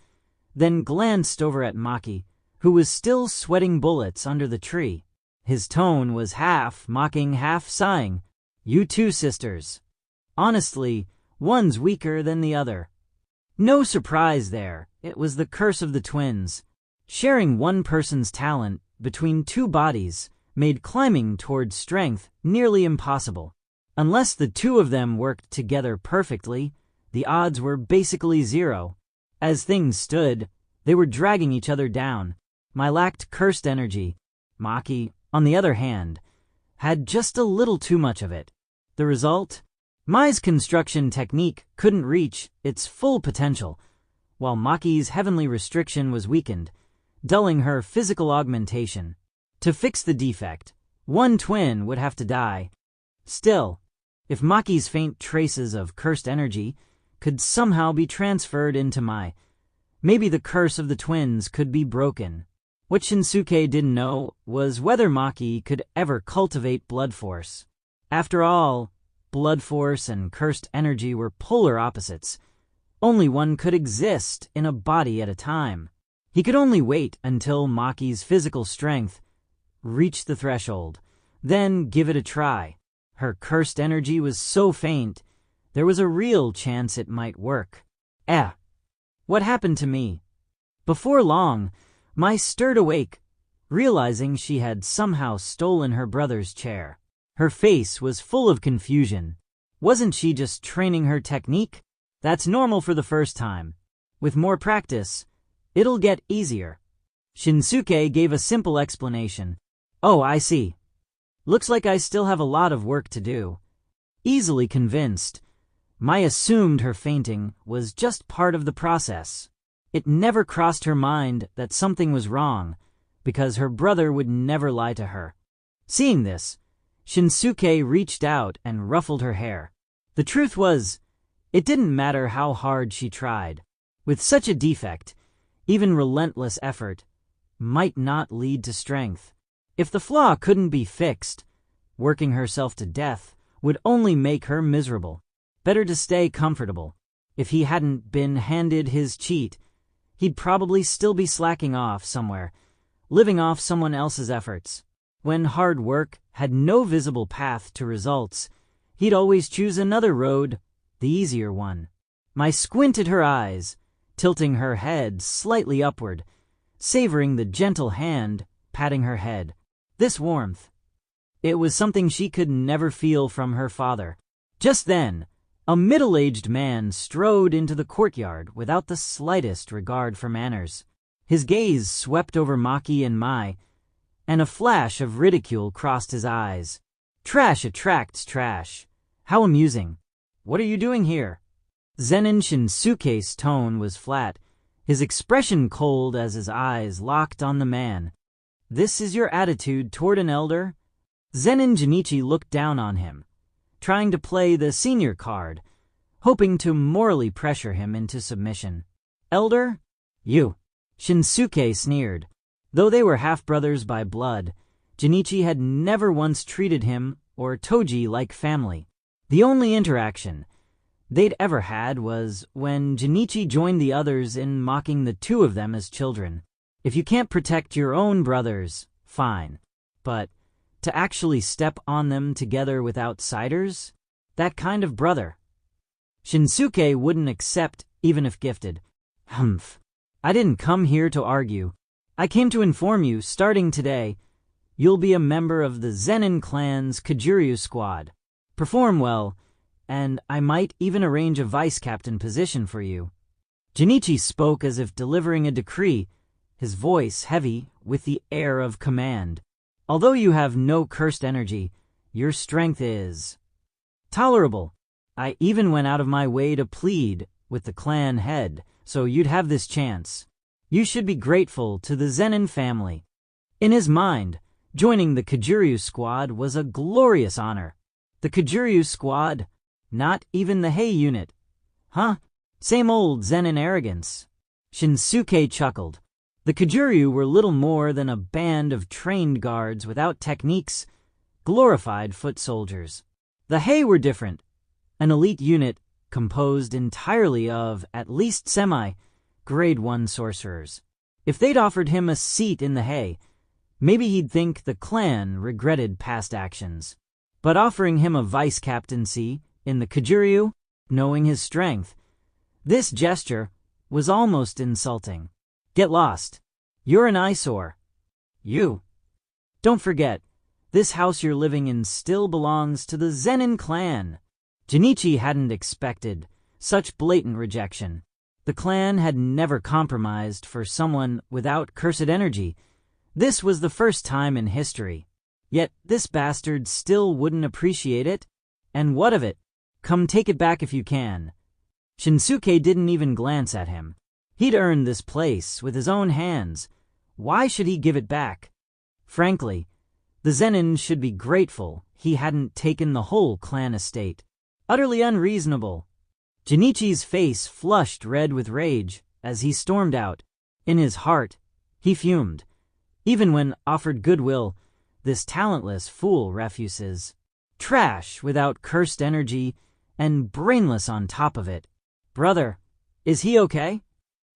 then glanced over at Maki, who was still sweating bullets under the tree. His tone was half mocking, half sighing. You two sisters. Honestly, one's weaker than the other. No surprise there. It was the curse of the twins. Sharing one person's talent between two bodies made climbing towards strength nearly impossible. Unless the two of them worked together perfectly, the odds were basically zero. As things stood, they were dragging each other down. Mai lacked cursed energy. Maki, on the other hand, had just a little too much of it. The result? Mai's construction technique couldn't reach its full potential, while Maki's heavenly restriction was weakened, dulling her physical augmentation. To fix the defect, one twin would have to die. Still, if Maki's faint traces of cursed energy could somehow be transferred into Mai, maybe the curse of the twins could be broken. What Shinsuke didn't know was whether Maki could ever cultivate blood force. After all, blood force and cursed energy were polar opposites. Only one could exist in a body at a time. He could only wait until Maki's physical strength reached the threshold, then give it a try. Her cursed energy was so faint, there was a real chance it might work. What happened to me? Before long, Mai stirred awake, realizing she had somehow stolen her brother's chair. Her face was full of confusion. Wasn't she just training her technique? That's normal for the first time. With more practice, it'll get easier. Shinsuke gave a simple explanation. Oh, I see. Looks like I still have a lot of work to do. Easily convinced, Mai assumed her fainting was just part of the process. It never crossed her mind that something was wrong, because her brother would never lie to her. Seeing this, Shinsuke reached out and ruffled her hair. The truth was, it didn't matter how hard she tried. With such a defect, even relentless effort might not lead to strength. If the flaw couldn't be fixed, working herself to death would only make her miserable. Better to stay comfortable. If he hadn't been handed his cheat, he'd probably still be slacking off somewhere, living off someone else's efforts. When hard work had no visible path to results, he'd always choose another road, the easier one. Mai squinted her eyes, tilting her head slightly upward, savoring the gentle hand patting her head. This warmth. It was something she could never feel from her father. Just then, a middle-aged man strode into the courtyard without the slightest regard for manners. His gaze swept over Maki and Mai, and a flash of ridicule crossed his eyes. Trash attracts trash. How amusing. What are you doing here? Zen'in Shinsuke's tone was flat, his expression cold as his eyes locked on the man. This is your attitude toward an elder? Zen'in Jinichi looked down on him, trying to play the senior card, hoping to morally pressure him into submission. Elder? You. Shinsuke sneered. Though they were half-brothers by blood, Jinichi had never once treated him or Toji like family. The only interaction they'd ever had was when Jinichi joined the others in mocking the two of them as children. If you can't protect your own brothers, fine. But to actually step on them together with outsiders? That kind of brother. Shinsuke wouldn't accept even if gifted. Humph. I didn't come here to argue. I came to inform you, starting today, you'll be a member of the Zen'in clan's Kajiryu squad. Perform well, and I might even arrange a vice-captain position for you. Jinichi spoke as if delivering a decree, his voice heavy with the air of command. Although you have no cursed energy, your strength is tolerable. I even went out of my way to plead with the clan head, so you'd have this chance. You should be grateful to the Zen'in family. In his mind, joining the Kajiryu squad was a glorious honor. The Kajiryu squad? Not even the Hei unit. Huh? Same old Zen'in arrogance. Shinsuke chuckled. The Kajiryu were little more than a band of trained guards without techniques, glorified foot soldiers. The Hei were different. An elite unit composed entirely of at least Grade 1 sorcerers. If they'd offered him a seat in the Hei, maybe he'd think the clan regretted past actions. But offering him a vice-captaincy in the Kajiryu, knowing his strength, this gesture was almost insulting. Get lost. You're an eyesore. You. Don't forget, this house you're living in still belongs to the Zen'in clan. Jinichi hadn't expected such blatant rejection. The clan had never compromised for someone without cursed energy. This was the first time in history. Yet this bastard still wouldn't appreciate it. And what of it? Come take it back if you can. Shinsuke didn't even glance at him. He'd earned this place with his own hands. Why should he give it back? Frankly, the Zen'in should be grateful he hadn't taken the whole clan estate. Utterly unreasonable. Jinichi's face flushed red with rage as he stormed out. In his heart, he fumed. Even when offered goodwill, this talentless fool refuses. Trash without cursed energy and brainless on top of it. Brother, is he okay?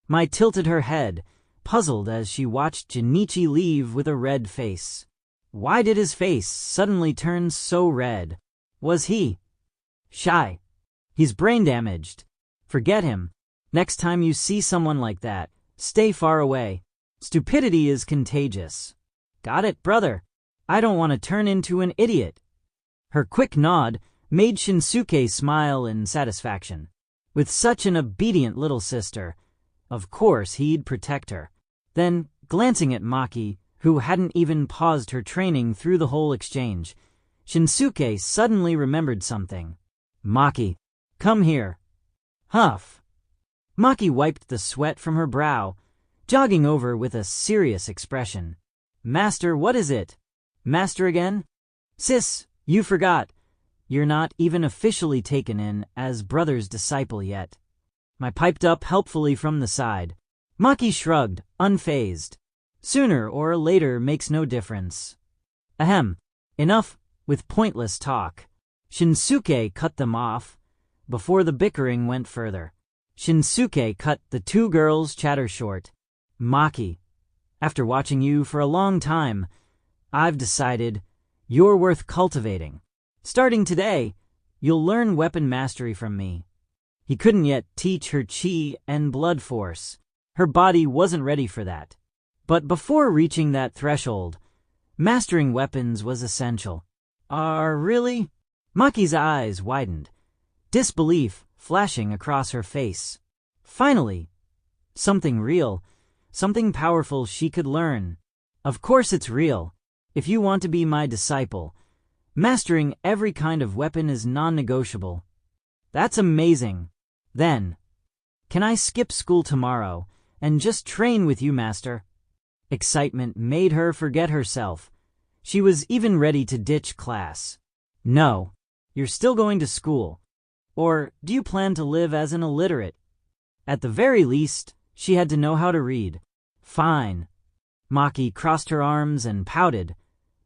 Mai tilted her head, puzzled as she watched Jinichi leave with a red face. Why did his face suddenly turn so red? Was he shy? He's brain damaged. Forget him. Next time you see someone like that, stay far away. Stupidity is contagious. Got it, brother. I don't want to turn into an idiot. Her quick nod made Shinsuke smile in satisfaction. With such an obedient little sister, of course he'd protect her. Then, glancing at Maki, who hadn't even paused her training through the whole exchange, Shinsuke suddenly remembered something. "Maki, come here." Huff. Maki wiped the sweat from her brow, jogging over with a serious expression. "Master, what is it? Master again? Sis, you forgot. You're not even officially taken in as brother's disciple yet." I piped up helpfully from the side. Maki shrugged, unfazed. "Sooner or later makes no difference." Ahem. Enough with pointless talk. Shinsuke cut them off before the bickering went further. Shinsuke cut the two girls' chatter short. "Maki, after watching you for a long time, I've decided you're worth cultivating. Starting today, you'll learn weapon mastery from me." He couldn't yet teach her chi and blood force. Her body wasn't ready for that. But before reaching that threshold, mastering weapons was essential. Really? Maki's eyes widened, disbelief flashing across her face. Finally, something real, something powerful she could learn. Of course it's real. If you want to be my disciple, mastering every kind of weapon is non-negotiable. That's amazing. Then, can I skip school tomorrow and just train with you, master? Excitement made her forget herself. She was even ready to ditch class. No, you're still going to school. Or do you plan to live as an illiterate? At the very least, she had to know how to read. Fine. Maki crossed her arms and pouted,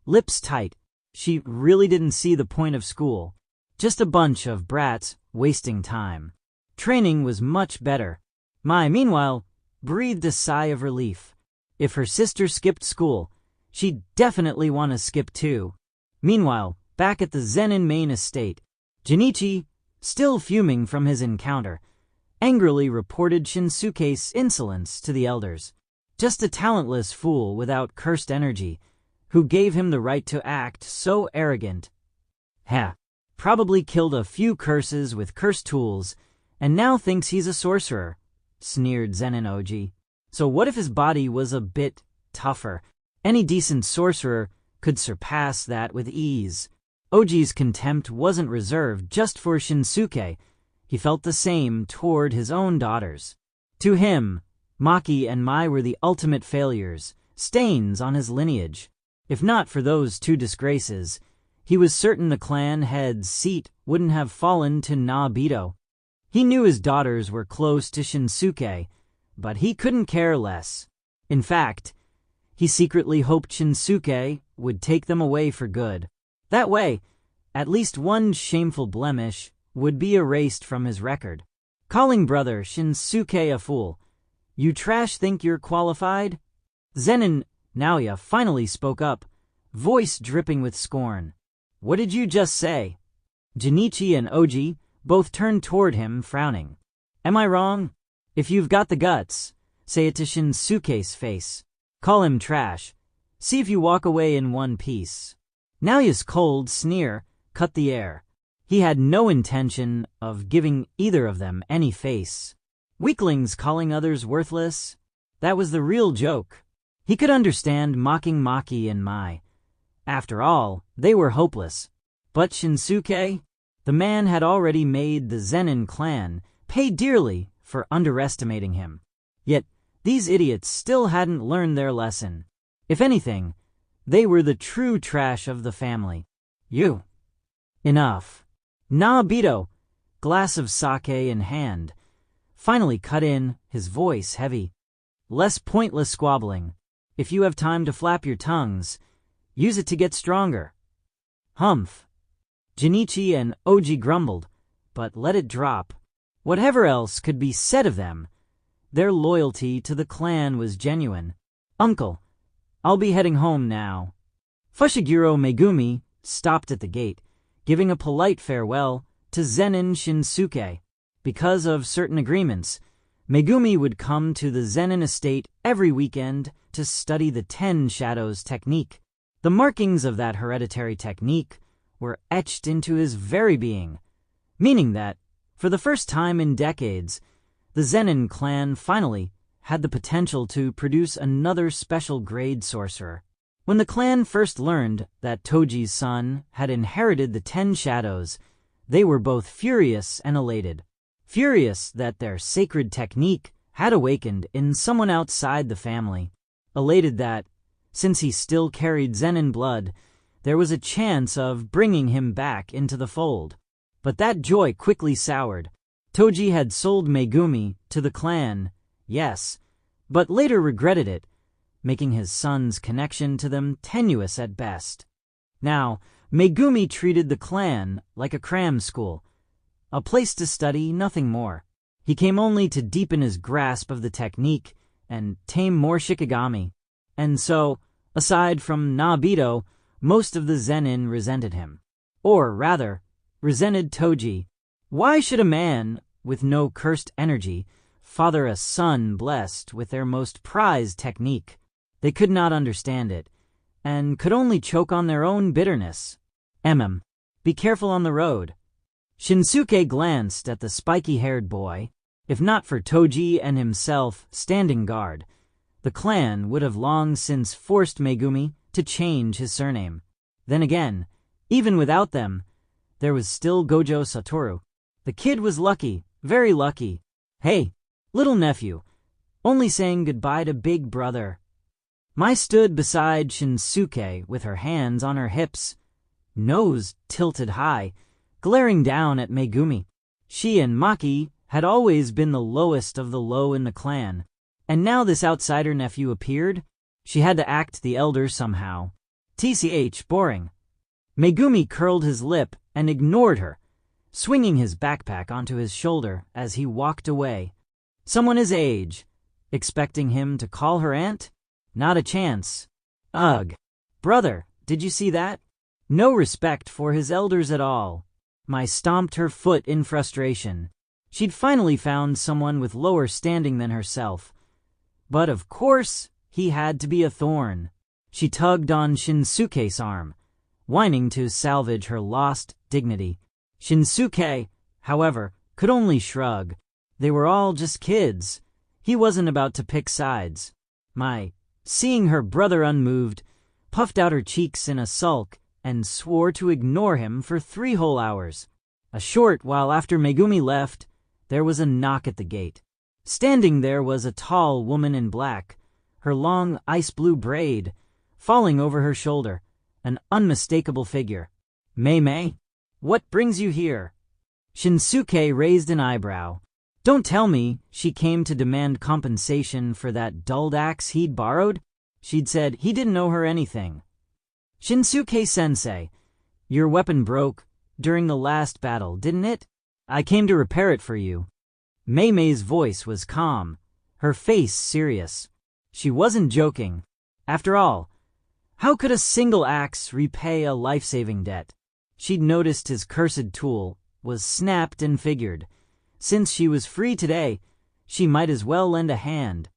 lips tight. She really didn't see the point of school. Just a bunch of brats wasting time. Training was much better. Mai, meanwhile, breathed a sigh of relief. If her sister skipped school, she'd definitely want to skip too. Meanwhile, back at the Zen'in main estate, Junichi, still fuming from his encounter, angrily reported Shinsuke's insolence to the elders. Just a talentless fool without cursed energy, who gave him the right to act so arrogant. Probably killed a few curses with cursed tools, and now thinks he's a sorcerer, sneered Zen'in Oji. So what if his body was a bit tougher? Any decent sorcerer could surpass that with ease. Oji's contempt wasn't reserved just for Shinsuke. He felt the same toward his own daughters. To him, Maki and Mai were the ultimate failures, stains on his lineage. If not for those two disgraces, he was certain the clan head's seat wouldn't have fallen to Naobito. He knew his daughters were close to Shinsuke, but he couldn't care less. In fact, he secretly hoped Shinsuke would take them away for good. That way, at least one shameful blemish would be erased from his record. Calling brother Shinsuke a fool. "You trash think you're qualified?" Zen'in Naoya finally spoke up, voice dripping with scorn. "What did you just say?" Junichi and Oji both turned toward him, frowning. "Am I wrong? If you've got the guts, say it to Shinsuke's face. Call him trash. See if you walk away in one piece." Naoya's cold sneer cut the air. He had no intention of giving either of them any face. Weaklings calling others worthless? That was the real joke. He could understand mocking Maki and Mai. After all, they were hopeless. But Shinsuke? The man had already made the Zen'in clan pay dearly for underestimating him. Yet, these idiots still hadn't learned their lesson. If anything, they were the true trash of the family. You. Enough. Naobito, glass of sake in hand, finally cut in, his voice heavy. Less pointless squabbling. If you have time to flap your tongues, use it to get stronger. Humph. Junichi and Oji grumbled, but let it drop. Whatever else could be said of them, their loyalty to the clan was genuine. "Uncle, I'll be heading home now." Fushiguro Megumi stopped at the gate, giving a polite farewell to Zen'in Shinsuke. Because of certain agreements, Megumi would come to the Zen'in estate every weekend to study the 10 Shadows technique. The markings of that hereditary technique were etched into his very being, meaning that, For the first time in decades, the Zen'in clan finally had the potential to produce another special grade sorcerer. When the clan first learned that Toji's son had inherited the 10 shadows, they were both furious and elated. Furious that their sacred technique had awakened in someone outside the family. Elated that, since he still carried Zen'in blood, there was a chance of bringing him back into the fold. But that joy quickly soured. Toji had sold Megumi to the clan, yes, but later regretted it, making his son's connection to them tenuous at best. Now, Megumi treated the clan like a cram school, a place to study, nothing more. He came only to deepen his grasp of the technique and tame more Shikigami. And so, aside from Nabito, most of the Zen'in resented him. Or rather, resented Toji. Why should a man with no cursed energy father a son blessed with their most prized technique? They could not understand it, and could only choke on their own bitterness. Be careful on the road. Shinsuke glanced at the spiky-haired boy. If not for Toji and himself standing guard, the clan would have long since forced Megumi to change his surname. Then again, even without them, there was still Gojo Satoru. The kid was lucky, very lucky. Hey, little nephew, only saying goodbye to big brother. Mai stood beside Shinsuke with her hands on her hips, nose tilted high, glaring down at Megumi. She and Maki had always been the lowest of the low in the clan, and now this outsider nephew appeared. She had to act the elder somehow. TCH, boring. Megumi curled his lip and ignored her, swinging his backpack onto his shoulder as he walked away. Someone his age, expecting him to call her aunt? Not a chance. Ugh. Brother, did you see that? No respect for his elders at all. Mai stomped her foot in frustration. She'd finally found someone with lower standing than herself. But of course, he had to be a thorn. She tugged on Shinsuke's arm, whining to salvage her lost dignity. Shinsuke, however, could only shrug. They were all just kids. He wasn't about to pick sides. Mai, seeing her brother unmoved, puffed out her cheeks in a sulk and swore to ignore him for 3 whole hours. A short while after Megumi left, there was a knock at the gate. Standing there was a tall woman in black, her long ice-blue braid falling over her shoulder, an unmistakable figure. Mei, what brings you here? Shinsuke raised an eyebrow. Don't tell me she came to demand compensation for that dulled axe he'd borrowed? She'd said he didn't owe her anything. Shinsuke-sensei, your weapon broke during the last battle, didn't it? I came to repair it for you. Mei's voice was calm, her face serious. She wasn't joking. After all, how could a single axe repay a life-saving debt? She'd noticed his cursed tool was snapped and figured. Since she was free today, she might as well lend a hand.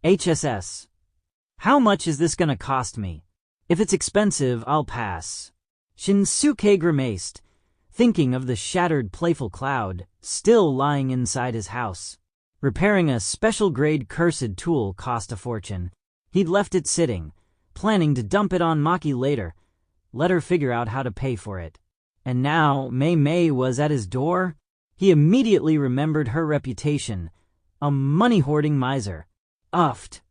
HSS. How much is this gonna cost me? If it's expensive, I'll pass. Shinsuke grimaced, thinking of the shattered playful cloud still lying inside his house. Repairing a special-grade cursed tool cost a fortune. He'd left it sitting, planning to dump it on Maki later, let her figure out how to pay for it. And now Mei was at his door. He immediately remembered her reputation, a money-hoarding miser. Uffed.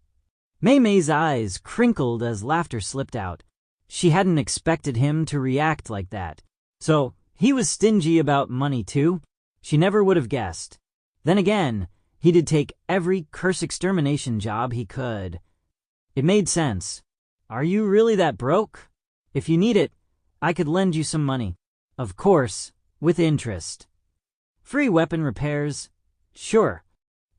Mei's eyes crinkled as laughter slipped out. She hadn't expected him to react like that. So, he was stingy about money too? She never would have guessed. Then again, he did take every curse extermination job he could. It made sense. Are you really that broke? If you need it, I could lend you some money. Of course, with interest. Free weapon repairs? Sure.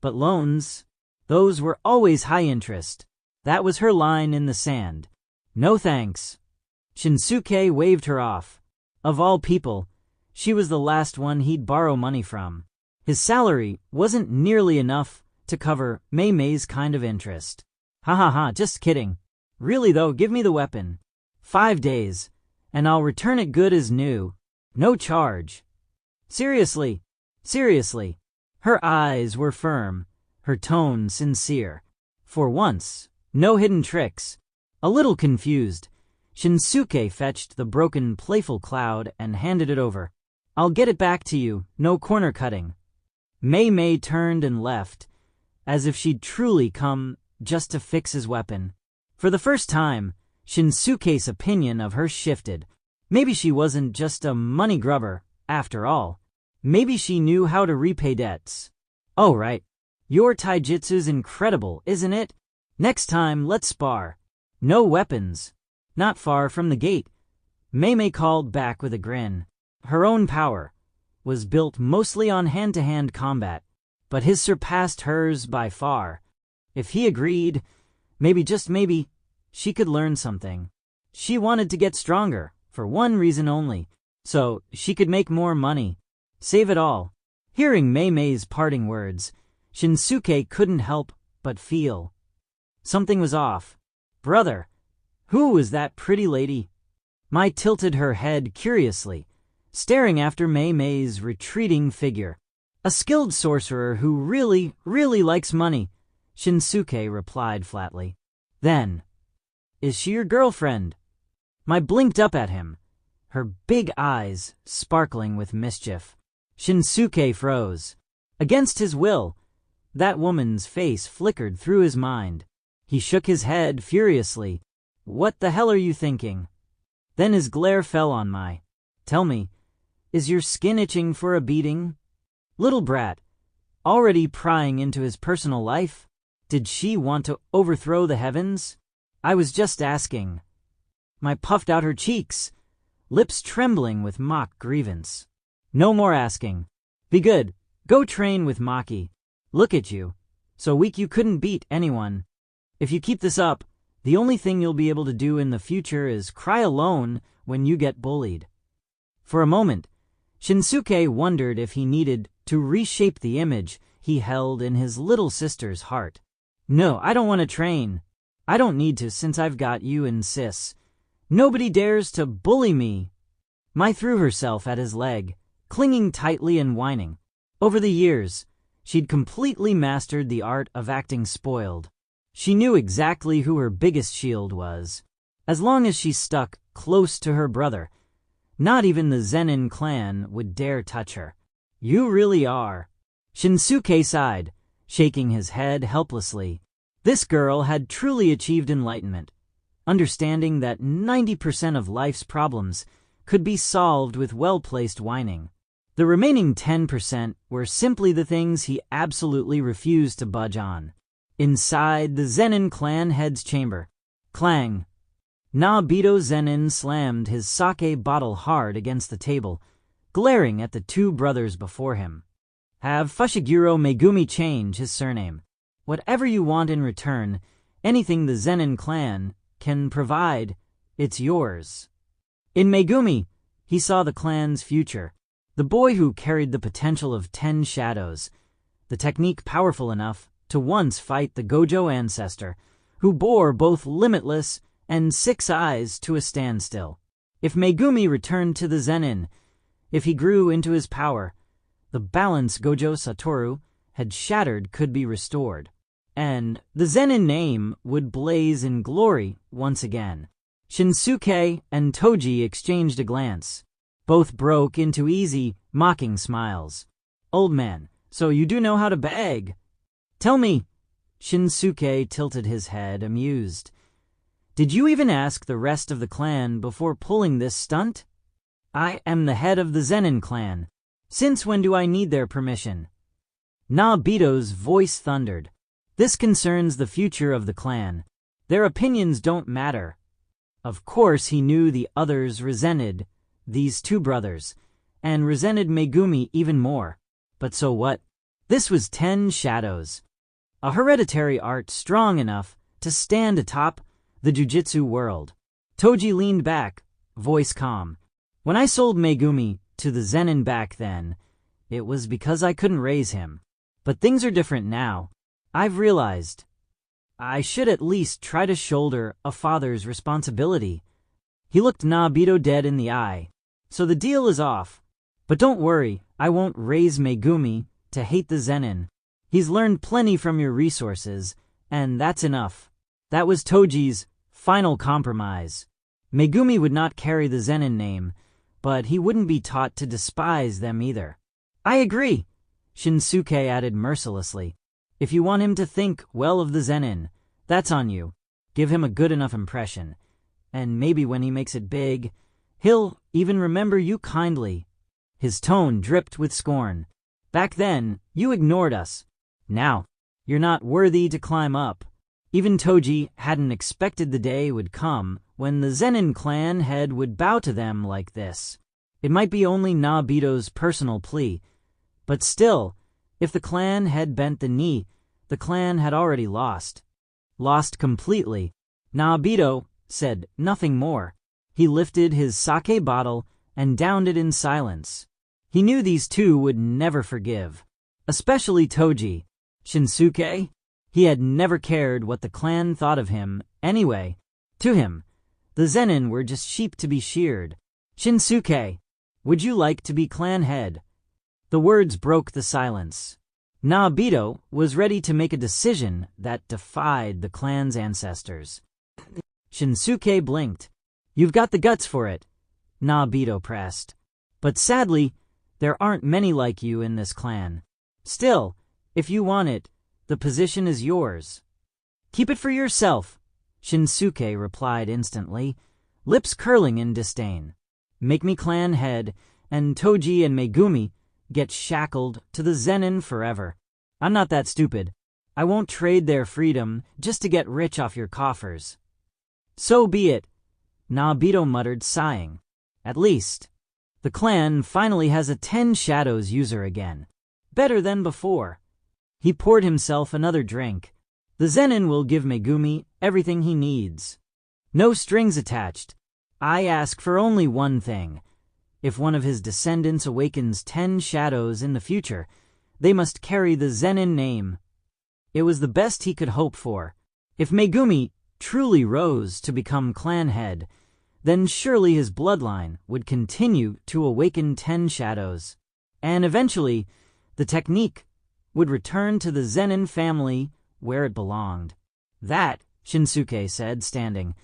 But loans? Those were always high interest. That was her line in the sand. No thanks. Shinsuke waved her off. Of all people, she was the last one he'd borrow money from. His salary wasn't nearly enough to cover Mei's kind of interest. Ha ha ha, just kidding. Really though, give me the weapon. 5 days, and I'll return it good as new. No charge. Seriously, Seriously. Her eyes were firm, her tone sincere. For once, no hidden tricks. A little confused, Shinsuke fetched the broken playful cloud and handed it over. I'll get it back to you, no corner cutting. Mei turned and left, as if she'd truly come just to fix his weapon. For the first time, Shinsuke's opinion of her shifted. Maybe she wasn't just a money grubber, after all. Maybe she knew how to repay debts. Oh right, your taijutsu's incredible, isn't it? Next time, let's spar. No weapons. Not far from the gate, Mei called back with a grin. Her own power was built mostly on hand-to-hand combat, but his surpassed hers by far. If he agreed, maybe, just maybe, she could learn something. She wanted to get stronger, for one reason only, so she could make more money. Save it all. Hearing Mei's parting words, Shinsuke couldn't help but feel something was off. Brother, who was that pretty lady? Mai tilted her head curiously, staring after Mei's retreating figure. A skilled sorcerer who really likes money, Shinsuke replied flatly. Then, is she your girlfriend? Mai blinked up at him, her big eyes sparkling with mischief. Shinsuke froze. Against his will, that woman's face flickered through his mind. He shook his head furiously. What the hell are you thinking? Then his glare fell on Mai. Tell me, is your skin itching for a beating? Little brat, already prying into his personal life? Did she want to overthrow the heavens? I was just asking. Mai puffed out her cheeks, lips trembling with mock grievance. No more asking. Be good. Go train with Maki. Look at you. So weak you couldn't beat anyone. If you keep this up, the only thing you'll be able to do in the future is cry alone when you get bullied. For a moment, Shinsuke wondered if he needed to reshape the image he held in his little sister's heart. No, I don't want to train. I don't need to since I've got you and sis. Nobody dares to bully me. Mai threw herself at his leg, clinging tightly and whining. Over the years, she'd completely mastered the art of acting spoiled. She knew exactly who her biggest shield was. As long as she stuck close to her brother, not even the Zen'in clan would dare touch her. You really are. Shinsuke sighed, shaking his head helplessly. This girl had truly achieved enlightenment, understanding that 90% of life's problems could be solved with well-placed whining. The remaining 10% were simply the things he absolutely refused to budge on. Inside the Zen'in clan head's chamber, clang. Nobito Zen'in slammed his sake bottle hard against the table, glaring at the two brothers before him. Have Fushiguro Megumi change his surname. Whatever you want in return, anything the Zen'in clan can provide, it's yours. In Megumi, he saw the clan's future, the boy who carried the potential of 10 shadows, the technique powerful enough to once fight the Gojo ancestor, who bore both limitless and 6 eyes to a standstill. If Megumi returned to the Zen'in, if he grew into his power, the balance Gojo Satoru had shattered could be restored, and the Zen'in name would blaze in glory once again. Shinsuke and Toji exchanged a glance. Both broke into easy, mocking smiles. Old man, so you do know how to beg? Tell me. Shinsuke tilted his head, amused. Did you even ask the rest of the clan before pulling this stunt? I am the head of the Zen'in clan. Since when do I need their permission? Nobito's voice thundered. This concerns the future of the clan. Their opinions don't matter. Of course he knew the others resented these two brothers, and resented Megumi even more. But so what? This was 10 shadows. A hereditary art strong enough to stand atop the Jujutsu world. Toji leaned back, voice calm. When I sold Megumi to the Zen'in back then, it was because I couldn't raise him. But things are different now. I've realized I should at least try to shoulder a father's responsibility. He looked Nobito dead in the eye. So the deal is off. But don't worry, I won't raise Megumi to hate the Zen'in. He's learned plenty from your resources, and that's enough. That was Toji's final compromise. Megumi would not carry the Zen'in name, but he wouldn't be taught to despise them either. I agree, Shinsuke added mercilessly. If you want him to think well of the Zen'in, that's on you. Give him a good enough impression, and maybe when he makes it big, he'll even remember you kindly. His tone dripped with scorn. Back then, you ignored us. Now, you're not worthy to climb up. Even Toji hadn't expected the day would come when the Zen'in clan head would bow to them like this. It might be only Nobito's personal plea, but still, if the clan had bent the knee, the clan had already lost. Lost completely. Nobito said nothing more. He lifted his sake bottle and downed it in silence. He knew these two would never forgive. Especially Toji. Shinsuke? He had never cared what the clan thought of him anyway. To him, the Zen'in were just sheep to be sheared. Shinsuke, would you like to be clan head? The words broke the silence. Nobito was ready to make a decision that defied the clan's ancestors. Shinsuke blinked. You've got the guts for it, Nobito pressed. But sadly, there aren't many like you in this clan. Still, if you want it, the position is yours. Keep it for yourself, Shinsuke replied instantly, lips curling in disdain. Make me clan head, and Toji and Megumi get shackled to the Zen'in forever. I'm not that stupid. I won't trade their freedom just to get rich off your coffers. So be it, Nobito muttered, sighing. At least, the clan finally has a 10 Shadows user again. Better than before. He poured himself another drink. The Zen'in will give Megumi everything he needs. No strings attached. I ask for only one thing. If one of his descendants awakens 10 Shadows in the future, they must carry the Zen'in name. It was the best he could hope for. If Megumi truly rose to become clan head, then surely his bloodline would continue to awaken 10 Shadows. And eventually, the technique would return to the Zen'in family where it belonged. That, Shinsuke said, standing,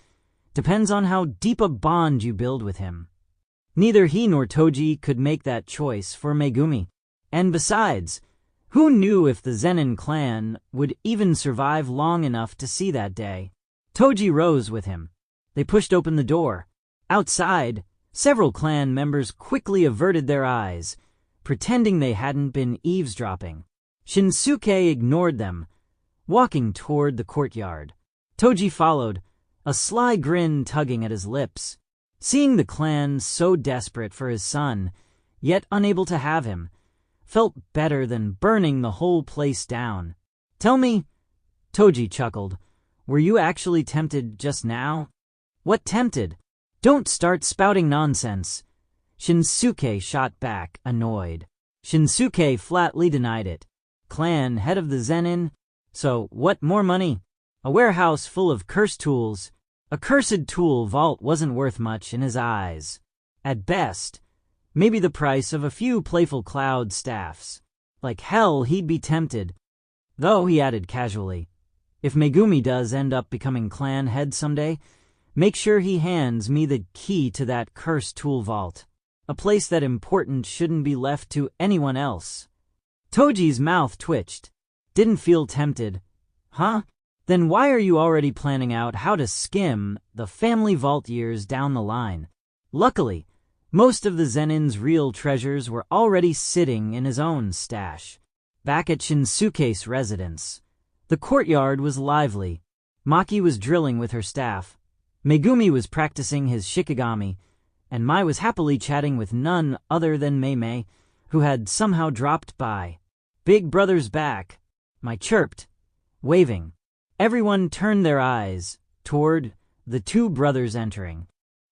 depends on how deep a bond you build with him. Neither he nor Toji could make that choice for Megumi. And besides, who knew if the Zen'in clan would even survive long enough to see that day? Toji rose with him. They pushed open the door. Outside, several clan members quickly averted their eyes, pretending they hadn't been eavesdropping. Shinsuke ignored them, walking toward the courtyard. Toji followed, a sly grin tugging at his lips. Seeing the clan so desperate for his son, yet unable to have him, felt better than burning the whole place down. Tell me, Toji chuckled, were you actually tempted just now? What tempted? Don't start spouting nonsense. Shinsuke shot back, annoyed. Shinsuke flatly denied it. Clan head of the Zen'in? So what more money? A warehouse full of cursed tools. A cursed tool vault wasn't worth much in his eyes. At best, maybe the price of a few playful cloud staffs. Like hell he'd be tempted. Though, he added casually, if Megumi does end up becoming clan head someday, make sure he hands me the key to that cursed tool vault. A place that important shouldn't be left to anyone else. Toji's mouth twitched. Didn't feel tempted. Huh? Then why are you already planning out how to skim the family vault years down the line? Luckily, most of the Zen'in's real treasures were already sitting in his own stash. Back at Shinsuke's residence, the courtyard was lively. Maki was drilling with her staff. Megumi was practicing his shikigami, and Mai was happily chatting with none other than Mei, who had somehow dropped by. Big brother's back, Mai chirped, waving. Everyone turned their eyes toward the two brothers entering.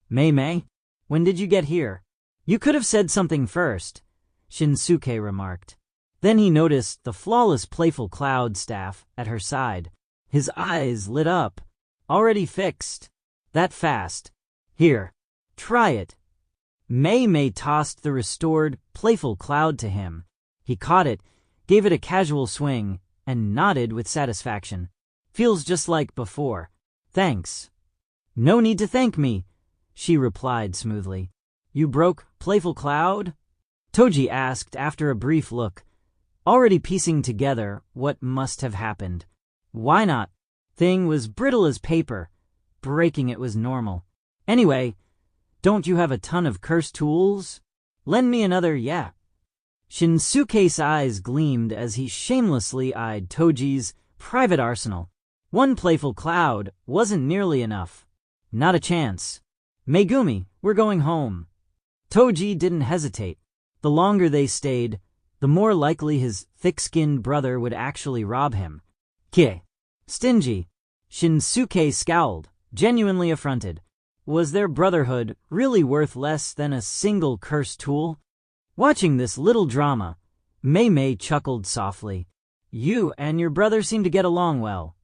Mei, when did you get here? You could have said something first, Shinsuke remarked. Then he noticed the flawless playful cloud staff at her side. His eyes lit up. Already fixed. That fast. Here, try it. Mei tossed the restored, playful cloud to him. He caught it, gave it a casual swing, and nodded with satisfaction. Feels just like before. Thanks. No need to thank me, she replied smoothly. You broke playful cloud? Toji asked after a brief look, already piecing together what must have happened. Why not? Thing was brittle as paper. Breaking it was normal. Anyway, don't you have a ton of cursed tools? Lend me another, yeah. Shinsuke's eyes gleamed as he shamelessly eyed Toji's private arsenal. One playful cloud wasn't nearly enough. Not a chance. Megumi, we're going home. Toji didn't hesitate. The longer they stayed, the more likely his thick-skinned brother would actually rob him. Kie. Stingy. Shinsuke scowled, genuinely affronted. Was their brotherhood really worth less than a single cursed tool? Watching this little drama, Mei chuckled softly. You and your brother seem to get along well.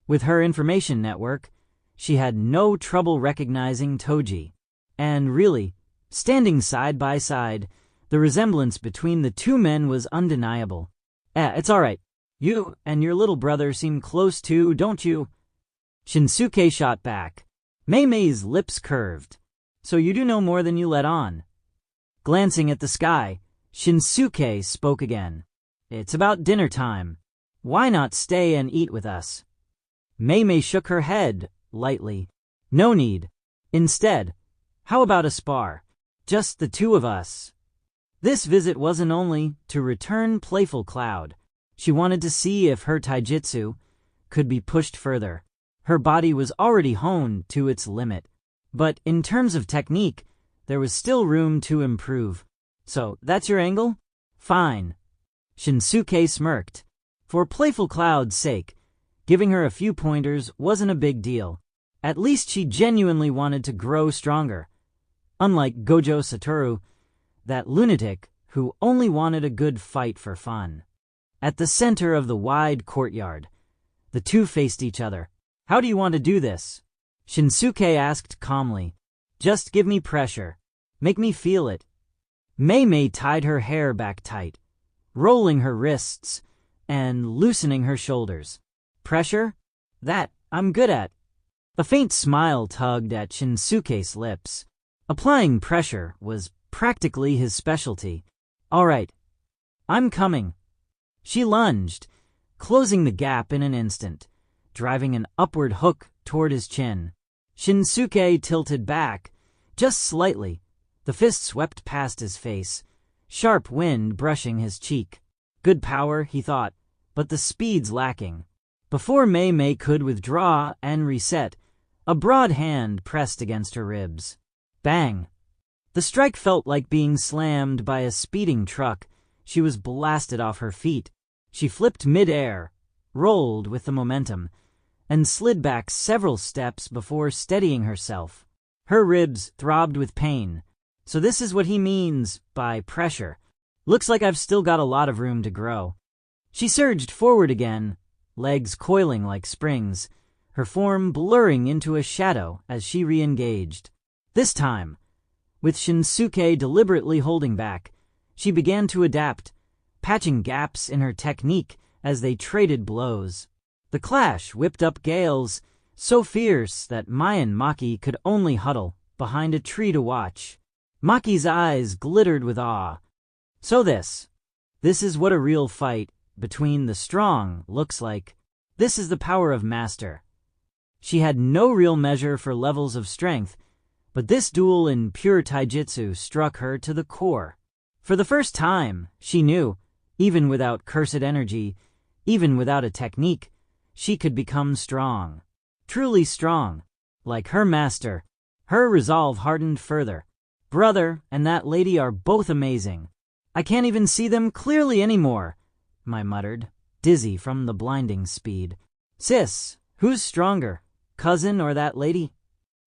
With her information network, she had no trouble recognizing Toji. And really, standing side by side, the resemblance between the two men was undeniable. It's all right. You and your little brother seem close too, don't you? Shinsuke shot back. Mei's lips curved. So you do know more than you let on. Glancing at the sky, Shinsuke spoke again. It's about dinner time. Why not stay and eat with us? Mei shook her head, lightly. No need. Instead, how about a spar? Just the two of us. This visit wasn't only to return playful cloud. She wanted to see if her taijutsu could be pushed further. Her body was already honed to its limit. But in terms of technique, there was still room to improve. So, that's your angle? Fine. Shinsuke smirked. For playful cloud's sake, giving her a few pointers wasn't a big deal. At least she genuinely wanted to grow stronger. Unlike Gojo Satoru, that lunatic who only wanted a good fight for fun. At the center of the wide courtyard, the two faced each other. How do you want to do this? Shinsuke asked calmly. Just give me pressure. Make me feel it. Mei tied her hair back tight, rolling her wrists and loosening her shoulders. Pressure? That I'm good at. A faint smile tugged at Shinsuke's lips. Applying pressure was practically his specialty. All right. I'm coming. She lunged, closing the gap in an instant, driving an upward hook toward his chin. Shinsuke tilted back, just slightly. The fist swept past his face, sharp wind brushing his cheek. Good power, he thought, but the speed's lacking. Before Mei could withdraw and reset, a broad hand pressed against her ribs. Bang! The strike felt like being slammed by a speeding truck. She was blasted off her feet. She flipped mid-air, rolled with the momentum, and slid back several steps before steadying herself. Her ribs throbbed with pain. So this is what he means by pressure. Looks like I've still got a lot of room to grow. She surged forward again, legs coiling like springs, her form blurring into a shadow as she re-engaged. This time, with Shinsuke deliberately holding back, she began to adapt, patching gaps in her technique as they traded blows. The clash whipped up gales so fierce that Mai and Maki could only huddle behind a tree to watch. Maki's eyes glittered with awe. So this is what a real fight between the strong looks like. This is the power of master. She had no real measure for levels of strength, but this duel in pure taijutsu struck her to the core. For the first time, she knew, even without cursed energy, even without a technique, she could become strong. Truly strong. Like her master, her resolve hardened further. Brother and that lady are both amazing. I can't even see them clearly anymore, Mai muttered, dizzy from the blinding speed. Sis, who's stronger, cousin or that lady?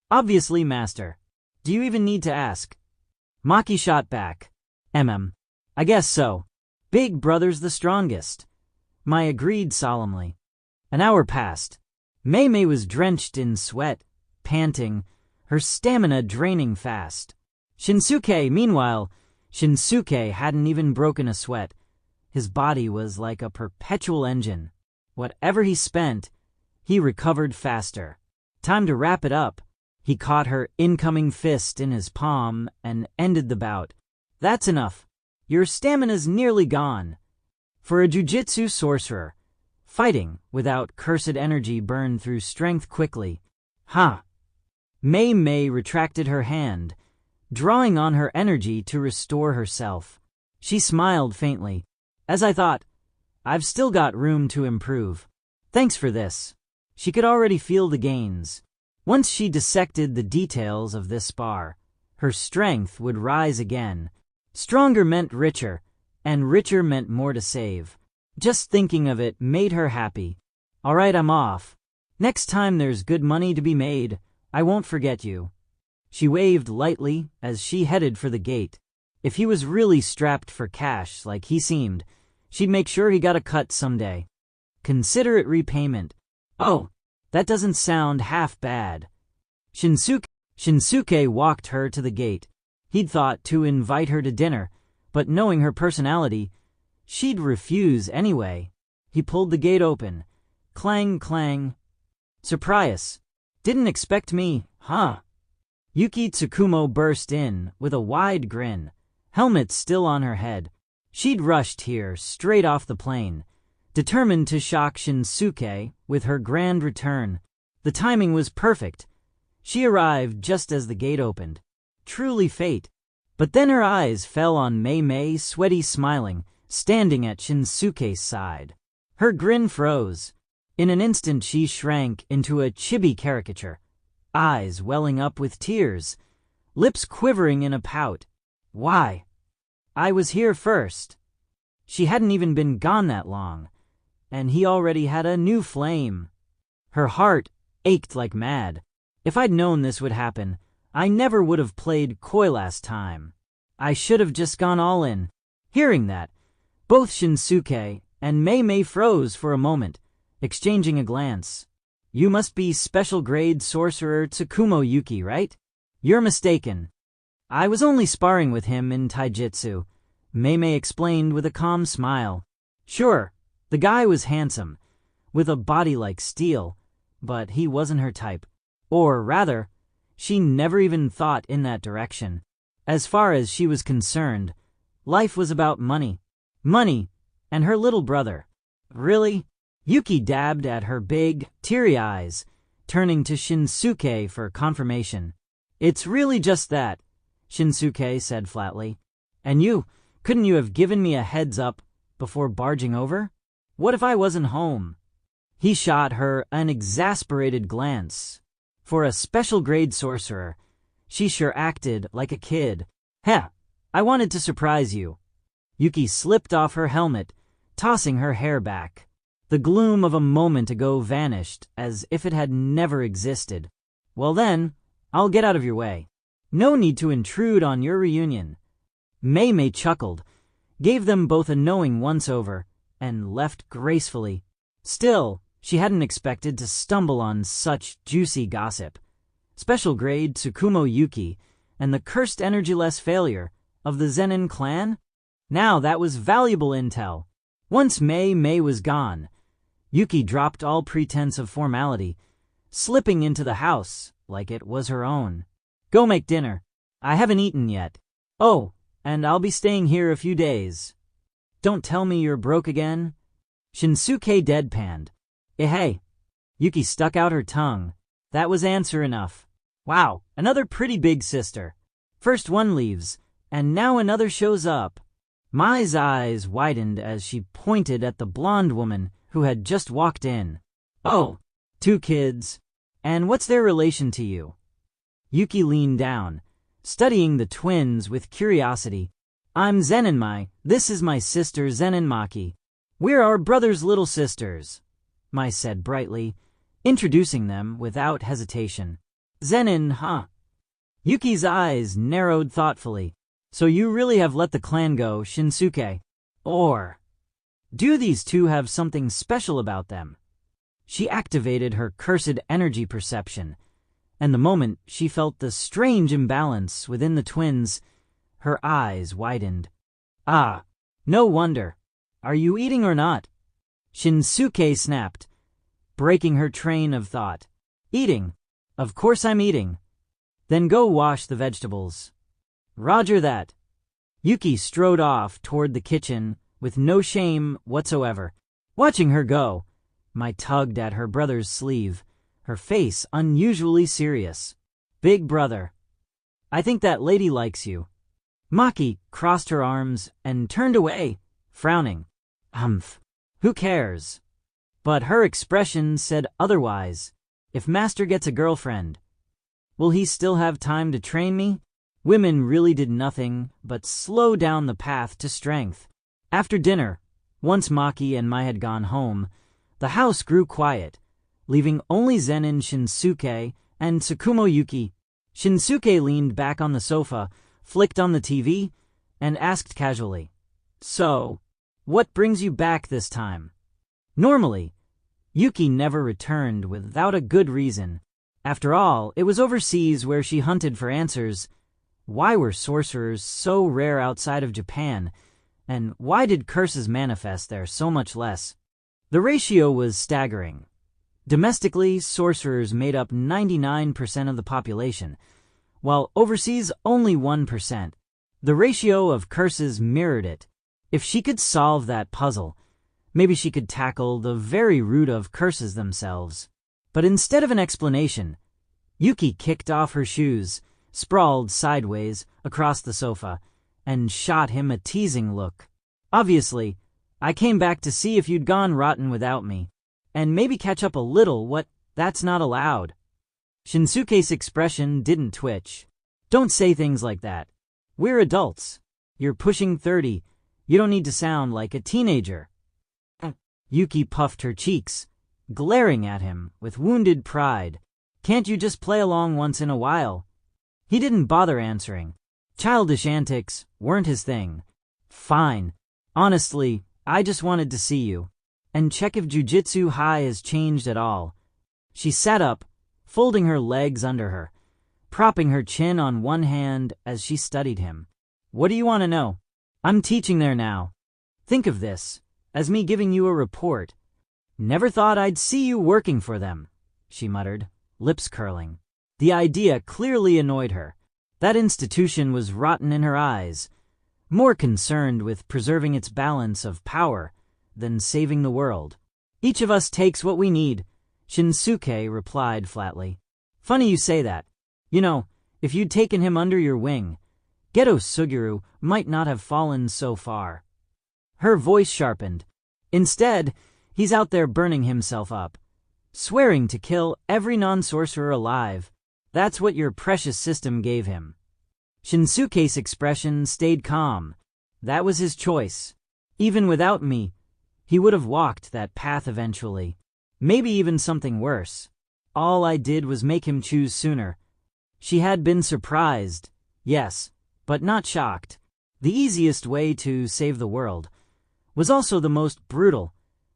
Obviously master. Do you even need to ask? Maki shot back. I guess so. Big brother's the strongest. Mai agreed solemnly. An hour passed. Mei was drenched in sweat, panting, her stamina draining fast. Shinsuke, meanwhile, Shinsuke hadn't even broken a sweat. His body was like a perpetual engine. Whatever he spent, he recovered faster. Time to wrap it up. He caught her incoming fist in his palm and ended the bout. That's enough. Your stamina's nearly gone. For a jujitsu sorcerer, fighting without cursed energy burned through strength quickly. Mei retracted her hand, drawing on her energy to restore herself. She smiled faintly. As I thought, I've still got room to improve. Thanks for this. She could already feel the gains. Once she dissected the details of this spar, her strength would rise again. Stronger meant richer, and richer meant more to save. Just thinking of it made her happy. All right, I'm off. Next time there's good money to be made, I won't forget you. She waved lightly as she headed for the gate. If he was really strapped for cash like he seemed, she'd make sure he got a cut someday. Considerate repayment. Oh, that doesn't sound half bad. Shinsuke walked her to the gate. He'd thought to invite her to dinner, but knowing her personality, she'd refuse anyway. He pulled the gate open. Clang, clang. Surprise. Didn't expect me, huh? Yuki Tsukumo burst in with a wide grin, helmet still on her head. She'd rushed here straight off the plane, determined to shock Shinsuke with her grand return. The timing was perfect. She arrived just as the gate opened. Truly fate. But then her eyes fell on Mei, sweaty smiling, standing at Shinsuke's side. Her grin froze. In an instant she shrank into a chibi caricature, eyes welling up with tears, lips quivering in a pout. Why? I was here first. She hadn't even been gone that long, and he already had a new flame. Her heart ached like mad. If I'd known this would happen, I never would have played coy last time. I should have just gone all in. Hearing that, both Shinsuke and Mei froze for a moment, exchanging a glance. You must be special grade sorcerer Tsukumo Yuki, right? You're mistaken. I was only sparring with him in taijutsu, Mei explained with a calm smile. Sure, the guy was handsome, with a body like steel, but he wasn't her type. Or rather, she never even thought in that direction. As far as she was concerned, life was about money. Money, and her little brother. Really? Yuki dabbed at her big, teary eyes, turning to Shinsuke for confirmation. It's really just that, Shinsuke said flatly. And couldn't you have given me a heads up before barging over? What if I wasn't home? He shot her an exasperated glance. For a special grade sorcerer, she sure acted like a kid. Heh, I wanted to surprise you. Yuki slipped off her helmet, tossing her hair back. The gloom of a moment ago vanished as if it had never existed. Well then, I'll get out of your way. No need to intrude on your reunion. Mei chuckled, gave them both a knowing once-over, and left gracefully. Still, she hadn't expected to stumble on such juicy gossip. Special grade Tsukumo Yuki and the cursed energyless failure of the Zen'in clan? Now that was valuable intel. Once Mei was gone, Yuki dropped all pretense of formality, slipping into the house like it was her own. Go make dinner. I haven't eaten yet. Oh, and I'll be staying here a few days. Don't tell me you're broke again. Shinsuke deadpanned. Hey. Yuki stuck out her tongue. That was answer enough. Wow, another pretty big sister. First one leaves, and now another shows up. Mai's eyes widened as she pointed at the blonde woman who had just walked in. Oh, 2 kids. And what's their relation to you? Yuki leaned down, studying the twins with curiosity. I'm Zen'in Mai. This is my sister Zen'in Maki. We're our brother's little sisters, Mai said brightly, introducing them without hesitation. Zen'in, huh? Yuki's eyes narrowed thoughtfully. So you really have let the clan go, Shinsuke? Or do these two have something special about them? She activated her cursed energy perception, and the moment she felt the strange imbalance within the twins, her eyes widened. Ah, no wonder. Are you eating or not? Shinsuke snapped, breaking her train of thought. Eating? Of course I'm eating. Then go wash the vegetables. Roger that. Yuki strode off toward the kitchen with no shame whatsoever. Watching her go, Mai tugged at her brother's sleeve, her face unusually serious. Big brother, I think that lady likes you. Maki crossed her arms and turned away, frowning. Humph, who cares? But her expression said otherwise. If Master gets a girlfriend, will he still have time to train me? Women really did nothing but slow down the path to strength. After dinner, once Maki and Mai had gone home, the house grew quiet, leaving only Zen'in Shinsuke and Tsukumo Yuki. Shinsuke leaned back on the sofa, flicked on the TV, and asked casually, "So, what brings you back this time?" Normally, Yuki never returned without a good reason. After all, it was overseas where she hunted for answers. Why were sorcerers so rare outside of Japan, and why did curses manifest there so much less? The ratio was staggering. Domestically, sorcerers made up 99% of the population, while overseas only 1%. The ratio of curses mirrored it. If she could solve that puzzle, maybe she could tackle the very root of curses themselves. But instead of an explanation, Yuki kicked off her shoes, sprawled sideways across the sofa, and shot him a teasing look. Obviously, I came back to see if you'd gone rotten without me, and maybe catch up a little. What? That's not allowed. Shinsuke's expression didn't twitch. Don't say things like that. We're adults. You're pushing 30. You don't need to sound like a teenager. Yuki puffed her cheeks, glaring at him with wounded pride. Can't you just play along once in a while? He didn't bother answering. Childish antics weren't his thing. Fine. Honestly, I just wanted to see you and check if Jujutsu High has changed at all. She sat up, folding her legs under her, propping her chin on one hand as she studied him. What do you want to know? I'm teaching there now. Think of this as me giving you a report. Never thought I'd see you working for them, she muttered, lips curling. The idea clearly annoyed her. That institution was rotten in her eyes, more concerned with preserving its balance of power than saving the world. Each of us takes what we need, Shinsuke replied flatly. Funny you say that. You know, if you'd taken him under your wing, Geto Suguru might not have fallen so far. Her voice sharpened. Instead, he's out there burning himself up, swearing to kill every non-sorcerer alive. That's what your precious system gave him. Shinsuke's expression stayed calm. That was his choice. Even without me, he would have walked that path eventually. Maybe even something worse. All I did was make him choose sooner. She had been surprised, yes, but not shocked. The easiest way to save the world was also the most brutal,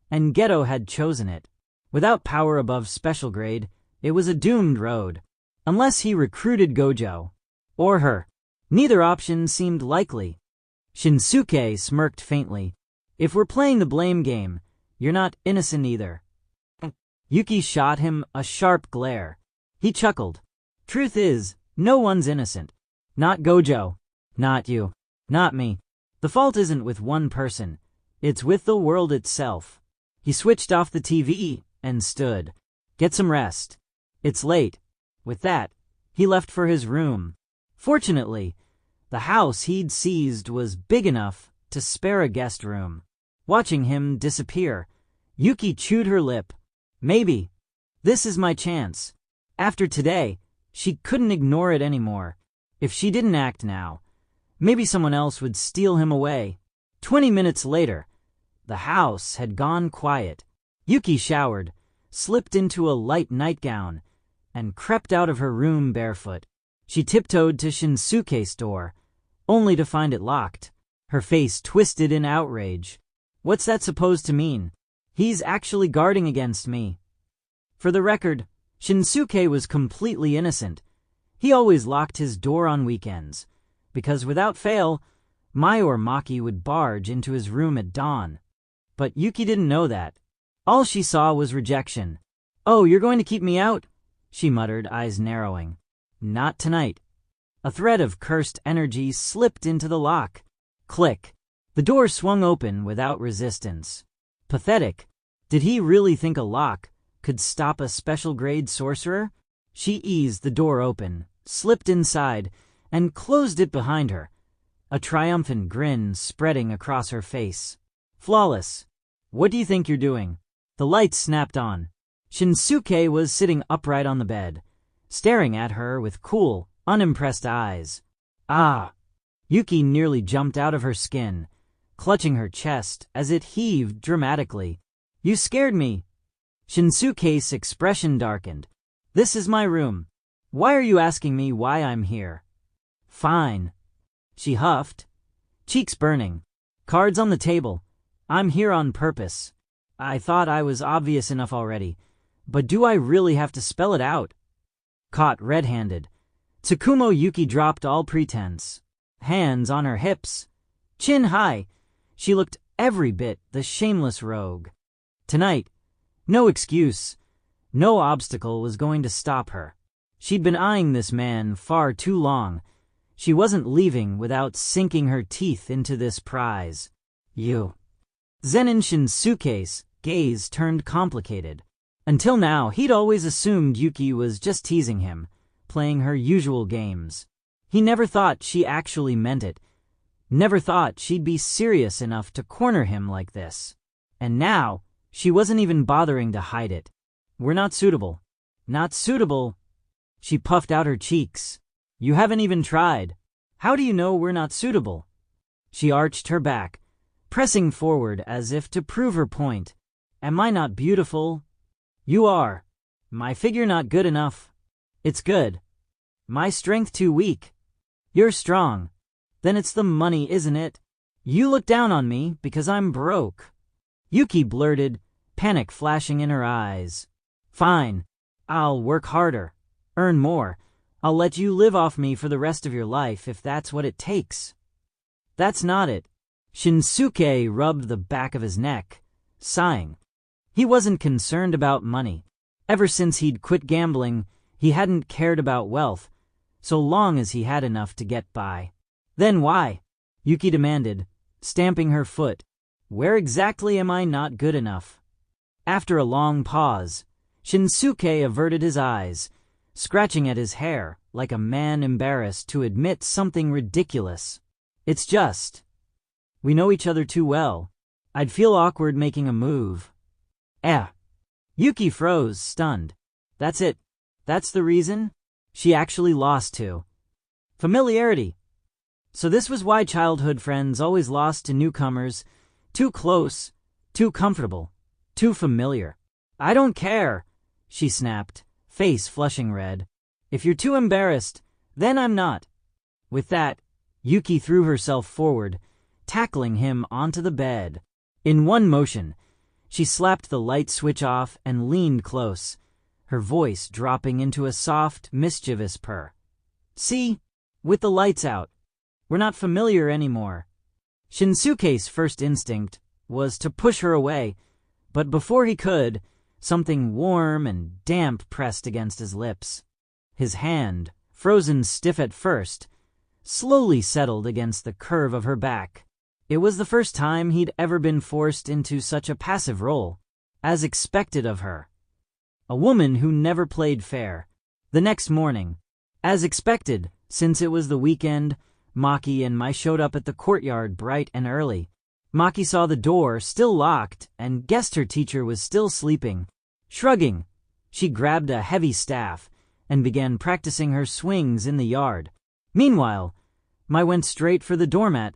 and Geto had chosen it. Without power above special grade, it was a doomed road. Unless he recruited Gojo. Or her. Neither option seemed likely. Shinsuke smirked faintly. If we're playing the blame game, you're not innocent either. Yuki shot him a sharp glare. He chuckled. Truth is, no one's innocent. Not Gojo. Not you. Not me. The fault isn't with one person. It's with the world itself. He switched off the TV and stood. Get some rest. It's late. With that, he left for his room. Fortunately, the house he'd seized was big enough to spare a guest room. Watching him disappear, Yuki chewed her lip. Maybe. This is my chance. After today, she couldn't ignore it anymore. If she didn't act now, maybe someone else would steal him away. 20 minutes later, the house had gone quiet. Yuki showered, slipped into a light nightgown, and crept out of her room barefoot. She tiptoed to Shinsuke's door, only to find it locked. Her face twisted in outrage. What's that supposed to mean? He's actually guarding against me. For the record, Shinsuke was completely innocent. He always locked his door on weekends, because without fail, Mai or Maki would barge into his room at dawn. But Yuki didn't know that. All she saw was rejection. "Oh, you're going to keep me out?" she muttered, eyes narrowing. "Not tonight." A thread of cursed energy slipped into the lock. Click. The door swung open without resistance. Pathetic. Did he really think a lock could stop a special grade sorcerer? She eased the door open, slipped inside, and closed it behind her, a triumphant grin spreading across her face. Flawless. "What do you think you're doing?" The lights snapped on. Shinsuke was sitting upright on the bed, staring at her with cool, unimpressed eyes. "Ah!" Yuki nearly jumped out of her skin, clutching her chest as it heaved dramatically. "You scared me." Shinsuke's expression darkened. "This is my room. Why are you asking me why I'm here?" "Fine." She huffed, cheeks burning. "Cards on the table. I'm here on purpose. I thought I was obvious enough already, but do I really have to spell it out?" Caught red-handed, Tsukumo Yuki dropped all pretense. Hands on her hips, chin high, she looked every bit the shameless rogue. Tonight, no excuse, no obstacle was going to stop her. She'd been eyeing this man far too long. She wasn't leaving without sinking her teeth into this prize. "You." Zen'in Shinsuke's gaze turned complicated. Until now, he'd always assumed Yuki was just teasing him, playing her usual games. He never thought she actually meant it. Never thought she'd be serious enough to corner him like this. And now, she wasn't even bothering to hide it. "We're not suitable." "Not suitable?" She puffed out her cheeks. "You haven't even tried. How do you know we're not suitable?" She arched her back, pressing forward as if to prove her point. "Am I not beautiful?" "You are." "My figure not good enough?" "It's good." "My strength too weak?" "You're strong." "Then it's the money, isn't it? You look down on me because I'm broke." Yuki blurted, panic flashing in her eyes. "Fine. I'll work harder, earn more. I'll let you live off me for the rest of your life if that's what it takes." "That's not it." Shinsuke rubbed the back of his neck, sighing. He wasn't concerned about money. Ever since he'd quit gambling, he hadn't cared about wealth, so long as he had enough to get by. "Then why?" Yuki demanded, stamping her foot. "Where exactly am I not good enough?" After a long pause, Shinsuke averted his eyes, scratching at his hair like a man embarrassed to admit something ridiculous. "It's just, we know each other too well. I'd feel awkward making a move." Yuki froze, stunned. "That's it? That's the reason?" She actually lost to familiarity. So this was why childhood friends always lost to newcomers. Too close, too comfortable, too familiar. "I don't care," she snapped, face flushing red. "If you're too embarrassed, then I'm not." With that, Yuki threw herself forward, tackling him onto the bed. In one motion, she slapped the light switch off and leaned close, her voice dropping into a soft, mischievous purr. "See? With the lights out, we're not familiar anymore." Shinsuke's first instinct was to push her away, but before he could, something warm and damp pressed against his lips. His hand, frozen stiff at first, slowly settled against the curve of her back. It was the first time he'd ever been forced into such a passive role, as expected of her. A woman who never played fair. The next morning, as expected, since it was the weekend, Maki and Mai showed up at the courtyard bright and early. Maki saw the door still locked and guessed her teacher was still sleeping. Shrugging, she grabbed a heavy staff and began practicing her swings in the yard. Meanwhile, Mai went straight for the doormat,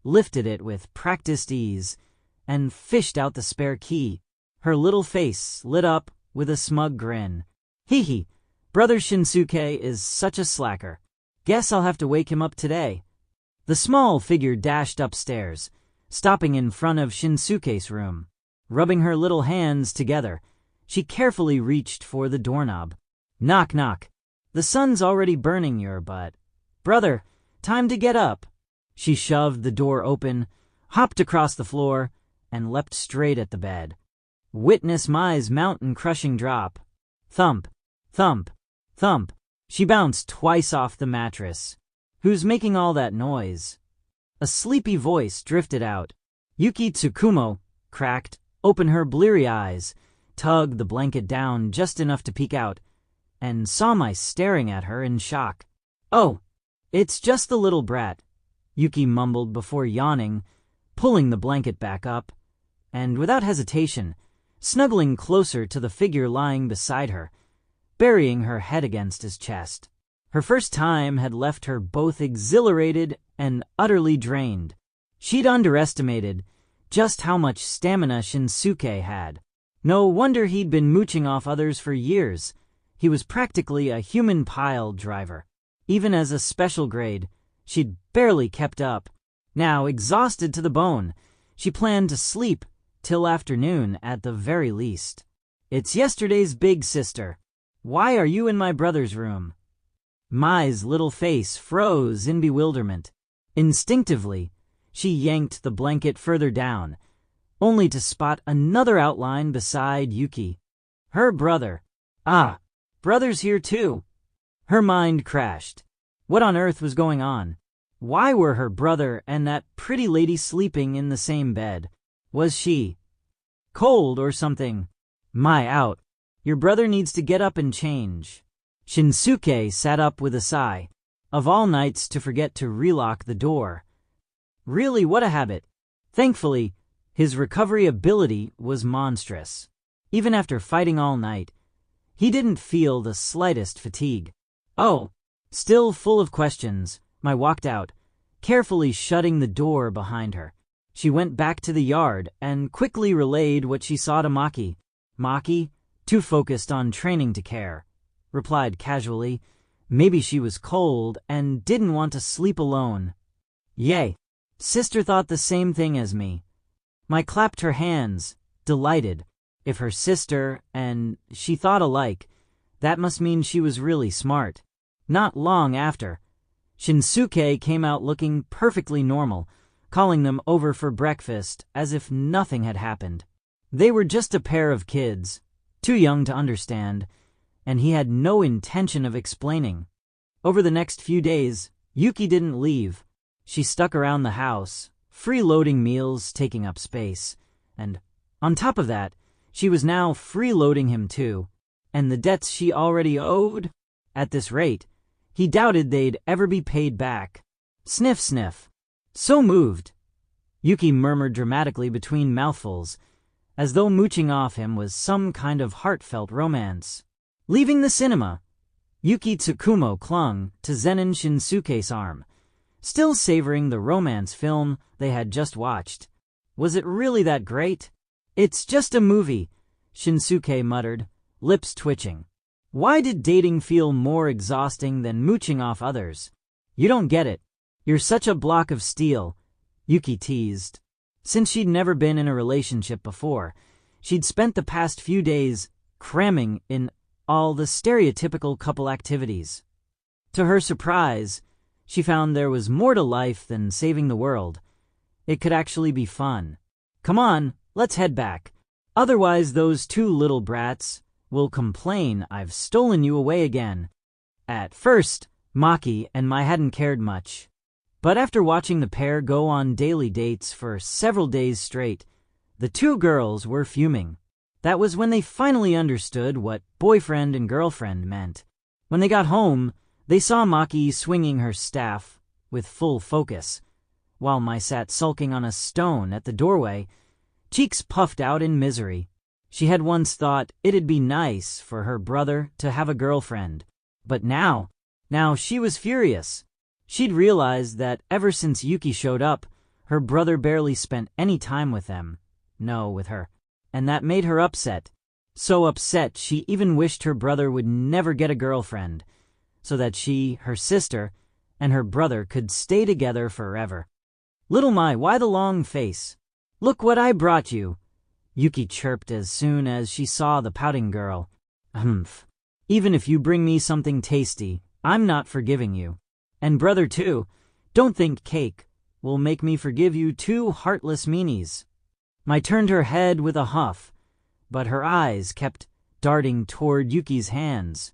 lifted it with practiced ease, and fished out the spare key. Her little face lit up with a smug grin. "Hee hee, brother Shinsuke is such a slacker. Guess I'll have to wake him up today." The small figure dashed upstairs, stopping in front of Shinsuke's room. Rubbing her little hands together, She carefully reached for the doorknob. Knock, knock. The sun's already burning your butt. Brother, time to get up. She shoved the door open, hopped across the floor, and leapt straight at the bed. Witness Mai's mountain-crushing drop. Thump, thump, thump. She bounced twice off the mattress. Who's making all that noise? A sleepy voice drifted out. Yuki Tsukumo cracked open her bleary eyes, tugged the blanket down just enough to peek out, and saw Mai staring at her in shock. Oh, it's just the little brat, Yuki mumbled before yawning, pulling the blanket back up, and without hesitation, snuggling closer to the figure lying beside her, burying her head against his chest. Her first time had left her both exhilarated and utterly drained. She'd underestimated just how much stamina Shinsuke had. No wonder he'd been mooching off others for years. He was practically a human pile driver. Even as a special grade, she'd barely kept up. Now, exhausted to the bone, she planned to sleep till afternoon at the very least. It's yesterday's big sister. Why are you in my brother's room? Mai's little face froze in bewilderment. Instinctively, she yanked the blanket further down, only to spot another outline beside Yuki. Her brother. Ah, brother's here too. Her mind crashed. What on earth was going on? Why were her brother and that pretty lady sleeping in the same bed? Was she cold or something? Mai out. Your brother needs to get up and change. Shinsuke sat up with a sigh. Of all nights to forget to relock the door. Really, what a habit. Thankfully, his recovery ability was monstrous. Even after fighting all night, he didn't feel the slightest fatigue. Oh, still full of questions, Mai walked out, carefully shutting the door behind her. She went back to the yard and quickly relayed what she saw to Maki. Maki, too focused on training to care, replied casually. Maybe she was cold and didn't want to sleep alone. Yay. Sister thought the same thing as me. Mai clapped her hands, delighted. If her sister and she thought alike, that must mean she was really smart. Not long after, Shinsuke came out looking perfectly normal, calling them over for breakfast as if nothing had happened. They were just a pair of kids, too young to understand, and he had no intention of explaining. Over the next few days, Yuki didn't leave. She stuck around the house, freeloading meals taking up space, and on top of that, she was now freeloading him too, and the debts she already owed? At this rate, he doubted they'd ever be paid back. Sniff, sniff. So moved, Yuki murmured dramatically between mouthfuls, as though mooching off him was some kind of heartfelt romance. Leaving the cinema, Yuki Tsukumo clung to Zen'in Shinsuke's arm, still savoring the romance film they had just watched. Was it really that great? It's just a movie, Shinsuke muttered, lips twitching. Why did dating feel more exhausting than mooching off others? You don't get it. You're such a block of steel, Yuki teased. Since she'd never been in a relationship before, she'd spent the past few days cramming in all the stereotypical couple activities. To her surprise, she found there was more to life than saving the world. It could actually be fun. Come on, let's head back. Otherwise those two little brats will complain I've stolen you away again. At first, Maki and Mai hadn't cared much. But after watching the pair go on daily dates for several days straight, the two girls were fuming. That was when they finally understood what boyfriend and girlfriend meant. When they got home, they saw Maki swinging her staff with full focus, while Mai sat sulking on a stone at the doorway, cheeks puffed out in misery. She had once thought it'd be nice for her brother to have a girlfriend, but now she was furious. She'd realized that ever since Yuki showed up, her brother barely spent any time with them. No, with her. And that made her upset. So upset she even wished her brother would never get a girlfriend, so that she, her sister, and her brother could stay together forever. Little Mai, why the long face? Look what I brought you. Yuki chirped as soon as she saw the pouting girl. Humph. Even if you bring me something tasty, I'm not forgiving you. And brother too, don't think cake will make me forgive you two heartless meanies. Mai turned her head with a huff, but her eyes kept darting toward Yuki's hands.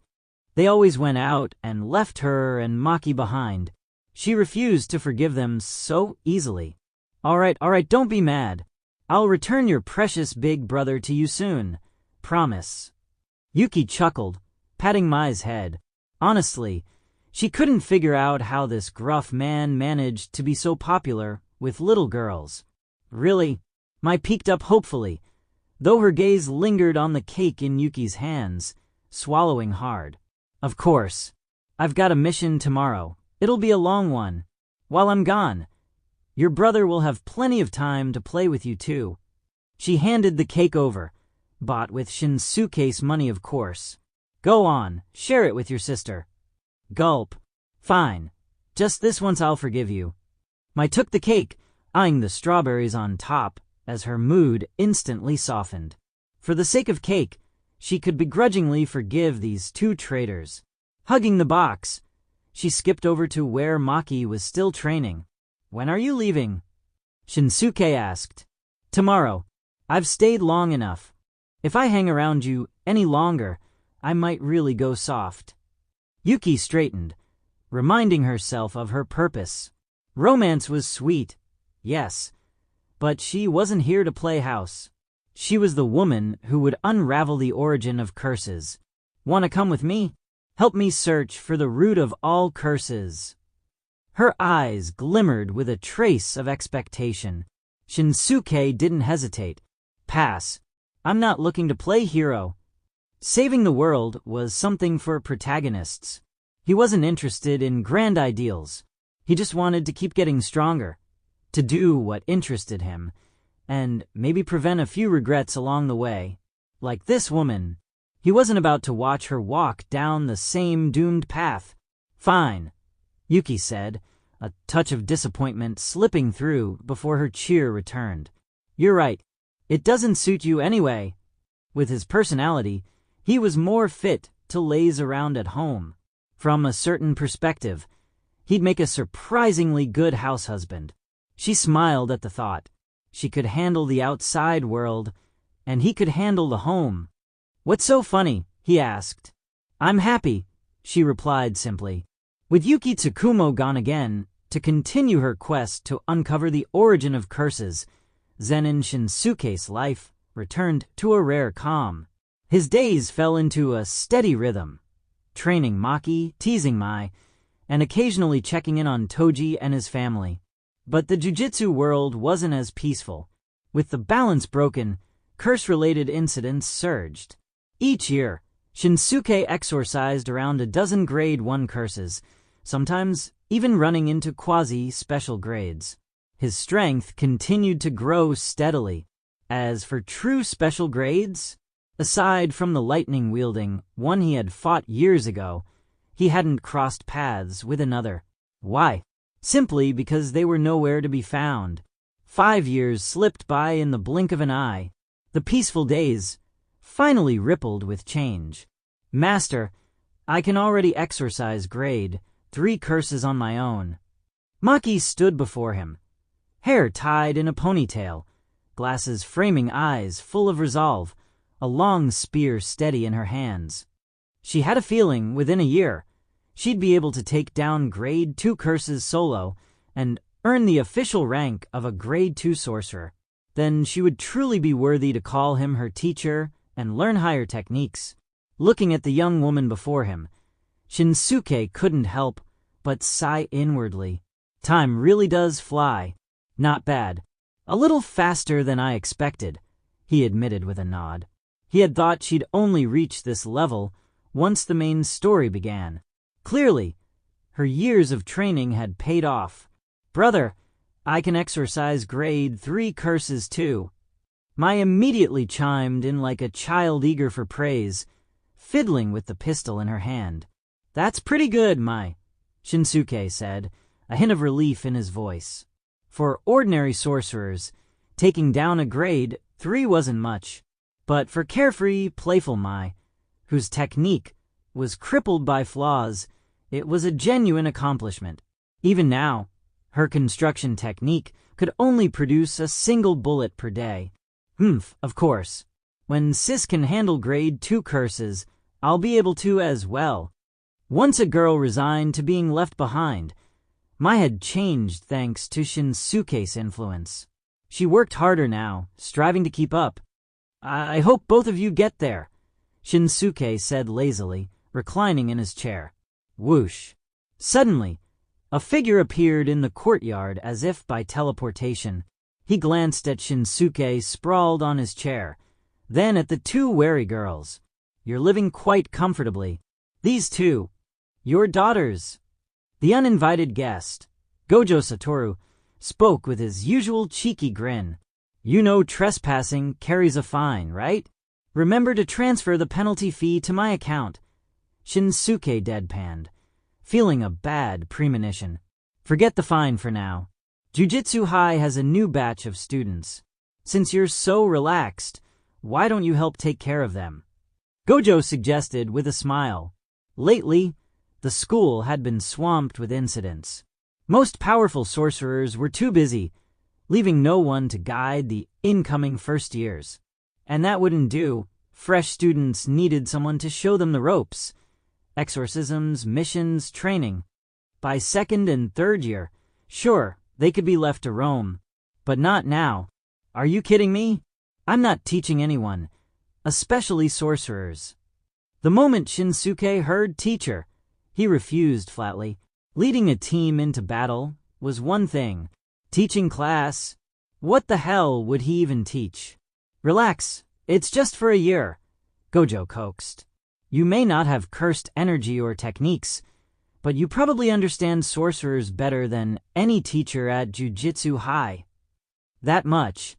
They always went out and left her and Maki behind. She refused to forgive them so easily. All right, don't be mad. I'll return your precious big brother to you soon. Promise. Yuki chuckled, patting Mai's head. Honestly, she couldn't figure out how this gruff man managed to be so popular with little girls. Really? Mai peeked up hopefully, though her gaze lingered on the cake in Yuki's hands, swallowing hard. Of course. I've got a mission tomorrow. It'll be a long one. While I'm gone, your brother will have plenty of time to play with you too. She handed the cake over, bought with Shinsuke's money of course. Go on, share it with your sister. Gulp. Fine. Just this once I'll forgive you. Mai took the cake, eyeing the strawberries on top, as her mood instantly softened. For the sake of cake, she could begrudgingly forgive these two traitors. Hugging the box, she skipped over to where Maki was still training. When are you leaving? Shinsuke asked. Tomorrow. I've stayed long enough. If I hang around you any longer, I might really go soft. Yuki straightened, reminding herself of her purpose. Romance was sweet, yes, but she wasn't here to play house. She was the woman who would unravel the origin of curses. Wanna come with me? Help me search for the root of all curses. Her eyes glimmered with a trace of expectation. Shinsuke didn't hesitate. Pass. I'm not looking to play hero. Saving the world was something for protagonists. He wasn't interested in grand ideals. He just wanted to keep getting stronger, to do what interested him, and maybe prevent a few regrets along the way. Like this woman. He wasn't about to watch her walk down the same doomed path. Fine, Yuki said, a touch of disappointment slipping through before her cheer returned. You're right. It doesn't suit you anyway. With his personality, he was more fit to laze around at home. From a certain perspective, he'd make a surprisingly good house husband. She smiled at the thought. She could handle the outside world, and he could handle the home. What's so funny? He asked. I'm happy, she replied simply. With Yuki Tsukumo gone again, to continue her quest to uncover the origin of curses, Zen'in Shinsuke's life returned to a rare calm. His days fell into a steady rhythm, training Maki, teasing Mai, and occasionally checking in on Toji and his family. But the jujutsu world wasn't as peaceful. With the balance broken, curse-related incidents surged. Each year, Shinsuke exorcised around a dozen grade 1 curses, sometimes even running into quasi-special grades. His strength continued to grow steadily. As for true special grades, aside from the lightning-wielding one he had fought years ago, he hadn't crossed paths with another. Why? Simply because they were nowhere to be found. 5 years slipped by in the blink of an eye. The peaceful days finally rippled with change. Master, I can already exorcise grade 3 curses on my own. Maki stood before him, hair tied in a ponytail, glasses framing eyes full of resolve, a long spear steady in her hands. She had a feeling within a year she'd be able to take down grade 2 curses solo and earn the official rank of a grade 2 sorcerer. Then she would truly be worthy to call him her teacher and learn higher techniques. Looking at the young woman before him, Shinsuke couldn't help but sigh inwardly. Time really does fly. Not bad. A little faster than I expected, he admitted with a nod. He had thought she'd only reach this level once the main story began. Clearly, her years of training had paid off. Brother, I can exorcise grade 3 curses too. Mai immediately chimed in like a child eager for praise, fiddling with the pistol in her hand. That's pretty good, Mai, Shinsuke said, a hint of relief in his voice. For ordinary sorcerers, taking down a grade 3 wasn't much, but for carefree, playful Mai, whose technique was crippled by flaws, it was a genuine accomplishment. Even now, her construction technique could only produce a single bullet per day. Of course. When Sis can handle grade 2 curses, I'll be able to as well. Once a girl resigned to being left behind, Mai had changed thanks to Shinsuke's influence. She worked harder now, striving to keep up. I hope both of you get there, Shinsuke said lazily, reclining in his chair. Whoosh. Suddenly, a figure appeared in the courtyard as if by teleportation. He glanced at Shinsuke sprawled on his chair, then at the 2 wary girls. You're living quite comfortably. These 2, your daughters. The uninvited guest, Gojo Satoru, spoke with his usual cheeky grin. You know trespassing carries a fine, right? Remember to transfer the penalty fee to my account. Shinsuke deadpanned, feeling a bad premonition. Forget the fine for now. Jujutsu High has a new batch of students. Since you're so relaxed, why don't you help take care of them? Gojo suggested with a smile. Lately, the school had been swamped with incidents. Most powerful sorcerers were too busy, leaving no one to guide the incoming first years. And that wouldn't do. Fresh students needed someone to show them the ropes. Exorcisms, missions, training. By second and third year, sure, they could be left to roam. But not now. Are you kidding me? I'm not teaching anyone, especially sorcerers. The moment Shinsuke heard teacher, he refused flatly. Leading a team into battle was one thing. Teaching class, what the hell would he even teach? Relax, it's just for a year, Gojo coaxed. You may not have cursed energy or techniques, but you probably understand sorcerers better than any teacher at Jujutsu High. That much,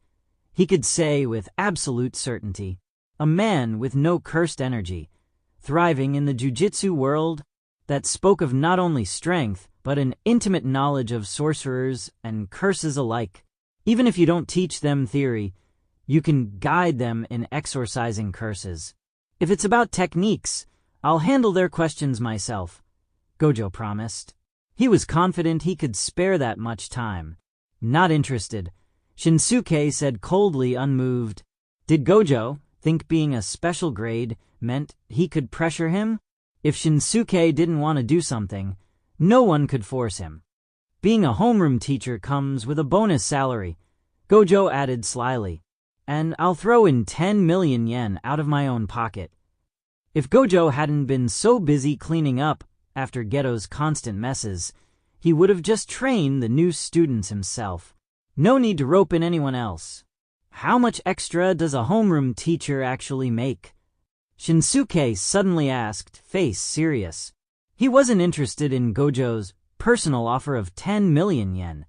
he could say with absolute certainty. A man with no cursed energy, thriving in the jujutsu world that spoke of not only strength, but an intimate knowledge of sorcerers and curses alike. Even if you don't teach them theory, you can guide them in exorcising curses. If it's about techniques, I'll handle their questions myself, Gojo promised. He was confident he could spare that much time. Not interested, Shinsuke said coldly, unmoved. Did Gojo think being a special grade meant he could pressure him? If Shinsuke didn't want to do something, no one could force him. Being a homeroom teacher comes with a bonus salary, Gojo added slyly. And I'll throw in 10 million yen out of my own pocket. If Gojo hadn't been so busy cleaning up after Geto's constant messes, he would have just trained the new students himself. No need to rope in anyone else. How much extra does a homeroom teacher actually make? Shinsuke suddenly asked, face serious. He wasn't interested in Gojo's personal offer of 10 million yen.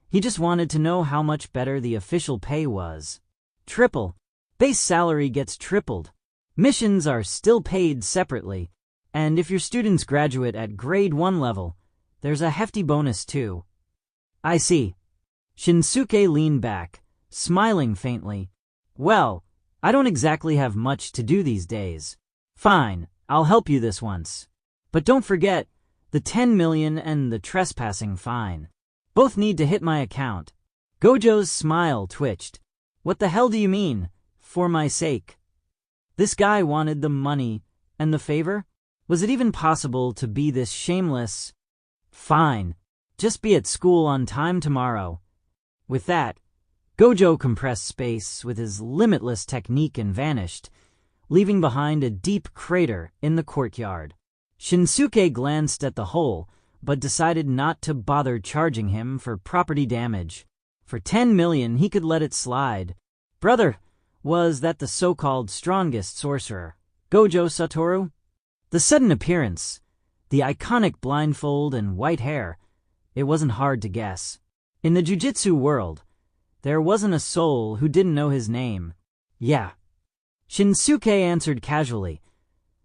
He just wanted to know how much better the official pay was. Triple. Base salary gets tripled. Missions are still paid separately. And if your students graduate at grade 1 level, there's a hefty bonus too. I see. Shinsuke leaned back, smiling faintly. Well, I don't exactly have much to do these days. Fine, I'll help you this once. But don't forget, the 10 million and the trespassing fine. Both need to hit my account. Gojo's smile twitched. What the hell do you mean, for my sake? This guy wanted the money and the favor? Was it even possible to be this shameless? Fine, just be at school on time tomorrow. With that, Gojo compressed space with his limitless technique and vanished, leaving behind a deep crater in the courtyard. Shinsuke glanced at the hole, but decided not to bother charging him for property damage. For 10 million, he could let it slide. Brother, was that the so-called strongest sorcerer, Gojo Satoru? The sudden appearance, the iconic blindfold and white hair, it wasn't hard to guess. In the jujutsu world, there wasn't a soul who didn't know his name. Yeah. Shinsuke answered casually,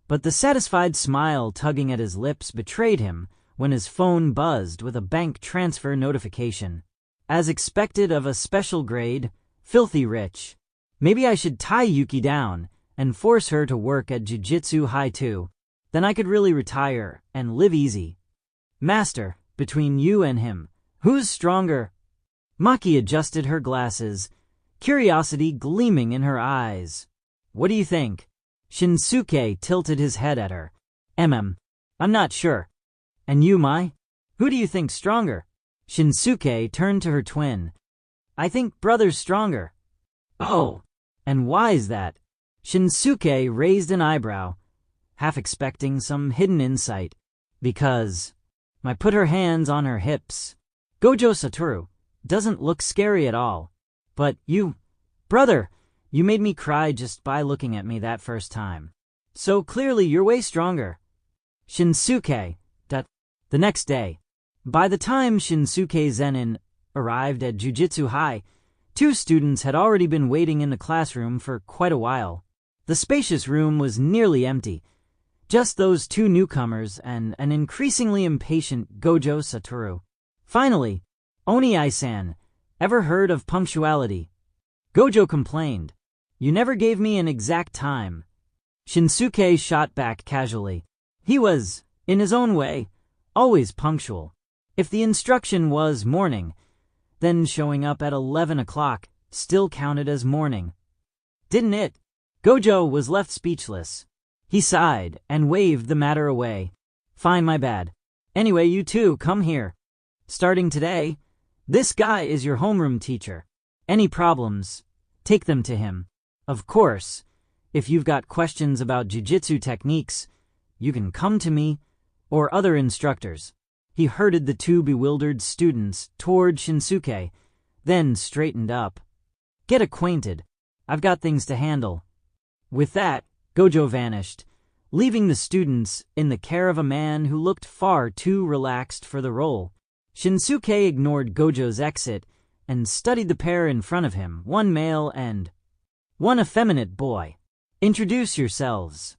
but the satisfied smile tugging at his lips betrayed him when his phone buzzed with a bank transfer notification. As expected of a special grade, filthy rich. Maybe I should tie Yuki down and force her to work at Jujutsu High too. Then I could really retire and live easy. Master, between you and him, who's stronger? Maki adjusted her glasses, curiosity gleaming in her eyes. What do you think? Shinsuke tilted his head at her. I'm not sure. And you, Mai? Who do you think's stronger? Shinsuke turned to her twin. I think brother's stronger. Oh, and why is that? Shinsuke raised an eyebrow, half expecting some hidden insight. Because Mai put her hands on her hips. Gojo Satoru doesn't look scary at all. But you, brother, you made me cry just by looking at me that first time. So clearly you're way stronger. Shinsuke, the next day. By the time Shinsuke Zen'in arrived at Jujutsu High, 2 students had already been waiting in the classroom for quite a while. The spacious room was nearly empty. Just those 2 newcomers and an increasingly impatient Gojo Satoru. Finally, Oni-san, ever heard of punctuality? Gojo complained. You never gave me an exact time. Shinsuke shot back casually. He was, in his own way, always punctual. If the instruction was morning, then showing up at 11 o'clock still counted as morning. Didn't it? Gojo was left speechless. He sighed and waved the matter away. Fine, my bad. Anyway, you two, come here. Starting today, this guy is your homeroom teacher. Any problems, take them to him. Of course, if you've got questions about jujitsu techniques, you can come to me or other instructors. He herded the 2 bewildered students toward Shinsuke, then straightened up. Get acquainted. I've got things to handle. With that, Gojo vanished, leaving the students in the care of a man who looked far too relaxed for the role. Shinsuke ignored Gojo's exit and studied the pair in front of him, one male and one effeminate boy. Introduce yourselves.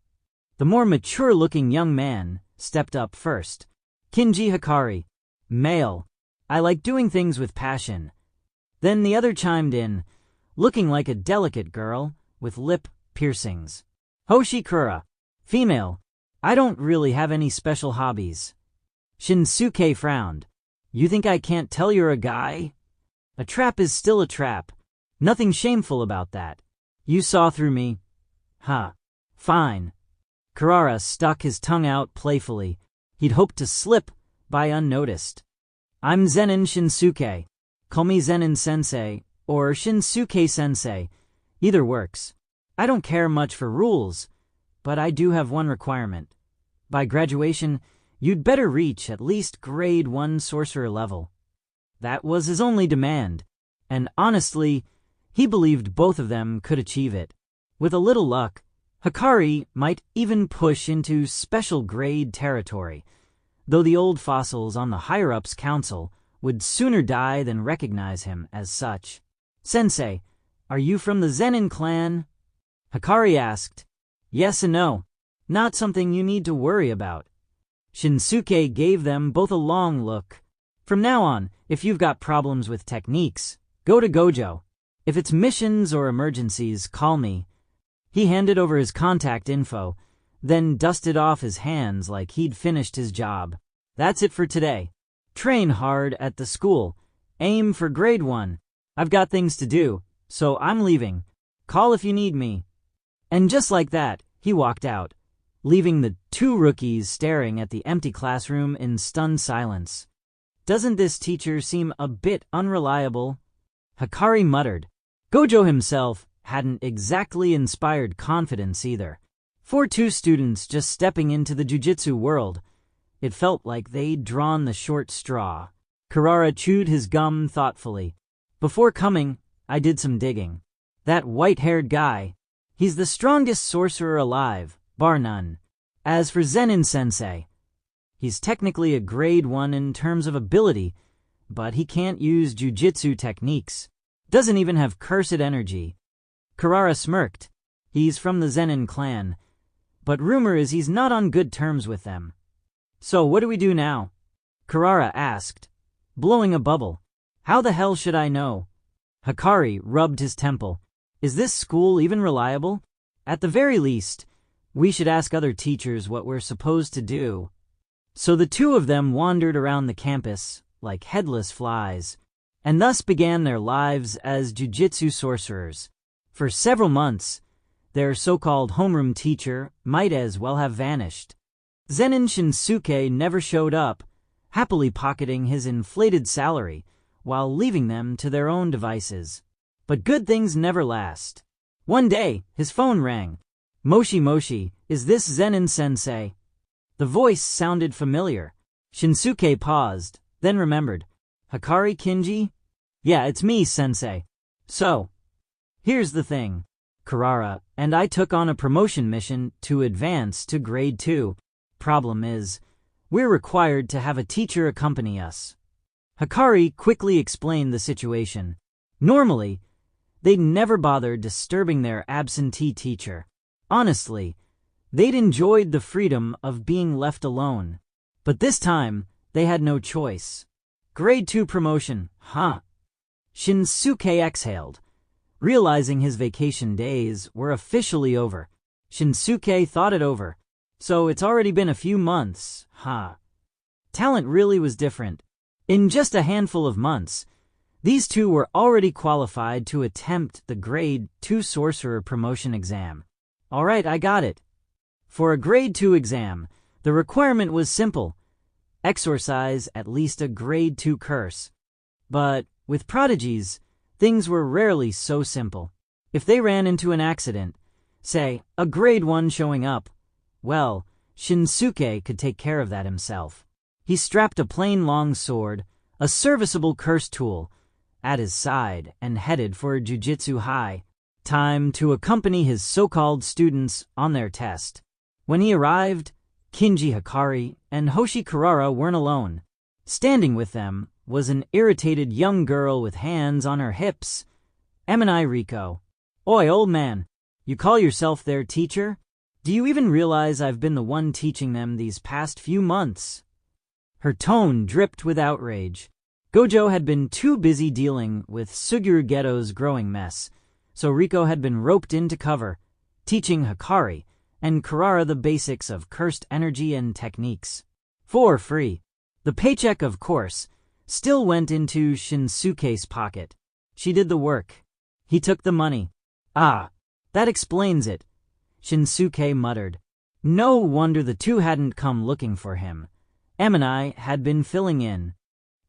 The more mature-looking young man stepped up first. Kinji Hikari, male. I like doing things with passion. Then the other chimed in, looking like a delicate girl with lip piercings. Hoshikura, female. I don't really have any special hobbies. Shinsuke frowned. You think I can't tell you're a guy? A trap is still a trap. Nothing shameful about that. You saw through me. Huh. Fine. Kurara stuck his tongue out playfully. He'd hoped to slip by unnoticed. I'm Zen'in Shinsuke. Call me Zen'in Sensei or Shinsuke Sensei. Either works. I don't care much for rules, but I do have one requirement. By graduation, you'd better reach at least grade 1 sorcerer level. That was his only demand, and honestly, he believed both of them could achieve it. With a little luck, Hikari might even push into special grade territory, though the old fossils on the higher-ups council would sooner die than recognize him as such. Sensei, are you from the Zen'in clan? Hikari asked. Yes and no. Not something you need to worry about. Shinsuke gave them both a long look. From now on, if you've got problems with techniques, go to Gojo. If it's missions or emergencies, call me. He handed over his contact info, then dusted off his hands like he'd finished his job. That's it for today. Train hard at the school. Aim for grade 1. I've got things to do, so I'm leaving. Call if you need me. And just like that, he walked out, leaving the 2 rookies staring at the empty classroom in stunned silence. Doesn't this teacher seem a bit unreliable? Hikari muttered. Gojo himself hadn't exactly inspired confidence either. For 2 students just stepping into the jujitsu world, it felt like they'd drawn the short straw. Kurara chewed his gum thoughtfully. Before coming, I did some digging. That white-haired guy, he's the strongest sorcerer alive, bar none. As for Zen'in Sensei, he's technically a grade 1 in terms of ability, but he can't use jujitsu techniques. Doesn't even have cursed energy. Kurara smirked. He's from the Zen'in clan, but rumor is he's not on good terms with them. So what do we do now? Kurara asked, blowing a bubble. How the hell should I know? Hikari rubbed his temple. Is this school even reliable? At the very least, we should ask other teachers what we're supposed to do. So the two of them wandered around the campus like headless flies, and thus began their lives as jujutsu sorcerers. For several months, their so-called homeroom teacher might as well have vanished. Zen'in Shinsuke never showed up, happily pocketing his inflated salary while leaving them to their own devices. But good things never last. One day, his phone rang. "Moshi Moshi, is this Zen'in sensei?" The voice sounded familiar. Shinsuke paused, then remembered. "Hikari Kinji? Yeah, it's me, sensei. So, here's the thing. Kurara and I took on a promotion mission to advance to grade 2. Problem is, we're required to have a teacher accompany us." Hikari quickly explained the situation. Normally, they'd never bothered disturbing their absentee teacher. Honestly, they'd enjoyed the freedom of being left alone. But this time, they had no choice. Grade 2 promotion, huh? Shinsuke exhaled, realizing his vacation days were officially over. Shinsuke thought it over. So it's already been a few months, huh? Talent really was different. In just a handful of months, these two were already qualified to attempt the Grade 2 Sorcerer promotion exam. All right, I got it. For a Grade 2 exam, the requirement was simple. Exorcise at least a Grade 2 curse. But with prodigies, things were rarely so simple. If they ran into an accident, say, a Grade 1 showing up, well, Shinsuke could take care of that himself. He strapped a plain long sword, a serviceable curse tool, at his side and headed for Jujutsu High. Time to accompany his so-called students on their test. When he arrived, Kinji Hikari and Hoshi Kurara weren't alone. Standing with them was an irritated young girl with hands on her hips. Eminai Riko. "Oi, old man, you call yourself their teacher? Do you even realize I've been the one teaching them these past few months?" Her tone dripped with outrage. Gojo had been too busy dealing with Suguru Geto's growing mess, so Riko had been roped into cover, teaching Hikari and Kurara the basics of cursed energy and techniques. For free. The paycheck, of course, still went into Shinsuke's pocket. She did the work. He took the money. "Ah, that explains it," Shinsuke muttered. No wonder the two hadn't come looking for him. Eminai had been filling in.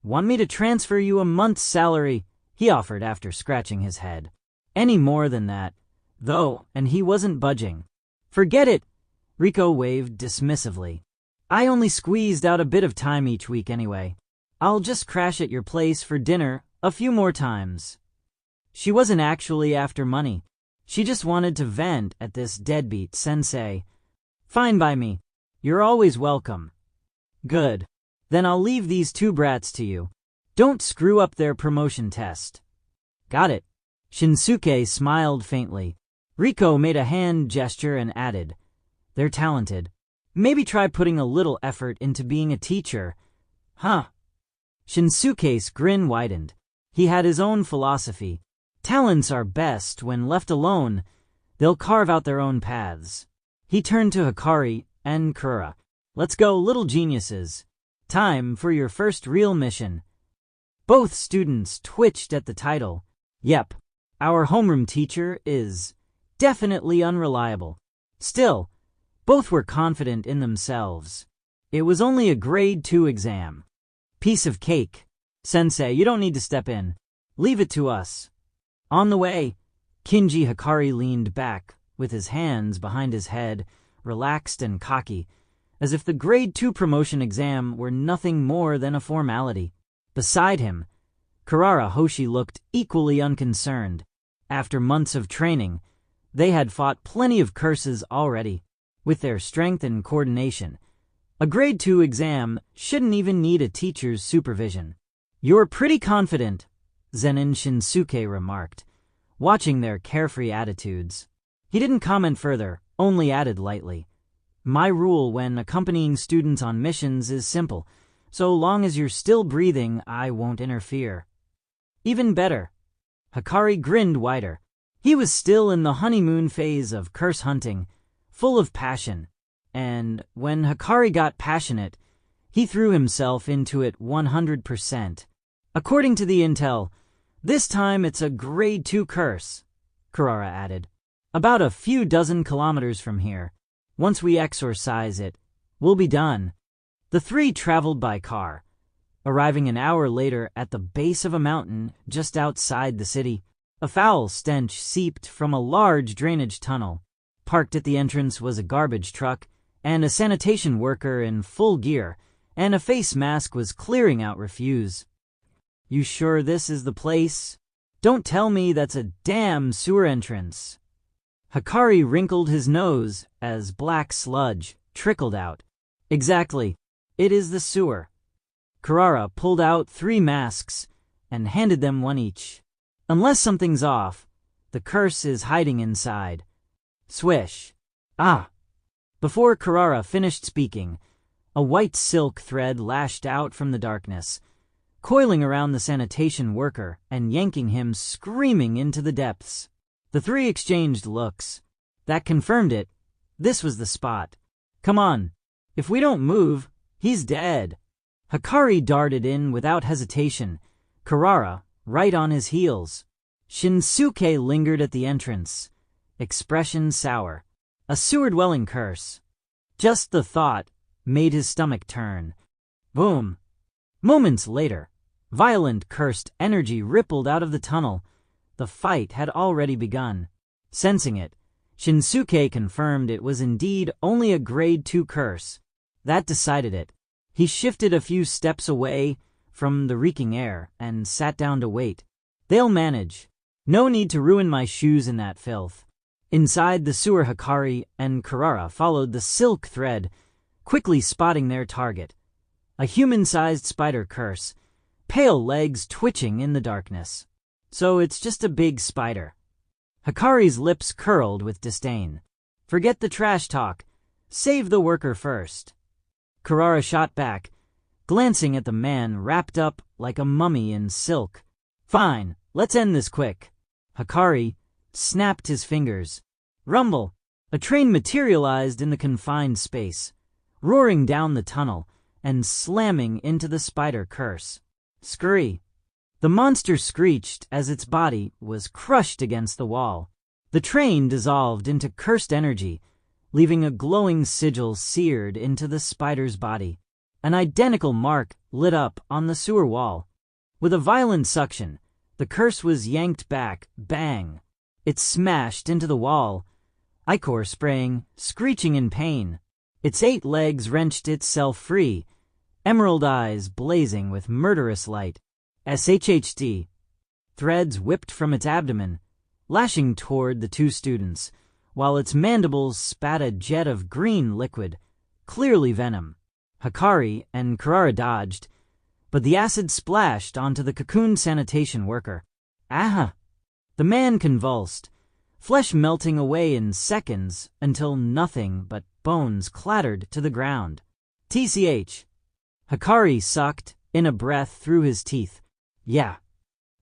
"Want me to transfer you a month's salary?" he offered after scratching his head. Any more than that, though, and he wasn't budging. "Forget it," Riko waved dismissively. "I only squeezed out a bit of time each week anyway. I'll just crash at your place for dinner a few more times." She wasn't actually after money. She just wanted to vent at this deadbeat sensei. "Fine by me. You're always welcome." "Good. Then I'll leave these two brats to you. Don't screw up their promotion test." "Got it." Shinsuke smiled faintly. Riko made a hand gesture and added, "They're talented. Maybe try putting a little effort into being a teacher." "Huh?" Shinsuke's grin widened. He had his own philosophy. Talents are best when left alone. They'll carve out their own paths. He turned to Hikari and Kura. "Let's go, little geniuses. Time for your first real mission." Both students twitched at the title. Yep, our homeroom teacher is definitely unreliable. Still, both were confident in themselves. It was only a grade 2 exam. Piece of cake. "Sensei, you don't need to step in. Leave it to us." On the way, Kinji Hikari leaned back, with his hands behind his head, relaxed and cocky, as if the grade 2 promotion exam were nothing more than a formality. Beside him, Kurara Hoshi looked equally unconcerned. After months of training, they had fought plenty of curses already. With their strength and coordination, a grade 2 exam shouldn't even need a teacher's supervision. "You're pretty confident," Zen'in Shinsuke remarked, watching their carefree attitudes. He didn't comment further, only added lightly, "My rule when accompanying students on missions is simple. So long as you're still breathing, I won't interfere." "Even better." Hikari grinned wider. He was still in the honeymoon phase of curse hunting, full of passion, and when Hikari got passionate, he threw himself into it 100%. According to the intel, this time it's a grade 2 curse, Kurara added. About a few dozen kilometers from here. Once we exorcise it, we'll be done. The three traveled by car, arriving an hour later at the base of a mountain just outside the city. A foul stench seeped from a large drainage tunnel. Parked at the entrance was a garbage truck, and a sanitation worker in full gear, and a face mask was clearing out refuse. You sure this is the place? Don't tell me that's a damn sewer entrance. Hikari wrinkled his nose as black sludge trickled out. Exactly. It is the sewer. Kurara pulled out 3 masks and handed them one each. Unless something's off, the curse is hiding inside. Swish. Ah! Before Kurara finished speaking, a white silk thread lashed out from the darkness, coiling around the sanitation worker and yanking him screaming into the depths. The three exchanged looks. That confirmed it. This was the spot. Come on. If we don't move, he's dead. Hikari darted in without hesitation, Kurara right on his heels. Shinsuke lingered at the entrance, expression sour. A sewer-dwelling curse. Just the thought made his stomach turn. Boom. Moments later, violent cursed energy rippled out of the tunnel. The fight had already begun. Sensing it, Shinsuke confirmed it was indeed only a grade 2 curse. That decided it. He shifted a few steps away from the reeking air and sat down to wait. They'll manage. No need to ruin my shoes in that filth. Inside the sewer, Hikari and Kurara followed the silk thread, quickly spotting their target. A human-sized spider curse, pale legs twitching in the darkness. So it's just a big spider. Hikari's lips curled with disdain. Forget the trash talk. Save the worker first. Kurara shot back, glancing at the man wrapped up like a mummy in silk. Fine, let's end this quick. Hikari snapped his fingers. Rumble! A train materialized in the confined space, roaring down the tunnel and slamming into the spider curse. Scurry! The monster screeched as its body was crushed against the wall. The train dissolved into cursed energy, leaving a glowing sigil seared into the spider's body. An identical mark lit up on the sewer wall. With a violent suction, the curse was yanked back, bang. It smashed into the wall, ichor spraying, screeching in pain. Its 8 legs wrenched itself free, emerald eyes blazing with murderous light. SHHD. Threads whipped from its abdomen, lashing toward the 2 students, while its mandibles spat a jet of green liquid, clearly venom. Hikari and Kurara dodged, but the acid splashed onto the cocoon sanitation worker. Aha! The man convulsed, flesh melting away in seconds until nothing but bones clattered to the ground. TCH. Hikari sucked in a breath through his teeth. Yeah,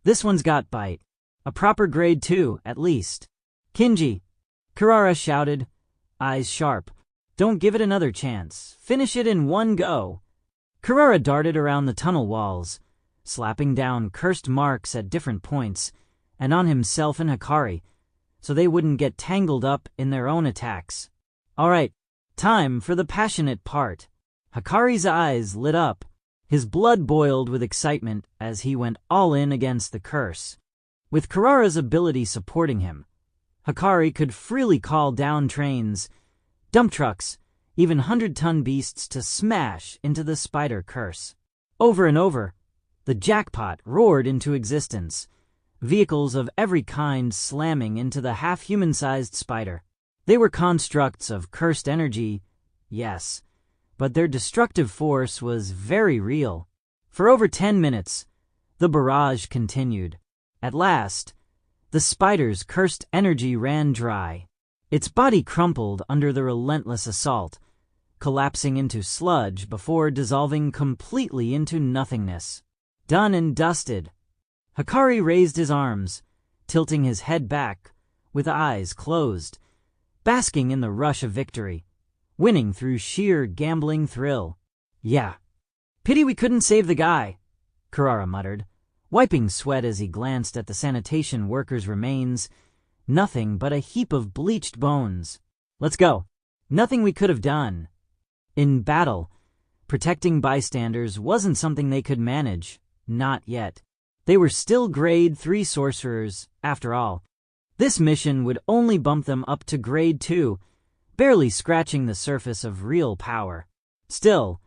this one's got bite. A proper grade 2, at least. Kinji, Kurara shouted, eyes sharp. Don't give it another chance. Finish it in one go. Kurara darted around the tunnel walls, slapping down cursed marks at different points, and on himself and Hikari, so they wouldn't get tangled up in their own attacks. All right, time for the passionate part. Hikari's eyes lit up. His blood boiled with excitement as he went all in against the curse. With Kurara's ability supporting him, Hikari could freely call down trains, dump trucks, even 100-ton beasts to smash into the spider curse. Over and over, the jackpot roared into existence, vehicles of every kind slamming into the half-human-sized spider. They were constructs of cursed energy, yes, but their destructive force was very real. For over 10 minutes, the barrage continued. At last, the spider's cursed energy ran dry. Its body crumpled under the relentless assault, collapsing into sludge before dissolving completely into nothingness. Done and dusted. Hikari raised his arms, tilting his head back with eyes closed, basking in the rush of victory, winning through sheer gambling thrill. Yeah. Pity we couldn't save the guy, Kurara muttered, wiping sweat as he glanced at the sanitation workers' remains. Nothing but a heap of bleached bones. Let's go. Nothing we could have done. In battle, protecting bystanders wasn't something they could manage. Not yet. They were still grade 3 sorcerers, after all. This mission would only bump them up to grade 2, barely scratching the surface of real power. Still,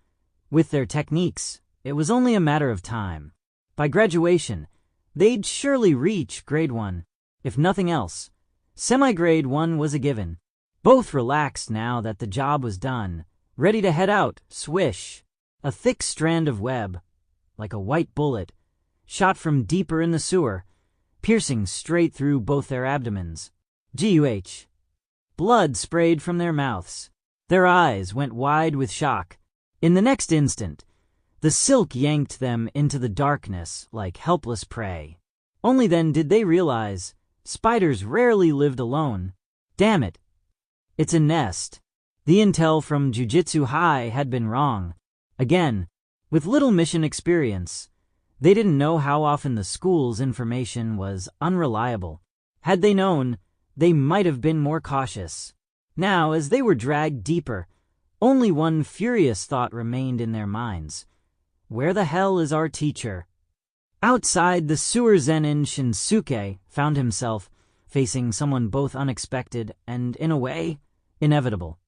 with their techniques, it was only a matter of time. By graduation, they'd surely reach grade 1. If nothing else, semi-grade 1 was a given. Both relaxed now that the job was done, ready to head out. Swish! A thick strand of web, like a white bullet, shot from deeper in the sewer, piercing straight through both their abdomens. Guh! Blood sprayed from their mouths. Their eyes went wide with shock. In the next instant, the silk yanked them into the darkness like helpless prey. Only then did they realize spiders rarely lived alone. Damn it. It's a nest. The intel from Jujutsu High had been wrong. Again, with little mission experience, they didn't know how often the school's information was unreliable. Had they known, they might have been more cautious. Now, as they were dragged deeper, only one furious thought remained in their minds. Where the hell is our teacher? Outside the sewer, Zen'in Shinsuke found himself facing someone both unexpected and, in a way, inevitable.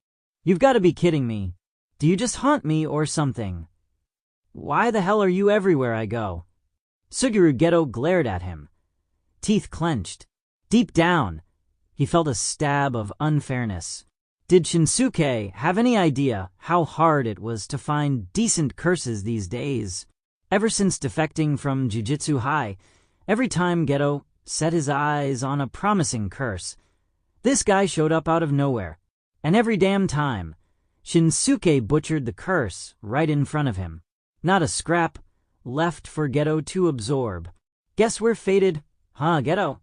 You've got to be kidding me. Do you just haunt me or something? Why the hell are you everywhere I go? Suguru Geto glared at him, teeth clenched. Deep down, he felt a stab of unfairness. Did Shinsuke have any idea how hard it was to find decent curses these days? Ever since defecting from Jujutsu High, every time Geto set his eyes on a promising curse, this guy showed up out of nowhere. And every damn time, Shinsuke butchered the curse right in front of him. Not a scrap left for Geto to absorb. Guess we're fated, huh, Geto?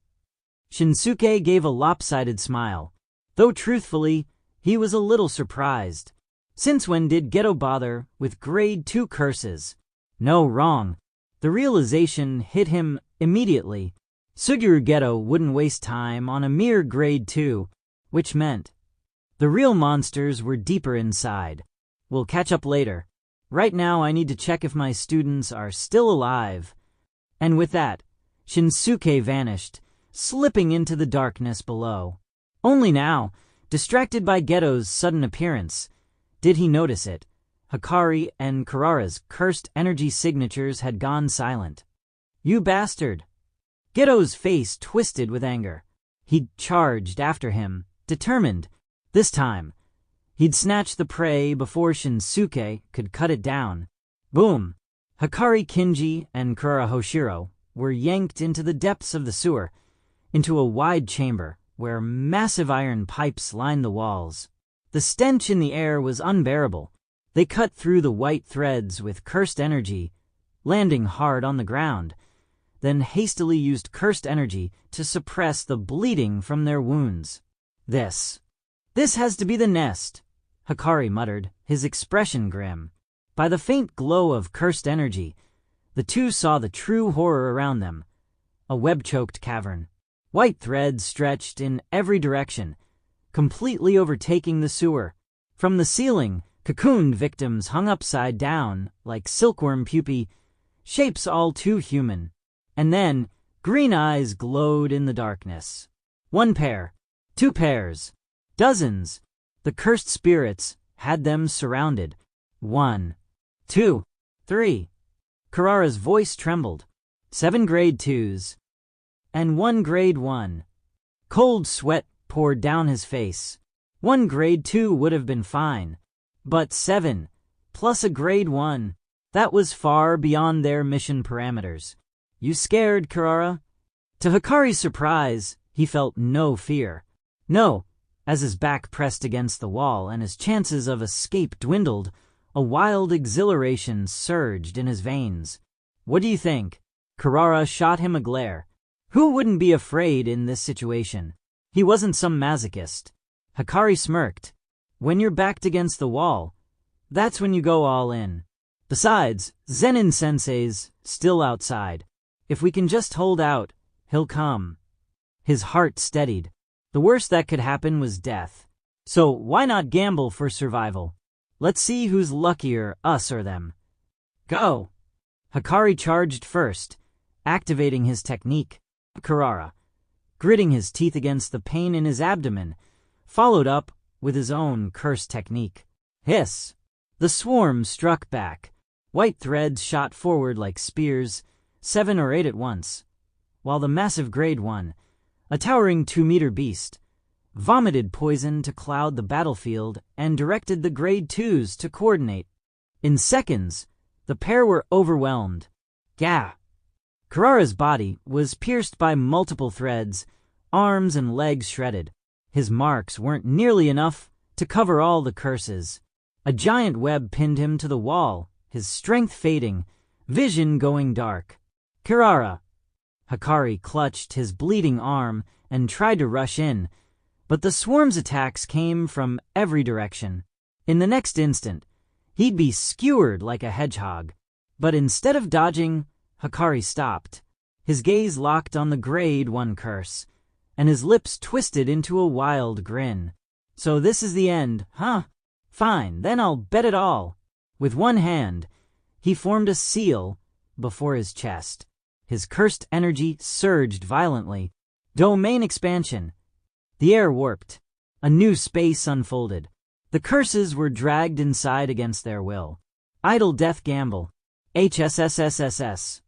Shinsuke gave a lopsided smile, though truthfully, he was a little surprised. Since when did Geto bother with grade 2 curses? No, wrong. The realization hit him immediately. Suguru Geto wouldn't waste time on a mere grade 2, which meant the real monsters were deeper inside. We'll catch up later. Right now I need to check if my students are still alive. And with that, Shinsuke vanished, slipping into the darkness below. Only now, distracted by Geto's sudden appearance, did he notice it. Hikari and Kurara's cursed energy signatures had gone silent. You bastard! Geto's face twisted with anger. He charged after him, determined. This time, he'd snatch the prey before Shinsuke could cut it down. Boom! Hikari Kinji and Kurara Hoshiro were yanked into the depths of the sewer, into a wide chamber where massive iron pipes lined the walls. The stench in the air was unbearable. They cut through the white threads with cursed energy, landing hard on the ground, then hastily used cursed energy to suppress the bleeding from their wounds. This has to be the nest, Hikari muttered, his expression grim. By the faint glow of cursed energy, the two saw the true horror around them. A web-choked cavern. White threads stretched in every direction, completely overtaking the sewer. From the ceiling, cocooned victims hung upside down, like silkworm pupae, shapes all too human. And then, green eyes glowed in the darkness. 1 pair, 2 pairs, dozens. The cursed spirits had them surrounded. 1, 2, 3. Kurara's voice trembled. 7 grade 2s. And 1 grade 1. Cold sweat poured down his face. 1 grade 2 would have been fine. But 7, plus a grade 1, that was far beyond their mission parameters. You scared, Kurara? To Hikari's surprise, he felt no fear. No, as his back pressed against the wall and his chances of escape dwindled, a wild exhilaration surged in his veins. What do you think? Kurara shot him a glare. Who wouldn't be afraid in this situation? He wasn't some masochist. Hikari smirked. When you're backed against the wall, that's when you go all in. Besides, Zen'in Sensei's still outside. If we can just hold out, he'll come. His heart steadied. The worst that could happen was death. So why not gamble for survival? Let's see who's luckier, us or them. Go! Hikari charged first, activating his technique. Kurara, gritting his teeth against the pain in his abdomen, followed up with his own curse technique. Hiss! The swarm struck back. White threads shot forward like spears, 7 or 8 at once, while the massive Grade 1, a towering 2-meter beast, vomited poison to cloud the battlefield and directed the Grade 2s to coordinate. In seconds, the pair were overwhelmed. Gah! Kurara's body was pierced by multiple threads, arms and legs shredded. His marks weren't nearly enough to cover all the curses. A giant web pinned him to the wall, his strength fading, vision going dark. Kurara! Hikari clutched his bleeding arm and tried to rush in, but the swarm's attacks came from every direction. In the next instant, he'd be skewered like a hedgehog. But instead of dodging, Hikari stopped. His gaze locked on the Grade 1 curse, and his lips twisted into a wild grin. So this is the end, huh? Fine, then I'll bet it all. With one hand, he formed a seal before his chest. His cursed energy surged violently. Domain expansion. The air warped. A new space unfolded. The curses were dragged inside against their will. Idle death gamble. HSSSSS.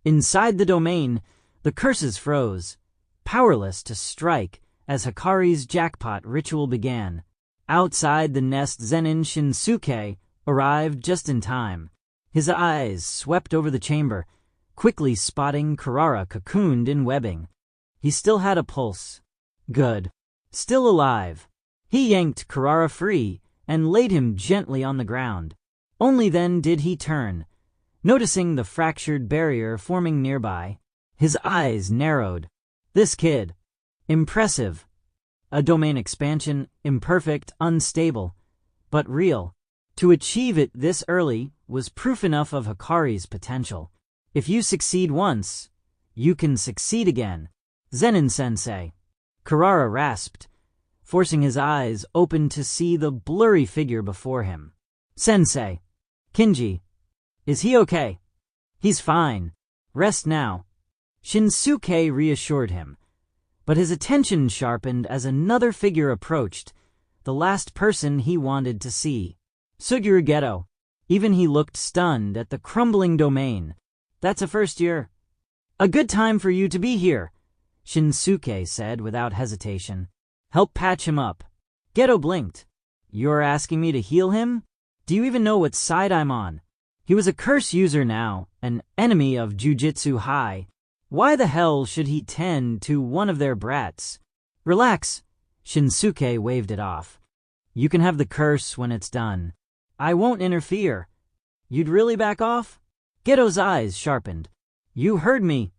Inside the domain, the curses froze, powerless to strike as Hikari's jackpot ritual began. Outside the nest, Zen'in Shinsuke arrived just in time. His eyes swept over the chamber, quickly spotting Kurara cocooned in webbing. He still had a pulse. Good. Still alive. He yanked Kurara free and laid him gently on the ground. Only then did he turn, noticing the fractured barrier forming nearby. His eyes narrowed. This kid. Impressive. A domain expansion, imperfect, unstable, but real. To achieve it this early was proof enough of Hikari's potential. If you succeed once, you can succeed again. Zen'in Sensei. Kurara rasped, forcing his eyes open to see the blurry figure before him. Sensei. Kinji. Is he okay? He's fine. Rest now. Shinsuke reassured him, but his attention sharpened as another figure approached, the last person he wanted to see. Suguru Geto. Even he looked stunned at the crumbling domain. That's a first year. A good time for you to be here, Shinsuke said without hesitation. Help patch him up. Geto blinked. You're asking me to heal him? Do you even know what side I'm on? He was a curse user now, an enemy of Jujutsu High. Why the hell should he tend to one of their brats? Relax. Shinsuke waved it off. You can have the curse when it's done. I won't interfere. You'd really back off? Geto's eyes sharpened. You heard me.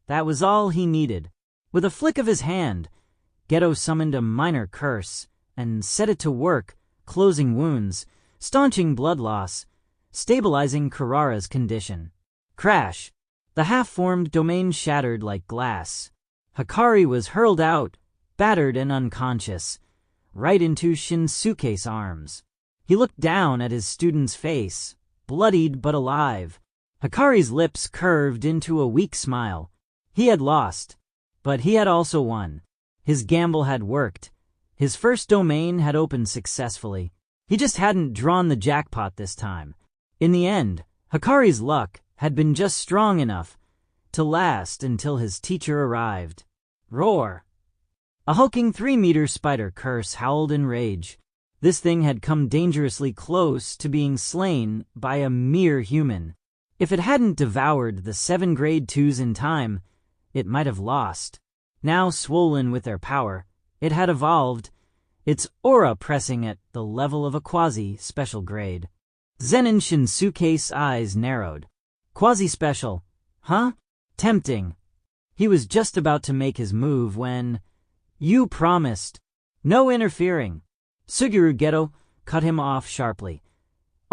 That was all he needed. With a flick of his hand, Geto summoned a minor curse and set it to work, closing wounds, staunching blood loss, stabilizing Kurara's condition. Crash! The half-formed domain shattered like glass. Hikari was hurled out, battered and unconscious, right into Shinsuke's arms. He looked down at his student's face, bloodied but alive. Hikari's lips curved into a weak smile. He had lost, but he had also won. His gamble had worked. His first domain had opened successfully. He just hadn't drawn the jackpot this time. In the end, Hikari's luck had been just strong enough to last until his teacher arrived. Roar! A hulking 3-meter spider curse howled in rage. This thing had come dangerously close to being slain by a mere human. If it hadn't devoured the 7 Grade 2s in time, it might have lost. Now swollen with their power, it had evolved, its aura pressing at the level of a quasi-special grade. Zen'in Shinsuke's eyes narrowed. Quasi-special, huh? Tempting. He was just about to make his move when... You promised. No interfering. Suguru Geto cut him off sharply,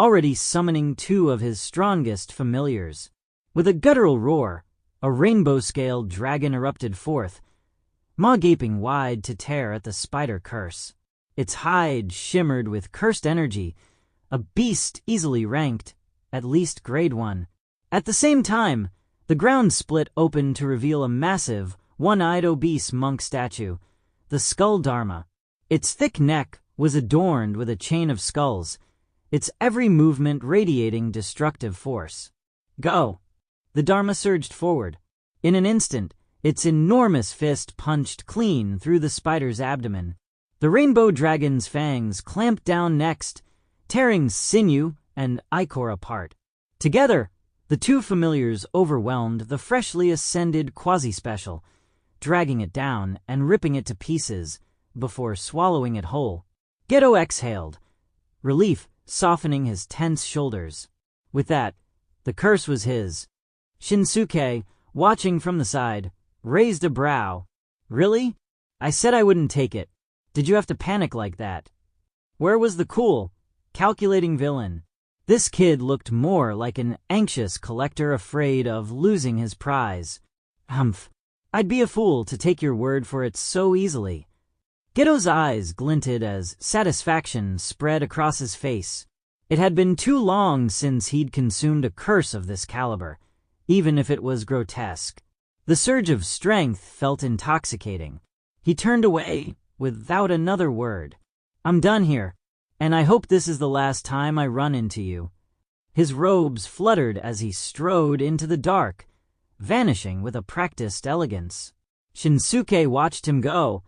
already summoning two of his strongest familiars. With a guttural roar, a rainbow-scaled dragon erupted forth, maw gaping wide to tear at the spider curse. Its hide shimmered with cursed energy, a beast easily ranked, at least grade 1. At the same time, the ground split open to reveal a massive, one-eyed obese monk statue, the Skull Dharma. Its thick neck was adorned with a chain of skulls, its every movement radiating destructive force. Go! The Dharma surged forward. In an instant, its enormous fist punched clean through the spider's abdomen. The rainbow dragon's fangs clamped down next, tearing sinew and ichor apart. Together, the two familiars overwhelmed the freshly ascended quasi-special, dragging it down and ripping it to pieces before swallowing it whole. Geto exhaled, relief softening his tense shoulders. With that, the curse was his. Shinsuke, watching from the side, raised a brow. Really? I said I wouldn't take it. Did you have to panic like that? Where was the cool, calculating villain? This kid looked more like an anxious collector afraid of losing his prize. Humph. I'd be a fool to take your word for it so easily. Geto's eyes glinted as satisfaction spread across his face. It had been too long since he'd consumed a curse of this caliber, even if it was grotesque. The surge of strength felt intoxicating. He turned away without another word. I'm done here, and I hope this is the last time I run into you. His robes fluttered as he strode into the dark, vanishing with a practiced elegance. Shinsuke watched him go,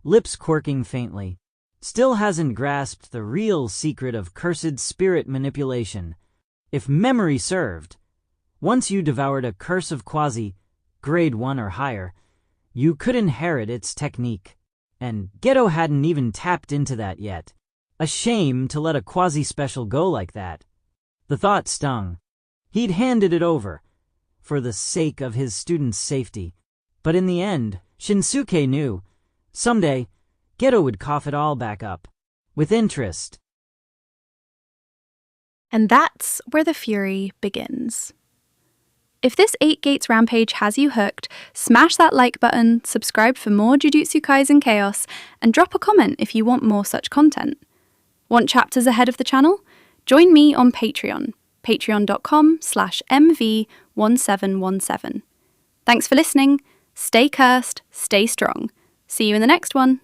lips quirking faintly. Still hasn't grasped the real secret of cursed spirit manipulation. If memory served, once you devoured a curse of quasi, grade 1 or higher, you could inherit its technique. And Geto hadn't even tapped into that yet. A shame to let a quasi-special go like that. The thought stung. He'd handed it over, for the sake of his students' safety. But in the end, Shinsuke knew, someday, Geto would cough it all back up. With interest. And that's where the fury begins. If this 8 Gates rampage has you hooked, smash that like button, subscribe for more Jujutsu Kaisen chaos, and drop a comment if you want more such content. Want chapters ahead of the channel? Join me on Patreon, patreon.com/mv1717. Thanks for listening. Stay cursed, stay strong. See you in the next one.